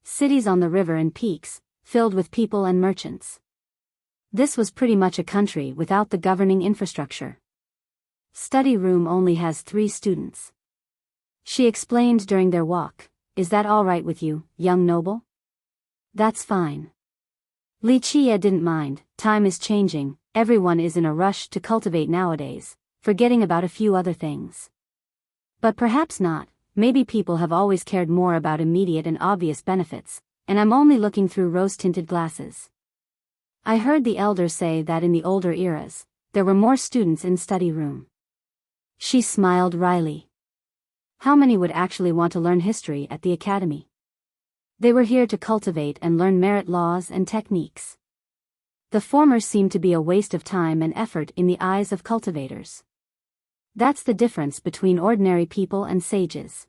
Cities on the river and peaks, filled with people and merchants. This was pretty much a country without the governing infrastructure. Study room only has 3 students. She explained during their walk. Is that all right with you, young noble? That's fine. Li Qie didn't mind. Time is changing, everyone is in a rush to cultivate nowadays, forgetting about a few other things. But perhaps not, maybe people have always cared more about immediate and obvious benefits, and I'm only looking through rose-tinted glasses. I heard the elders say that in the older eras, there were more students in study room. She smiled wryly. How many would actually want to learn history at the academy? They were here to cultivate and learn merit laws and techniques. The former seemed to be a waste of time and effort in the eyes of cultivators. That's the difference between ordinary people and sages.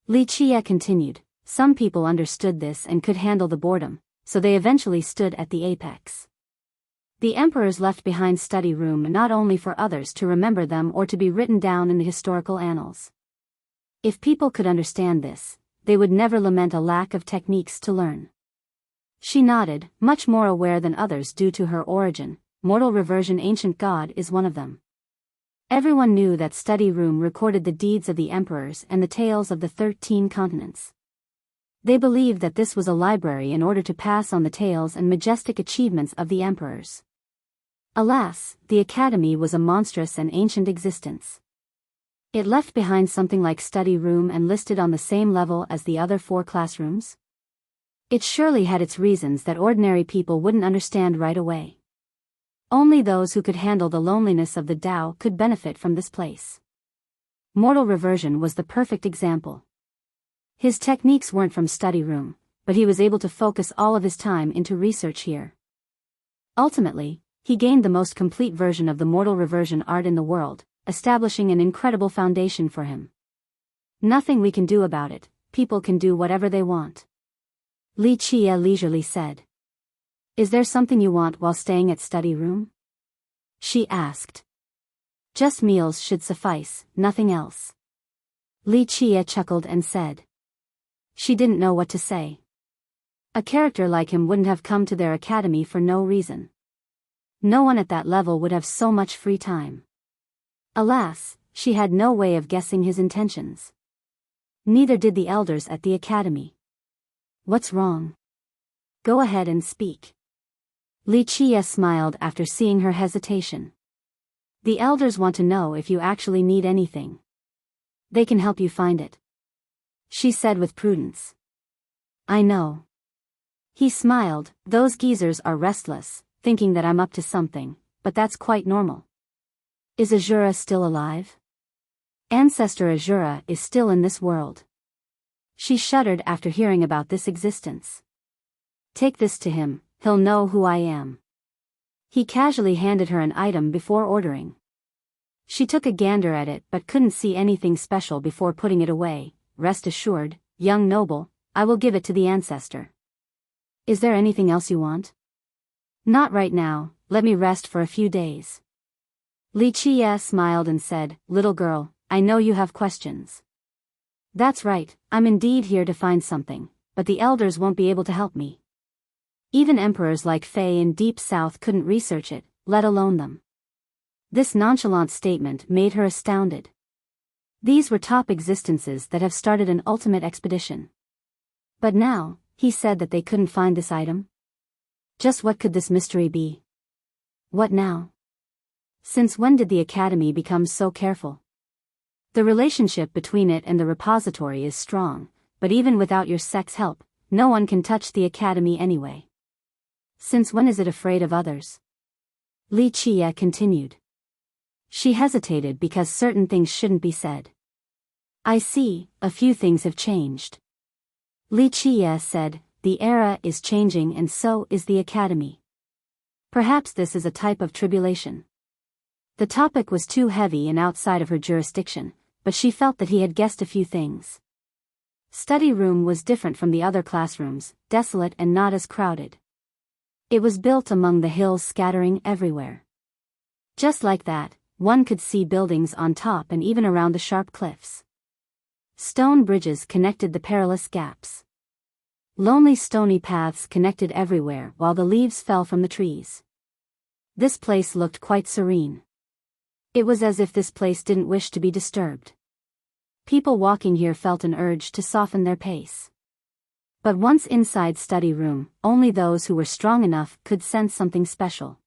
Li Qie continued, some people understood this and could handle the boredom, so they eventually stood at the apex. The emperors left behind study room not only for others to remember them or to be written down in the historical annals. If people could understand this, they would never lament a lack of techniques to learn. She nodded, much more aware than others due to her origin. Mortal reversion ancient god is one of them. Everyone knew that study room recorded the deeds of the emperors and the tales of the 13 continents. They believed that this was a library in order to pass on the tales and majestic achievements of the emperors. Alas, the academy was a monstrous and ancient existence. It left behind something like study room and listed on the same level as the other 4 classrooms. It surely had its reasons that ordinary people wouldn't understand right away. Only those who could handle the loneliness of the Tao could benefit from this place. Mortal reversion was the perfect example. His techniques weren't from study room, but he was able to focus all of his time into research here. Ultimately, he gained the most complete version of the mortal reversion art in the world, establishing an incredible foundation for him. Nothing we can do about it, people can do whatever they want. Li Qie leisurely said. Is there something you want while staying at study room? She asked. Just meals should suffice, nothing else. Li Qie chuckled and said. She didn't know what to say. A character like him wouldn't have come to their academy for no reason. No one at that level would have so much free time. Alas, she had no way of guessing his intentions. Neither did the elders at the academy. What's wrong? Go ahead and speak. Li Qie smiled after seeing her hesitation. The elders want to know if you actually need anything. They can help you find it. She said with prudence. I know. He smiled, those geezers are restless, thinking that I'm up to something, but that's quite normal. Is Azura still alive? Ancestor Azura is still in this world. She shuddered after hearing about this existence. Take this to him, he'll know who I am. He casually handed her an item before ordering. She took a gander at it but couldn't see anything special before putting it away. Rest assured, young noble, I will give it to the ancestor. Is there anything else you want? Not right now, let me rest for a few days. Li Qie smiled and said, little girl, I know you have questions. That's right, I'm indeed here to find something, but the elders won't be able to help me. Even emperors like Fei in Deep South couldn't research it, let alone them. This nonchalant statement made her astounded. These were top existences that have started an ultimate expedition. But now, he said that they couldn't find this item? Just what could this mystery be? What now? Since when did the academy become so careful? The relationship between it and the repository is strong, but even without your sect's help, no one can touch the academy anyway. Since when is it afraid of others? Li Qie continued. She hesitated because certain things shouldn't be said. I see, a few things have changed. Li Qie said, the era is changing and so is the academy. Perhaps this is a type of tribulation. The topic was too heavy and outside of her jurisdiction, but she felt that he had guessed a few things. Study room was different from the other classrooms, desolate and not as crowded. It was built among the hills scattering everywhere. Just like that, one could see buildings on top and even around the sharp cliffs. Stone bridges connected the perilous gaps. Lonely stony paths connected everywhere while the leaves fell from the trees. This place looked quite serene. It was as if this place didn't wish to be disturbed. People walking here felt an urge to soften their pace. But once inside study room, only those who were strong enough could sense something special.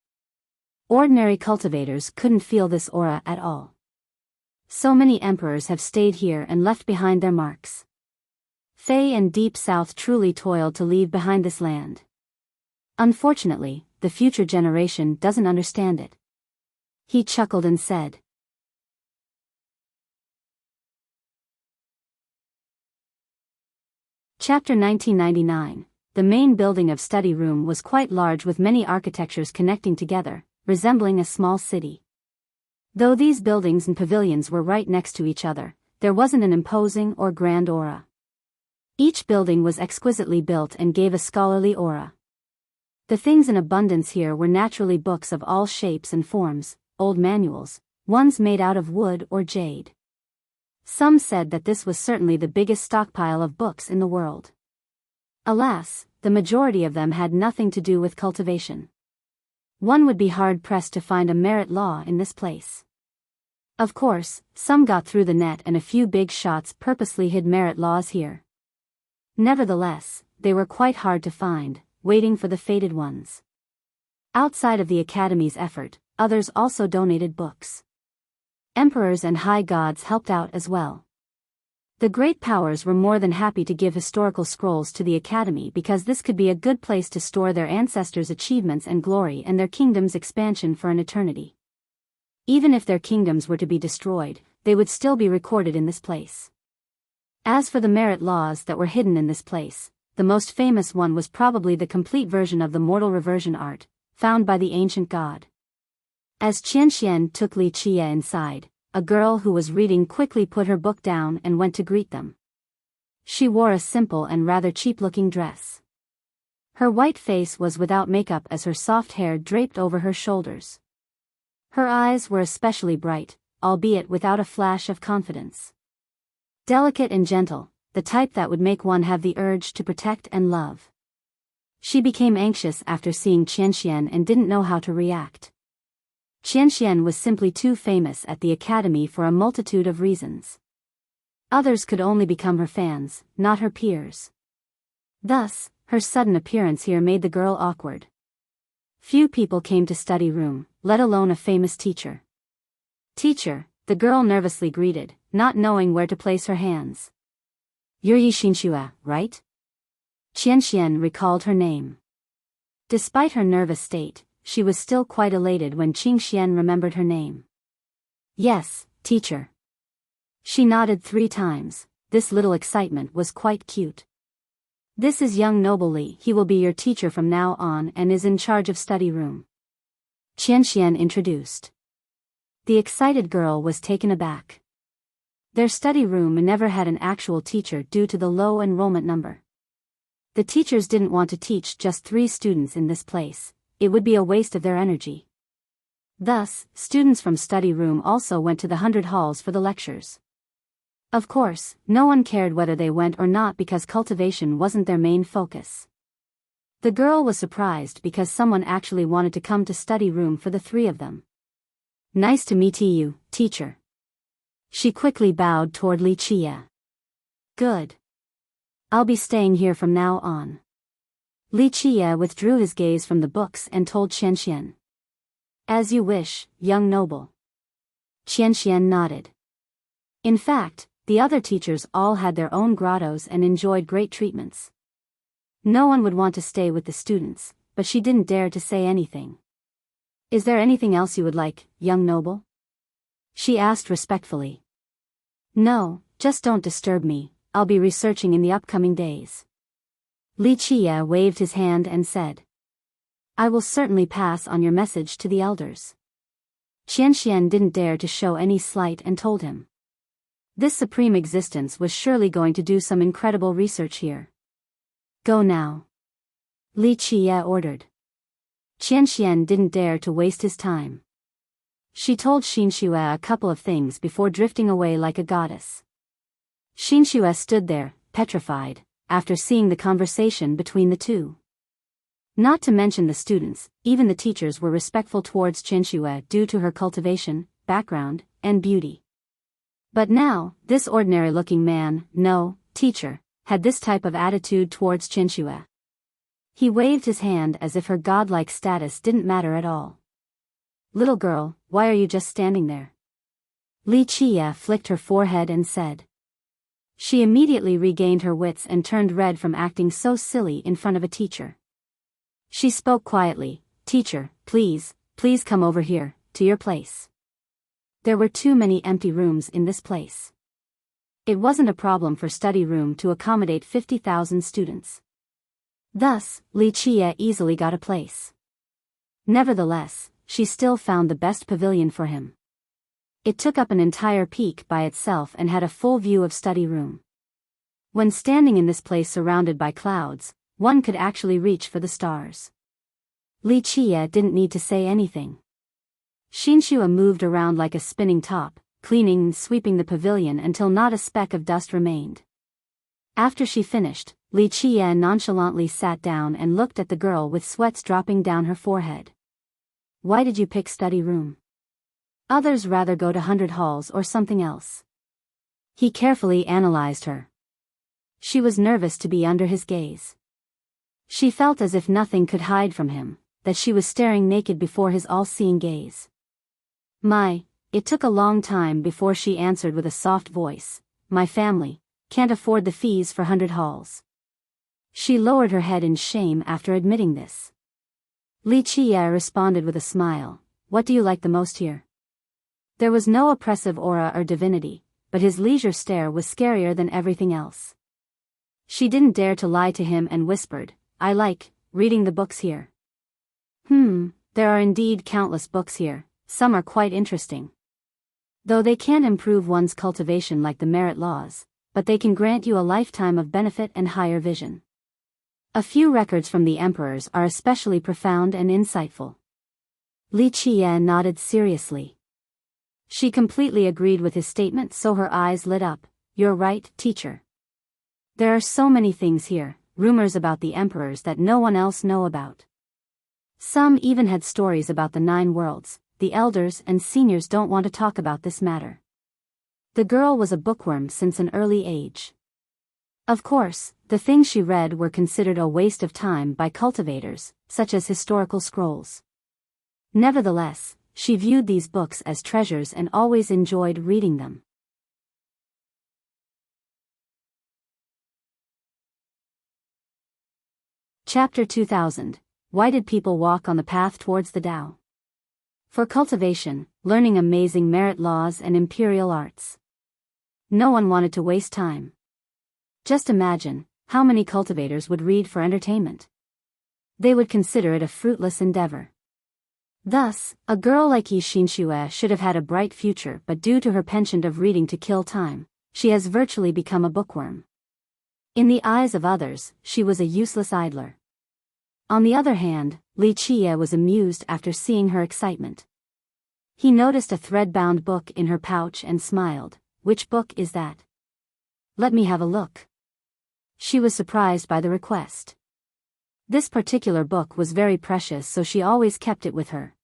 Ordinary cultivators couldn't feel this aura at all. So many emperors have stayed here and left behind their marks. Fei and Deep South truly toiled to leave behind this land. Unfortunately, the future generation doesn't understand it. He chuckled and said. Chapter 1999. The main building of study room was quite large with many architectures connecting together, resembling a small city. Though these buildings and pavilions were right next to each other, there wasn't an imposing or grand aura. Each building was exquisitely built and gave a scholarly aura. The things in abundance here were naturally books of all shapes and forms, old manuals, ones made out of wood or jade. Some said that this was certainly the biggest stockpile of books in the world. Alas, the majority of them had nothing to do with cultivation. One would be hard-pressed to find a merit law in this place. Of course, some got through the net and a few big shots purposely hid merit laws here. Nevertheless, they were quite hard to find, waiting for the fated ones. Outside of the Academy's effort, others also donated books. Emperors and high gods helped out as well. The great powers were more than happy to give historical scrolls to the Academy because this could be a good place to store their ancestors' achievements and glory and their kingdom's expansion for an eternity. Even if their kingdoms were to be destroyed, they would still be recorded in this place. As for the merit laws that were hidden in this place, the most famous one was probably the complete version of the mortal reversion art, found by the ancient god. As Qianxian took Li Qie inside, a girl who was reading quickly put her book down and went to greet them. She wore a simple and rather cheap-looking dress. Her white face was without makeup as her soft hair draped over her shoulders. Her eyes were especially bright, albeit without a flash of confidence. Delicate and gentle, the type that would make one have the urge to protect and love. She became anxious after seeing Qianxian and didn't know how to react. Qianxian was simply too famous at the Academy for a multitude of reasons. Others could only become her fans, not her peers. Thus, her sudden appearance here made the girl awkward. Few people came to study room, let alone a famous teacher. Teacher, the girl nervously greeted, not knowing where to place her hands. You're Yi Xinxue, right? Qianxian recalled her name. Despite her nervous state, she was still quite elated when Qingxian remembered her name. Yes, teacher. She nodded 3 times. This little excitement was quite cute. This is young Noble Li. He will be your teacher from now on and is in charge of study room. Qianxian introduced. The excited girl was taken aback. Their study room never had an actual teacher due to the low enrollment number. The teachers didn't want to teach just 3 students in this place. It would be a waste of their energy. Thus, students from study room also went to the 100 halls for the lectures. Of course, no one cared whether they went or not because cultivation wasn't their main focus. The girl was surprised because someone actually wanted to come to study room for the 3 of them. Nice to meet you, teacher. She quickly bowed toward Li Qie. Good. I'll be staying here from now on. Li Qie withdrew his gaze from the books and told Qianxian. As you wish, young noble. Qianxian nodded. In fact, the other teachers all had their own grottos and enjoyed great treatments. No one would want to stay with the students, but she didn't dare to say anything. Is there anything else you would like, young noble? She asked respectfully. No, just don't disturb me, I'll be researching in the upcoming days. Li Qie waved his hand and said. I will certainly pass on your message to the elders. Qianxian didn't dare to show any slight and told him. This supreme existence was surely going to do some incredible research here. Go now. Li Qie ordered. Qianxian didn't dare to waste his time. She told Xinxue a couple of things before drifting away like a goddess. Xinxue stood there, petrified, after seeing the conversation between the two. Not to mention the students, even the teachers were respectful towards Qianxue due to her cultivation, background, and beauty. But now, this ordinary-looking man, no, teacher, had this type of attitude towards Qianxue. He waved his hand as if her godlike status didn't matter at all. "Little girl, why are you just standing there?" Li Qie flicked her forehead and said. She immediately regained her wits and turned red from acting so silly in front of a teacher. She spoke quietly, "Teacher, please come over here, to your place." There were too many empty rooms in this place. It wasn't a problem for study room to accommodate 50,000 students. Thus, Li Qie easily got a place. Nevertheless, she still found the best pavilion for him. It took up an entire peak by itself and had a full view of study room. When standing in this place surrounded by clouds, one could actually reach for the stars. Li Qie didn't need to say anything. Qianxue moved around like a spinning top, cleaning and sweeping the pavilion until not a speck of dust remained. After she finished, Li Qie nonchalantly sat down and looked at the girl with sweats dropping down her forehead. "Why did you pick study room? Others rather go to 100 halls or something else." He carefully analyzed her. She was nervous to be under his gaze. She felt as if nothing could hide from him, that she was staring naked before his all-seeing gaze. It took a long time before she answered with a soft voice, "My family can't afford the fees for 100 halls." She lowered her head in shame after admitting this. Li Qie responded with a smile, "What do you like the most here?" There was no oppressive aura or divinity, but his leisure stare was scarier than everything else. She didn't dare to lie to him and whispered, "I like reading the books here." There are indeed countless books here, some are quite interesting. Though they can't improve one's cultivation like the merit laws, but they can grant you a lifetime of benefit and higher vision. A few records from the emperors are especially profound and insightful. Li Qie nodded seriously. She completely agreed with his statement, so her eyes lit up. "You're right, teacher. There are so many things here, rumors about the emperors that no one else know about. Some even had stories about the 9 worlds. The elders and seniors don't want to talk about this matter." The girl was a bookworm since an early age. Of course, the things she read were considered a waste of time by cultivators, such as historical scrolls. Nevertheless, she viewed these books as treasures and always enjoyed reading them. Chapter 2000. Why did people walk on the path towards the Tao? For cultivation, learning amazing merit laws and imperial arts. No one wanted to waste time. Just imagine, how many cultivators would read for entertainment? They would consider it a fruitless endeavor. Thus, a girl like Yi Qianxue should have had a bright future, but due to her penchant of reading to kill time, she has virtually become a bookworm. In the eyes of others, she was a useless idler. On the other hand, Li Qie was amused after seeing her excitement. He noticed a thread-bound book in her pouch and smiled. "Which book is that? Let me have a look." She was surprised by the request. This particular book was very precious, so she always kept it with her.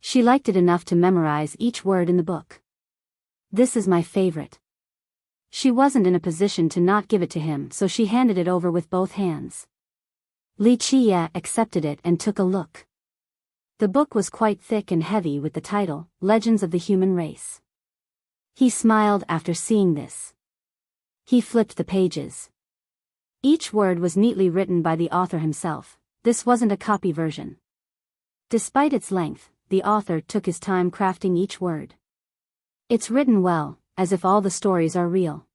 She liked it enough to memorize each word in the book. "This is my favorite." She wasn't in a position to not give it to him, so she handed it over with both hands. Li Qie accepted it and took a look. The book was quite thick and heavy with the title, Legends of the Human Race. He smiled after seeing this. He flipped the pages. Each word was neatly written by the author himself. This wasn't a copy version. Despite its length, the author took his time crafting each word. "It's written well, as if all the stories are real."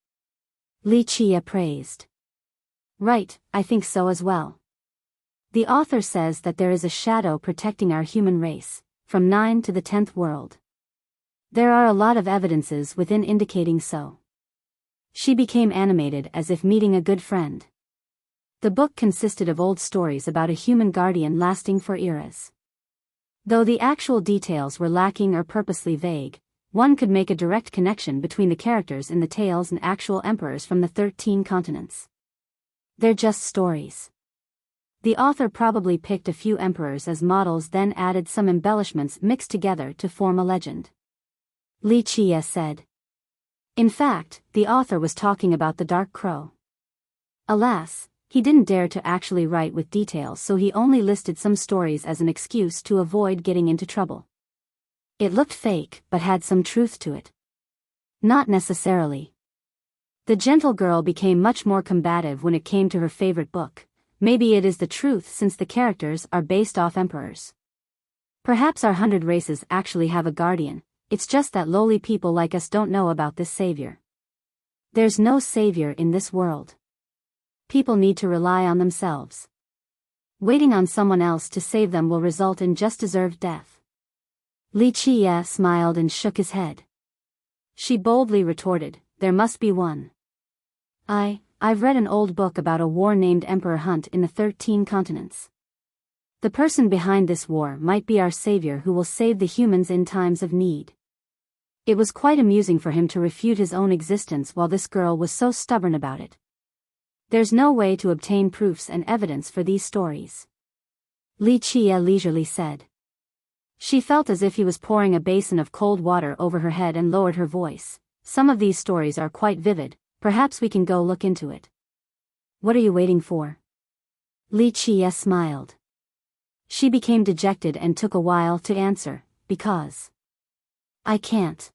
Li Qie praised. "Right, I think so as well. The author says that there is a shadow protecting our human race, from 9 to the 10th world. There are a lot of evidences within indicating so." She became animated as if meeting a good friend. The book consisted of old stories about a human guardian lasting for eras. Though the actual details were lacking or purposely vague, one could make a direct connection between the characters in the tales and actual emperors from the 13 continents. They're just stories. The author probably picked a few emperors as models, then added some embellishments mixed together to form a legend. Li Qie said. In fact, the author was talking about the Dark Crow. Alas, he didn't dare to actually write with details, so he only listed some stories as an excuse to avoid getting into trouble. It looked fake, but had some truth to it. Not necessarily. The gentle girl became much more combative when it came to her favorite book. Maybe it is the truth since the characters are based off emperors. Perhaps our 100 races actually have a guardian, it's just that lowly people like us don't know about this savior. There's no savior in this world. People need to rely on themselves. Waiting on someone else to save them will result in just deserved death. Li Qie smiled and shook his head. She boldly retorted, there must be one. I've read an old book about a war named Emperor Hunt in the 13 continents. The person behind this war might be our savior who will save the humans in times of need. It was quite amusing for him to refute his own existence while this girl was so stubborn about it. There's no way to obtain proofs and evidence for these stories. Li Qie leisurely said. She felt as if he was pouring a basin of cold water over her head and lowered her voice. Some of these stories are quite vivid, perhaps we can go look into it. What are you waiting for? Li Qie smiled. She became dejected and took a while to answer, because I can't.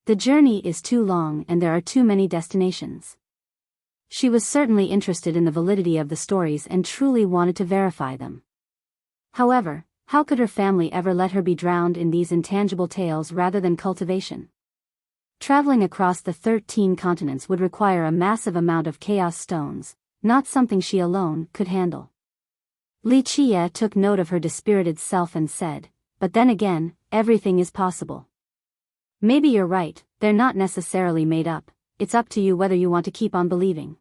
The journey is too long and there are too many destinations. She was certainly interested in the validity of the stories and truly wanted to verify them. However, how could her family ever let her be drowned in these intangible tales rather than cultivation? Traveling across the 13 continents would require a massive amount of chaos stones, not something she alone could handle. Li Qie took note of her dispirited self and said, but then again, everything is possible. Maybe you're right, they're not necessarily made up, it's up to you whether you want to keep on believing.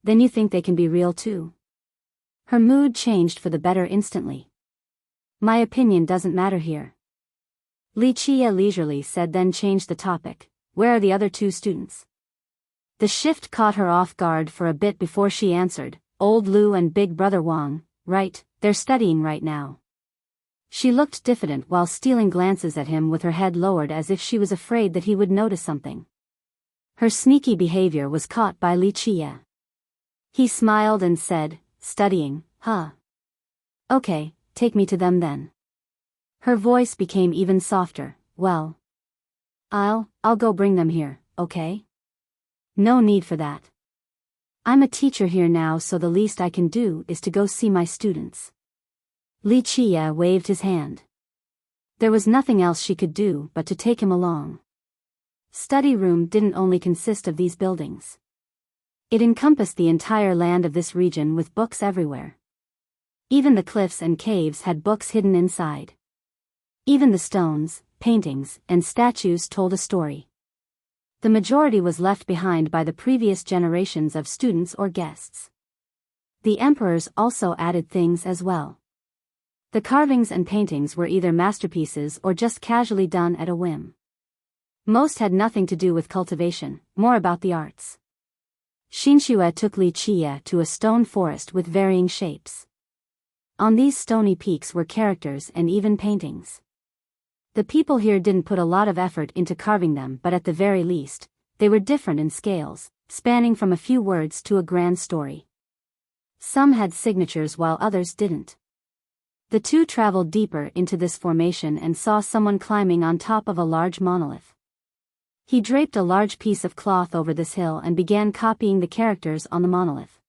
Then you think they can be real too? Her mood changed for the better instantly. My opinion doesn't matter here. Li Qie leisurely said, then changed the topic. Where are the other 2 students? The shift caught her off guard for a bit before she answered, Old Lu and Big Brother Wang, right, they're studying right now. She looked diffident while stealing glances at him with her head lowered as if she was afraid that he would notice something. Her sneaky behavior was caught by Li Qie. He smiled and said, studying, huh? Okay, take me to them then. Her voice became even softer, well. I'll go bring them here, okay? No need for that. I'm a teacher here now, so the least I can do is to go see my students. Li Qie waved his hand. There was nothing else she could do but to take him along. Study room didn't only consist of these buildings. It encompassed the entire land of this region with books everywhere. Even the cliffs and caves had books hidden inside. Even the stones, paintings, and statues told a story. The majority was left behind by the previous generations of students or guests. The emperors also added things as well. The carvings and paintings were either masterpieces or just casually done at a whim. Most had nothing to do with cultivation, more about the arts. Xinxue took Li Qie to a stone forest with varying shapes. On these stony peaks were characters and even paintings. The people here didn't put a lot of effort into carving them, but at the very least, they were different in scales, spanning from a few words to a grand story. Some had signatures while others didn't. The 2 traveled deeper into this formation and saw someone climbing on top of a large monolith. He draped a large piece of cloth over this hill and began copying the characters on the monolith.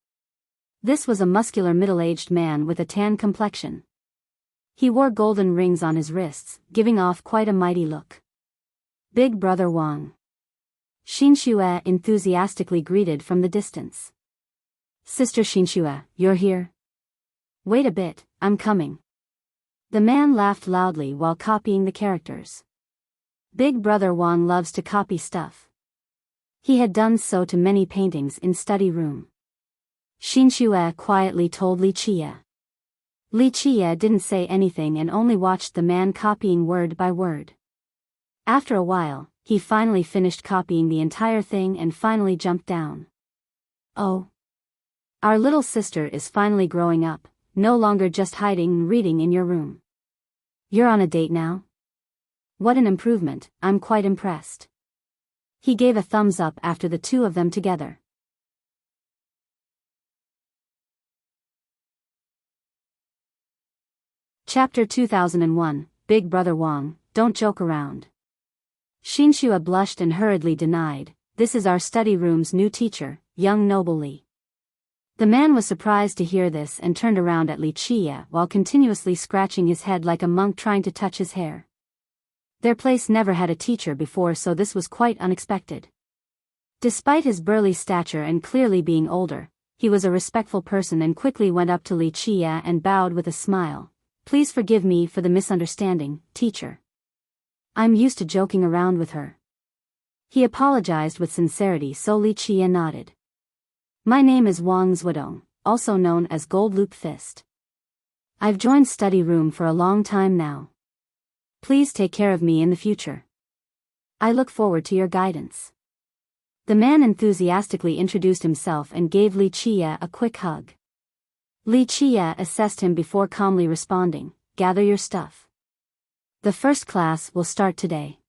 This was a muscular middle-aged man with a tan complexion. He wore golden rings on his wrists, giving off quite a mighty look. Big Brother Wang. Xinxue enthusiastically greeted from the distance. Sister Xinxue, you're here? Wait a bit, I'm coming. The man laughed loudly while copying the characters. Big Brother Wang loves to copy stuff. He had done so to many paintings in study room. Xinxue quietly told Li Qie. Li Qie didn't say anything and only watched the man copying word by word. After a while, he finally finished copying the entire thing and finally jumped down. Oh. Our little sister is finally growing up, no longer just hiding and reading in your room. You're on a date now? What an improvement, I'm quite impressed. He gave a thumbs up after the two of them together. Chapter 2001, Big Brother Wang, Don't Joke Around. Xinxue blushed and hurriedly denied, This is our study room's new teacher, young noble Li. The man was surprised to hear this and turned around at Li Qie while continuously scratching his head like a monk trying to touch his hair. Their place never had a teacher before, so this was quite unexpected. Despite his burly stature and clearly being older, he was a respectful person and quickly went up to Li Qie and bowed with a smile. Please forgive me for the misunderstanding, teacher. I'm used to joking around with her. He apologized with sincerity, so Li Qie nodded. My name is Wang Zhuodong, also known as Gold Loop Fist. I've joined study room for a long time now. Please take care of me in the future. I look forward to your guidance. The man enthusiastically introduced himself and gave Li Qie a quick hug. Li Qie assessed him before calmly responding, Gather your stuff. The first class will start today.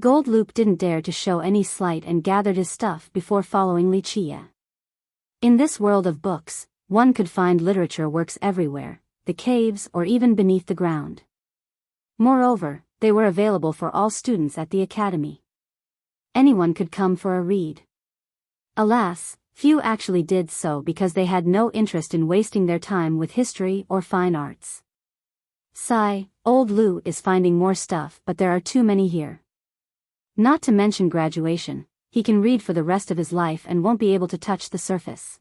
Gold Loop didn't dare to show any slight and gathered his stuff before following Li Qie. In this world of books, one could find literature works everywhere, the caves or even beneath the ground. Moreover, they were available for all students at the academy. Anyone could come for a read. Alas, few actually did so because they had no interest in wasting their time with history or fine arts. Sigh, old Lu is finding more stuff, but there are too many here. Not to mention graduation, he can read for the rest of his life and won't be able to touch the surface.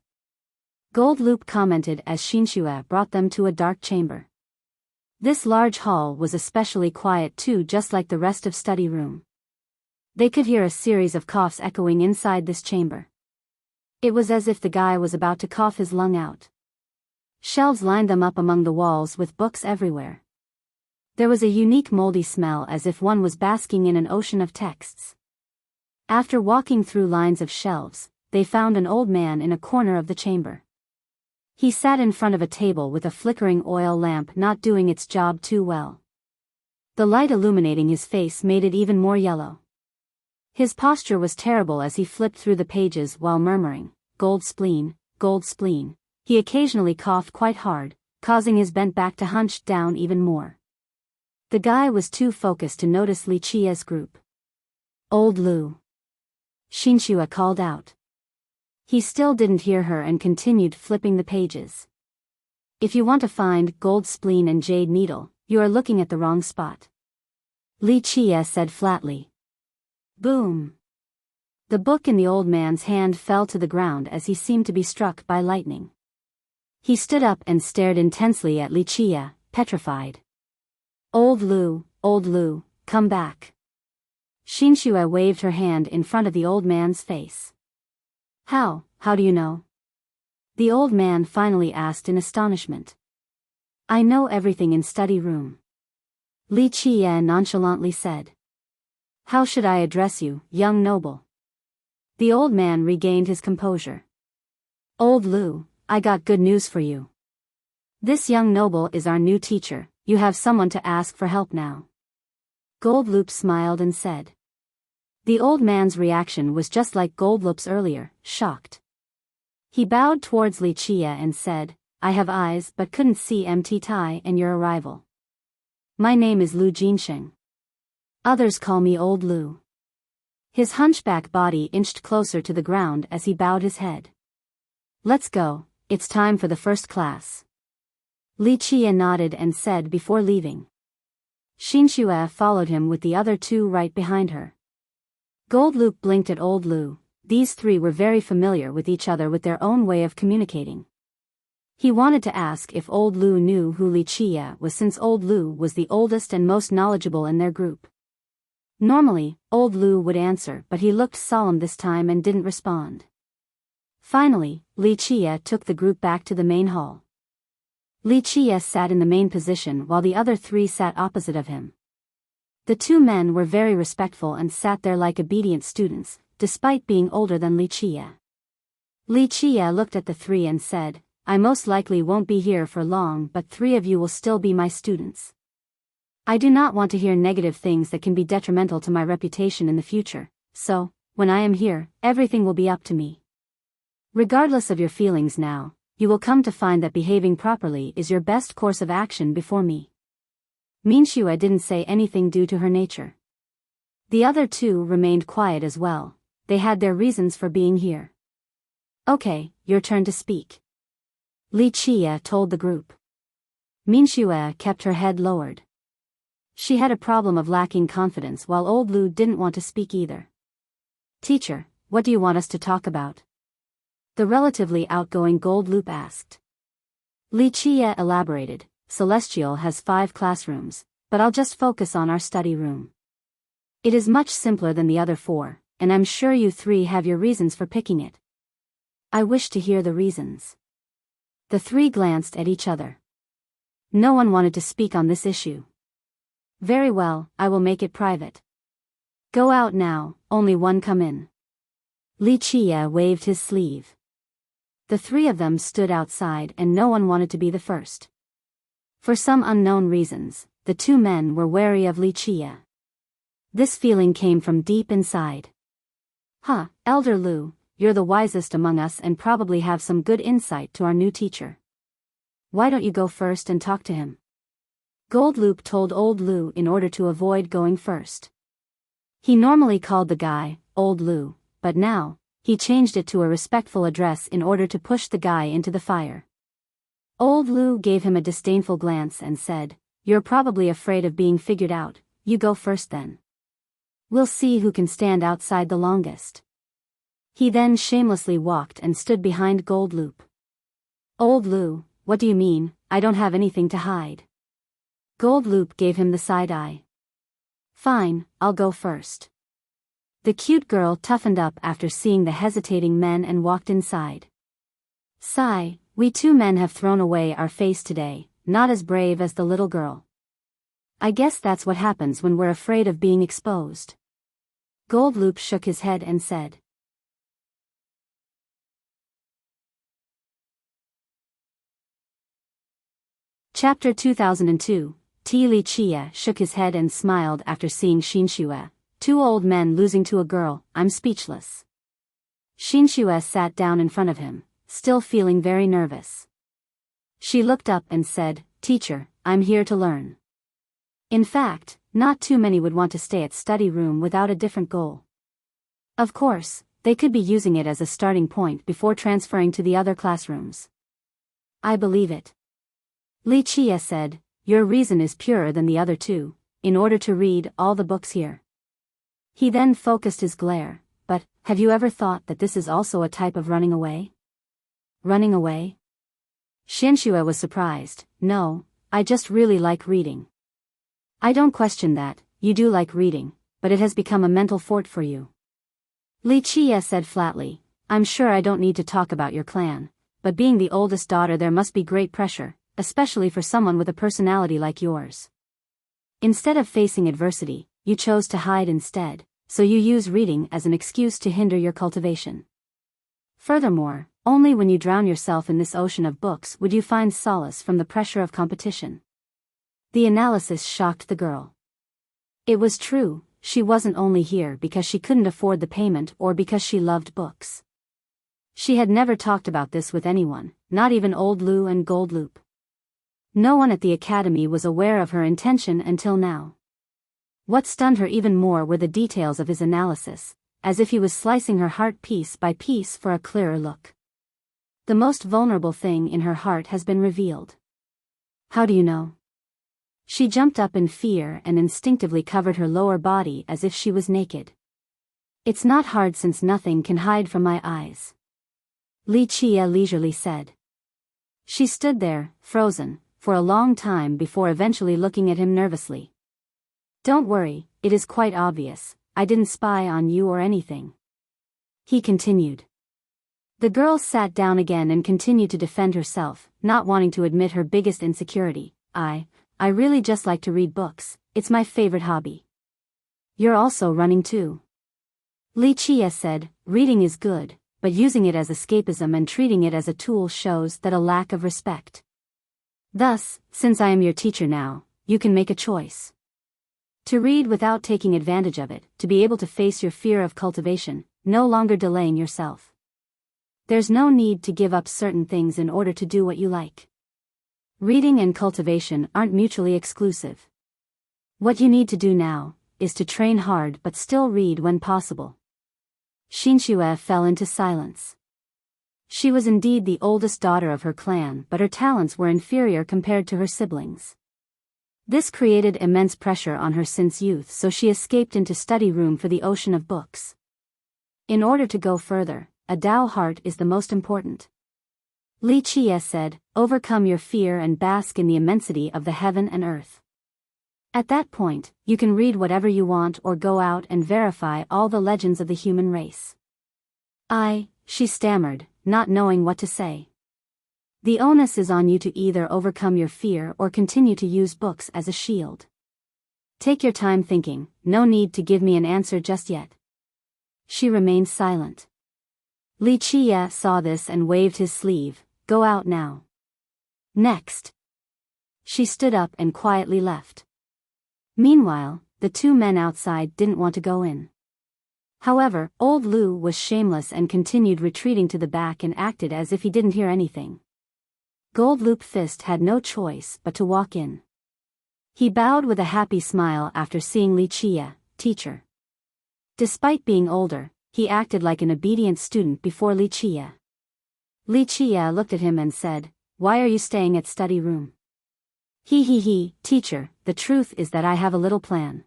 Gold Loop commented as Xinxue brought them to a dark chamber. This large hall was especially quiet too, just like the rest of study room. They could hear a series of coughs echoing inside this chamber. It was as if the guy was about to cough his lung out. Shelves lined them up among the walls with books everywhere. There was a unique moldy smell as if one was basking in an ocean of texts. After walking through lines of shelves, they found an old man in a corner of the chamber. He sat in front of a table with a flickering oil lamp not doing its job too well. The light illuminating his face made it even more yellow. His posture was terrible as he flipped through the pages while murmuring, Gold spleen, gold spleen. He occasionally coughed quite hard, causing his bent back to hunch down even more. The guy was too focused to notice Li Qie's group. Old Lu. Xinxue called out. He still didn't hear her and continued flipping the pages. If you want to find gold spleen and jade needle, you are looking at the wrong spot. Li Qie said flatly. Boom. The book in the old man's hand fell to the ground as he seemed to be struck by lightning. He stood up and stared intensely at Li Qie, petrified. Old Lu, come back. Xinxue waved her hand in front of the old man's face. How do you know? The old man finally asked in astonishment. I know everything in study room. Li Qie nonchalantly said. How should I address you, young noble? The old man regained his composure. Old Lu, I got good news for you. This young noble is our new teacher, you have someone to ask for help now. Gold Loop smiled and said. The old man's reaction was just like Gold Loop's earlier, shocked. He bowed towards Li Qie and said, I have eyes but couldn't see Mt Tai and your arrival. My name is Lu Jinsheng. Others call me Old Lu. His hunchback body inched closer to the ground as he bowed his head. Let's go, it's time for the first class. Li Qie nodded and said before leaving. Xinxue followed him with the other two right behind her. Gold Loop blinked at Old Lu. These three were very familiar with each other with their own way of communicating. He wanted to ask if Old Lu knew who Li Qie was since Old Lu was the oldest and most knowledgeable in their group. Normally, Old Lu would answer, but he looked solemn this time and didn't respond. Finally, Li Qie took the group back to the main hall. Li Qie sat in the main position while the other three sat opposite of him. The two men were very respectful and sat there like obedient students, despite being older than Li Qie. Li Chia looked at the three and said, I most likely won't be here for long, but 3 of you will still be my students. I do not want to hear negative things that can be detrimental to my reputation in the future, so, when I am here, everything will be up to me. Regardless of your feelings now, you will come to find that behaving properly is your best course of action before me. Minxue didn't say anything due to her nature. The other 2 remained quiet as well. They had their reasons for being here. Okay, your turn to speak. Li Chia told the group. Minxue kept her head lowered. She had a problem of lacking confidence, while old Lu didn't want to speak either. Teacher, what do you want us to talk about? The relatively outgoing Gold Loop asked. Li Chia elaborated, Celestial has 5 classrooms, but I'll just focus on our study room. It is much simpler than the other 4, and I'm sure you 3 have your reasons for picking it. I wish to hear the reasons. The 3 glanced at each other. No one wanted to speak on this issue. Very well, I will make it private. Go out now, only one come in. Li Chia waved his sleeve. The 3 of them stood outside and no one wanted to be the first. For some unknown reasons, the 2 men were wary of Li Chia. This feeling came from deep inside. Huh, Elder Lu, you're the wisest among us and probably have some good insight to our new teacher. Why don't you go first and talk to him? Gold Loop told old Lu in order to avoid going first. He normally called the guy, Old Lu, but now, he changed it to a respectful address in order to push the guy into the fire. Old Lu gave him a disdainful glance and said, You're probably afraid of being figured out, you go first then. We'll see who can stand outside the longest. He then shamelessly walked and stood behind Gold Loop. Old Lu, what do you mean, I don't have anything to hide? Gold Loop gave him the side eye. Fine, I'll go first. The cute girl toughened up after seeing the hesitating men and walked inside. Sigh, we 2 men have thrown away our face today, not as brave as the little girl. I guess that's what happens when we're afraid of being exposed. Gold Loop shook his head and said. Chapter 2002, Li Chia shook his head and smiled after seeing Xinxue. 2 old men losing to a girl, I'm speechless. Xinxue sat down in front of him, still feeling very nervous. She looked up and said, Teacher, I'm here to learn. In fact, not too many would want to stay at study room without a different goal. Of course, they could be using it as a starting point before transferring to the other classrooms. I believe it. Li Chia said, Your reason is purer than the other 2, in order to read all the books here. He then focused his glare, but, have you ever thought that this is also a type of running away? Running away? Xinxue was surprised. No, I just really like reading. I don't question that, you do like reading, but it has become a mental fort for you. Li Chia said flatly, I'm sure I don't need to talk about your clan, but being the oldest daughter there must be great pressure, especially for someone with a personality like yours. Instead of facing adversity, you chose to hide instead, so you use reading as an excuse to hinder your cultivation. Furthermore, only when you drown yourself in this ocean of books would you find solace from the pressure of competition. The analysis shocked the girl. It was true, she wasn't only here because she couldn't afford the payment or because she loved books. She had never talked about this with anyone, not even Old Lu and Gold Loop. No one at the academy was aware of her intention until now. What stunned her even more were the details of his analysis, as if he was slicing her heart piece by piece for a clearer look. The most vulnerable thing in her heart has been revealed. How do you know? She jumped up in fear and instinctively covered her lower body as if she was naked. It's not hard since nothing can hide from my eyes. Li Chia leisurely said. She stood there, frozen, for a long time before eventually looking at him nervously. Don't worry, it is quite obvious, I didn't spy on you or anything. He continued. The girl sat down again and continued to defend herself, not wanting to admit her biggest insecurity. I really just like to read books, it's my favorite hobby. You're also running too. Li Chia said, reading is good, but using it as escapism and treating it as a tool shows that a lack of respect. Thus, since I am your teacher now, you can make a choice. To read without taking advantage of it, to be able to face your fear of cultivation, no longer delaying yourself. There's no need to give up certain things in order to do what you like. Reading and cultivation aren't mutually exclusive. What you need to do now is to train hard but still read when possible. Xinxue fell into silence. She was indeed the oldest daughter of her clan, but her talents were inferior compared to her siblings. This created immense pressure on her since youth, so she escaped into study room for the ocean of books. In order to go further, a Tao heart is the most important. Li Qie said, overcome your fear and bask in the immensity of the heaven and earth. At that point, you can read whatever you want or go out and verify all the legends of the human race. She stammered, not knowing what to say. The onus is on you to either overcome your fear or continue to use books as a shield. Take your time thinking, no need to give me an answer just yet. She remained silent. Li Qie saw this and waved his sleeve, go out now. Next. She stood up and quietly left. Meanwhile, the two men outside didn't want to go in. However, old Lu was shameless and continued retreating to the back and acted as if he didn't hear anything. Gold Loop Fist had no choice but to walk in. He bowed with a happy smile after seeing Li Qie, teacher. Despite being older, he acted like an obedient student before Li Qie. Li Qie looked at him and said, why are you staying at study room? He, teacher, the truth is that I have a little plan.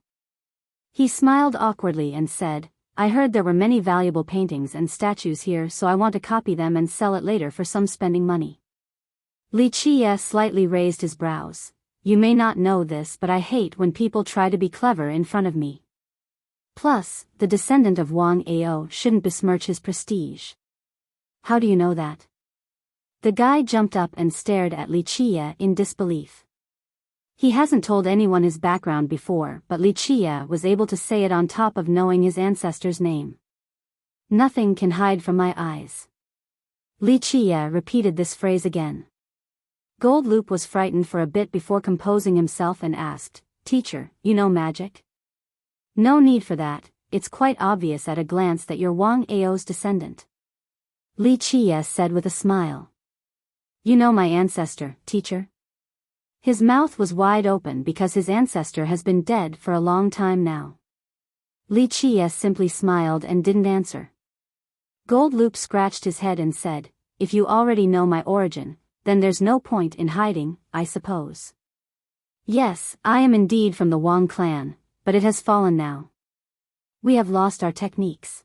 He smiled awkwardly and said, I heard there were many valuable paintings and statues here, so I want to copy them and sell it later for some spending money. Li Qie slightly raised his brows. You may not know this, but I hate when people try to be clever in front of me. Plus, the descendant of Wang Ao shouldn't besmirch his prestige. How do you know that? The guy jumped up and stared at Li Qie in disbelief. He hasn't told anyone his background before, but Li Qie was able to say it on top of knowing his ancestor's name. Nothing can hide from my eyes. Li Qie repeated this phrase again. Gold Loop was frightened for a bit before composing himself and asked, teacher, you know magic? No need for that, it's quite obvious at a glance that you're Wang Ao's descendant. Li Qie said with a smile. You know my ancestor, teacher? His mouth was wide open because his ancestor has been dead for a long time now. Li Qie simply smiled and didn't answer. Gold Loop scratched his head and said, if you already know my origin, then there's no point in hiding, I suppose. Yes, I am indeed from the Wang clan, but it has fallen now. We have lost our techniques.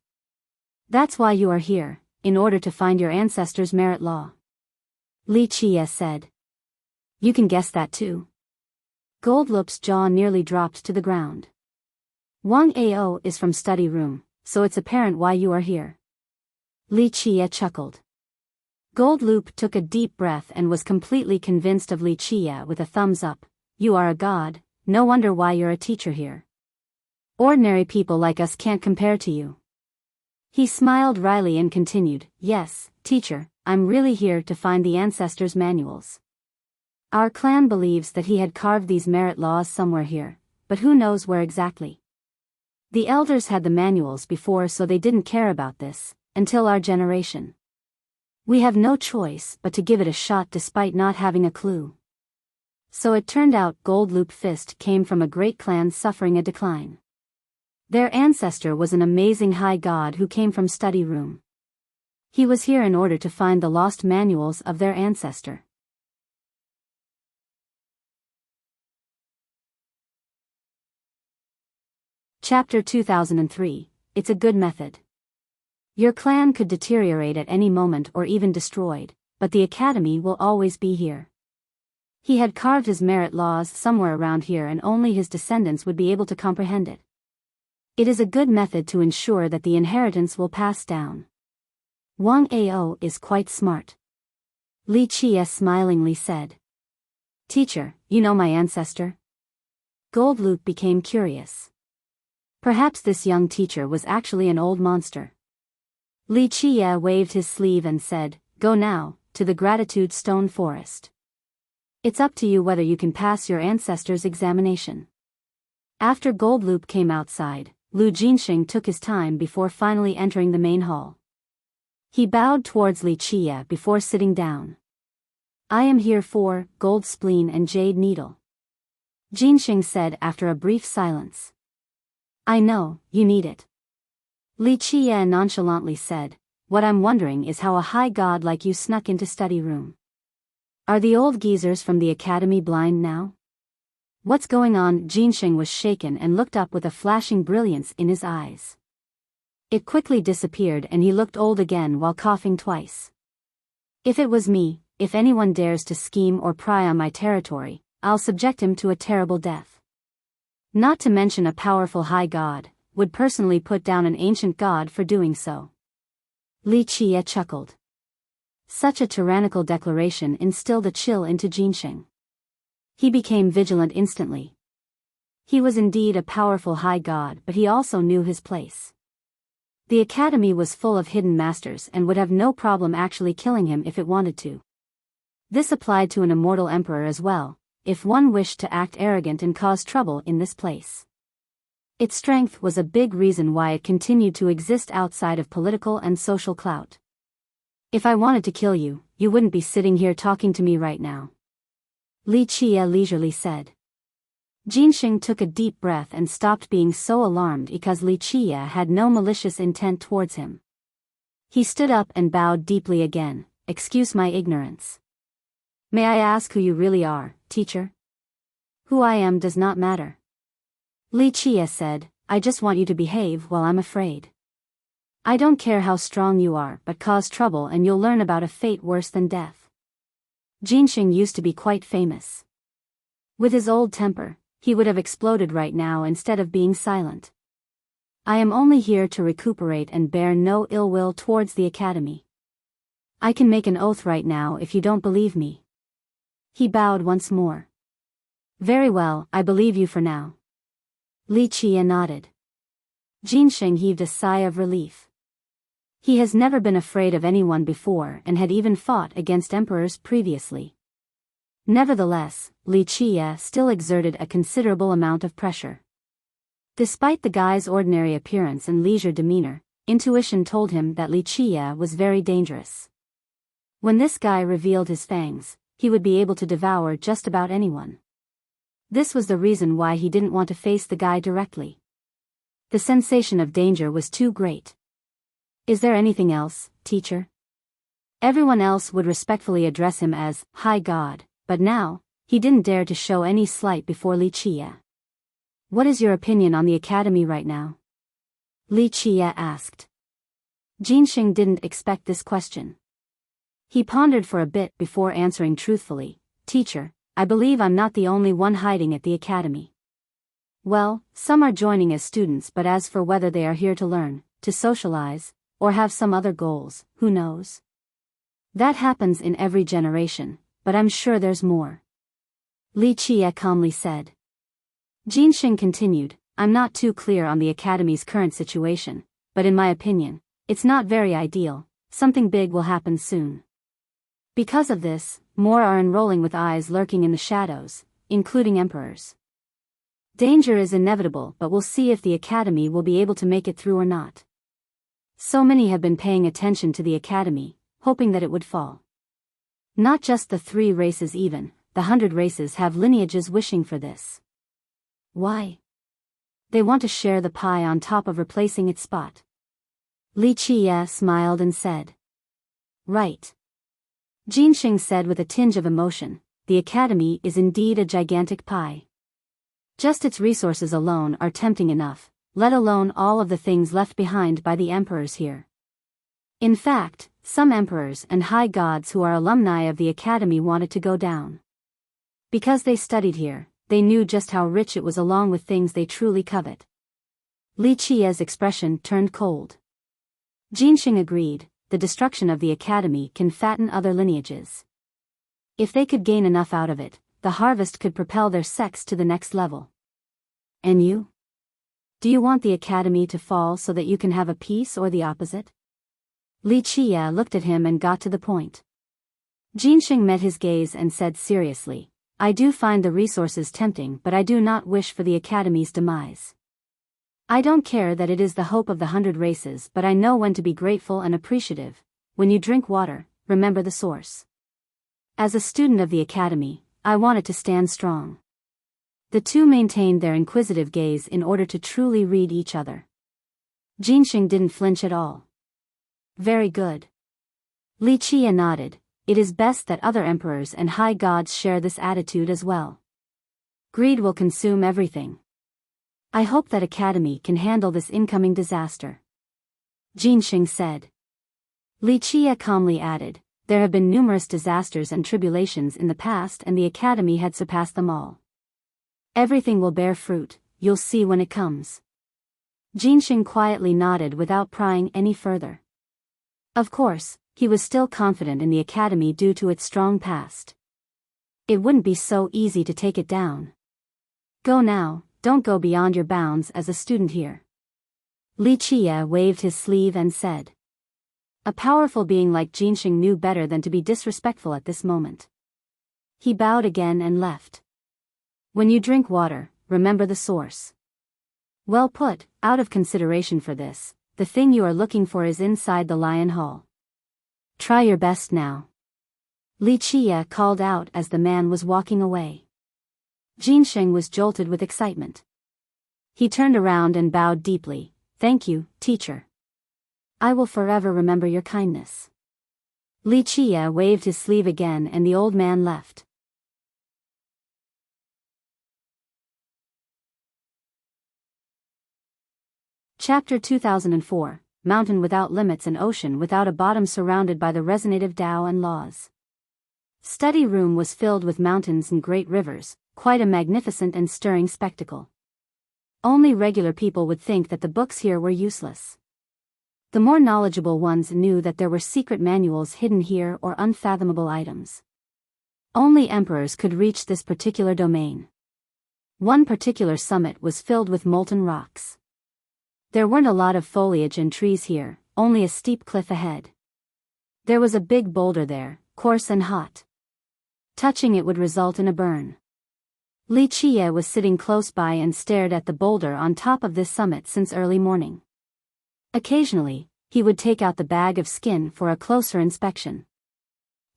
That's why you are here, in order to find your ancestors' merit law. Li Qie said. You can guess that too. Gold Loop's jaw nearly dropped to the ground. Wang Ao is from study room, so it's apparent why you are here. Li Qie chuckled. Gold Loop took a deep breath and was completely convinced of Li Qie with a thumbs up. You are a god, no wonder why you're a teacher here. Ordinary people like us can't compare to you. He smiled wryly and continued, yes, teacher, I'm really here to find the ancestors' manuals. Our clan believes that he had carved these merit laws somewhere here, but who knows where exactly. The elders had the manuals before, so they didn't care about this, until our generation. We have no choice but to give it a shot despite not having a clue. So it turned out Gold Loop Fist came from a great clan suffering a decline. Their ancestor was an amazing high god who came from study room. He was here in order to find the lost manuals of their ancestor. Chapter 2003, It's a Good Method. Your clan could deteriorate at any moment or even destroyed, but the academy will always be here. He had carved his merit laws somewhere around here and only his descendants would be able to comprehend it. It is a good method to ensure that the inheritance will pass down. Wang Ao is quite smart. Li Qie smilingly said. Teacher, you know my ancestor? Gold Loop became curious. Perhaps this young teacher was actually an old monster. Li Qie waved his sleeve and said, "Go now, to the Gratitude Stone Forest. It's up to you whether you can pass your ancestors' examination." After Goldloop came outside, Lu Jinxing took his time before finally entering the main hall. He bowed towards Li Qie before sitting down. "I am here for Gold Spleen and Jade Needle," Jinxing said after a brief silence. "I know, you need it," Li Qie nonchalantly said. "What I'm wondering is how a high god like you snuck into study room. Are the old geezers from the academy blind now? What's going on?" Jinxing was shaken and looked up with a flashing brilliance in his eyes. It quickly disappeared and he looked old again while coughing twice. "If it was me, if anyone dares to scheme or pry on my territory, I'll subject him to a terrible death. Not to mention a powerful high god, would personally put down an ancient god for doing so." Li Qie chuckled. Such a tyrannical declaration instilled a chill into Jinxing. He became vigilant instantly. He was indeed a powerful high god, but he also knew his place. The academy was full of hidden masters and would have no problem actually killing him if it wanted to. This applied to an immortal emperor as well, if one wished to act arrogant and cause trouble in this place. Its strength was a big reason why it continued to exist outside of political and social clout. "If I wanted to kill you, you wouldn't be sitting here talking to me right now," Li Qie leisurely said. Jinxing took a deep breath and stopped being so alarmed because Li Qie had no malicious intent towards him. He stood up and bowed deeply again. "Excuse my ignorance. May I ask who you really are, teacher?" "Who I am does not matter," Li Qie said. "I just want you to behave while I'm afraid. I don't care how strong you are, but cause trouble and you'll learn about a fate worse than death." Jinxing used to be quite famous. With his old temper, he would have exploded right now instead of being silent. "I am only here to recuperate and bear no ill will towards the academy. I can make an oath right now if you don't believe me." He bowed once more. "Very well, I believe you for now." Li Qie nodded. Jinxing heaved a sigh of relief. He has never been afraid of anyone before and had even fought against emperors previously. Nevertheless, Li Qie still exerted a considerable amount of pressure. Despite the guy's ordinary appearance and leisure demeanor, intuition told him that Li Qie was very dangerous. When this guy revealed his fangs, he would be able to devour just about anyone. This was the reason why he didn't want to face the guy directly. The sensation of danger was too great. "Is there anything else, teacher?" Everyone else would respectfully address him as High God, but now, he didn't dare to show any slight before Li Qie. "What is your opinion on the academy right now?" Li Qie asked. Jinxing didn't expect this question. He pondered for a bit before answering truthfully, "Teacher, I believe I'm not the only one hiding at the academy. Well, some are joining as students, but as for whether they are here to learn, to socialize, or have some other goals, who knows? That happens in every generation, but I'm sure there's more," Li Qie calmly said. Jinxing continued, "I'm not too clear on the academy's current situation, but in my opinion, it's not very ideal. Something big will happen soon. Because of this, more are enrolling with eyes lurking in the shadows, including emperors. Danger is inevitable, but we'll see if the academy will be able to make it through or not. So many have been paying attention to the academy, hoping that it would fall. Not just the 3 races even, the 100 races have lineages wishing for this. Why? They want to share the pie on top of replacing its spot." Li Qie smiled and said. "Right." Jinxing said with a tinge of emotion, "The academy is indeed a gigantic pie. Just its resources alone are tempting enough, let alone all of the things left behind by the emperors here. In fact, some emperors and high gods who are alumni of the academy wanted to go down. Because they studied here, they knew just how rich it was along with things they truly covet." Li Qie's expression turned cold. Jinxing agreed, the destruction of the academy can fatten other lineages. If they could gain enough out of it, the harvest could propel their sects to the next level. "And you? Do you want the academy to fall so that you can have a peace or the opposite?" Li Qie looked at him and got to the point. Jinxing met his gaze and said seriously, I do find the resources tempting, but I do not wish for the Academy's demise. I don't care that it is the hope of the 100 races, but I know when to be grateful and appreciative. When you drink water, remember the source. As a student of the Academy, I wanted to stand strong. The two maintained their inquisitive gaze in order to truly read each other. Jinxing didn't flinch at all. Very good. Li Qie nodded. It is best that other emperors and high gods share this attitude as well. Greed will consume everything. I hope that Academy can handle this incoming disaster. Jinxing said. Li Qie calmly added, there have been numerous disasters and tribulations in the past and the Academy had surpassed them all. Everything will bear fruit, you'll see when it comes. Jinxing quietly nodded without prying any further. Of course, he was still confident in the Academy due to its strong past. It wouldn't be so easy to take it down. Go now, don't go beyond your bounds as a student here. Li Qie waved his sleeve and said. A powerful being like Jinxing knew better than to be disrespectful at this moment. He bowed again and left. When you drink water, remember the source. Well put, out of consideration for this, the thing you are looking for is inside the Lion Hall. Try your best now. Li Qie called out as the man was walking away. Jinxing was jolted with excitement. He turned around and bowed deeply. Thank you, teacher. I will forever remember your kindness. Li Qie waved his sleeve again and the old man left. Chapter 2004, Mountain Without Limits and Ocean Without a Bottom surrounded by the resonative Tao and laws. Study room was filled with mountains and great rivers, quite a magnificent and stirring spectacle. Only regular people would think that the books here were useless. The more knowledgeable ones knew that there were secret manuals hidden here or unfathomable items. Only emperors could reach this particular domain. One particular summit was filled with molten rocks. There weren't a lot of foliage and trees here, only a steep cliff ahead. There was a big boulder there, coarse and hot. Touching it would result in a burn. Li Qie was sitting close by and stared at the boulder on top of this summit since early morning. Occasionally, he would take out the bag of skin for a closer inspection.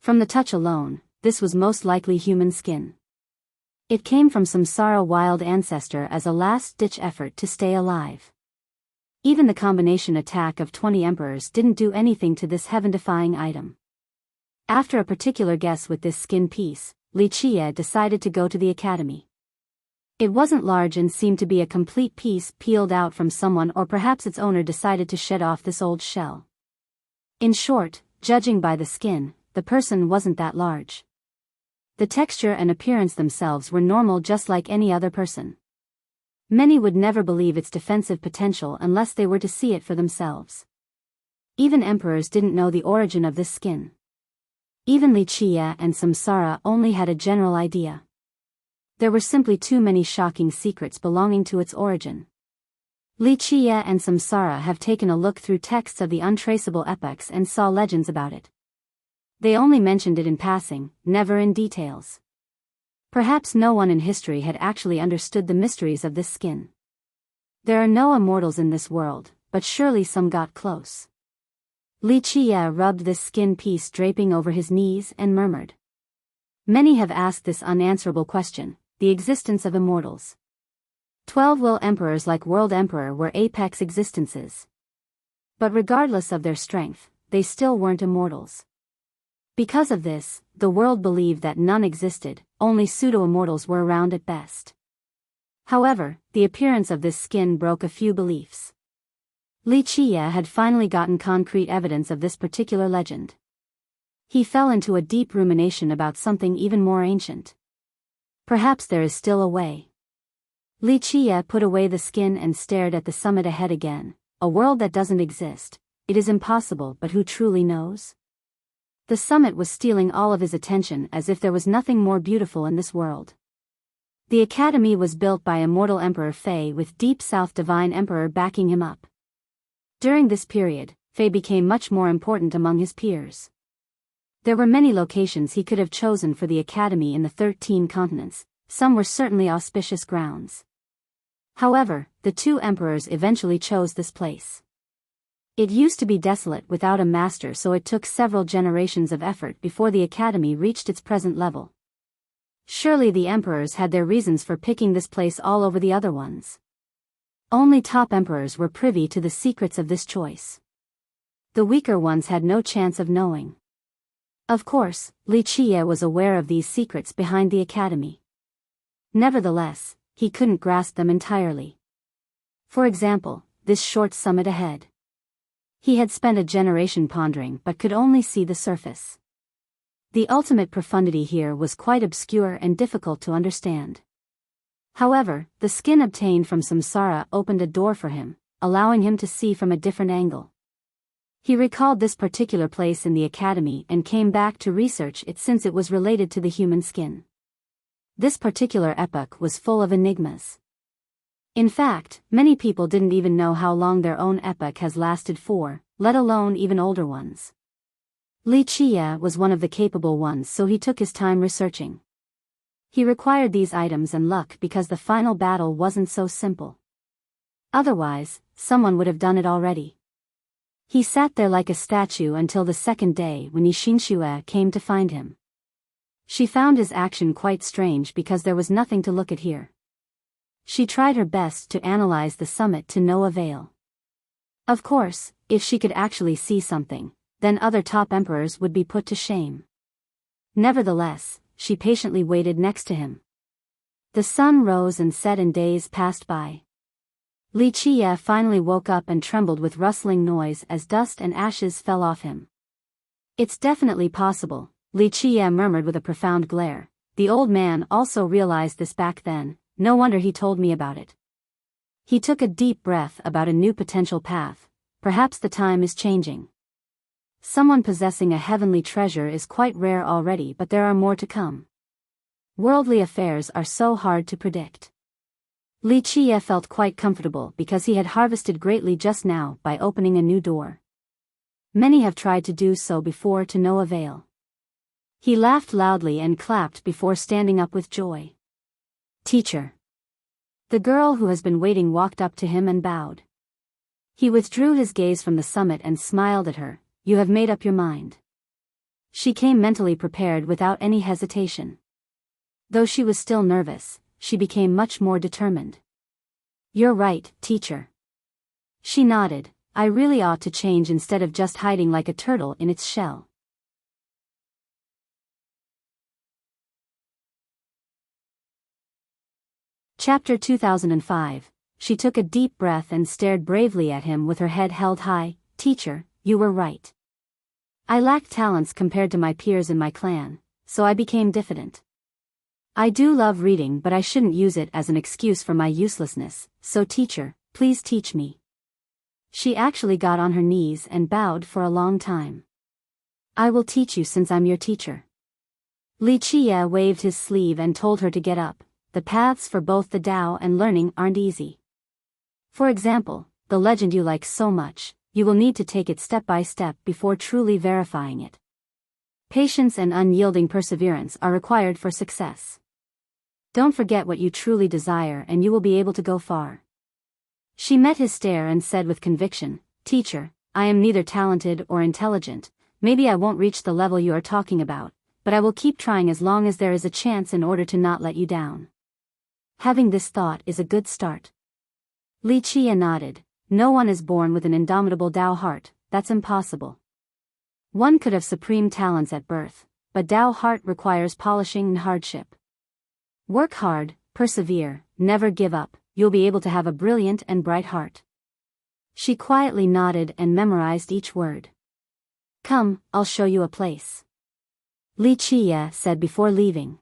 From the touch alone, this was most likely human skin. It came from some Samsara wild ancestor as a last-ditch effort to stay alive. Even the combination attack of 20 emperors didn't do anything to this heaven-defying item. After a particular guess with this skin piece, Li Qie decided to go to the Academy. It wasn't large and seemed to be a complete piece peeled out from someone, or perhaps its owner decided to shed off this old shell. In short, judging by the skin, the person wasn't that large. The texture and appearance themselves were normal, just like any other person. Many would never believe its defensive potential unless they were to see it for themselves. Even emperors didn't know the origin of this skin. Even Li Qie and Samsara only had a general idea. There were simply too many shocking secrets belonging to its origin. Li Qie and Samsara have taken a look through texts of the untraceable epochs and saw legends about it. They only mentioned it in passing, never in details. Perhaps no one in history had actually understood the mysteries of this skin. There are no immortals in this world, but surely some got close. Li Qie rubbed this skin piece draping over his knees and murmured. Many have asked this unanswerable question, the existence of immortals. 12 will emperors like World Emperor were apex existences. But regardless of their strength, they still weren't immortals. Because of this, the world believed that none existed, only pseudo-immortals were around at best. However, the appearance of this skin broke a few beliefs. Li Qie had finally gotten concrete evidence of this particular legend. He fell into a deep rumination about something even more ancient. Perhaps there is still a way. Li Qie put away the skin and stared at the summit ahead again. A world that doesn't exist. It is impossible, but who truly knows? The summit was stealing all of his attention as if there was nothing more beautiful in this world. The Academy was built by immortal Emperor Fei with Deep South Divine Emperor backing him up. During this period, Fei became much more important among his peers. There were many locations he could have chosen for the academy in the 13 continents, some were certainly auspicious grounds. However, the two emperors eventually chose this place. It used to be desolate without a master, so it took several generations of effort before the academy reached its present level. Surely the emperors had their reasons for picking this place all over the other ones. Only top emperors were privy to the secrets of this choice. The weaker ones had no chance of knowing. Of course, Li Qie was aware of these secrets behind the academy. Nevertheless, he couldn't grasp them entirely. For example, this short summit ahead. He had spent a generation pondering but could only see the surface. The ultimate profundity here was quite obscure and difficult to understand. However, the skin obtained from samsara opened a door for him, allowing him to see from a different angle. He recalled this particular place in the academy and came back to research it since it was related to the human skin. This particular epoch was full of enigmas. In fact, many people didn't even know how long their own epoch has lasted for, let alone even older ones. Li Qie was one of the capable ones, so he took his time researching. He required these items and luck because the final battle wasn't so simple. Otherwise, someone would have done it already. He sat there like a statue until the second day when Yixinxue came to find him. She found his action quite strange because there was nothing to look at here. She tried her best to analyze the summit to no avail. Of course, if she could actually see something, then other top emperors would be put to shame. Nevertheless, she patiently waited next to him. The sun rose and set and days passed by. Li Qie finally woke up and trembled with rustling noise as dust and ashes fell off him. It's definitely possible, Li Qie murmured with a profound glare. The old man also realized this back then, no wonder he told me about it. He took a deep breath about a new potential path. Perhaps the time is changing. Someone possessing a heavenly treasure is quite rare already, but there are more to come. Worldly affairs are so hard to predict. Li Qie felt quite comfortable because he had harvested greatly just now by opening a new door. Many have tried to do so before to no avail. He laughed loudly and clapped before standing up with joy. Teacher. The girl who has been waiting walked up to him and bowed. He withdrew his gaze from the summit and smiled at her. You have made up your mind. She came mentally prepared without any hesitation. Though she was still nervous, she became much more determined. You're right, teacher. She nodded. I really ought to change instead of just hiding like a turtle in its shell. Chapter 2005. She took a deep breath and stared bravely at him with her head held high. Teacher, you were right. I lacked talents compared to my peers in my clan, so I became diffident. I do love reading, but I shouldn't use it as an excuse for my uselessness, so teacher, please teach me. She actually got on her knees and bowed for a long time. I will teach you since I'm your teacher. Li Qie waved his sleeve and told her to get up. The paths for both the Tao and learning aren't easy. For example, the legend you like so much, you will need to take it step by step before truly verifying it. Patience and unyielding perseverance are required for success. Don't forget what you truly desire and you will be able to go far. She met his stare and said with conviction, Teacher, I am neither talented or intelligent, maybe I won't reach the level you are talking about, but I will keep trying as long as there is a chance in order to not let you down. Having this thought is a good start. Li Qie nodded. No one is born with an indomitable Tao heart, that's impossible. One could have supreme talents at birth, but Tao heart requires polishing and hardship. Work hard, persevere, never give up, you'll be able to have a brilliant and bright heart. She quietly nodded and memorized each word. Come, I'll show you a place. Li Qie said before leaving.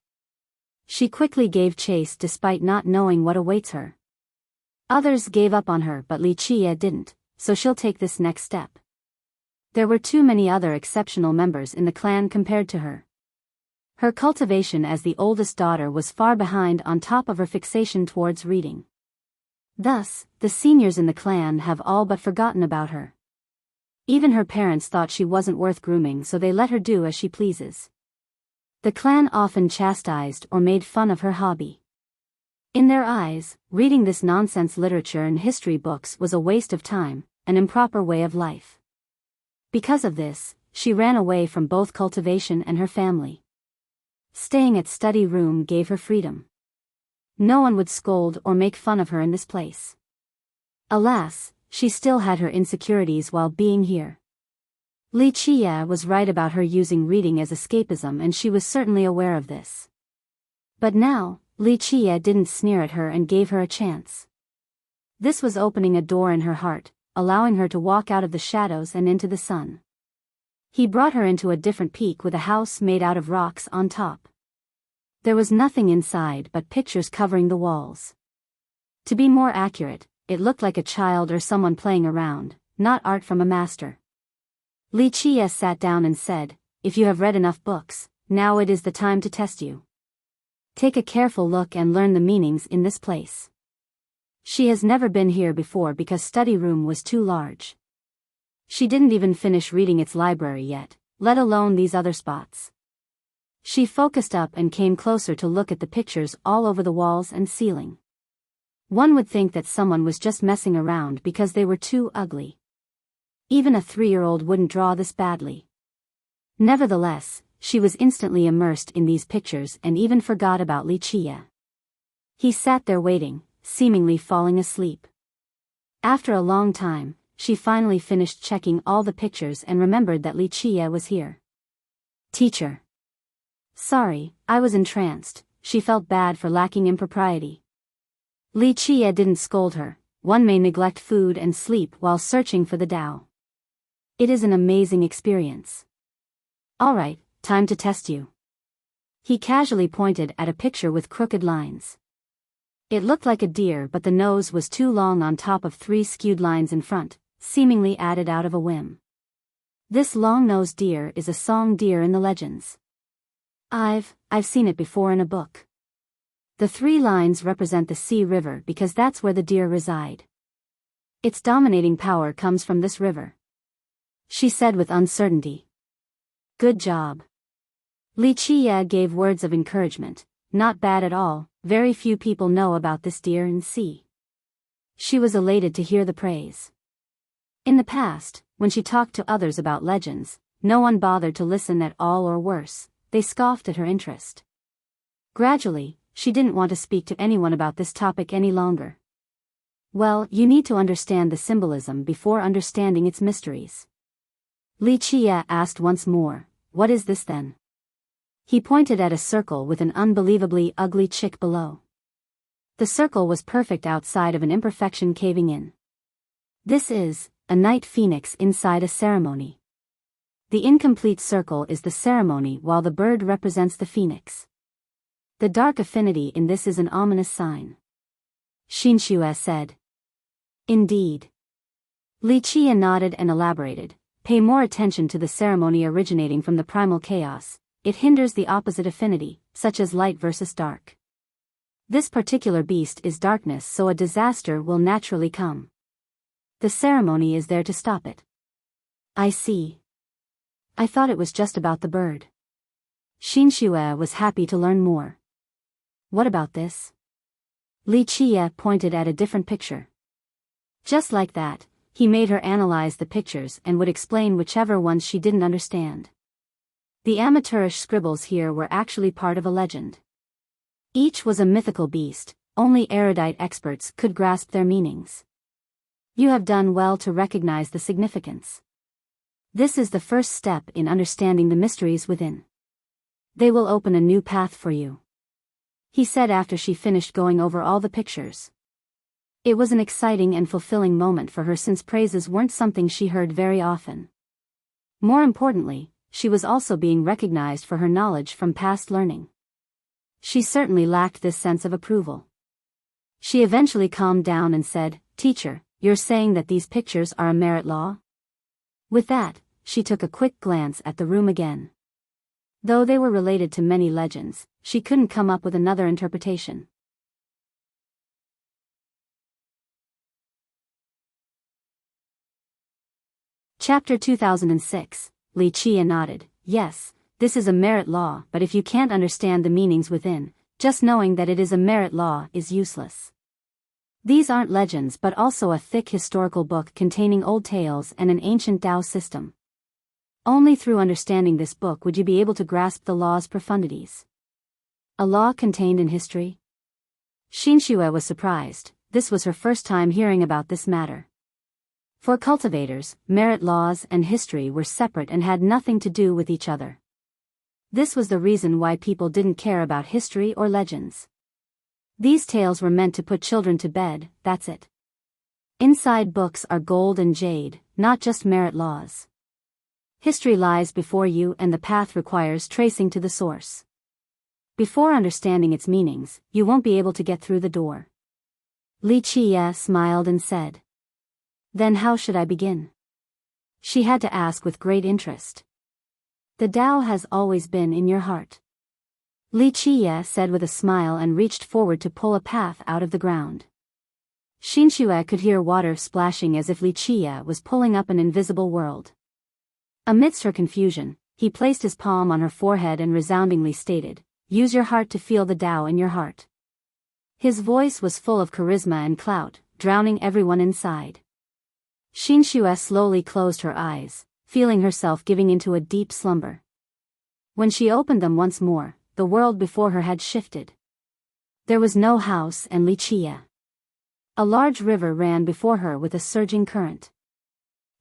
She quickly gave chase despite not knowing what awaits her. Others gave up on her, but Li Qie didn't, so she'll take this next step. There were too many other exceptional members in the clan compared to her. Her cultivation as the oldest daughter was far behind on top of her fixation towards reading. Thus, the seniors in the clan have all but forgotten about her. Even her parents thought she wasn't worth grooming, so they let her do as she pleases. The clan often chastised or made fun of her hobby. In their eyes, reading this nonsense literature and history books was a waste of time, an improper way of life. Because of this, she ran away from both cultivation and her family. Staying at study room gave her freedom. No one would scold or make fun of her in this place. Alas, she still had her insecurities while being here. Li Qie was right about her using reading as escapism, and she was certainly aware of this. But now, Li Qie didn't sneer at her and gave her a chance. This was opening a door in her heart, allowing her to walk out of the shadows and into the sun. He brought her into a different peak with a house made out of rocks on top. There was nothing inside but pictures covering the walls. To be more accurate, it looked like a child or someone playing around, not art from a master. Li Qie sat down and said, "If you have read enough books, now it is the time to test you. Take a careful look and learn the meanings in this place." She has never been here before because study room was too large. She didn't even finish reading its library yet, let alone these other spots. She focused up and came closer to look at the pictures all over the walls and ceiling. One would think that someone was just messing around because they were too ugly. Even a 3-year-old wouldn't draw this badly. Nevertheless, she was instantly immersed in these pictures and even forgot about Li Qie. He sat there waiting, seemingly falling asleep. After a long time, she finally finished checking all the pictures and remembered that Li Qie was here. "Teacher. Sorry, I was entranced." She felt bad for lacking impropriety. Li Qie didn't scold her. One may neglect food and sleep while searching for the Tao. It is an amazing experience. "Alright, time to test you." He casually pointed at a picture with crooked lines. It looked like a deer, but the nose was too long on top of 3 skewed lines in front, seemingly added out of a whim. This long-nosed deer is a song deer in the legends. I've seen it before in a book. The 3 lines represent the sea river because that's where the deer reside. Its dominating power comes from this river. She said with uncertainty. "Good job." Li Qie gave words of encouragement. "Not bad at all, very few people know about this deer and sea." She was elated to hear the praise. In the past, when she talked to others about legends, no one bothered to listen at all, or worse, they scoffed at her interest. Gradually, she didn't want to speak to anyone about this topic any longer. "Well, you need to understand the symbolism before understanding its mysteries." Li Qie asked once more, "What is this then?" He pointed at a circle with an unbelievably ugly chick below. The circle was perfect outside of an imperfection caving in. "This is a night phoenix inside a ceremony. The incomplete circle is the ceremony while the bird represents the phoenix. The dark affinity in this is an ominous sign." Xinxue said. "Indeed." Li Qie nodded and elaborated. "Pay more attention to the ceremony originating from the primal chaos. It hinders the opposite affinity, such as light versus dark. This particular beast is darkness, so a disaster will naturally come. The ceremony is there to stop it." "I see. I thought it was just about the bird." Xinxue was happy to learn more. "What about this?" Li Qie pointed at a different picture. Just like that, he made her analyze the pictures and would explain whichever ones she didn't understand. The amateurish scribbles here were actually part of a legend. Each was a mythical beast, only erudite experts could grasp their meanings. You have done well to recognize the significance. This is the first step in understanding the mysteries within. They will open a new path for you," he said after she finished going over all the pictures. It was an exciting and fulfilling moment for her since praises weren't something she heard very often. More importantly, she was also being recognized for her knowledge from past learning. She certainly lacked this sense of approval. She eventually calmed down and said, "Teacher, you're saying that these pictures are a merit law?" With that, she took a quick glance at the room again. Though they were related to many legends, she couldn't come up with another interpretation. Chapter 2006, Li Qia nodded. Yes, this is a merit law, but if you can't understand the meanings within, just knowing that it is a merit law is useless. These aren't legends but also a thick historical book containing old tales and an ancient Tao system. Only through understanding this book would you be able to grasp the law's profundities. A law contained in history? Xinxue was surprised. This was her first time hearing about this matter. For cultivators, merit laws and history were separate and had nothing to do with each other. This was the reason why people didn't care about history or legends. These tales were meant to put children to bed, that's it. Inside books are gold and jade, not just merit laws. History lies before you and the path requires tracing to the source. Before understanding its meanings, you won't be able to get through the door. Li Qia smiled and said. Then how should I begin? She had to ask with great interest. The Tao has always been in your heart. Li Qia said with a smile and reached forward to pull a path out of the ground. Xinxue could hear water splashing as if Li Qia was pulling up an invisible world. Amidst her confusion, he placed his palm on her forehead and resoundingly stated, "Use your heart to feel the Tao in your heart." His voice was full of charisma and clout, drowning everyone inside. Xinxue slowly closed her eyes, feeling herself giving into a deep slumber. When she opened them once more, the world before her had shifted. There was no house and Li Qia. A large river ran before her with a surging current.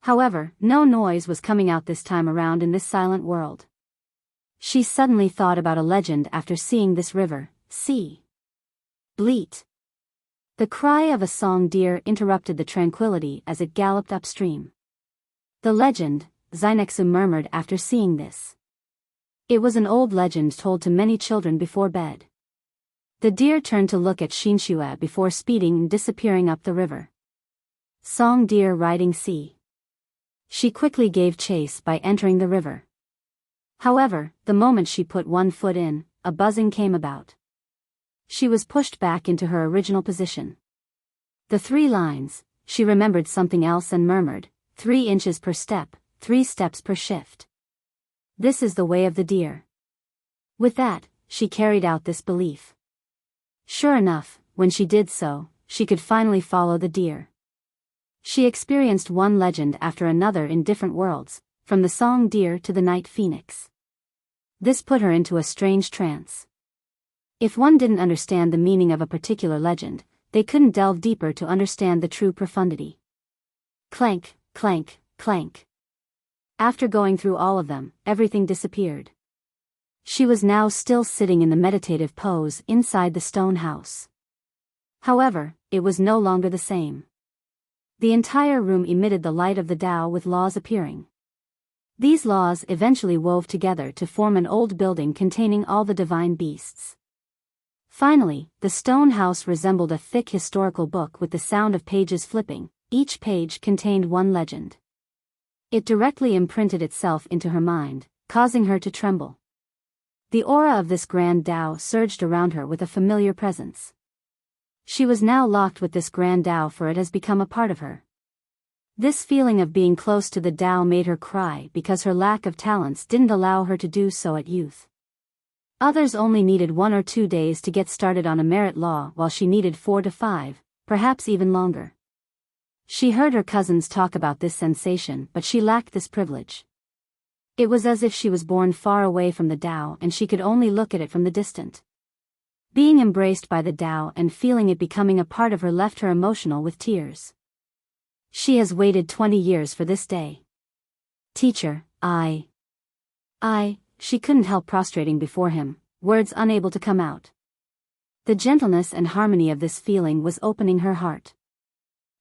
However, no noise was coming out this time around in this silent world. She suddenly thought about a legend after seeing this river. See. Bleat. The cry of a song deer interrupted the tranquility as it galloped upstream. The legend, Zinexu murmured after seeing this. It was an old legend told to many children before bed. The deer turned to look at Xinxue before speeding and disappearing up the river. Song deer riding sea. She quickly gave chase by entering the river. However, the moment she put one foot in, a buzzing came about. She was pushed back into her original position. The 3 lines, she remembered something else and murmured, 3 inches per step, 3 steps per shift. This is the way of the deer. With that, she carried out this belief. Sure enough, when she did so, she could finally follow the deer. She experienced one legend after another in different worlds, from the song deer to the night phoenix. This put her into a strange trance. If one didn't understand the meaning of a particular legend, they couldn't delve deeper to understand the true profundity. Clank, clank, clank. After going through all of them, everything disappeared. She was now still sitting in the meditative pose inside the stone house. However, it was no longer the same. The entire room emitted the light of the Tao with laws appearing. These laws eventually wove together to form an old building containing all the divine beasts. Finally, the stone house resembled a thick historical book with the sound of pages flipping. Each page contained one legend. It directly imprinted itself into her mind, causing her to tremble. The aura of this grand Tao surged around her with a familiar presence. She was now locked with this grand Tao, for it has become a part of her. This feeling of being close to the Tao made her cry because her lack of talents didn't allow her to do so at youth. Others only needed 1 or 2 days to get started on a merit law, while she needed 4 to 5, perhaps even longer. She heard her cousins talk about this sensation, but she lacked this privilege. It was as if she was born far away from the Tao and she could only look at it from the distant. Being embraced by the Tao and feeling it becoming a part of her left her emotional with tears. She has waited 20 years for this day. Teacher, she couldn't help prostrating before him, words unable to come out. The gentleness and harmony of this feeling was opening her heart.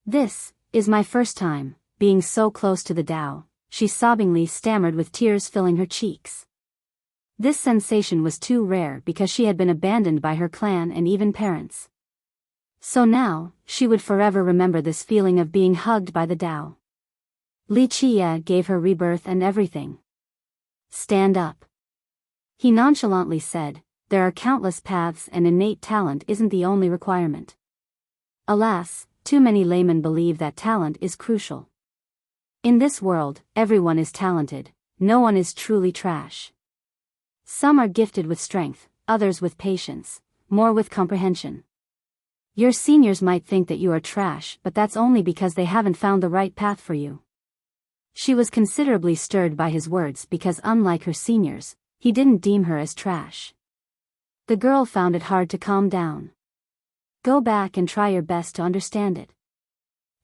This is my first time being so close to the Tao, she sobbingly stammered with tears filling her cheeks. This sensation was too rare because she had been abandoned by her clan and even parents. So now, she would forever remember this feeling of being hugged by the Tao. Li Qia gave her rebirth and everything. Stand up. He nonchalantly said, there are countless paths and innate talent isn't the only requirement. Alas, too many laymen believe that talent is crucial. In this world, everyone is talented, no one is truly trash. Some are gifted with strength, others with patience, more with comprehension. Your seniors might think that you are trash, but that's only because they haven't found the right path for you. She was considerably stirred by his words because unlike her seniors, he didn't deem her as trash. The girl found it hard to calm down. Go back and try your best to understand it.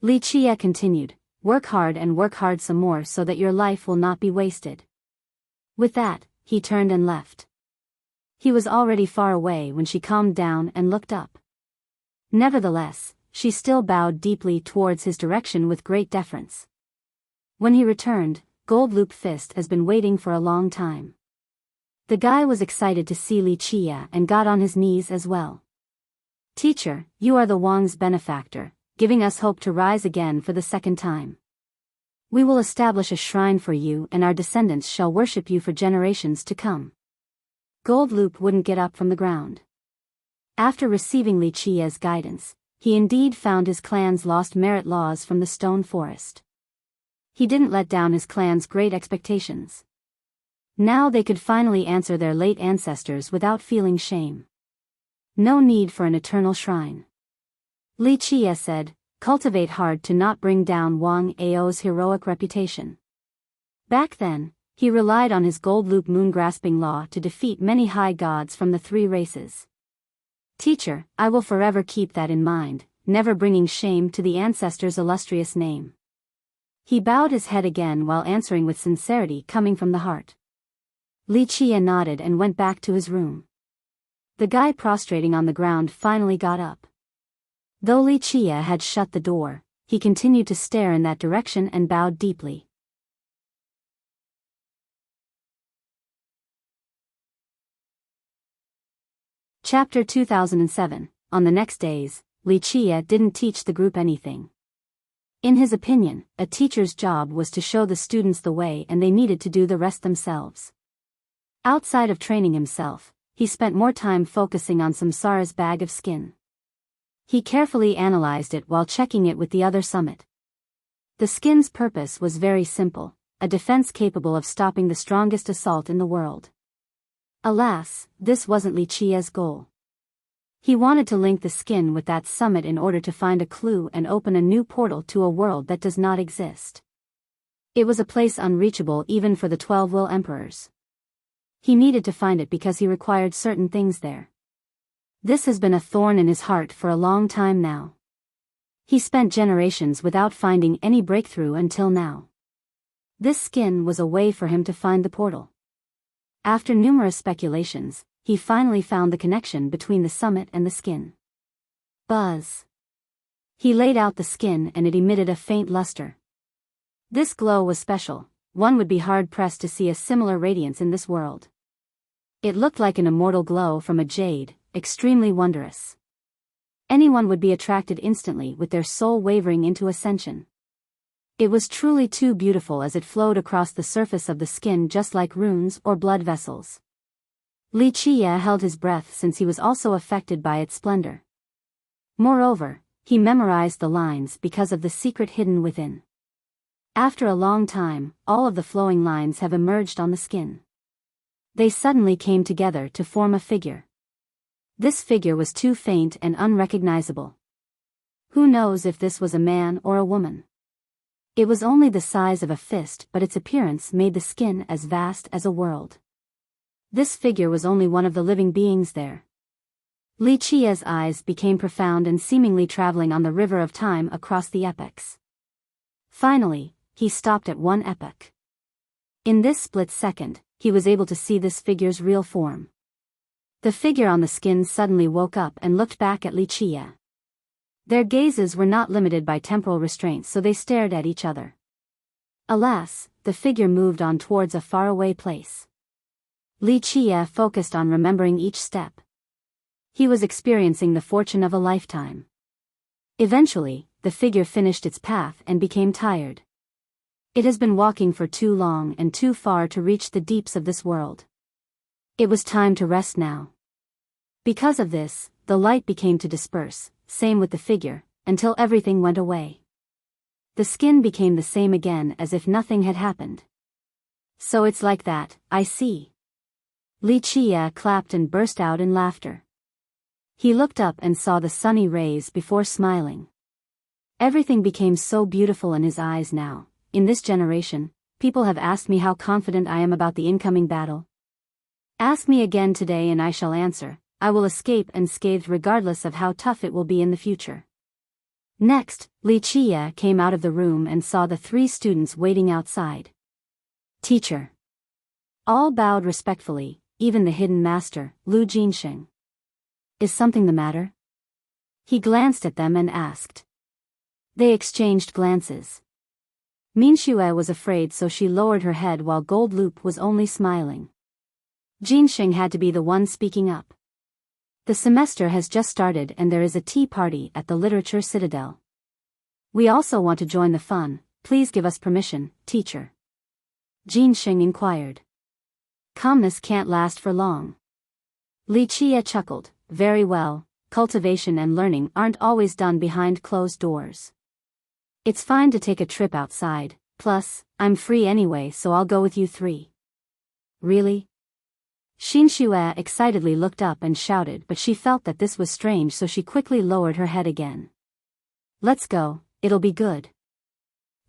Li Chia continued, work hard and work hard some more so that your life will not be wasted. With that, he turned and left. He was already far away when she calmed down and looked up. Nevertheless, she still bowed deeply towards his direction with great deference. When he returned, Gold Loop Fist has been waiting for a long time. The guy was excited to see Li Chia and got on his knees as well. Teacher, you are the Wang's benefactor, giving us hope to rise again for the second time. We will establish a shrine for you and our descendants shall worship you for generations to come. Gold Loop wouldn't get up from the ground. After receiving Li Chia's guidance, he indeed found his clan's lost merit laws from the stone forest. He didn't let down his clan's great expectations. Now they could finally answer their late ancestors without feeling shame. No need for an eternal shrine. Li Chia said, cultivate hard to not bring down Wang Ao's heroic reputation. Back then, he relied on his gold loop moon-grasping law to defeat many high gods from the three races. Teacher, I will forever keep that in mind, never bringing shame to the ancestors' illustrious name. He bowed his head again while answering with sincerity coming from the heart. Li Chia nodded and went back to his room. The guy prostrating on the ground finally got up. Though Li Chia had shut the door, he continued to stare in that direction and bowed deeply. Chapter 2007. On the next days, Li Chia didn't teach the group anything. In his opinion, a teacher's job was to show the students the way and they needed to do the rest themselves. Outside of training himself, he spent more time focusing on Samsara's bag of skin. He carefully analyzed it while checking it with the other summit. The skin's purpose was very simple, a defense capable of stopping the strongest assault in the world. Alas, this wasn't Li Chia's goal. He wanted to link the skin with that summit in order to find a clue and open a new portal to a world that does not exist. It was a place unreachable even for the 12 Will Emperors. He needed to find it because he required certain things there. This has been a thorn in his heart for a long time now. He spent generations without finding any breakthrough until now. This skin was a way for him to find the portal. After numerous speculations, he finally found the connection between the summit and the skin. Buzz. He laid out the skin and it emitted a faint luster. This glow was special, one would be hard-pressed to see a similar radiance in this world. It looked like an immortal glow from a jade, extremely wondrous. Anyone would be attracted instantly with their soul wavering into ascension. It was truly too beautiful as it flowed across the surface of the skin just like runes or blood vessels. Li Chia held his breath since he was also affected by its splendor. Moreover, he memorized the lines because of the secret hidden within. After a long time, all of the flowing lines have emerged on the skin. They suddenly came together to form a figure. This figure was too faint and unrecognizable. Who knows if this was a man or a woman? It was only the size of a fist, but its appearance made the skin as vast as a world. This figure was only one of the living beings there. Li Chia's eyes became profound and seemingly traveling on the river of time across the epochs. Finally, he stopped at one epoch. In this split second, he was able to see this figure's real form. The figure on the skin suddenly woke up and looked back at Li Chia. Their gazes were not limited by temporal restraints, so they stared at each other. Alas, the figure moved on towards a faraway place. Li Chia focused on remembering each step. He was experiencing the fortune of a lifetime. Eventually, the figure finished its path and became tired. It has been walking for too long and too far to reach the deeps of this world. It was time to rest now. Because of this, the light began to disperse, same with the figure, until everything went away. The skin became the same again as if nothing had happened. So it's like that, I see. Li Qie clapped and burst out in laughter. He looked up and saw the sunny rays before smiling. Everything became so beautiful in his eyes now. In this generation, people have asked me how confident I am about the incoming battle. Ask me again today and I shall answer, I will escape unscathed regardless of how tough it will be in the future. Next, Li Qie came out of the room and saw the 3 students waiting outside. Teacher. All bowed respectfully, even the hidden master, Lu Jinsheng. Is something the matter? He glanced at them and asked. They exchanged glances. Minxue was afraid so she lowered her head while Gold Loop was only smiling. Jinsheng had to be the one speaking up. The semester has just started and there is a tea party at the Literature Citadel. We also want to join the fun, please give us permission, teacher. Jinsheng inquired. Calmness can't last for long. Li Qie chuckled, very well, cultivation and learning aren't always done behind closed doors. It's fine to take a trip outside, plus, I'm free anyway so I'll go with you 3. Really? Xinxue excitedly looked up and shouted but she felt that this was strange so she quickly lowered her head again. Let's go, it'll be good.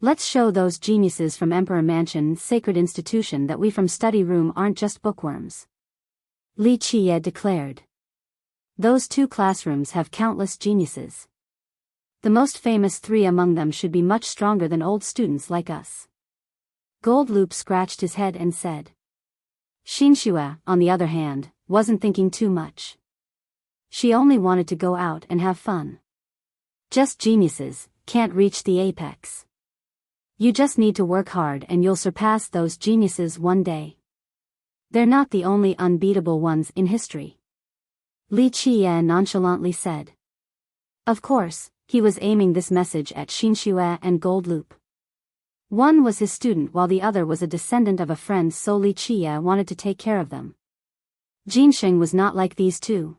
Let's show those geniuses from Emperor Mansion's sacred institution that we from study room aren't just bookworms. Li Qie declared. Those 2 classrooms have countless geniuses. The most famous 3 among them should be much stronger than old students like us. Gold Loop scratched his head and said. Xinxue, on the other hand, wasn't thinking too much. She only wanted to go out and have fun. Just geniuses can't reach the apex. You just need to work hard and you'll surpass those geniuses one day. They're not the only unbeatable ones in history. Li Qie nonchalantly said. Of course, he was aiming this message at Xinxue and Gold Loop. One was his student while the other was a descendant of a friend so Li Qie wanted to take care of them. Jinsheng was not like these 2.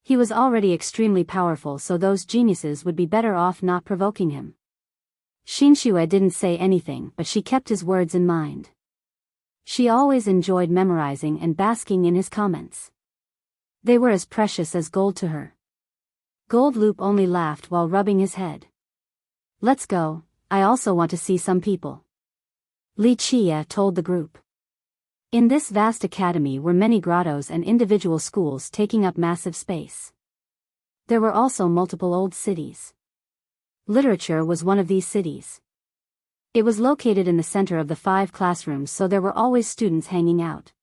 He was already extremely powerful so those geniuses would be better off not provoking him. Xinxue didn't say anything but she kept his words in mind. She always enjoyed memorizing and basking in his comments. They were as precious as gold to her. Gold Loop only laughed while rubbing his head. Let's go, I also want to see some people. Li Qie told the group. In this vast academy were many grottos and individual schools taking up massive space. There were also multiple old cities. Literature was one of these cities. It was located in the center of the 5 classrooms so there were always students hanging out.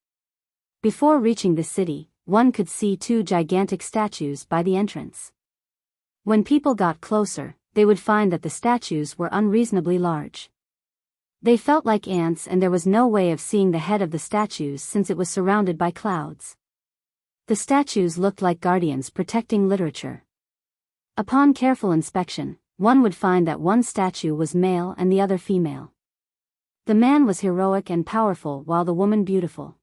Before reaching the city, one could see 2 gigantic statues by the entrance. When people got closer, they would find that the statues were unreasonably large. They felt like ants and there was no way of seeing the head of the statues since it was surrounded by clouds. The statues looked like guardians protecting literature. Upon careful inspection, one would find that one statue was male and the other female. The man was heroic and powerful while the woman beautiful.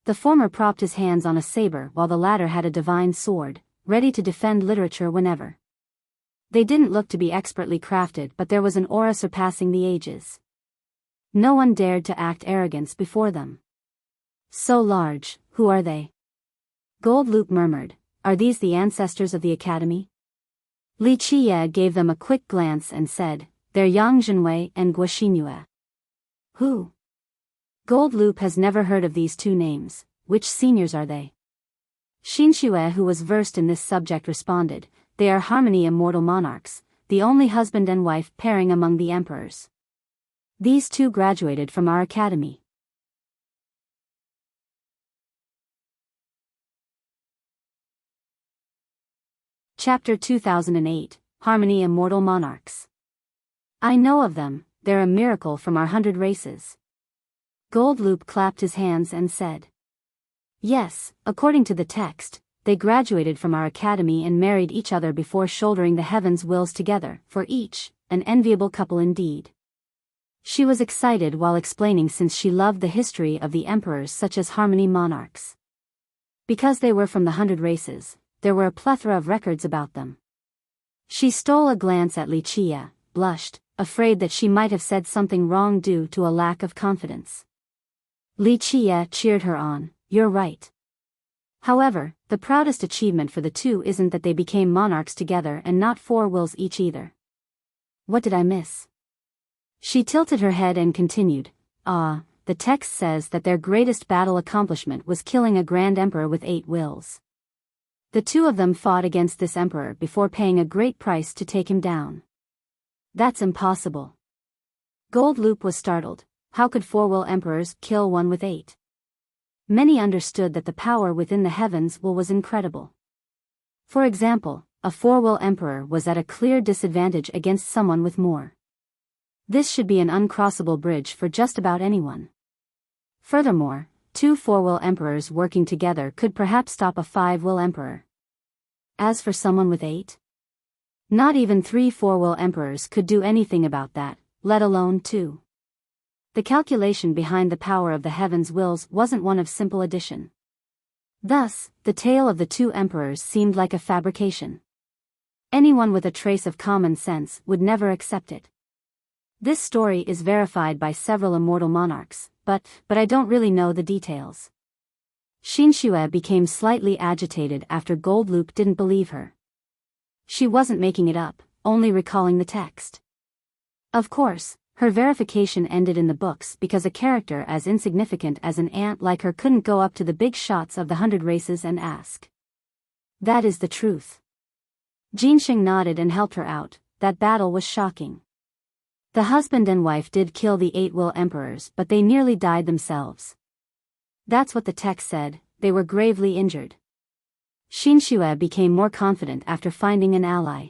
The former propped his hands on a saber while the latter had a divine sword, ready to defend literature whenever. They didn't look to be expertly crafted but there was an aura surpassing the ages. No one dared to act arrogance before them. So large, who are they? Gold Loop murmured, are these the ancestors of the academy? Li Qie gave them a quick glance and said, they're Yang Zhenwei and Guoxingyue. Who? Gold Loop has never heard of these 2 names, which seniors are they? Xinxue, who was versed in this subject, responded, they are Harmony Immortal Monarchs, the only husband and wife pairing among the emperors. These 2 graduated from our academy. Chapter 2008, Harmony Immortal Monarchs. I know of them, they're a miracle from our 100 races. Gold Loop clapped his hands and said. Yes, according to the text, they graduated from our academy and married each other before shouldering the heavens' wills together, for each, an enviable couple indeed. She was excited while explaining since she loved the history of the emperors such as Harmony monarchs. Because they were from the 100 races, there were a plethora of records about them. She stole a glance at Li Qie, blushed, afraid that she might have said something wrong due to a lack of confidence. Li Qie cheered her on, "You're right." However, the proudest achievement for the two isn't that they became monarchs together and not 4 wills each either. What did I miss? She tilted her head and continued, the text says that their greatest battle accomplishment was killing a grand emperor with 8 wills. The two of them fought against this emperor before paying a great price to take him down. That's impossible. Gold Loop was startled. How could 4-will emperors kill one with 8? Many understood that the power within the heavens was incredible. For example, a 4-will emperor was at a clear disadvantage against someone with more. This should be an uncrossable bridge for just about anyone. Furthermore, 2 4-will emperors working together could perhaps stop a 5-will emperor. As for someone with 8? Not even 3 4-will emperors could do anything about that, let alone 2. The calculation behind the power of the heavens' wills wasn't one of simple addition. Thus, the tale of the 2 emperors seemed like a fabrication. Anyone with a trace of common sense would never accept it. This story is verified by several immortal monarchs, but I don't really know the details. Xinxue became slightly agitated after Gold Loop didn't believe her. She wasn't making it up, only recalling the text. Of course, her verification ended in the books because a character as insignificant as an ant like her couldn't go up to the big shots of the 100 races and ask. That is the truth. Jinxing nodded and helped her out. That battle was shocking. The husband and wife did kill the 8-will emperors, but they nearly died themselves. That's what the text said, they were gravely injured. Xinxue became more confident after finding an ally.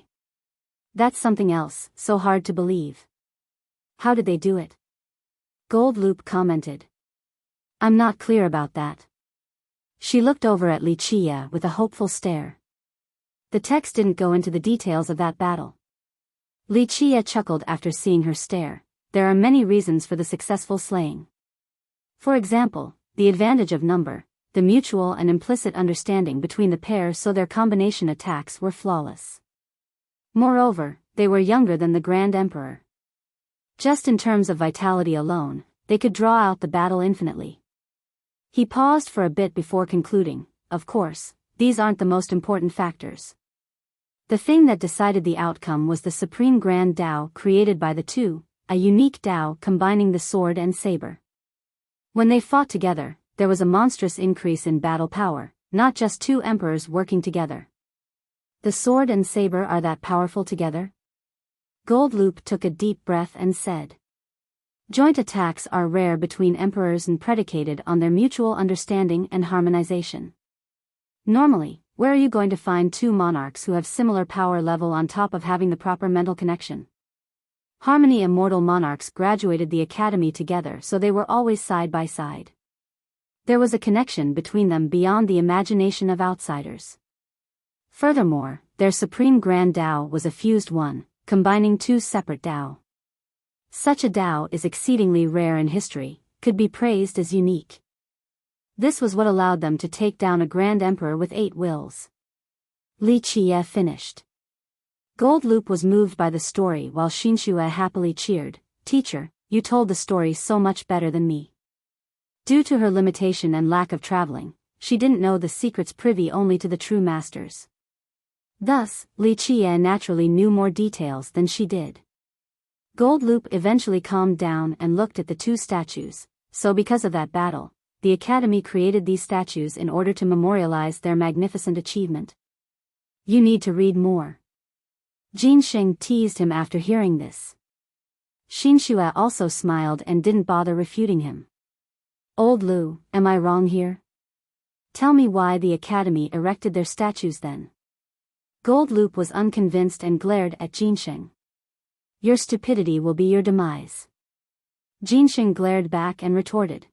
That's something else, so hard to believe. How did they do it? Gold Loop commented. I'm not clear about that. She looked over at Li Qie with a hopeful stare. The text didn't go into the details of that battle. Li Qie chuckled after seeing her stare. There are many reasons for the successful slaying. For example, the advantage of number, the mutual and implicit understanding between the pair, so their combination attacks were flawless. Moreover, they were younger than the Grand Emperor. Just in terms of vitality alone, they could draw out the battle infinitely. He paused for a bit before concluding, of course, these aren't the most important factors. The thing that decided the outcome was the supreme grand Tao created by the two, a unique Tao combining the sword and saber. When they fought together, there was a monstrous increase in battle power, not just 2 emperors working together. The sword and saber are that powerful together? Gold Loop took a deep breath and said. Joint attacks are rare between emperors and predicated on their mutual understanding and harmonization. Normally, where are you going to find 2 monarchs who have similar power level on top of having the proper mental connection? Harmony immortal monarchs graduated the academy together, so they were always side by side. There was a connection between them beyond the imagination of outsiders. Furthermore, their supreme grand Tao was a fused one, combining 2 separate Tao. Such a Tao is exceedingly rare in history, could be praised as unique. This was what allowed them to take down a Grand Emperor with 8 wills. Li Qie finished. Gold Loop was moved by the story while Xinxue happily cheered. Teacher, you told the story so much better than me. Due to her limitation and lack of traveling, she didn't know the secrets privy only to the true masters. Thus, Li Qie naturally knew more details than she did. Gold Loop eventually calmed down and looked at the 2 statues, so because of that battle, the Academy created these statues in order to memorialize their magnificent achievement. You need to read more. Jinxing teased him after hearing this. Xinxue also smiled and didn't bother refuting him. Old Lu, am I wrong here? Tell me why the Academy erected their statues then. Gold Loop was unconvinced and glared at Jinxing. Your stupidity will be your demise. Jinxing glared back and retorted.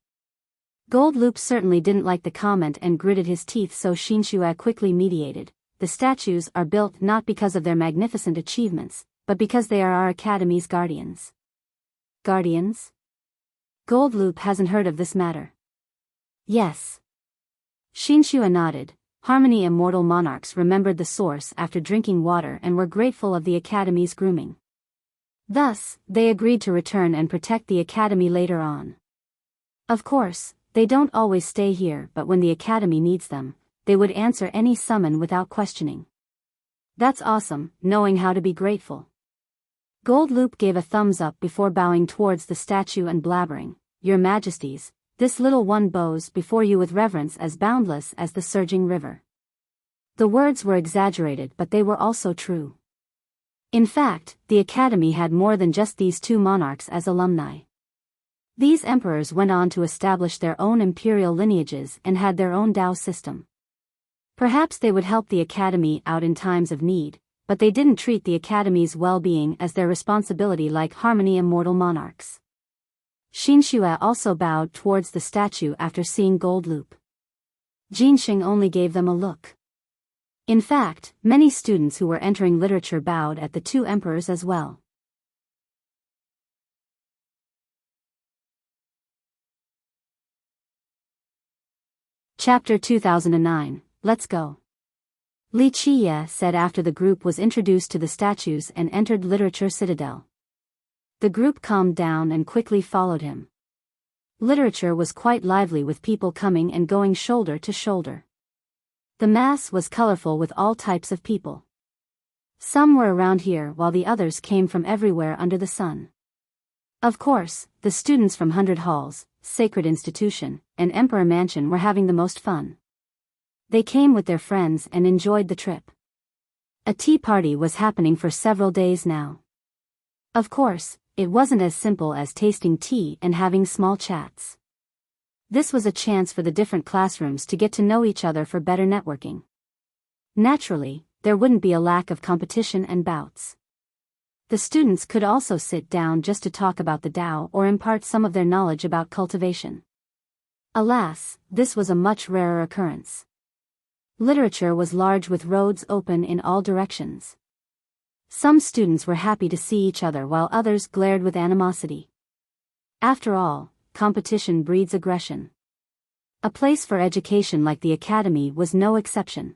Gold Loop certainly didn't like the comment and gritted his teeth, so Xinxue quickly mediated. The statues are built not because of their magnificent achievements, but because they are our Academy's guardians. Guardians? Gold Loop hasn't heard of this matter. Yes. Xinxue nodded. Harmony immortal monarchs remembered the source after drinking water and were grateful of the Academy's grooming. Thus, they agreed to return and protect the academy later on. Of course, they don't always stay here, but when the academy needs them, they would answer any summon without questioning. That's awesome, knowing how to be grateful. Gold Loop gave a thumbs up before bowing towards the statue and blabbering, "Your Majesties, this little one bows before you with reverence as boundless as the surging river." The words were exaggerated, but they were also true. In fact, the academy had more than just these two monarchs as alumni. These emperors went on to establish their own imperial lineages and had their own Tao system. Perhaps they would help the academy out in times of need, but they didn't treat the academy's well-being as their responsibility like harmony immortal monarchs. Xinxue also bowed towards the statue after seeing Gold Loop. Jinxing only gave them a look. In fact, many students who were entering literature bowed at the two emperors as well. Chapter 2009, Let's Go. Li Qiye said after the group was introduced to the statues and entered Literature Citadel. The group calmed down and quickly followed him. Literature was quite lively with people coming and going shoulder to shoulder. The mass was colorful with all types of people. Some were around here while the others came from everywhere under the sun. Of course, the students from 100 Halls, Sacred Institution, and Emperor Mansion were having the most fun. They came with their friends and enjoyed the trip. A tea party was happening for several days now. Of course, it wasn't as simple as tasting tea and having small chats. This was a chance for the different classrooms to get to know each other for better networking. Naturally, there wouldn't be a lack of competition and bouts. The students could also sit down just to talk about the Tao or impart some of their knowledge about cultivation. Alas, this was a much rarer occurrence. Literature was large with roads open in all directions. Some students were happy to see each other while others glared with animosity. After all, competition breeds aggression. A place for education like the academy was no exception.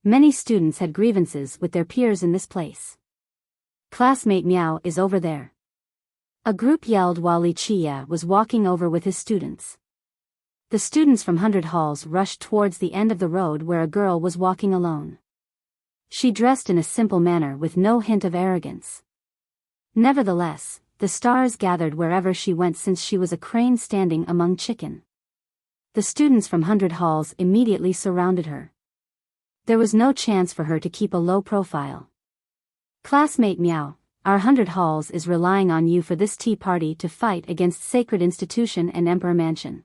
Many students had grievances with their peers in this place. "Classmate Miao is over there," a group yelled while Li Qiye was walking over with his students. The students from 100 Halls rushed towards the end of the road where a girl was walking alone. She dressed in a simple manner with no hint of arrogance. Nevertheless, the stars gathered wherever she went since she was a crane standing among chicken. The students from 100 Halls immediately surrounded her. There was no chance for her to keep a low profile. "Classmate Miao, our 100 Halls is relying on you for this tea party to fight against Sacred Institution and Emperor Mansion.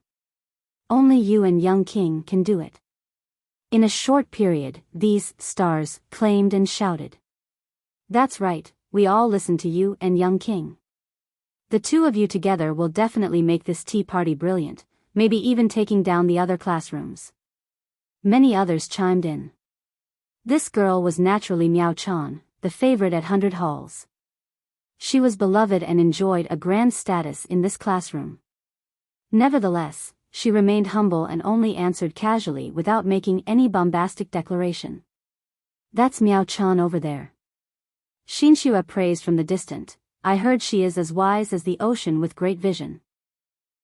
Only you and Young King can do it." In a short period, these stars claimed and shouted. "That's right, we all listen to you and Young King. The two of you together will definitely make this tea party brilliant, maybe even taking down the other classrooms." Many others chimed in. This girl was naturally Miao Chan, the favorite at 100 Halls. She was beloved and enjoyed a grand status in this classroom. Nevertheless, she remained humble and only answered casually without making any bombastic declaration. "That's Miao Chan over there." Xinxue praised from the distant. "I heard she is as wise as the ocean with great vision."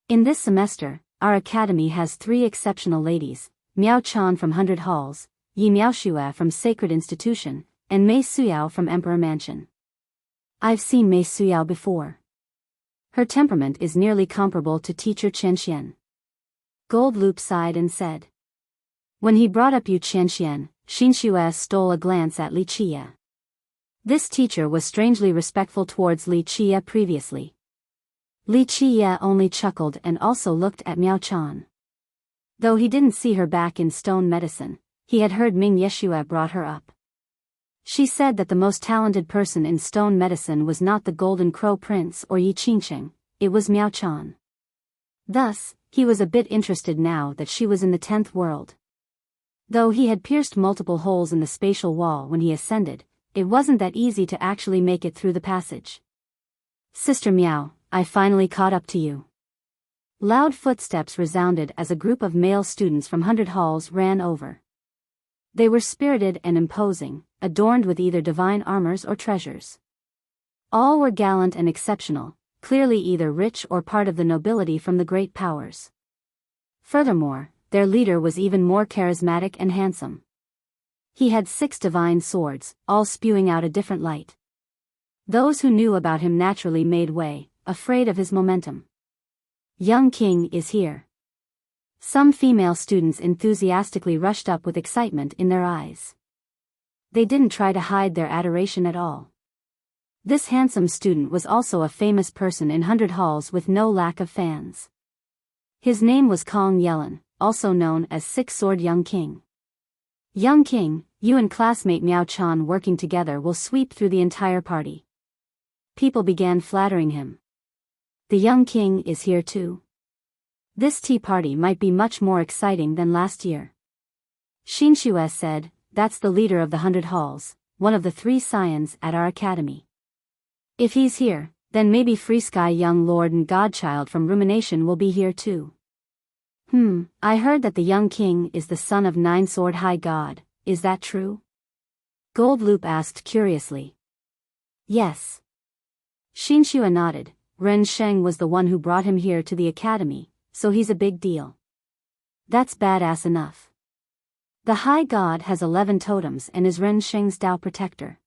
In this semester, our academy has 3 exceptional ladies, Miao Chan from 100 Halls, Yi Miaoxue from Sacred Institution, and Mei Suyao from Emperor Mansion. I've seen Mei Suyao before. Her temperament is nearly comparable to teacher Chen Xian. Gold Loop sighed and said. When he brought up Yu Chen Xian, Xinxue stole a glance at Li Qiye. This teacher was strangely respectful towards Li Qiye previously. Li Qiye only chuckled and also looked at Miao Chan. Though he didn't see her back in stone medicine, he had heard Ming Yeshue brought her up. She said that the most talented person in stone medicine was not the Golden Crow Prince or Yi Qingsheng, it was Miao Chan. Thus, he was a bit interested now that she was in the 10th world. Though he had pierced multiple holes in the spatial wall when he ascended, it wasn't that easy to actually make it through the passage. Sister Miao, I finally caught up to you. Loud footsteps resounded as a group of male students from 100 Halls ran over. They were spirited and imposing, adorned with either divine armors or treasures. All were gallant and exceptional, clearly either rich or part of the nobility from the great powers. Furthermore, their leader was even more charismatic and handsome. He had 6 divine swords, all spewing out a different light. Those who knew about him naturally made way, afraid of his momentum. Young king is here. Some female students enthusiastically rushed up with excitement in their eyes. They didn't try to hide their adoration at all. This handsome student was also a famous person in 100 halls with no lack of fans. His name was Kong Yelin, also known as Six-Sword Young King. Young King, you and classmate Miao Chan working together will sweep through the entire party. People began flattering him. The young king is here too. This tea party might be much more exciting than last year. Xin Xue said, that's the leader of the 100 halls, one of the 3 scions at our academy. If he's here, then maybe Free Sky young lord and godchild from Rumination will be here too. I heard that the young king is the son of 9-sword high god, is that true? Gold Loop asked curiously. Yes. Xin Xue nodded. Ren Sheng was the one who brought him here to the academy, so he's a big deal. That's badass enough. The high god has 11 totems and is Ren Sheng's Tao protector.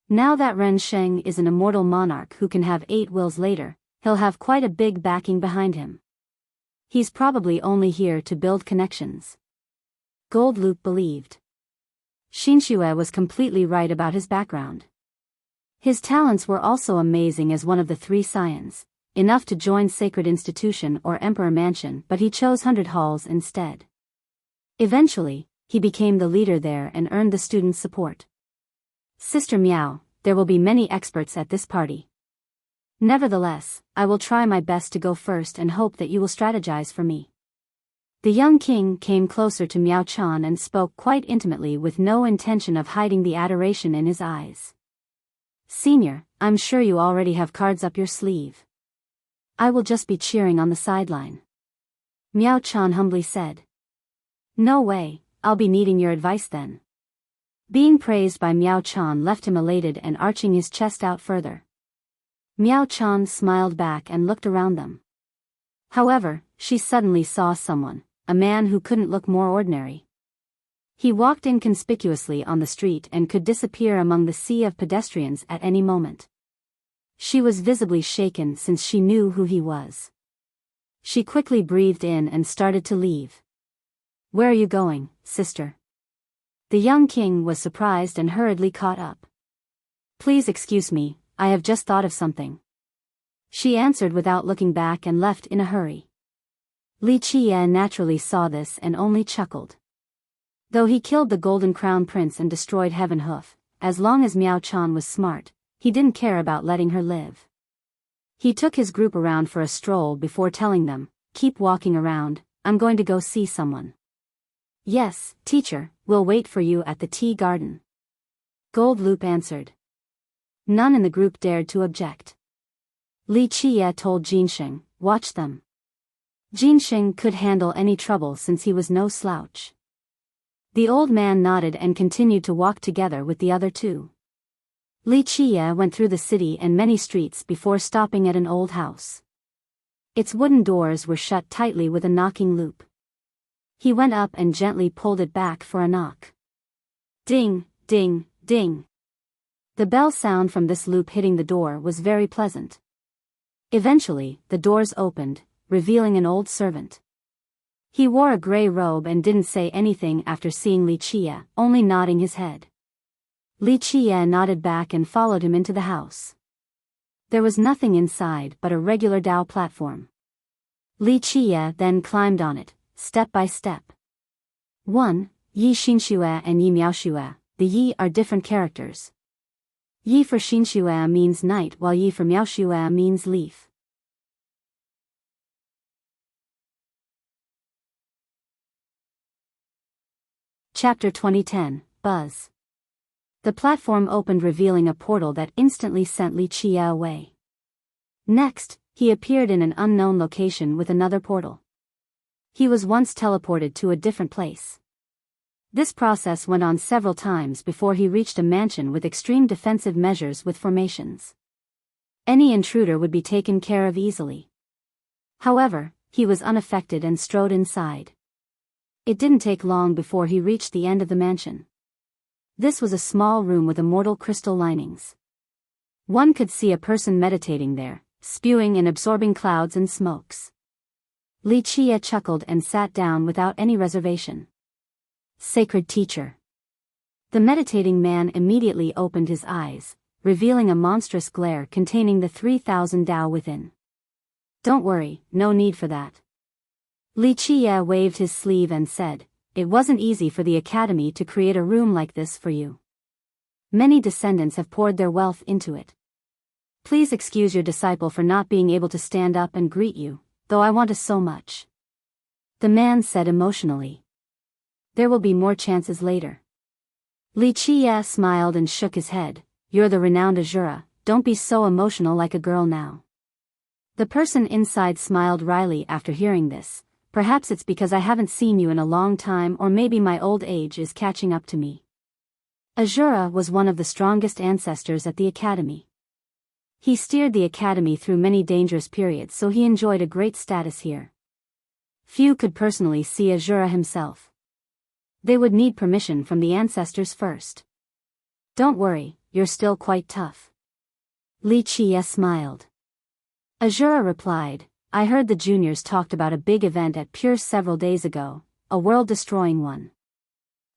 Now that Ren Sheng is an immortal monarch who can have 8 wills later, he'll have quite a big backing behind him. He's probably only here to build connections. Gold Loop believed. Xin Xue was completely right about his background. His talents were also amazing as one of the 3 scions, enough to join Sacred Institution or Emperor Mansion, but he chose 100 halls instead. Eventually, he became the leader there and earned the students' support. Sister Miao, there will be many experts at this party. Nevertheless, I will try my best to go first and hope that you will strategize for me. The young king came closer to Miao Chan and spoke quite intimately with no intention of hiding the adoration in his eyes. Senior, I'm sure you already have cards up your sleeve. I will just be cheering on the sideline. Miao Chan humbly said. No way, I'll be needing your advice then. Being praised by Miao Chan left him elated and arching his chest out further. Miao Chan smiled back and looked around them. However, she suddenly saw someone, a man who couldn't look more ordinary. He walked inconspicuously on the street and could disappear among the sea of pedestrians at any moment. She was visibly shaken since she knew who he was. She quickly breathed in and started to leave. Where are you going, sister? The young king was surprised and hurriedly caught up. Please excuse me, I have just thought of something. She answered without looking back and left in a hurry. Li Qiye naturally saw this and only chuckled. Though he killed the Golden Crown Prince and destroyed Heaven Hoof, as long as Miao Chan was smart, he didn't care about letting her live. He took his group around for a stroll before telling them, keep walking around, I'm going to go see someone. Yes, teacher, we'll wait for you at the tea garden. Gold Loop answered. None in the group dared to object. Li Qiye told Jinsheng, watch them. Jinsheng could handle any trouble since he was no slouch. The old man nodded and continued to walk together with the other 2. Li Qiye went through the city and many streets before stopping at an old house. Its wooden doors were shut tightly with a knocking loop. He went up and gently pulled it back for a knock. Ding, ding, ding. The bell sound from this loop hitting the door was very pleasant. Eventually, the doors opened, revealing an old servant. He wore a gray robe and didn't say anything after seeing Li Qiye, only nodding his head. Li Qiye nodded back and followed him into the house. There was nothing inside but a regular Dao platform. Li Qiye then climbed on it, step by step. 1. Yi Xinxue and Yi Miaoxue. The Yi are different characters. Yi for Xinxue means night while Yi for Miaoxue means leaf. Chapter 2010, Buzz. The platform opened revealing a portal that instantly sent Li Qiye away. Next, he appeared in an unknown location with another portal. He was once teleported to a different place. This process went on several times before he reached a mansion with extreme defensive measures with formations. Any intruder would be taken care of easily. However, he was unaffected and strode inside. It didn't take long before he reached the end of the mansion. This was a small room with immortal crystal linings. One could see a person meditating there, spewing and absorbing clouds and smokes. Wuxia chuckled and sat down without any reservation. Sacred teacher. The meditating man immediately opened his eyes, revealing a monstrous glare containing the 3,000 Tao within. Don't worry, no need for that. Wuxia waved his sleeve and said, it wasn't easy for the academy to create a room like this for you. Many descendants have poured their wealth into it. Please excuse your disciple for not being able to stand up and greet you, though I want to so much. The man said emotionally. There will be more chances later. Wuxia smiled and shook his head. You're the renowned Azura, don't be so emotional like a girl now. The person inside smiled wryly after hearing this. Perhaps it's because I haven't seen you in a long time, or maybe my old age is catching up to me. Azura was one of the strongest ancestors at the academy. He steered the academy through many dangerous periods, so he enjoyed a great status here. Few could personally see Azura himself. They would need permission from the ancestors first. Don't worry, you're still quite tough. Wuxia smiled. Azura replied, I heard the juniors talked about a big event at Pure several days ago, a world-destroying one.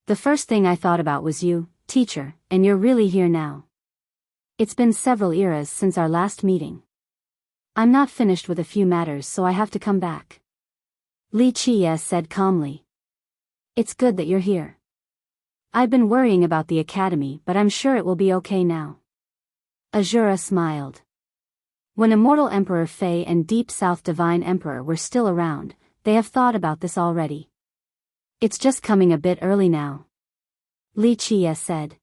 The first thing I thought about was you, teacher, and you're really here now. It's been several eras since our last meeting. I'm not finished with a few matters, so I have to come back. Wuxia said calmly. It's good that you're here. I've been worrying about the academy, but I'm sure it will be okay now. Azura smiled. When Immortal Emperor Fei and Deep South Divine Emperor were still around, they have thought about this already. It's just coming a bit early now. Wuxia said.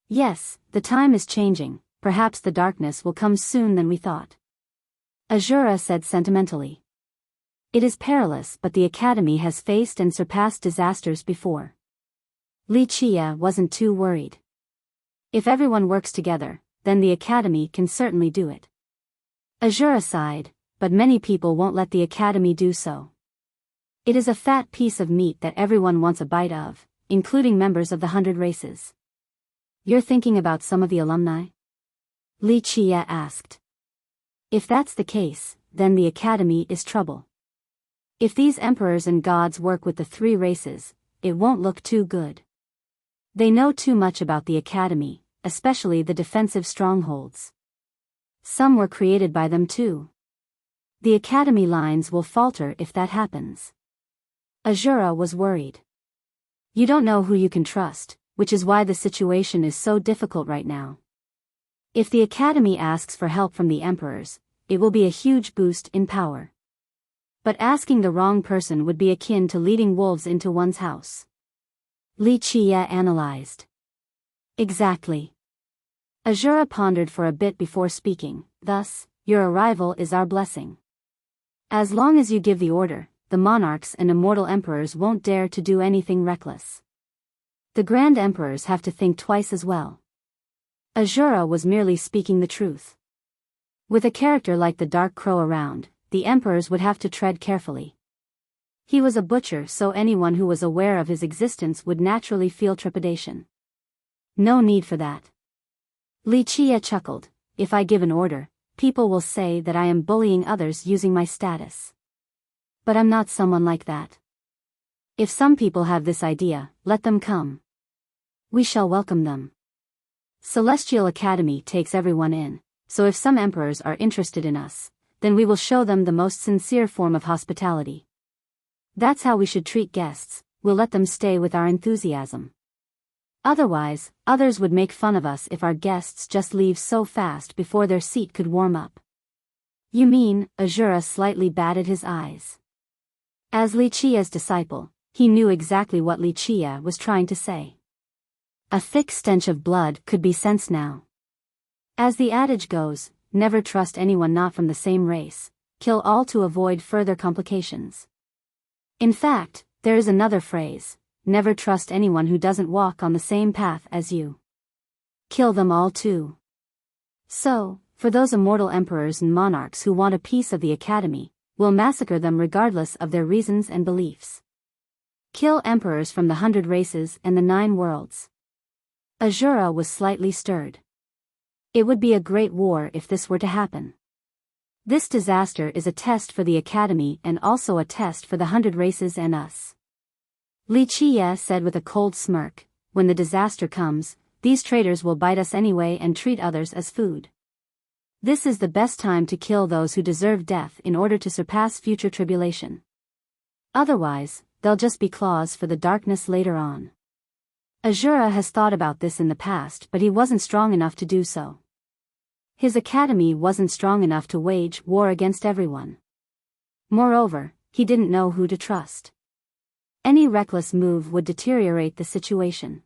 Yes, the time is changing, perhaps the darkness will come soon than we thought. Azura said sentimentally. It is perilous, but the academy has faced and surpassed disasters before. Wuxia wasn't too worried. If everyone works together, then the academy can certainly do it. Azura sighed, but many people won't let the academy do so. It is a fat piece of meat that everyone wants a bite of, including members of the 100 races. You're thinking about some of the alumni? Wuxia asked. If that's the case, then the academy is trouble. If these emperors and gods work with the 3 races, it won't look too good. They know too much about the academy, especially the defensive strongholds. Some were created by them too. The academy lines will falter if that happens. Azura was worried. You don't know who you can trust, which is why the situation is so difficult right now. If the academy asks for help from the emperors, it will be a huge boost in power. But asking the wrong person would be akin to leading wolves into one's house. Wuxia analyzed. Exactly. Azura pondered for a bit before speaking. Thus, your arrival is our blessing. As long as you give the order, the monarchs and immortal emperors won't dare to do anything reckless. The grand emperors have to think twice as well. Azura was merely speaking the truth. With a character like the Dark Crow around, the emperors would have to tread carefully. He was a butcher, so anyone who was aware of his existence would naturally feel trepidation. No need for that. Wuxia chuckled. If I give an order, people will say that I am bullying others using my status. But I'm not someone like that. If some people have this idea, let them come. We shall welcome them. Celestial Academy takes everyone in, so if some emperors are interested in us, then we will show them the most sincere form of hospitality. That's how we should treat guests, we'll let them stay with our enthusiasm. Otherwise, others would make fun of us if our guests just leave so fast before their seat could warm up. You mean? Azura slightly batted his eyes. As Wuxia's disciple, he knew exactly what Wuxia was trying to say. A thick stench of blood could be sensed now. As the adage goes, never trust anyone not from the same race, kill all to avoid further complications. In fact, there is another phrase. Never trust anyone who doesn't walk on the same path as you. Kill them all too. So, For those immortal emperors and monarchs who want a piece of the academy, we'll massacre them regardless of their reasons and beliefs. Kill emperors from the 100 races and the 9 worlds. Azura was slightly stirred. It would be a great war if this were to happen. This disaster is a test for the academy and also a test for the 100 races and us. Li Qie said with a cold smirk, when the disaster comes, these traitors will bite us anyway and treat others as food. This is the best time to kill those who deserve death in order to surpass future tribulation. Otherwise, they'll just be claws for the darkness later on. Azura has thought about this in the past, but he wasn't strong enough to do so. His academy wasn't strong enough to wage war against everyone. Moreover, he didn't know who to trust. Any reckless move would deteriorate the situation.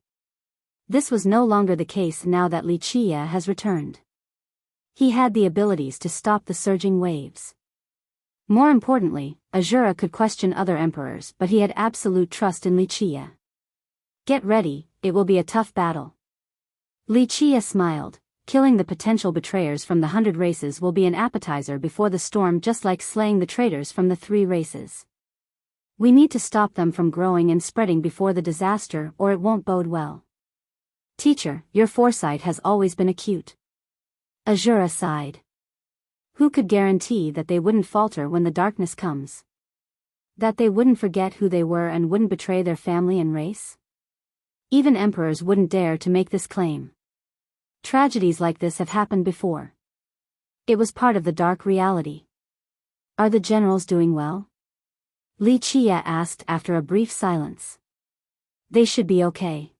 This was no longer the case now that Li Qie has returned. He had the abilities to stop the surging waves. More importantly, Azura could question other emperors, but he had absolute trust in Li Qie. Get ready, it will be a tough battle. Li Qie smiled. Killing the potential betrayers from the 100 races will be an appetizer before the storm, just like slaying the traitors from the 3 races. We need to stop them from growing and spreading before the disaster, or it won't bode well. Teacher, your foresight has always been acute. Azura sighed. Who could guarantee that they wouldn't falter when the darkness comes? That they wouldn't forget who they were and wouldn't betray their family and race? Even emperors wouldn't dare to make this claim. Tragedies like this have happened before. It was part of the dark reality. Are the generals doing well? Li Qie asked after a brief silence. They should be okay.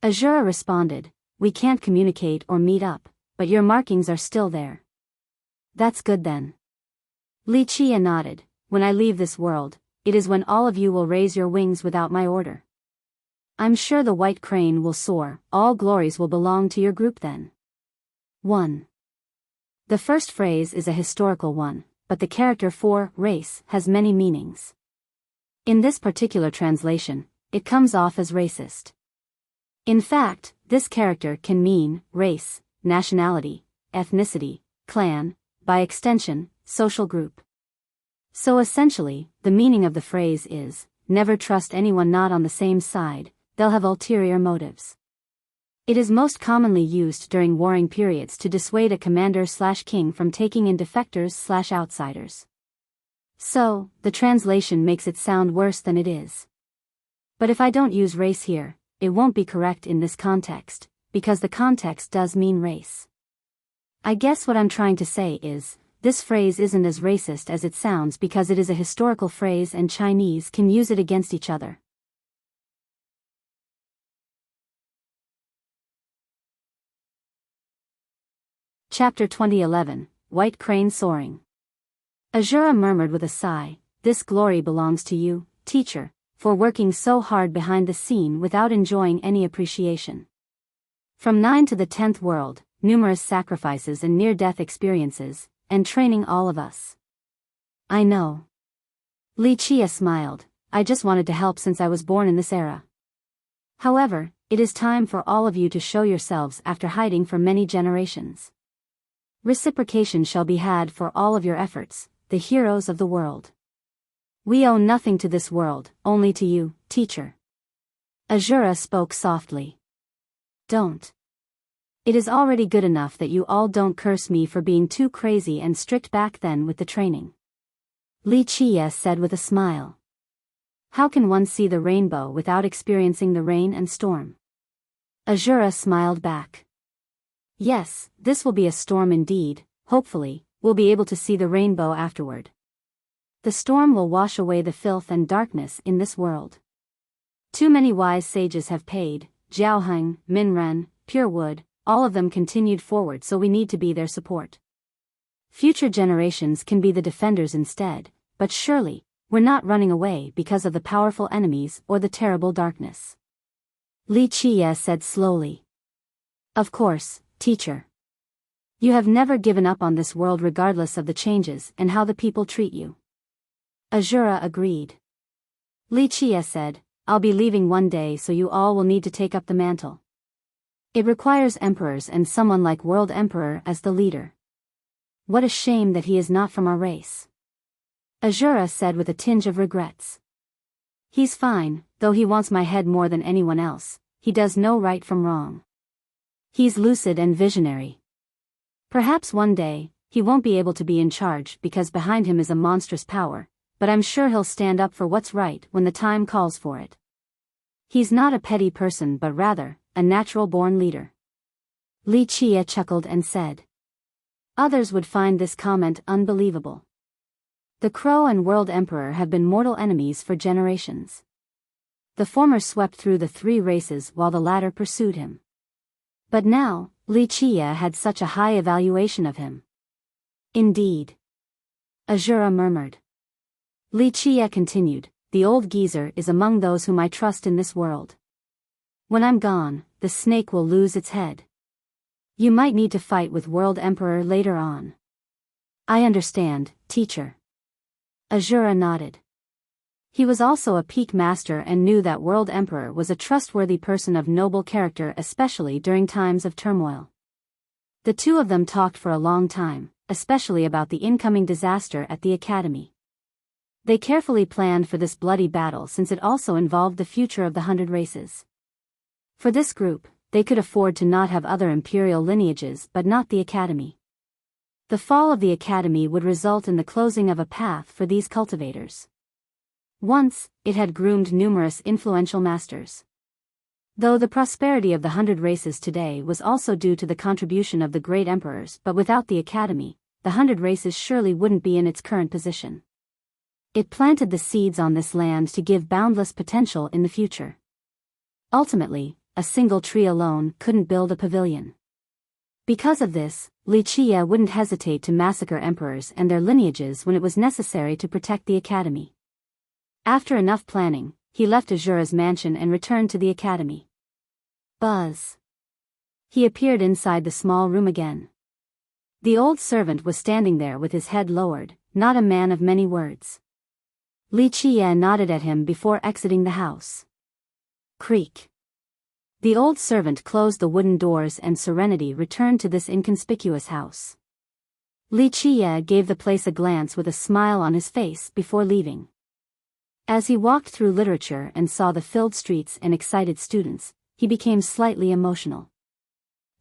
Azura responded, we can't communicate or meet up, but your markings are still there. That's good then. Li Qie nodded, when I leave this world, it is when all of you will raise your wings without my order. I'm sure the white crane will soar, all glories will belong to your group then. 1. The first phrase is a historical one, but the character for race has many meanings. In this particular translation, it comes off as racist. In fact, this character can mean race, nationality, ethnicity, clan, by extension, social group. So essentially, the meaning of the phrase is, never trust anyone not on the same side, they'll have ulterior motives. It is most commonly used during warring periods to dissuade a commander/king from taking in defectors/outsiders. So, the translation makes it sound worse than it is. But if I don't use race here, it won't be correct in this context, because the context does mean race. I guess what I'm trying to say is, this phrase isn't as racist as it sounds because it is a historical phrase and Chinese can use it against each other. Chapter 2011, White Crane Soaring. Azura murmured with a sigh, this glory belongs to you, teacher, for working so hard behind the scene without enjoying any appreciation. From 9 to the 10th world, numerous sacrifices and near-death experiences, and training all of us. I know. Li Qie smiled, I just wanted to help since I was born in this era. However, it is time for all of you to show yourselves after hiding for many generations. Reciprocation shall be had for all of your efforts, the heroes of the world. We owe nothing to this world, only to you, teacher. Azura spoke softly. Don't. It is already good enough that you all don't curse me for being too crazy and strict back then with the training. Li Qie said with a smile. How can one see the rainbow without experiencing the rain and storm? Azura smiled back. Yes, this will be a storm indeed, hopefully, we'll be able to see the rainbow afterward. The storm will wash away the filth and darkness in this world. Too many wise sages have paid, Jiaoheng, Minren, Purewood, all of them continued forward, so we need to be their support. Future generations can be the defenders instead, but surely, we're not running away because of the powerful enemies or the terrible darkness. Li Qie said slowly. Of course, teacher. You have never given up on this world regardless of the changes and how the people treat you. Azura agreed. Li Qie said, I'll be leaving one day, so you all will need to take up the mantle. It requires emperors and someone like World Emperor as the leader. What a shame that he is not from our race. Azura said with a tinge of regrets. He's fine, though he wants my head more than anyone else. He does know right from wrong. He's lucid and visionary. Perhaps one day, he won't be able to be in charge because behind him is a monstrous power, but I'm sure he'll stand up for what's right when the time calls for it. He's not a petty person but rather, a natural-born leader. Li Chia chuckled and said. Others would find this comment unbelievable. The Crow and World Emperor have been mortal enemies for generations. The former swept through the 3 races while the latter pursued him. But now, Li Chia had such a high evaluation of him. Indeed. Azura murmured. Li Chia continued, the old geezer is among those whom I trust in this world. When I'm gone, the snake will lose its head. You might need to fight with World Emperor later on. I understand, teacher. Azura nodded. He was also a peak master and knew that World Emperor was a trustworthy person of noble character, especially during times of turmoil. The two of them talked for a long time, especially about the incoming disaster at the academy. They carefully planned for this bloody battle since it also involved the future of the 100 races. For this group, they could afford to not have other imperial lineages but not the academy. The fall of the academy would result in the closing of a path for these cultivators. Once, it had groomed numerous influential masters. Though the prosperity of the 100 races today was also due to the contribution of the great emperors, but without the academy, the 100 races surely wouldn't be in its current position. It planted the seeds on this land to give boundless potential in the future. Ultimately, a single tree alone couldn't build a pavilion. Because of this, Li Chia wouldn't hesitate to massacre emperors and their lineages when it was necessary to protect the academy. After enough planning, he left Azura's mansion and returned to the academy. Buzz. He appeared inside the small room again. The old servant was standing there with his head lowered, not a man of many words. Li Chia nodded at him before exiting the house. Creak. The old servant closed the wooden doors and serenity returned to this inconspicuous house. Li Chia gave the place a glance with a smile on his face before leaving. As he walked through literature and saw the filled streets and excited students, he became slightly emotional.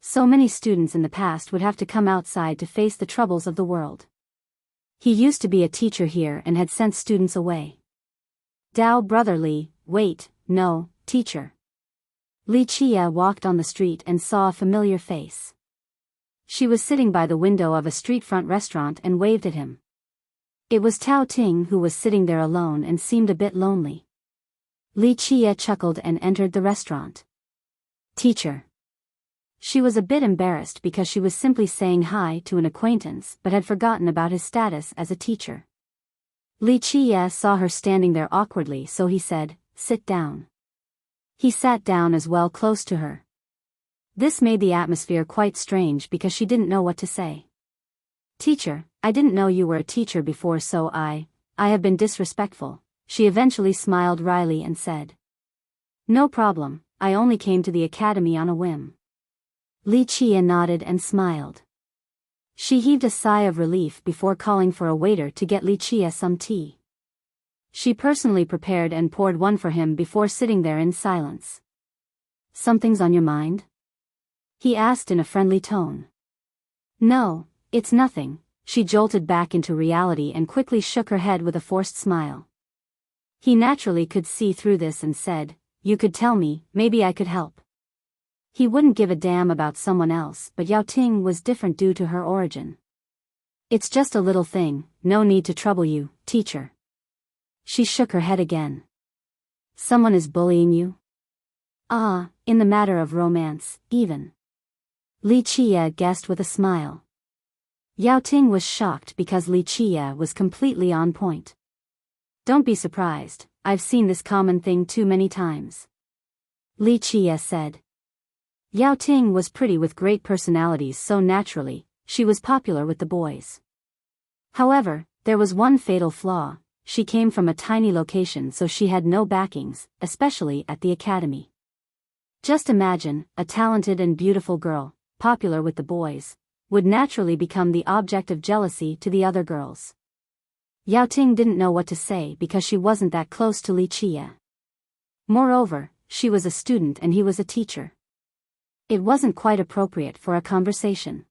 So many students in the past would have to come outside to face the troubles of the world. He used to be a teacher here and had sent students away. Dao brotherly, wait, no, teacher. Li Chia walked on the street and saw a familiar face. She was sitting by the window of a street-front restaurant and waved at him. It was Tao Ting who was sitting there alone and seemed a bit lonely. Li Chia chuckled and entered the restaurant. Teacher. She was a bit embarrassed because she was simply saying hi to an acquaintance but had forgotten about his status as a teacher. Li Chia saw her standing there awkwardly, so he said, sit down. He sat down as well close to her. This made the atmosphere quite strange because she didn't know what to say. Teacher, I didn't know you were a teacher before, so I have been disrespectful. She eventually smiled wryly and said. No problem, I only came to the academy on a whim. Li Chia nodded and smiled. She heaved a sigh of relief before calling for a waiter to get Li Chia some tea. She personally prepared and poured one for him before sitting there in silence. Something's on your mind? He asked in a friendly tone. No, it's nothing. She jolted back into reality and quickly shook her head with a forced smile. He naturally could see through this and said, you could tell me, maybe I could help. He wouldn't give a damn about someone else, but Yao Ting was different due to her origin. It's just a little thing, no need to trouble you, teacher. She shook her head again. Someone is bullying you? In the matter of romance, even. Li Chia guessed with a smile. Yao Ting was shocked because Li Chia was completely on point. Don't be surprised, I've seen this common thing too many times. Li Chia said. Yao Ting was pretty with great personalities, so naturally, she was popular with the boys. However, there was one fatal flaw. She came from a tiny location, so she had no backings, especially at the academy. Just imagine, a talented and beautiful girl, popular with the boys, would naturally become the object of jealousy to the other girls. Yao Ting didn't know what to say because she wasn't that close to Li Qie. Moreover, she was a student and he was a teacher. It wasn't quite appropriate for a conversation.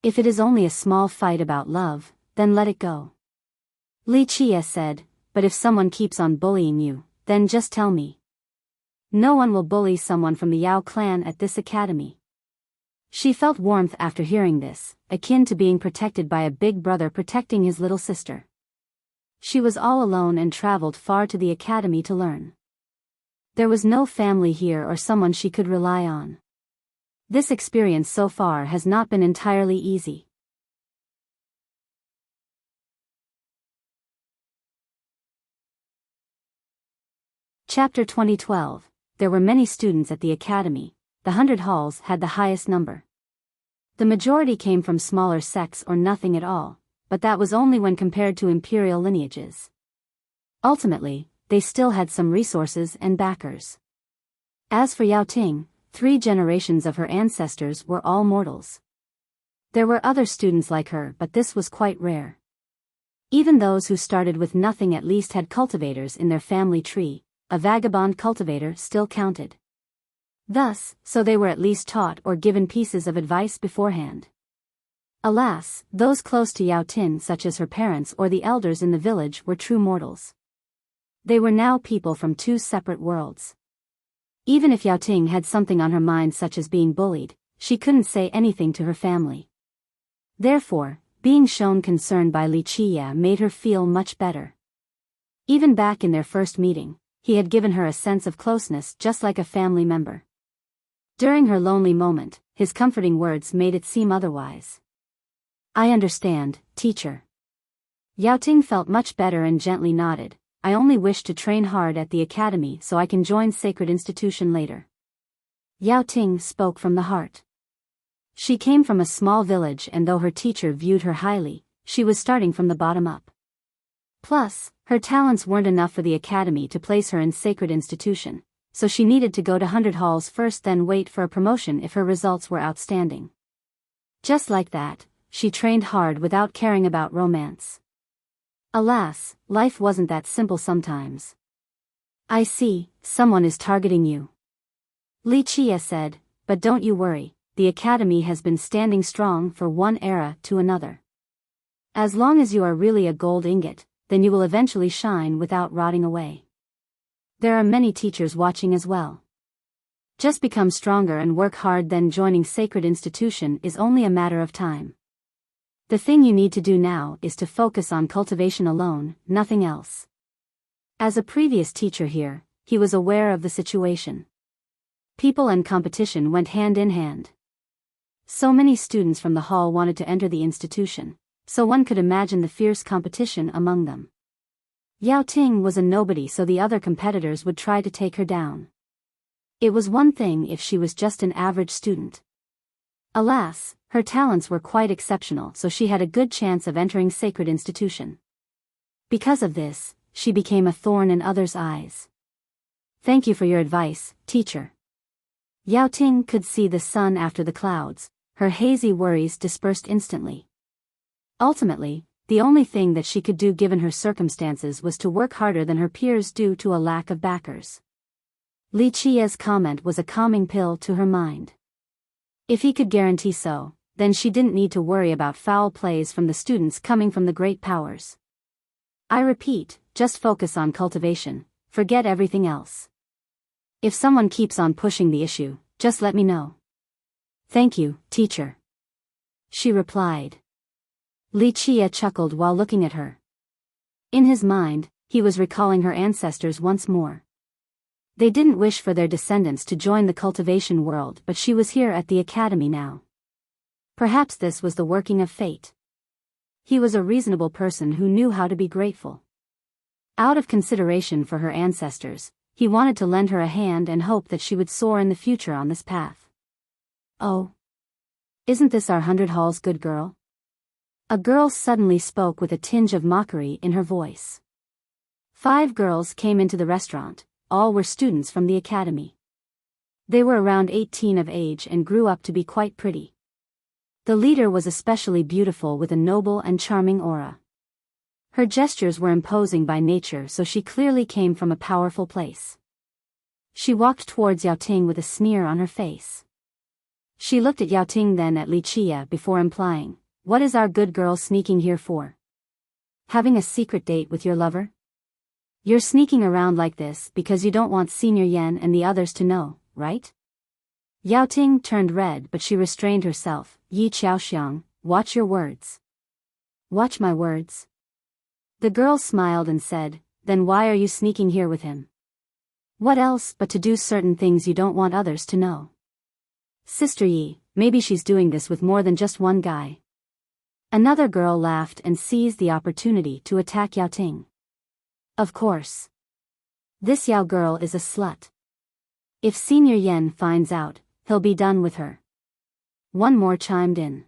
If it is only a small fight about love, then let it go. Li Qie said, but if someone keeps on bullying you, then just tell me. No one will bully someone from the Yao clan at this academy. She felt warmth after hearing this, akin to being protected by a big brother protecting his little sister. She was all alone and traveled far to the academy to learn. There was no family here or someone she could rely on. This experience so far has not been entirely easy. Chapter 2012. There were many students at the academy. The 100 halls had the highest number. The majority came from smaller sects or nothing at all, but that was only when compared to imperial lineages. Ultimately, they still had some resources and backers. As for Yao Ting, 3 generations of her ancestors were all mortals. There were other students like her, but this was quite rare. Even those who started with nothing at least had cultivators in their family tree. A vagabond cultivator still counted. Thus, so they were at least taught or given pieces of advice beforehand. Alas, those close to Yao Tin such as her parents or the elders in the village were true mortals. They were now people from 2 separate worlds. Even if Yao Ting had something on her mind such as being bullied, she couldn't say anything to her family. Therefore, being shown concern by Li Qie made her feel much better. Even back in their first meeting, he had given her a sense of closeness just like a family member. During her lonely moment, his comforting words made it seem otherwise. I understand, teacher. Yao Ting felt much better and gently nodded. I only wish to train hard at the academy so I can join sacred institution later. Yao Ting spoke from the heart. She came from a small village and though her teacher viewed her highly, she was starting from the bottom up. Plus, her talents weren't enough for the academy to place her in sacred institution, so she needed to go to 100 halls first then wait for a promotion if her results were outstanding. Just like that, she trained hard without caring about romance. Alas, life wasn't that simple sometimes. I see, someone is targeting you. Li Qie said, but don't you worry, the academy has been standing strong for one era to another. As long as you are really a gold ingot, then you will eventually shine without rotting away. There are many teachers watching as well. Just become stronger and work hard, then joining sacred institution is only a matter of time. The thing you need to do now is to focus on cultivation alone, nothing else. As a previous teacher here, he was aware of the situation. People and competition went hand in hand. So many students from the hall wanted to enter the institution, so one could imagine the fierce competition among them. Yao Ting was a nobody, so the other competitors would try to take her down. It was one thing if she was just an average student. Alas, her talents were quite exceptional, so she had a good chance of entering sacred institution. Because of this, she became a thorn in others' eyes. Thank you for your advice, teacher. Yao Ting could see the sun after the clouds, her hazy worries dispersed instantly. Ultimately, the only thing that she could do given her circumstances was to work harder than her peers due to a lack of backers. Li Qie's comment was a calming pill to her mind. If he could guarantee so, then she didn't need to worry about foul plays from the students coming from the great powers. I repeat, just focus on cultivation, forget everything else. If someone keeps on pushing the issue, just let me know. Thank you, teacher. She replied. Li Qie chuckled while looking at her. In his mind, he was recalling her ancestors once more. They didn't wish for their descendants to join the cultivation world, but she was here at the academy now. Perhaps this was the working of fate. He was a reasonable person who knew how to be grateful. Out of consideration for her ancestors, he wanted to lend her a hand and hope that she would soar in the future on this path. Oh. Isn't this our 100 halls good girl? A girl suddenly spoke with a tinge of mockery in her voice. 5 girls came into the restaurant, all were students from the academy. They were around 18 of age and grew up to be quite pretty. The leader was especially beautiful with a noble and charming aura. Her gestures were imposing by nature, so she clearly came from a powerful place. She walked towards Yao Ting with a sneer on her face. She looked at Yao Ting, then at Li Qia before implying, "What is our good girl sneaking here for? Having a secret date with your lover? You're sneaking around like this because you don't want Senior Yan and the others to know, right?" Yao Ting turned red, but she restrained herself. "Yi Xiaoxiang, watch your words." "Watch my words?" The girl smiled and said, "Then why are you sneaking here with him? What else but to do certain things you don't want others to know?" "Sister Yi, maybe she's doing this with more than just one guy." Another girl laughed and seized the opportunity to attack Yao Ting. "Of course. This Yao girl is a slut. If Senior Yan finds out, he'll be done with her." One more chimed in.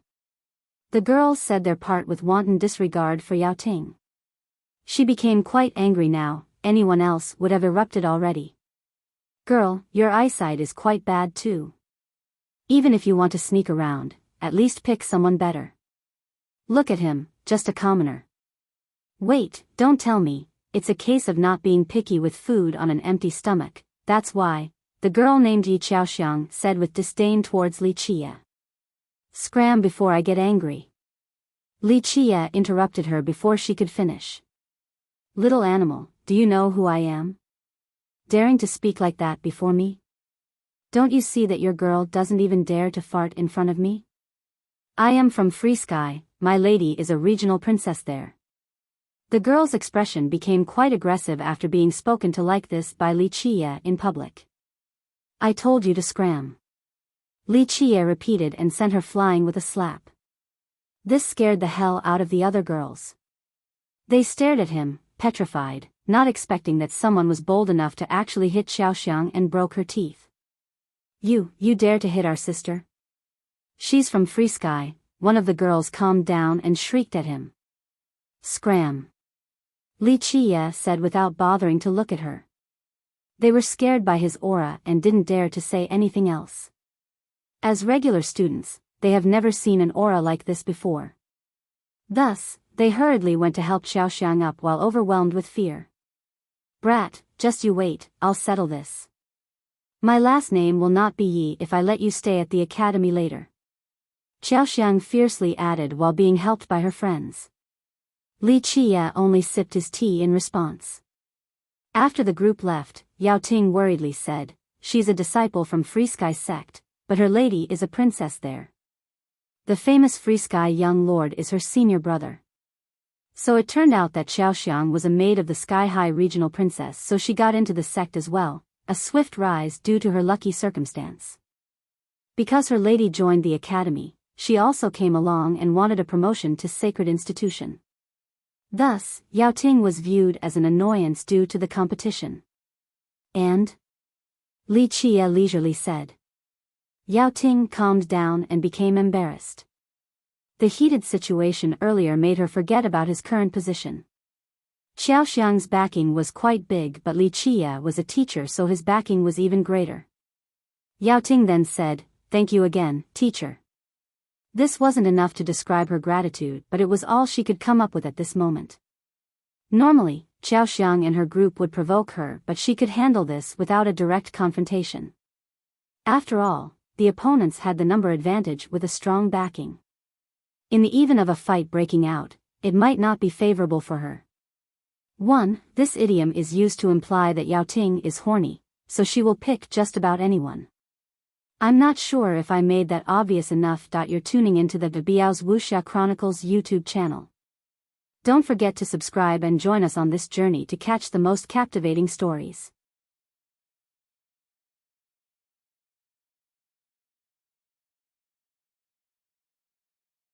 The girls said their part with wanton disregard for Yao Ting. She became quite angry now. Anyone else would have erupted already. "Girl, your eyesight is quite bad too. Even if you want to sneak around, at least pick someone better. Look at him, just a commoner." "Wait, don't tell me, it's a case of not being picky with food on an empty stomach, that's why," the girl named Yi Xiaoxiang said with disdain towards Li Qia. "Scram before I get angry." Li Qia interrupted her before she could finish. "Little animal, do you know who I am? Daring to speak like that before me? Don't you see that your girl doesn't even dare to fart in front of me? I am from Free Sky, my lady is a regional princess there." The girl's expression became quite aggressive after being spoken to like this by Li Qia in public. "I told you to scram." Li Qia repeated and sent her flying with a slap. This scared the hell out of the other girls. They stared at him, petrified, not expecting that someone was bold enough to actually hit Xiaoxiang and broke her teeth. You dare to hit our sister? She's from Free Sky." One of the girls calmed down and shrieked at him. "Scram," Li Qia said without bothering to look at her. They were scared by his aura and didn't dare to say anything else. As regular students, they have never seen an aura like this before. Thus, they hurriedly went to help Xiaoxiang up while overwhelmed with fear. "Brat, just you wait, I'll settle this. My last name will not be Yi if I let you stay at the academy later," Xiaoxiang fiercely added while being helped by her friends. Li Qia only sipped his tea in response. After the group left, Yao Ting worriedly said, "She's a disciple from Free Sky sect, but her lady is a princess there. The famous Free Sky young lord is her senior brother." So it turned out that Xiaoxiang was a maid of the Sky High regional princess, so she got into the sect as well, a swift rise due to her lucky circumstance. Because her lady joined the academy, she also came along and wanted a promotion to sacred institution. Thus, Yao Ting was viewed as an annoyance due to the competition. "And?" Li Qia leisurely said. Yao Ting calmed down and became embarrassed. The heated situation earlier made her forget about his current position. Xiaoxiang's backing was quite big, but Li Qia was a teacher, so his backing was even greater. Yao Ting then said, "Thank you again, teacher." This wasn't enough to describe her gratitude, but it was all she could come up with at this moment. Normally, Xiaoxiang and her group would provoke her, but she could handle this without a direct confrontation. After all, the opponents had the number advantage with a strong backing. In the event of a fight breaking out, it might not be favorable for her. 1. This idiom is used to imply that Yao Ting is horny, so she will pick just about anyone. I'm not sure if I made that obvious enough. You're tuning into the Biyao's Wuxia Chronicles YouTube channel. Don't forget to subscribe and join us on this journey to catch the most captivating stories.